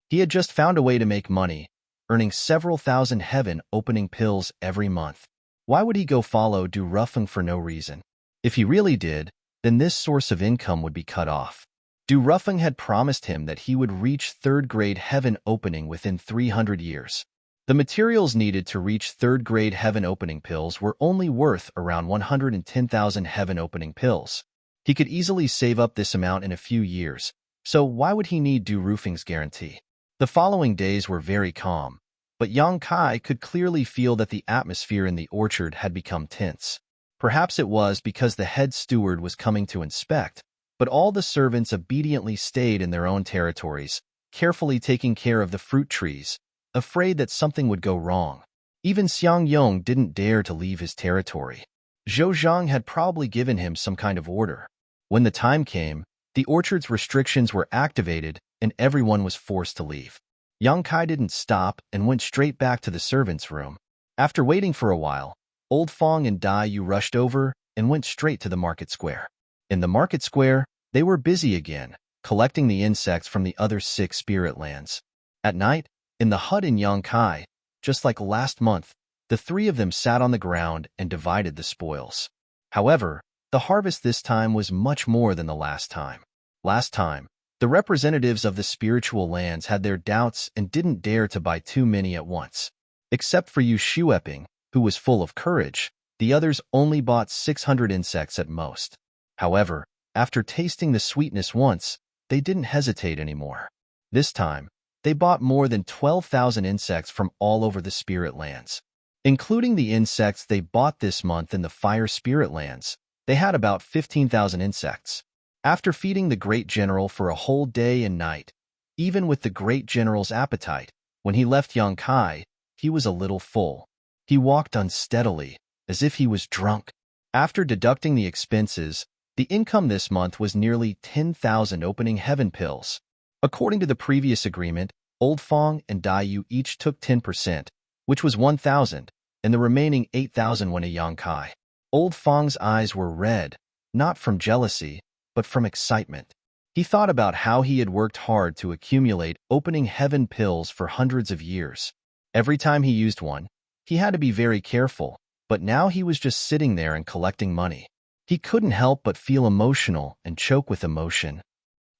He had just found a way to make money, earning several thousand heaven-opening pills every month. Why would he go follow Du Rufeng for no reason? If he really did, then this source of income would be cut off. Du Ruffing had promised him that he would reach third-grade heaven opening within 300 years. The materials needed to reach third-grade heaven opening pills were only worth around 110,000 heaven opening pills. He could easily save up this amount in a few years, so why would he need Du Ruffing's guarantee? The following days were very calm, but Yang Kai could clearly feel that the atmosphere in the orchard had become tense. Perhaps it was because the head steward was coming to inspect, but all the servants obediently stayed in their own territories, carefully taking care of the fruit trees, afraid that something would go wrong. Even Xiang Yong didn't dare to leave his territory. Zhou Zhang had probably given him some kind of order. When the time came, the orchard's restrictions were activated and everyone was forced to leave. Yang Kai didn't stop and went straight back to the servants' room. After waiting for a while, Old Fong and Dai Yu rushed over and went straight to the market square. In the market square, they were busy again, collecting the insects from the other 6 spirit lands. At night, in the hut in Yang Kai, just like last month, the 3 of them sat on the ground and divided the spoils. However, the harvest this time was much more than the last time. Last time, the representatives of the spiritual lands had their doubts and didn't dare to buy too many at once. Except for Yu Shueping, who was full of courage, the others only bought 600 insects at most. However, after tasting the sweetness once, they didn't hesitate anymore. This time, they bought more than 12,000 insects from all over the spirit lands. Including the insects they bought this month in the fire spirit lands, they had about 15,000 insects. After feeding the great general for a whole day and night, even with the great general's appetite, when he left Yang Kai, he was a little full. He walked unsteadily, as if he was drunk. After deducting the expenses, the income this month was nearly 10,000 opening heaven pills. According to the previous agreement, Old Fong and Dai Yu each took 10%, which was 1,000, and the remaining 8,000 went to Yang Kai. Old Fong's eyes were red, not from jealousy, but from excitement. He thought about how he had worked hard to accumulate opening heaven pills for hundreds of years. Every time he used one, he had to be very careful, but now he was just sitting there and collecting money. He couldn't help but feel emotional and choke with emotion.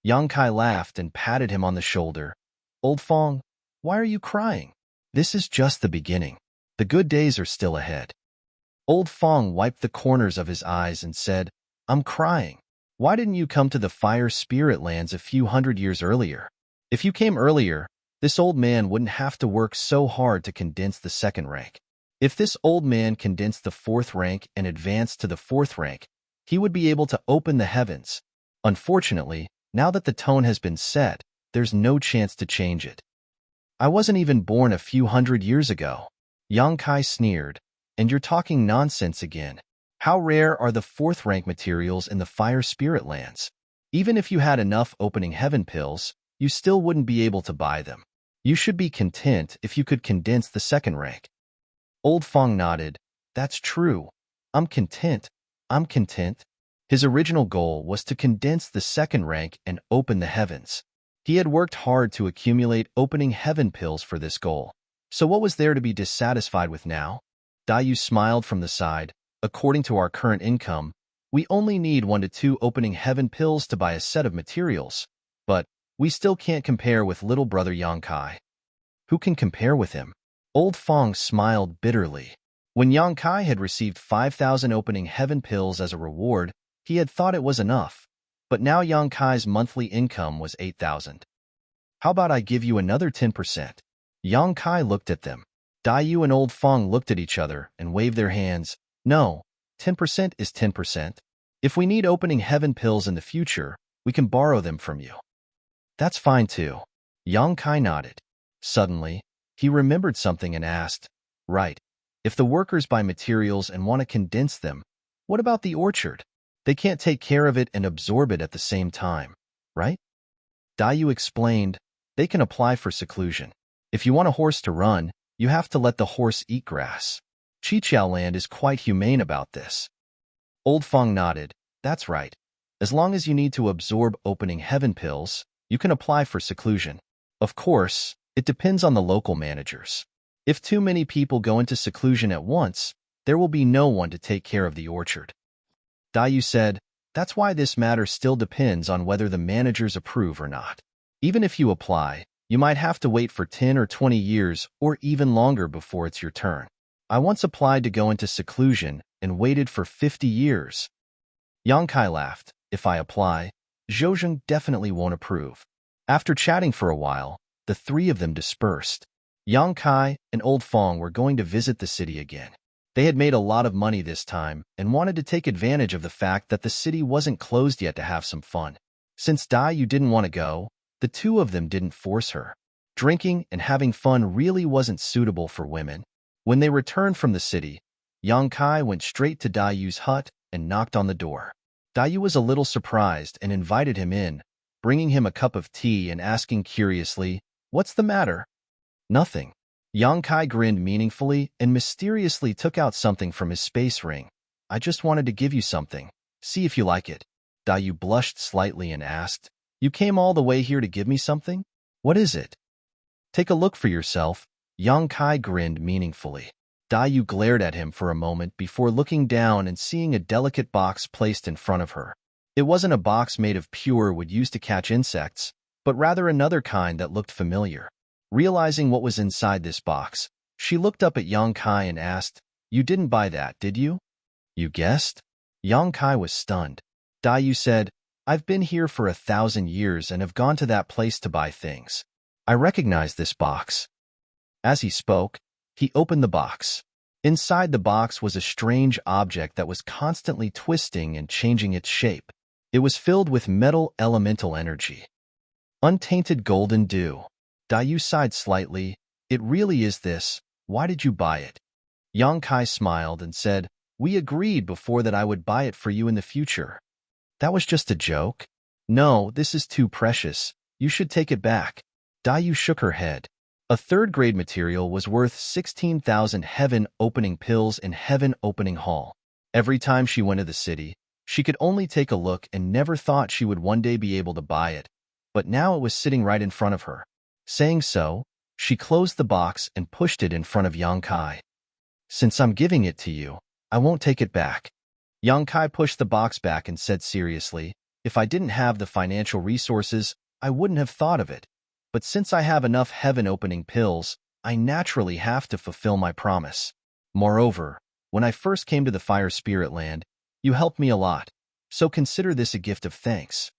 Yang Kai laughed and patted him on the shoulder. Old Fong, why are you crying? This is just the beginning. The good days are still ahead. Old Fong wiped the corners of his eyes and said, I'm crying. Why didn't you come to the fire spirit lands a few hundred years earlier? If you came earlier, this old man wouldn't have to work so hard to condense the 2nd rank. If this old man condensed the 4th rank and advanced to the 4th rank, he would be able to open the heavens. Unfortunately, now that the tone has been set, there's no chance to change it. I wasn't even born a few hundred years ago. Yang Kai sneered, and you're talking nonsense again. How rare are the 4th rank materials in the fire spirit lands? Even if you had enough opening heaven pills, you still wouldn't be able to buy them. You should be content if you could condense the 2nd rank. Old Fong nodded. That's true. I'm content. I'm content. His original goal was to condense the 2nd rank and open the heavens. He had worked hard to accumulate opening heaven pills for this goal. So what was there to be dissatisfied with now? Dai Yu smiled from the side. According to our current income, we only need 1 to 2 opening heaven pills to buy a set of materials. But we still can't compare with little brother Yang Kai. Who can compare with him? Old Fong smiled bitterly. When Yang Kai had received 5,000 opening heaven pills as a reward, he had thought it was enough. But now Yang Kai's monthly income was 8,000. How about I give you another 10%? Yang Kai looked at them. Dai Yu and Old Fong looked at each other and waved their hands. No, 10% is 10%. If we need opening heaven pills in the future, we can borrow them from you. That's fine too. Yang Kai nodded. Suddenly, he remembered something and asked, right, if the workers buy materials and want to condense them, what about the orchard? They can't take care of it and absorb it at the same time, right? Dai Yu explained, they can apply for seclusion. If you want a horse to run, you have to let the horse eat grass. Qiqiao Land is quite humane about this. Old Fong nodded, that's right. As long as you need to absorb opening heaven pills, you can apply for seclusion. Of course, it depends on the local managers. If too many people go into seclusion at once, there will be no one to take care of the orchard. Dai Yu said, That's why this matter still depends on whether the managers approve or not. Even if you apply, you might have to wait for 10 or 20 years or even longer before it's your turn. I once applied to go into seclusion and waited for 50 years. Yang Kai laughed. If I apply, Zhozheng definitely won't approve. After chatting for a while, the three of them dispersed. Yang Kai and Old Fong were going to visit the city again. They had made a lot of money this time and wanted to take advantage of the fact that the city wasn't closed yet to have some fun. Since Dai Yu didn't want to go, the two of them didn't force her. Drinking and having fun really wasn't suitable for women. When they returned from the city, Yang Kai went straight to Dai Yu's hut and knocked on the door. Dai Yu was a little surprised and invited him in, bringing him a cup of tea and asking curiously, "What's the matter?" "Nothing." Yang Kai grinned meaningfully and mysteriously took out something from his space ring. "I just wanted to give you something. See if you like it." Dai Yu blushed slightly and asked, "You came all the way here to give me something? What is it?" "Take a look for yourself." Yang Kai grinned meaningfully. Dai Yu glared at him for a moment before looking down and seeing a delicate box placed in front of her. It wasn't a box made of pure wood used to catch insects, but rather another kind that looked familiar. Realizing what was inside this box, she looked up at Yang Kai and asked, "You didn't buy that, did you?" "You guessed?" Yang Kai was stunned. Dai Yu said, "I've been here for 1,000 years and have gone to that place to buy things. I recognize this box." As he spoke, he opened the box. Inside the box was a strange object that was constantly twisting and changing its shape. It was filled with metal elemental energy. Untainted golden dew. Dai Yu sighed slightly. "It really is this. Why did you buy it?" Yang Kai smiled and said, "We agreed before that I would buy it for you in the future." "That was just a joke." "No, this is too precious. You should take it back." Dai Yu shook her head. A third-grade material was worth 16,000 heaven-opening pills in Heaven Opening Hall. Every time she went to the city, she could only take a look and never thought she would one day be able to buy it, but now it was sitting right in front of her. Saying so, she closed the box and pushed it in front of Yang Kai. "Since I'm giving it to you, I won't take it back." Yang Kai pushed the box back and said seriously, "If I didn't have the financial resources, I wouldn't have thought of it. But since I have enough heaven-opening pills, I naturally have to fulfill my promise. Moreover, when I first came to the Fire Spirit Land, you helped me a lot, so consider this a gift of thanks."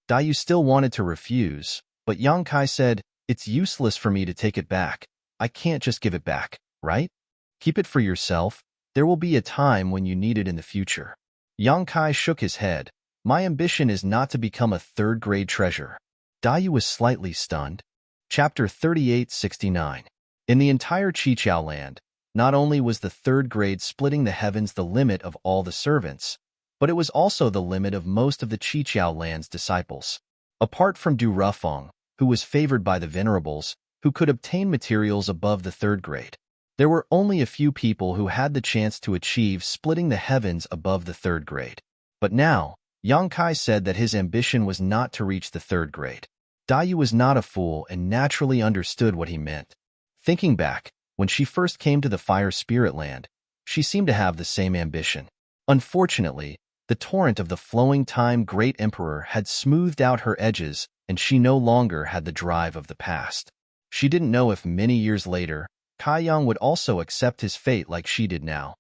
Dai Yu still wanted to refuse, but Yang Kai said, "It's useless for me to take it back. I can't just give it back, right? Keep it for yourself. There will be a time when you need it in the future." Yang Kai shook his head. "My ambition is not to become a third-grade treasure." Dai Yu was slightly stunned. Chapter 3869. In the entire Qiqiao land, not only was the third grade splitting the heavens the limit of all the servants, but it was also the limit of most of the Qiqiao land's disciples. Apart from Du Rufeng, who was favored by the venerables, who could obtain materials above the third grade, there were only a few people who had the chance to achieve splitting the heavens above the third grade. But now, Yang Kai said that his ambition was not to reach the third grade. Dai Yu was not a fool and naturally understood what he meant. Thinking back, when she first came to the Fire Spirit Land, she seemed to have the same ambition. Unfortunately, the torrent of the flowing time Great Emperor had smoothed out her edges, and she no longer had the drive of the past. She didn't know if many years later, Kai Yang would also accept his fate like she did now.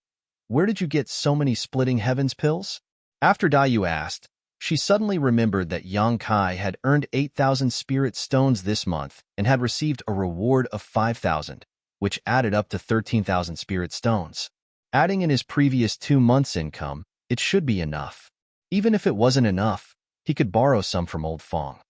"Where did you get so many splitting heavens pills?" After Dai Yu asked, she suddenly remembered that Yang Kai had earned 8,000 spirit stones this month and had received a reward of 5,000, which added up to 13,000 spirit stones. Adding in his previous 2 months' income, it should be enough. Even if it wasn't enough, he could borrow some from Old Fong.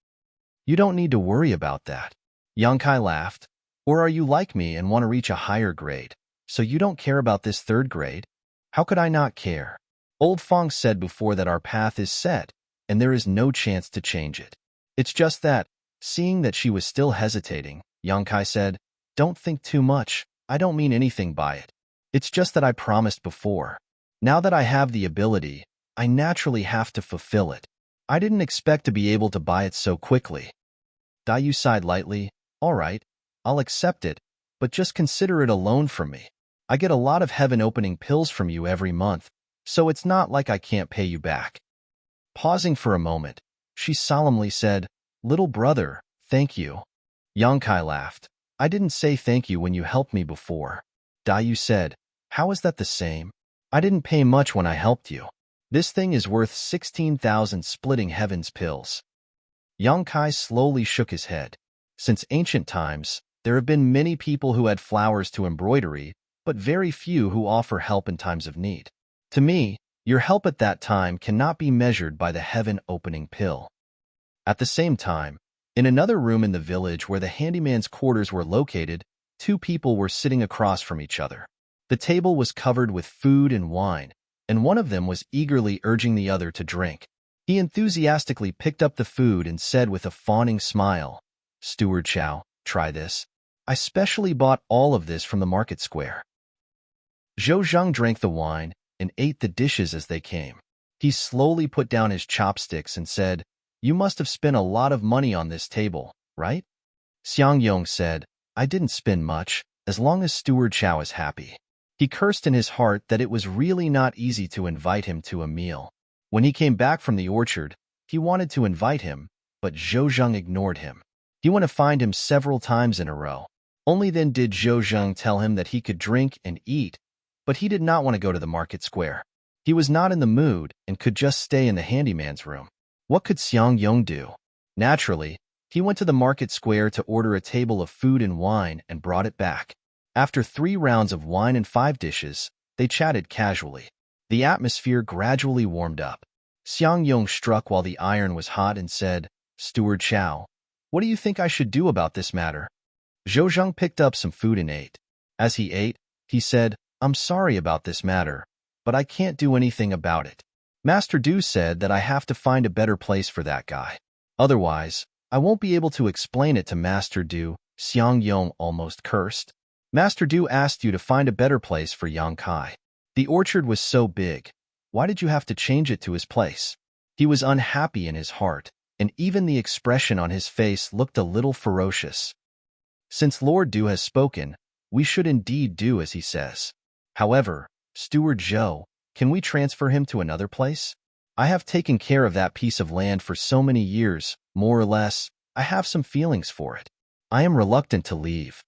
"You don't need to worry about that." Yang Kai laughed. "Or are you like me and want to reach a higher grade, so you don't care about this third grade?" "How could I not care? Old Fong said before that our path is set, and there is no chance to change it. It's just that," seeing that she was still hesitating, Yang Kai said, "Don't think too much. I don't mean anything by it. It's just that I promised before. Now that I have the ability, I naturally have to fulfill it. I didn't expect to be able to buy it so quickly." Dai Yu sighed lightly. "All right, I'll accept it, but just consider it a loan from me. I get a lot of heaven-opening pills from you every month, so it's not like I can't pay you back." Pausing for a moment, she solemnly said, "Little brother, thank you." Yang Kai laughed. "I didn't say thank you when you helped me before." Dayu said, "How is that the same? I didn't pay much when I helped you. This thing is worth 16,000 splitting heavens pills." Yang Kai slowly shook his head. Since ancient times, there have been many people who add flowers to embroidery, but very few who offer help in times of need. To me, your help at that time cannot be measured by the heaven-opening pill. At the same time, in another room in the village where the handyman's quarters were located, two people were sitting across from each other. The table was covered with food and wine, and one of them was eagerly urging the other to drink. He enthusiastically picked up the food and said with a fawning smile, "Steward Chow, try this. I specially bought all of this from the market square." Zhou Zhang drank the wine and ate the dishes as they came. He slowly put down his chopsticks and said, "You must have spent a lot of money on this table, right?" Xiang Yong said, "I didn't spend much, as long as Steward Chow is happy." He cursed in his heart that it was really not easy to invite him to a meal. When he came back from the orchard, he wanted to invite him, but Zhou Zhang ignored him. He went to find him several times in a row. Only then did Zhou Zhang tell him that he could drink and eat, but he did not want to go to the market square. He was not in the mood and could just stay in the handyman's room. What could Xiang Yong do? Naturally, he went to the market square to order a table of food and wine and brought it back. After 3 rounds of wine and 5 dishes, they chatted casually. The atmosphere gradually warmed up. Xiang Yong struck while the iron was hot and said, "Steward Chow, what do you think I should do about this matter?" Zhou Zhang picked up some food and ate. As he ate, he said, "I'm sorry about this matter, but I can't do anything about it. Master Du said that I have to find a better place for that guy. Otherwise, I won't be able to explain it to Master Du." Xiang Yong almost cursed. "Master Du asked you to find a better place for Yang Kai. The orchard was so big. Why did you have to change it to his place?" He was unhappy in his heart, and even the expression on his face looked a little ferocious. Since Lord Du has spoken, we should indeed do as he says. However, Steward Zhou, can we transfer him to another place? I have taken care of that piece of land for so many years, more or less. I have some feelings for it. I am reluctant to leave."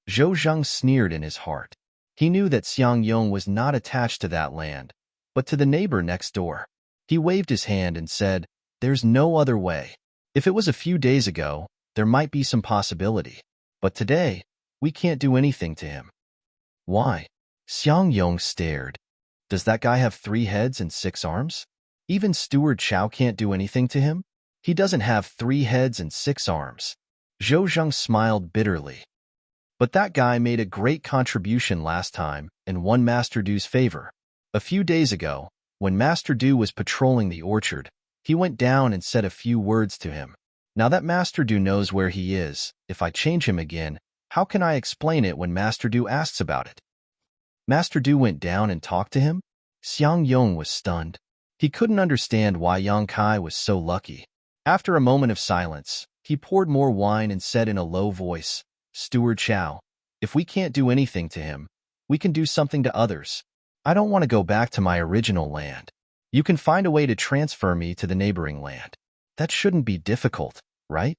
Zhou Zhang sneered in his heart. He knew that Xiang Yong was not attached to that land, but to the neighbor next door. He waved his hand and said, "There's no other way. If it was a few days ago, there might be some possibility. But today, we can't do anything to him." "Why?" Xiang Yong stared. "Does that guy have 3 heads and 6 arms? Even Steward Chow can't do anything to him? He doesn't have 3 heads and 6 arms." Zhou Zhang smiled bitterly. "But that guy made a great contribution last time and won Master Du's favor. A few days ago, when Master Du was patrolling the orchard, he went down and said a few words to him. Now that Master Du knows where he is, if I change him again, how can I explain it when Master Du asks about it?" "Master Du went down and talked to him?" Xiang Yong was stunned. He couldn't understand why Yang Kai was so lucky. After a moment of silence, he poured more wine and said in a low voice, "Steward Chow, if we can't do anything to him, we can do something to others. I don't want to go back to my original land. You can find a way to transfer me to the neighboring land. That shouldn't be difficult, right?"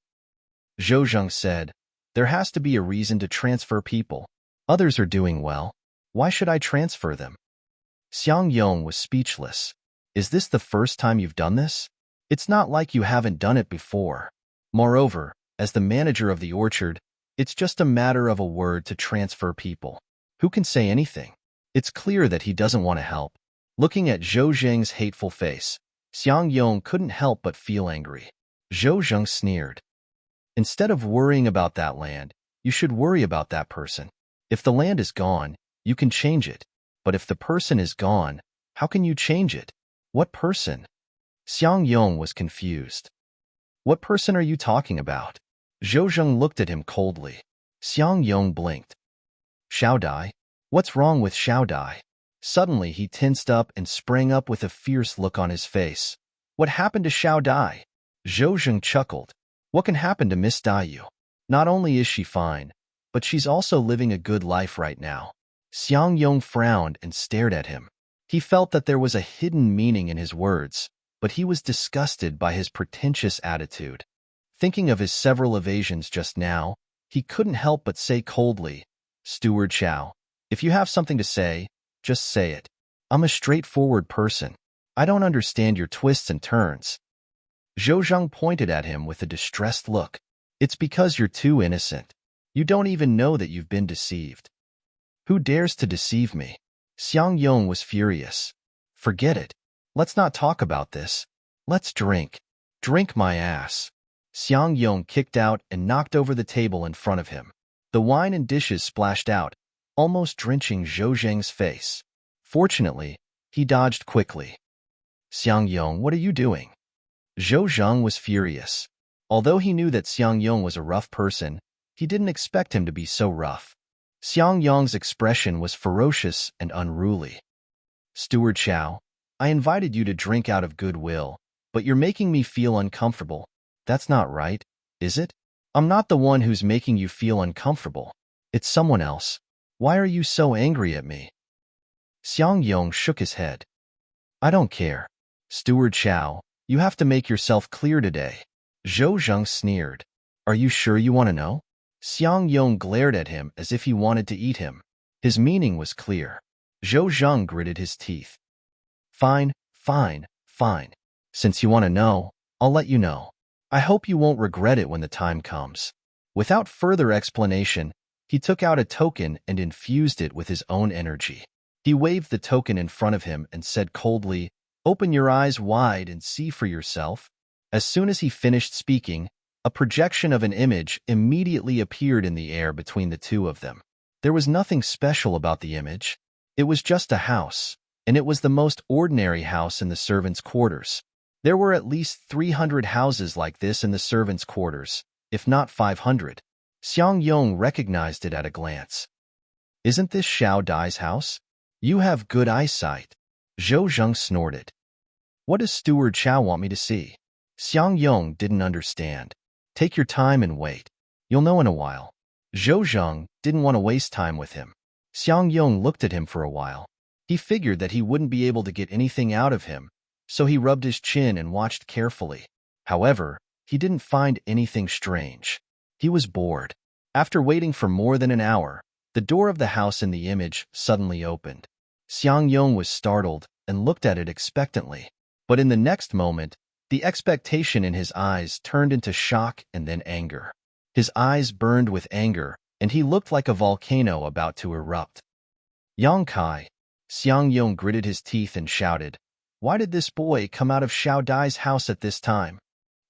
Zhou Zhang said, "There has to be a reason to transfer people. Others are doing well. Why should I transfer them?" Xiang Yong was speechless. "Is this the first time you've done this? It's not like you haven't done it before. Moreover, as the manager of the orchard, it's just a matter of a word to transfer people. Who can say anything?" It's clear that he doesn't want to help. Looking at Zhou Zhang's hateful face, Xiang Yong couldn't help but feel angry. Zhou Zhang sneered. "Instead of worrying about that land, you should worry about that person. If the land is gone, you can change it. But if the person is gone, how can you change it? What person?" Xiang Yong was confused. "What person are you talking about?" Zhou Zhang looked at him coldly. Xiang Yong blinked. "Xiao Dai? What's wrong with Xiao Dai?" Suddenly he tensed up and sprang up with a fierce look on his face. "What happened to Xiao Dai?" Zhou Zhang chuckled. "What can happen to Miss Dayu? Not only is she fine, but she's also living a good life right now." Xiang Yong frowned and stared at him. He felt that there was a hidden meaning in his words, but he was disgusted by his pretentious attitude. Thinking of his several evasions just now, he couldn't help but say coldly, "Steward Chow, if you have something to say, just say it. I'm a straightforward person. I don't understand your twists and turns." Zhou Zhang pointed at him with a distressed look. "It's because you're too innocent. You don't even know that you've been deceived." "Who dares to deceive me?" Xiang Yong was furious. "Forget it. Let's not talk about this. Let's drink. Drink my ass." Xiang Yong kicked out and knocked over the table in front of him. The wine and dishes splashed out, almost drenching Zhou Zhang's face. Fortunately, he dodged quickly. "Xiang Yong, what are you doing?" Zhou Zhang was furious. Although he knew that Xiang Yong was a rough person, he didn't expect him to be so rough. Xiang Yong's expression was ferocious and unruly. "Steward Chow, I invited you to drink out of goodwill, but you're making me feel uncomfortable. That's not right, is it? I'm not the one who's making you feel uncomfortable. It's someone else. Why are you so angry at me?" Xiang Yong shook his head. "I don't care. Steward Chow, you have to make yourself clear today." Zhou Zhang sneered. "Are you sure you want to know?" Xiang Yong glared at him as if he wanted to eat him. His meaning was clear. Zhou Zhang gritted his teeth. Fine. Since you want to know, I'll let you know. I hope you won't regret it when the time comes." Without further explanation, he took out a token and infused it with his own energy. He waved the token in front of him and said coldly, "Open your eyes wide and see for yourself." As soon as he finished speaking, a projection of an image immediately appeared in the air between the two of them. There was nothing special about the image. It was just a house, and it was the most ordinary house in the servants' quarters. There were at least 300 houses like this in the servants' quarters, if not 500. Xiang Yong recognized it at a glance. "Isn't this Xiao Dai's house? You have good eyesight." Zhou Zhang snorted. "What does Steward Chow want me to see?" Xiang Yong didn't understand. "Take your time and wait. You'll know in a while." Zhou Zhang didn't want to waste time with him. Xiang Yong looked at him for a while. He figured that he wouldn't be able to get anything out of him, so he rubbed his chin and watched carefully. However, he didn't find anything strange. He was bored. After waiting for more than an hour, the door of the house in the image suddenly opened. Xiang Yong was startled and looked at it expectantly. But in the next moment, the expectation in his eyes turned into shock and then anger. His eyes burned with anger, and he looked like a volcano about to erupt. "Yang Kai!" Xiang Yong gritted his teeth and shouted, "Why did this boy come out of Xiao Dai's house at this time?"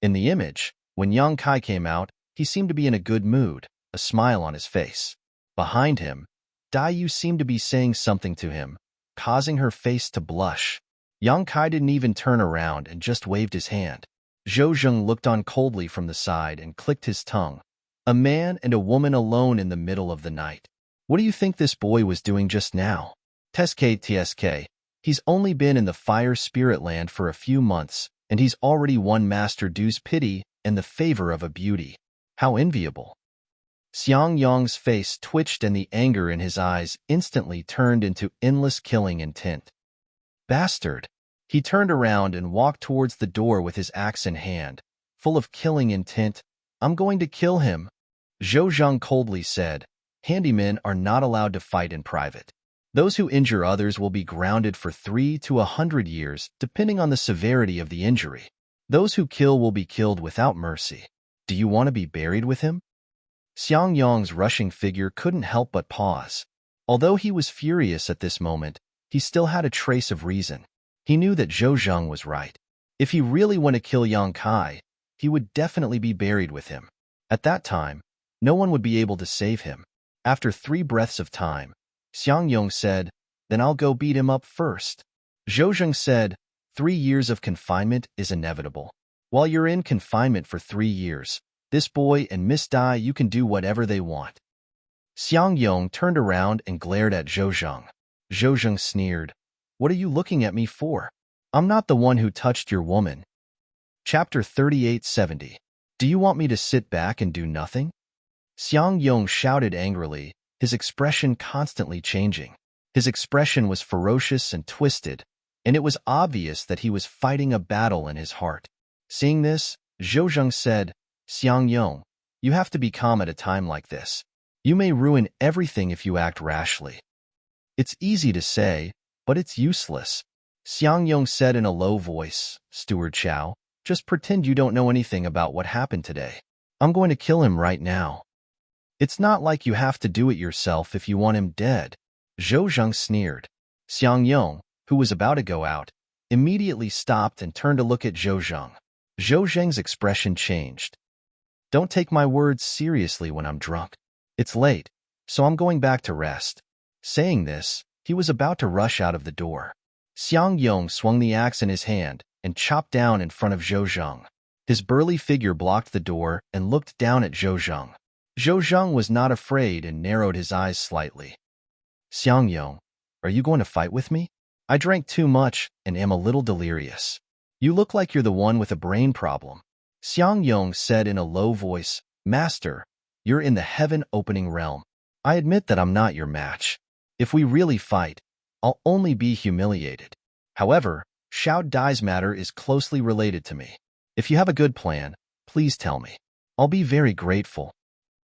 In the image, when Yang Kai came out, he seemed to be in a good mood, a smile on his face. Behind him, Dai Yu seemed to be saying something to him, causing her face to blush. Yang Kai didn't even turn around and just waved his hand. Zhou Zhang looked on coldly from the side and clicked his tongue. A man and a woman alone in the middle of the night. What do you think this boy was doing just now? TSK. He's only been in the fire spirit land for a few months, and he's already won Master Du's pity and the favor of a beauty. How enviable. Xiang Yong's face twitched and the anger in his eyes instantly turned into endless killing intent. Bastard. He turned around and walked towards the door with his axe in hand, full of killing intent. "I'm going to kill him." Zhou Zhang coldly said, "Handymen are not allowed to fight in private. Those who injure others will be grounded for 3 to 100 years, depending on the severity of the injury. Those who kill will be killed without mercy. Do you want to be buried with him?" Xiang Yong's rushing figure couldn't help but pause. Although he was furious at this moment, he still had a trace of reason. He knew that Zhou Zhang was right. If he really wanted to kill Yang Kai, he would definitely be buried with him. At that time, no one would be able to save him. After 3 breaths of time, Xiang Yong said, "Then I'll go beat him up first." Zhou Zhang said, 3 years of confinement is inevitable. While you're in confinement for 3 years, this boy and Miss Dai, you can do whatever they want. Xiang Yong turned around and glared at Zhou Zhang. Zhou Zhang sneered, "What are you looking at me for? I'm not the one who touched your woman." Chapter 3870. Do you want me to sit back and do nothing? Xiang Yong shouted angrily, his expression constantly changing. His expression was ferocious and twisted, and it was obvious that he was fighting a battle in his heart. Seeing this, Zhou said, Xiang Yong, you have to be calm at a time like this. You may ruin everything if you act rashly. It's easy to say, but it's useless. Xiang Yong said in a low voice, Steward Chow, just pretend you don't know anything about what happened today. I'm going to kill him right now. It's not like you have to do it yourself if you want him dead. Zhou sneered. Xiang Yong, who was about to go out, immediately stopped and turned to look at Zhou Zhang. Zhou Zhang's expression changed. Don't take my words seriously when I'm drunk. It's late, so I'm going back to rest. Saying this, he was about to rush out of the door. Xiang Yong swung the axe in his hand and chopped down in front of Zhou Zhang. His burly figure blocked the door and looked down at Zhou Zhang. Zhou Zhang was not afraid and narrowed his eyes slightly. Xiang Yong, are you going to fight with me? I drank too much and am a little delirious. You look like you're the one with a brain problem. Xiang Yong said in a low voice, Master, you're in the heaven-opening realm. I admit that I'm not your match. If we really fight, I'll only be humiliated. However, Xiao Dai's matter is closely related to me. If you have a good plan, please tell me. I'll be very grateful.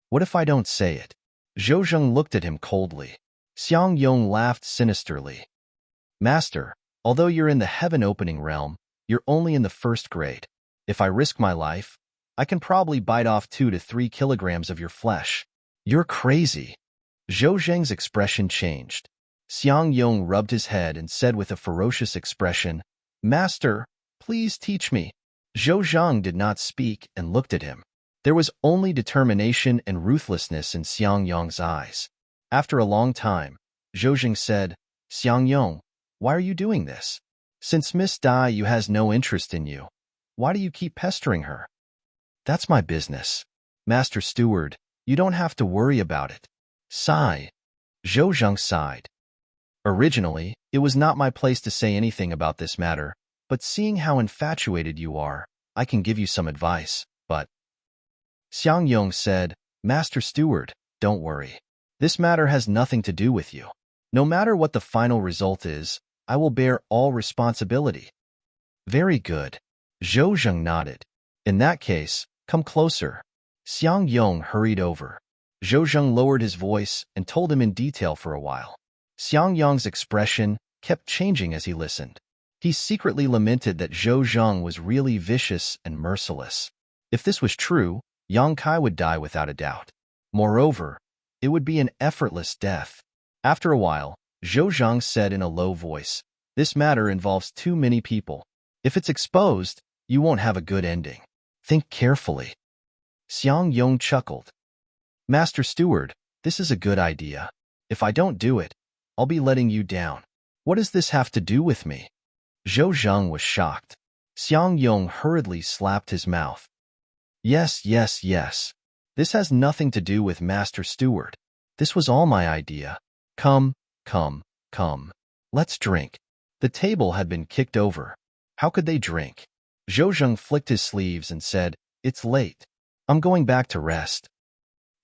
What if I don't say it? Zhou Zhang looked at him coldly. Xiang Yong laughed sinisterly. Master, although you're in the heaven-opening realm, you're only in the 1st grade. If I risk my life, I can probably bite off 2 to 3 kilograms of your flesh. You're crazy. Zhou Zhang's expression changed. Xiang Yong rubbed his head and said with a ferocious expression, Master, please teach me. Zhou Zhang did not speak and looked at him. There was only determination and ruthlessness in Xiang Yong's eyes. After a long time, Zhou Zhang said, Xiang Yong, why are you doing this? Since Miss Dai Yu has no interest in you, why do you keep pestering her? That's my business. Master Steward, you don't have to worry about it. Sigh. Zhou Zhang sighed. Originally, it was not my place to say anything about this matter, but seeing how infatuated you are, I can give you some advice, but... Xiang Yong said, Master Steward, don't worry. This matter has nothing to do with you. No matter what the final result is, I will bear all responsibility. Very good. Zhou Zhang nodded. In that case, come closer. Xiang Yong hurried over. Zhou Zhang lowered his voice and told him in detail for a while. Xiang Yong's expression kept changing as he listened. He secretly lamented that Zhou Zhang was really vicious and merciless. If this was true, Yang Kai would die without a doubt. Moreover, it would be an effortless death. After a while, Zhou Zhang said in a low voice, This matter involves too many people. If it's exposed, you won't have a good ending. Think carefully. Xiang Yong chuckled. Master Steward, this is a good idea. If I don't do it, I'll be letting you down. What does this have to do with me? Zhou Zhang was shocked. Xiang Yong hurriedly slapped his mouth. Yes. This has nothing to do with Master Steward. This was all my idea. Come. Let's drink. The table had been kicked over. How could they drink? Zhou Zhang flicked his sleeves and said, It's late. I'm going back to rest.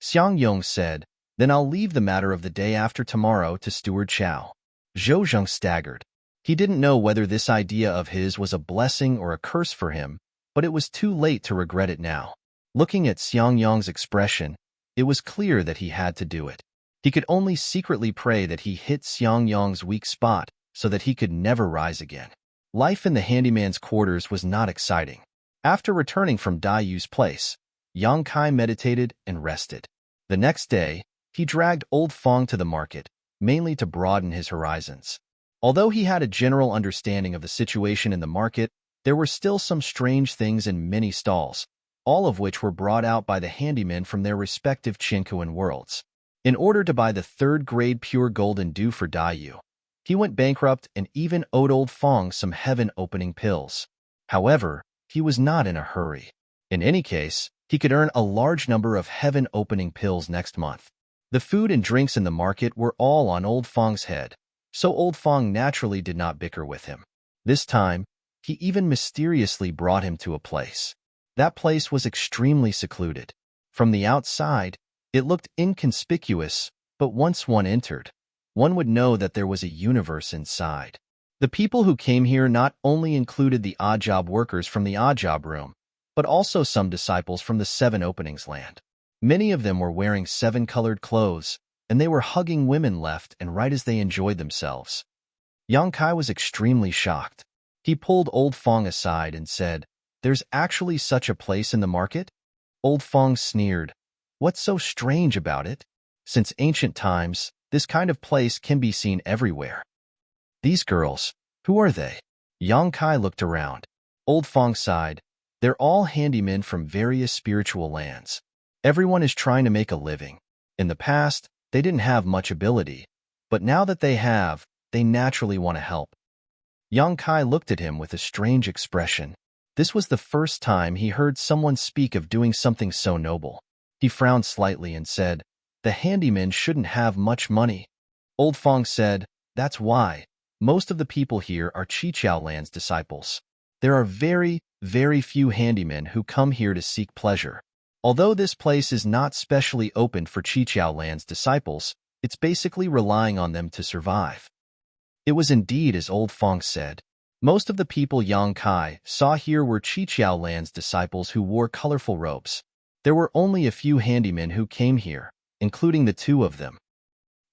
Xiang Yong said, Then I'll leave the matter of the day after tomorrow to Steward Chow. Zhou Zhang staggered. He didn't know whether this idea of his was a blessing or a curse for him, but it was too late to regret it now. Looking at Xiang Yong's expression, it was clear that he had to do it. He could only secretly pray that he hit Xiang Yong's weak spot so that he could never rise again. Life in the handyman's quarters was not exciting. After returning from Dai Yu's place, Yang Kai meditated and rested. The next day, he dragged Old Fong to the market, mainly to broaden his horizons. Although he had a general understanding of the situation in the market, there were still some strange things in many stalls, all of which were brought out by the handymen from their respective Chinkuan worlds. In order to buy the 3rd-grade pure golden dew for Dai Yu, he went bankrupt and even owed Old Fong some heaven-opening pills. However, he was not in a hurry. In any case, he could earn a large number of heaven-opening pills next month. The food and drinks in the market were all on Old Fong's head, so Old Fong naturally did not bicker with him. This time, he even mysteriously brought him to a place. That place was extremely secluded. From the outside, it looked inconspicuous, but once one entered, one would know that there was a universe inside. The people who came here not only included the odd job workers from the odd job room, but also some disciples from the Seven Openings land. Many of them were wearing seven-colored clothes, and they were hugging women left and right as they enjoyed themselves. Yang Kai was extremely shocked. He pulled Old Fong aside and said, "There's actually such a place in the market?" Old Fong sneered, "What's so strange about it? Since ancient times, this kind of place can be seen everywhere." "These girls, who are they?" Yang Kai looked around. Old Fong sighed, "They're all handymen from various spiritual lands. Everyone is trying to make a living. In the past, they didn't have much ability, but now that they have, they naturally want to help." Yang Kai looked at him with a strange expression. This was the first time he heard someone speak of doing something so noble. He frowned slightly and said, "The handymen shouldn't have much money." Old Fong said, "That's why. Most of the people here are Chiqiao Land's disciples. There are very, very few handymen who come here to seek pleasure. Although this place is not specially opened for Chiqiao Land's disciples, it's basically relying on them to survive." It was indeed as Old Fong said. Most of the people Yang Kai saw here were Chiqiao Land's disciples who wore colorful robes. There were only a few handymen who came here, including the two of them.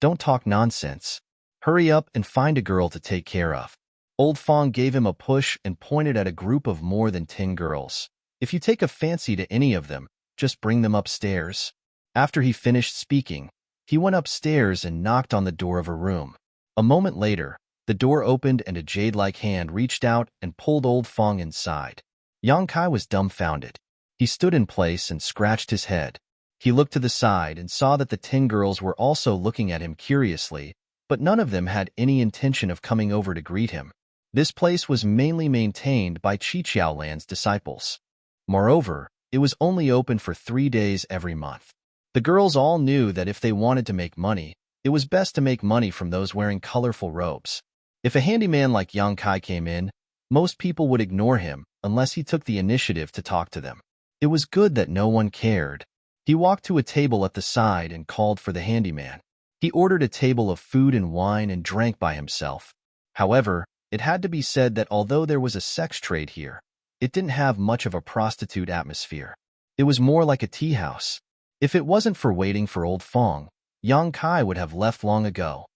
"Don't talk nonsense. Hurry up and find a girl to take care of." Old Fong gave him a push and pointed at a group of more than 10 girls. "If you take a fancy to any of them, just bring them upstairs." After he finished speaking, he went upstairs and knocked on the door of a room. A moment later, the door opened and a jade-like hand reached out and pulled Old Fong inside. Yang Kai was dumbfounded. He stood in place and scratched his head. He looked to the side and saw that the 10 girls were also looking at him curiously, but none of them had any intention of coming over to greet him. This place was mainly maintained by Chiqiao Land's disciples. Moreover, it was only open for 3 days every month. The girls all knew that if they wanted to make money, it was best to make money from those wearing colorful robes. If a handyman like Yang Kai came in, most people would ignore him unless he took the initiative to talk to them. It was good that no one cared. He walked to a table at the side and called for the handyman. He ordered a table of food and wine and drank by himself. However, it had to be said that although there was a sex trade here, it didn't have much of a prostitute atmosphere. It was more like a tea house. If it wasn't for waiting for Old Fong, Yang Kai would have left long ago.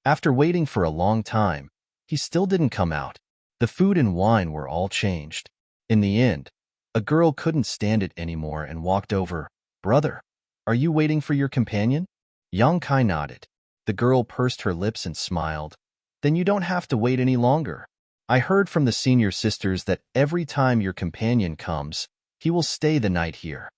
After waiting for a long time, he still didn't come out. The food and wine were all changed. In the end, a girl couldn't stand it anymore and walked over. "Brother, are you waiting for your companion?" Yang Kai nodded. The girl pursed her lips and smiled. "Then you don't have to wait any longer. I heard from the senior sisters that every time your companion comes, he will stay the night here."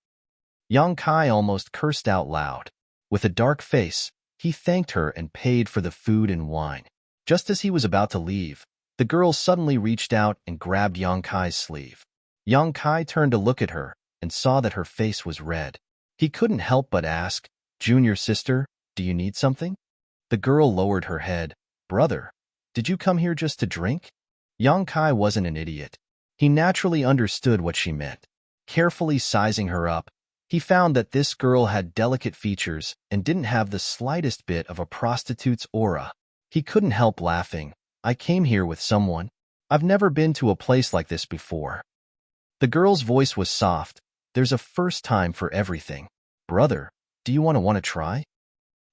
Yang Kai almost cursed out loud. With a dark face, he thanked her and paid for the food and wine. Just as he was about to leave, the girl suddenly reached out and grabbed Yang Kai's sleeve. Yang Kai turned to look at her and saw that her face was red. He couldn't help but ask, "Junior sister, do you need something?" The girl lowered her head. "Brother, did you come here just to drink?" Yang Kai wasn't an idiot. He naturally understood what she meant. Carefully sizing her up, he found that this girl had delicate features and didn't have the slightest bit of a prostitute's aura. He couldn't help laughing. "I came here with someone. I've never been to a place like this before." The girl's voice was soft. "There's a first time for everything. Brother, do you want to try?"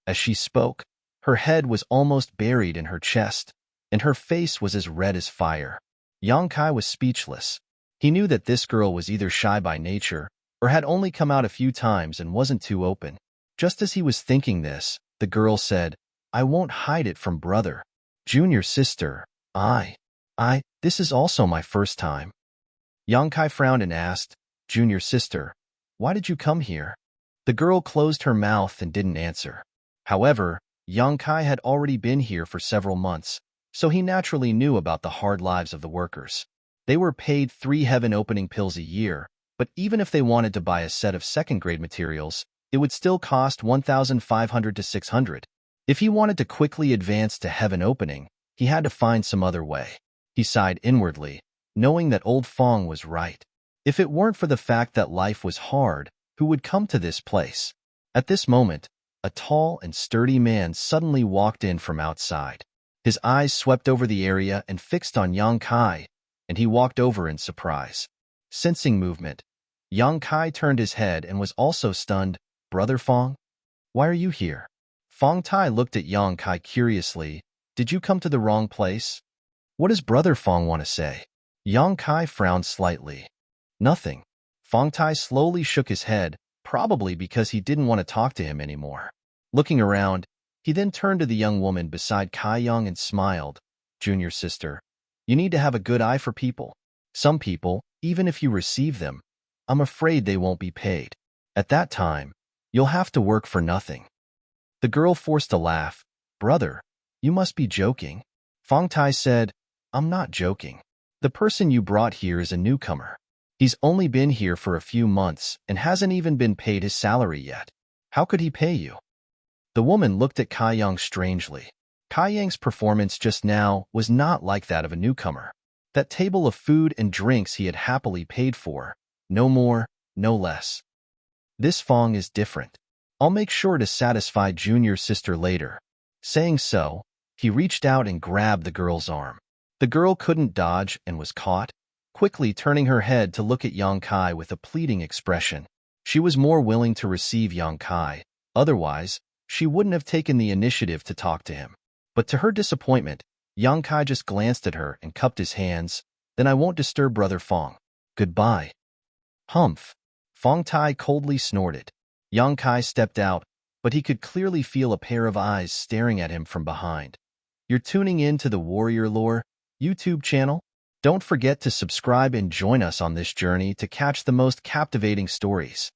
As she spoke, her head was almost buried in her chest, and her face was as red as fire. Yang Kai was speechless. He knew that this girl was either shy by nature or had only come out a few times and wasn't too open. Just as he was thinking this, the girl said, "I won't hide it from brother. Junior sister, this is also my first time." Yang Kai frowned and asked, "Junior sister, why did you come here?" The girl closed her mouth and didn't answer. However, Yang Kai had already been here for several months, so he naturally knew about the hard lives of the workers. They were paid 3 heaven opening pills a year, but even if they wanted to buy a set of second-grade materials, it would still cost 1,500 to 600. If he wanted to quickly advance to heaven opening, he had to find some other way. He sighed inwardly, knowing that Old Fong was right. If it weren't for the fact that life was hard, who would come to this place? At this moment, a tall and sturdy man suddenly walked in from outside. His eyes swept over the area and fixed on Yang Kai, and he walked over in surprise. Sensing movement, Yang Kai turned his head and was also stunned. Brother Fong? Why are you here? Fong Tai looked at Yang Kai curiously. Did you come to the wrong place? What does Brother Fong want to say? Yang Kai frowned slightly. Nothing. Fong Tai slowly shook his head, probably because he didn't want to talk to him anymore. Looking around, he then turned to the young woman beside Kai Young and smiled. Junior sister, you need to have a good eye for people. Some people, even if you receive them, I'm afraid they won't be paid. At that time, you'll have to work for nothing. The girl forced a laugh. Brother, you must be joking. Fong Tai said, I'm not joking. The person you brought here is a newcomer. He's only been here for a few months and hasn't even been paid his salary yet. How could he pay you? The woman looked at Kai Yang strangely. Kai Yang's performance just now was not like that of a newcomer. That table of food and drinks he had happily paid for. No more, no less. This Fong is different. I'll make sure to satisfy Junior sister later. Saying so, he reached out and grabbed the girl's arm. The girl couldn't dodge and was caught, quickly turning her head to look at Yang Kai with a pleading expression. She was more willing to receive Yang Kai. Otherwise, she wouldn't have taken the initiative to talk to him. But to her disappointment, Yang Kai just glanced at her and cupped his hands. Then I won't disturb Brother Fong. Goodbye. Humph. Fong Tai coldly snorted. Yang Kai stepped out, but he could clearly feel a pair of eyes staring at him from behind. You're tuning in to the Warrior Lore YouTube channel? Don't forget to subscribe and join us on this journey to catch the most captivating stories.